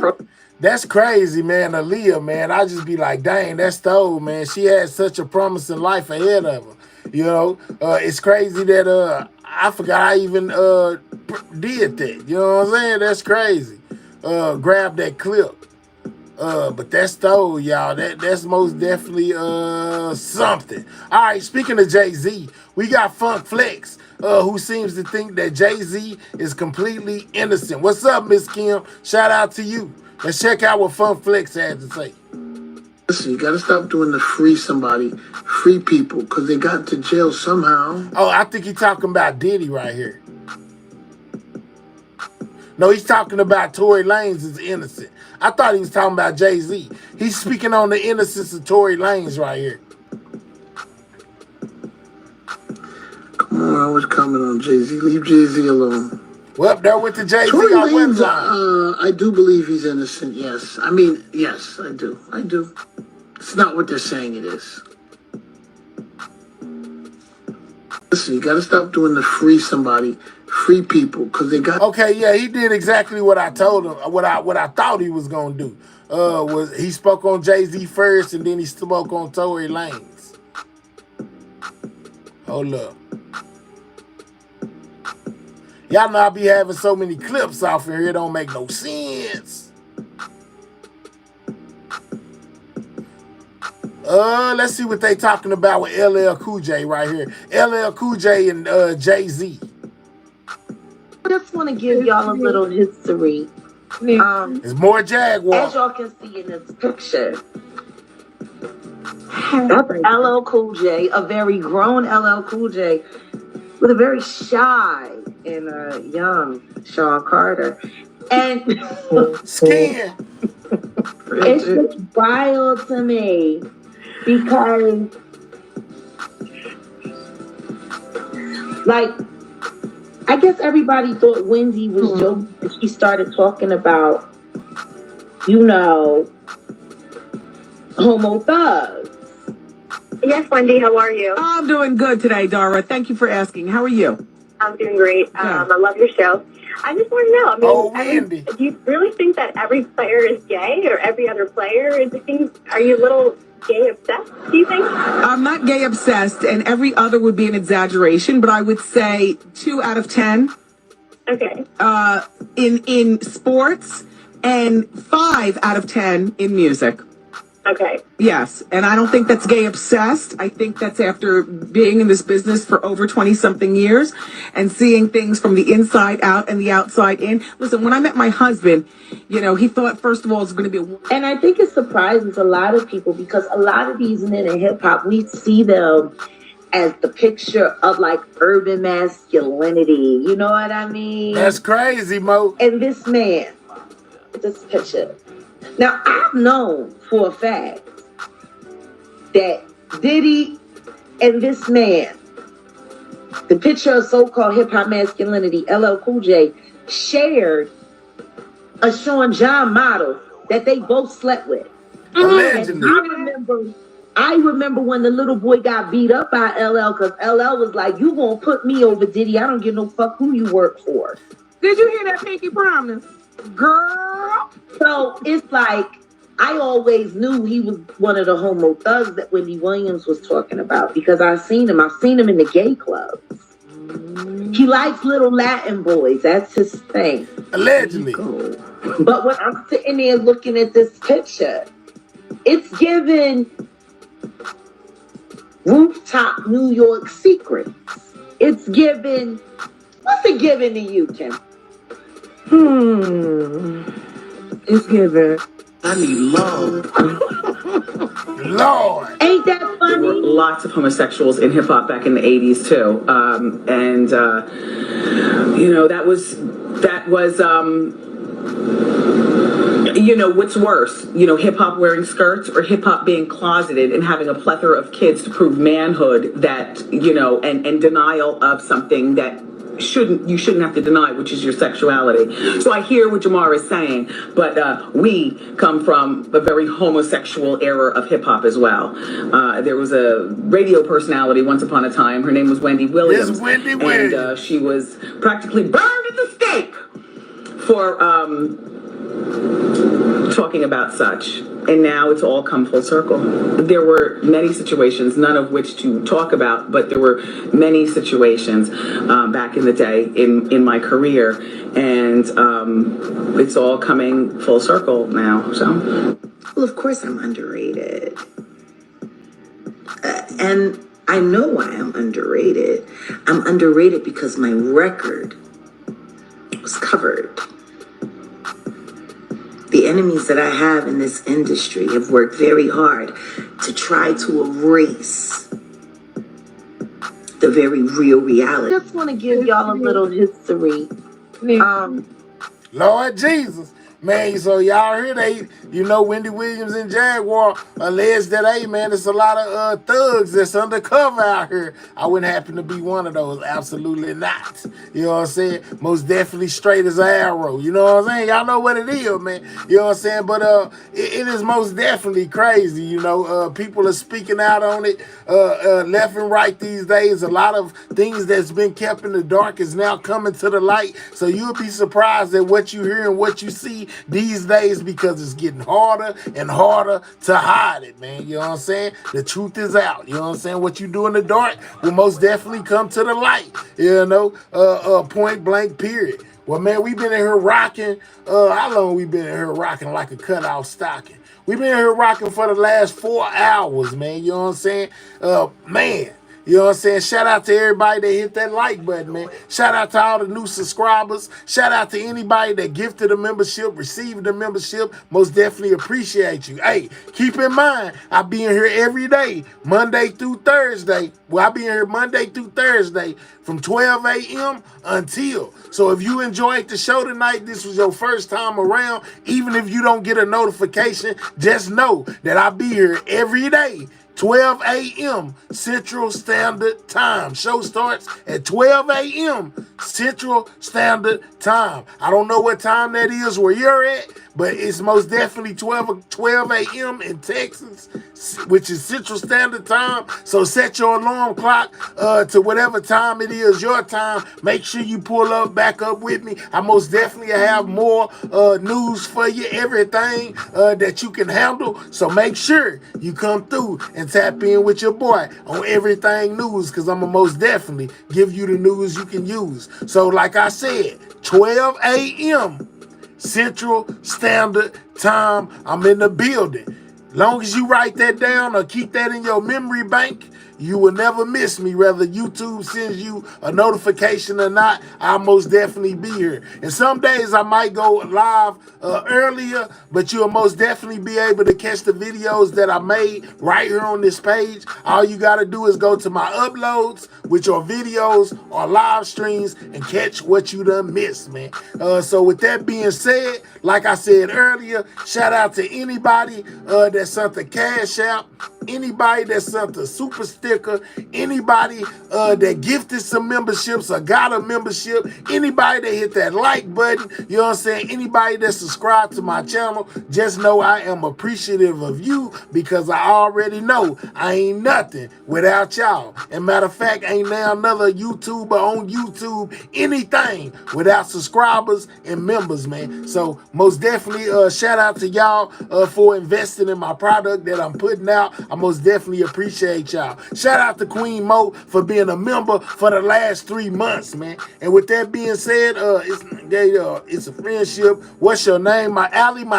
That's crazy, man. Aaliyah, man. I just be like, dang, that's the old, man. She had such a promising life ahead of her. You know, it's crazy that I forgot I even did that. You know what I'm saying? That's crazy. Grab that clip. But that's though, y'all. That's most definitely something. All right, speaking of Jay-Z, we got Funk Flex, who seems to think that Jay-Z is completely innocent. What's up, Miss Kim? Shout out to you. Let's check out what Funk Flex had to say.
Listen, you gotta stop doing the free somebody, free people, because they got to jail somehow.
Oh, I think he's talking about Diddy right here. No, he's talking about Tory Lanez is innocent. I thought he was talking about Jay-Z. He's speaking on the innocence of Tory Lanez right here.
Come on, I was coming on Jay-Z. Leave Jay-Z alone.
Well, there with the Jay-Z
Tory
on
Lanez, I do believe he's innocent, yes. I mean, yes, I do. I do. It's not what they're saying it is. Listen, you gotta stop doing the free somebody, free people, because they got...
Okay, yeah, he did exactly what I told him, what I thought he was going to do. Was he spoke on Jay-Z first, and then he spoke on Tory Lanez. Hold up. Y'all know I be having so many clips off here, it don't make no sense. Let's see what they talking about with LL Cool J right here. LL Cool J and Jay-Z.
I just want to give y'all a little history.
It's more Jaguar.
As y'all can see in this picture, that's LL Cool J, a very grown LL Cool J, with a very shy and young Sean Carter. And
Skin.
It's just wild to me because, like, I guess everybody thought Wendy was joking when she started talking about, you know, homo thugs.
Yes, Wendy, how are you?
I'm doing good today, Dara. Thank you for asking. How are you?
I'm doing great. I love your show. I just want to know, I mean, do you really think that every player is gay or every other player is? Are you a little gay obsessed, do you think?
I'm not gay obsessed, and every other would be an exaggeration, but I would say 2 out of 10.
Okay.
In sports, and 5 out of 10 in music.
Okay.
Yes, and I don't think that's gay obsessed. I think that's after being in this business for over 20-something years and seeing things from the inside out and the outside in. Listen, when I met my husband, you know, he thought, first of all, it's going to be
And I think it surprises a lot of people because a lot of these men in hip-hop, we see them as the picture of, like, urban masculinity. You know what I mean?
That's crazy, Mo.
And this man, this picture. Now, I've known for a fact that Diddy and this man, the picture of so-called hip-hop masculinity, LL Cool J, shared a Sean John model that they both slept with.
Allegedly.
And I remember when the little boy got beat up by LL because LL was like, you gonna put me over Diddy. I don't give no fuck who you work for.
Did you hear that Pinky Promise? Girl.
So it's like, I always knew he was one of the homo thugs that Wendy Williams was talking about because I've seen him in the gay clubs. He likes little Latin boys. That's his thing.
Allegedly.
But when I'm sitting there looking at this picture, it's giving rooftop New York secrets. It's giving, what's it giving to you, Kim?
It's giving.
I need love.
Lord.
Ain't that funny?
There were lots of homosexuals in hip hop back in the 80s too. You know, that was you know, what's worse, you know, hip hop wearing skirts or hip hop being closeted and having a plethora of kids to prove manhood that, you know, and denial of something that you shouldn't have to deny, which is your sexuality. So I hear what Jamar is saying, but we come from a very homosexual era of hip hop as well. There was a radio personality once upon a time. Her name was Wendy Williams.
Yes, Wendy Williams.
And she was practically burned at the stake for talking about such. And now it's all come full circle. There were many situations, none of which to talk about, but there were many situations back in the day in my career, and it's all coming full circle now. So,
Well, of course I'm underrated. And I know why I'm underrated. I'm underrated because my record was covered. The enemies that I have in this industry have worked very hard to try to erase the very real reality. I just want to give y'all a little history.
Lord Jesus. Man, so y'all hear you know, Wendy Williams and Jaguar alleged that, hey, man, there's a lot of thugs that's undercover out here. I wouldn't happen to be one of those. Absolutely not. You know what I'm saying? Most definitely straight as an arrow. You know what I'm saying? Y'all know what it is, man. You know what I'm saying? But it is most definitely crazy, you know. People are speaking out on it left and right these days. A lot of things that's been kept in the dark is now coming to the light. So you'll be surprised at what you hear and what you see these days because it's getting harder and harder to hide it, man. You know what I'm saying? The truth is out. You know what I'm saying? What you do in the dark will most definitely come to the light. You know, point blank, period. Well, man, we've been in here rocking. How long we been in here rocking like a cutout stocking? We've been in here rocking for the last 4 hours, man. You know what I'm saying? Man. You know what I'm saying? Shout out to everybody that hit that like button, man. Shout out to all the new subscribers. Shout out to anybody that gifted a membership, received a membership. Most definitely appreciate you. Hey, keep in mind, I be in here every day, Monday through Thursday. Well, I be in here Monday through Thursday from 12 a.m. until. So if you enjoyed the show tonight, this was your first time around, even if you don't get a notification, just know that I be here every day. 12 a.m. Central Standard Time. Show starts at 12 a.m. Central Standard Time. I don't know what time that is where you're at, but it's most definitely 12 a.m. in Texas, which is Central Standard Time. So set your alarm clock to whatever time it is your time. Make sure you pull up, back up with me. I most definitely have more news for you, everything that you can handle. So make sure you come through and tap in with your boy on everything news, because I'm going to most definitely give you the news you can use. So like I said, 12 a.m. Central Standard Time. I'm in the building. Long as you write that down or keep that in your memory bank, you will never miss me. Whether YouTube sends you a notification or not, I'll most definitely be here. And some days I might go live earlier, but you'll most definitely be able to catch the videos that I made right here on this page. All you got to do is go to my uploads, which are videos or live streams, and catch what you done missed, man. So with that being said, like I said earlier, shout out to anybody that sent the Cash App, anybody that sent the Super Sticker, anybody that gifted some memberships or got a membership, anybody that hit that like button, you know what I'm saying, anybody that subscribed to my channel, just know I am appreciative of you, because I already know I ain't nothing without y'all. And matter of fact, ain't now another YouTuber on YouTube anything without subscribers and members, man. So most definitely shout out to y'all for investing in my product that I'm putting out. I most definitely appreciate y'all. Shout out to Queen Mo for being a member for the last 3 months, man. And with that being said, it's a friendship. What's your name? My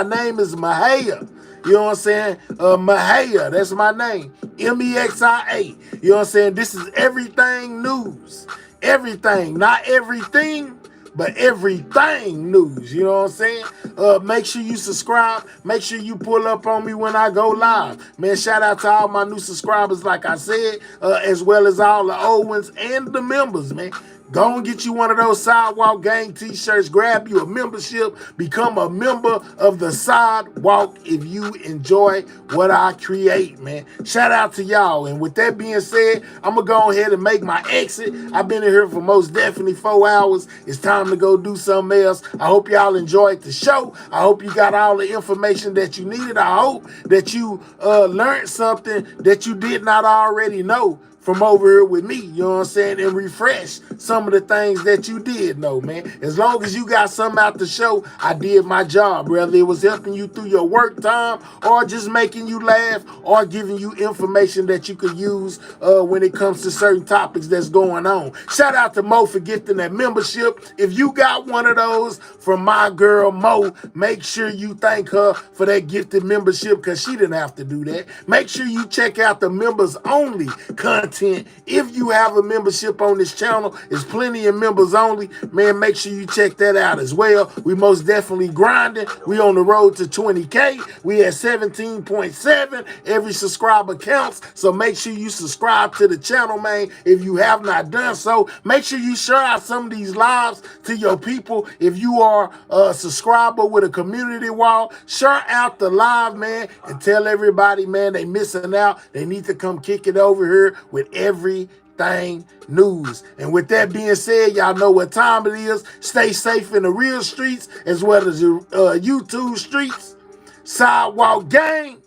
name is Mahaya. You know what I'm saying? Mahaya, that's my name. Mexia. You know what I'm saying? This is everything news. Everything, not everything, but everything news. You know what I'm saying? Make sure you subscribe. Make sure you pull up on me when I go live. Man, shout out to all my new subscribers, like I said, as well as all the old ones and the members, man. Go and get you one of those Sidewalk Gang t-shirts. Grab you a membership. Become a member of the Sidewalk if you enjoy what I create, man. Shout out to y'all. And with that being said, I'm going to go ahead and make my exit. I've been in here for most definitely 4 hours. It's time to go do something else. I hope y'all enjoyed the show. I hope you got all the information that you needed. I hope that you learned something that you did not already know from over here with me, you know what I'm saying, and refresh some of the things that you did know, man. As long as you got something out the show, I did my job, whether it was helping you through your work time or just making you laugh or giving you information that you could use when it comes to certain topics that's going on. Shout out to Mo for gifting that membership. If you got one of those from my girl Mo, make sure you thank her for that gifted membership, because she didn't have to do that. Make sure you check out the members only content. If you have a membership on this channel, it's plenty of members only, man. Make sure you check that out as well. We most definitely grinding. We on the road to 20K. We at 17.7. Every subscriber counts, so make sure you subscribe to the channel, man. If you have not done so, make sure you share out some of these lives to your people. If you are a subscriber with a community wall, share out the live, man, and tell everybody, man, they missing out. They need to come kick it over here with everything news. And with that being said, y'all know what time it is. Stay safe in the real streets as well as the YouTube streets. Sidewalk Gang,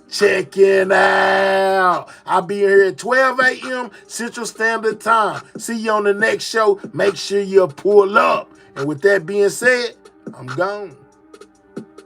checking out. I'll be here at 12 a.m. Central Standard Time. See you on the next show. Make sure you pull up. And with that being said, I'm gone.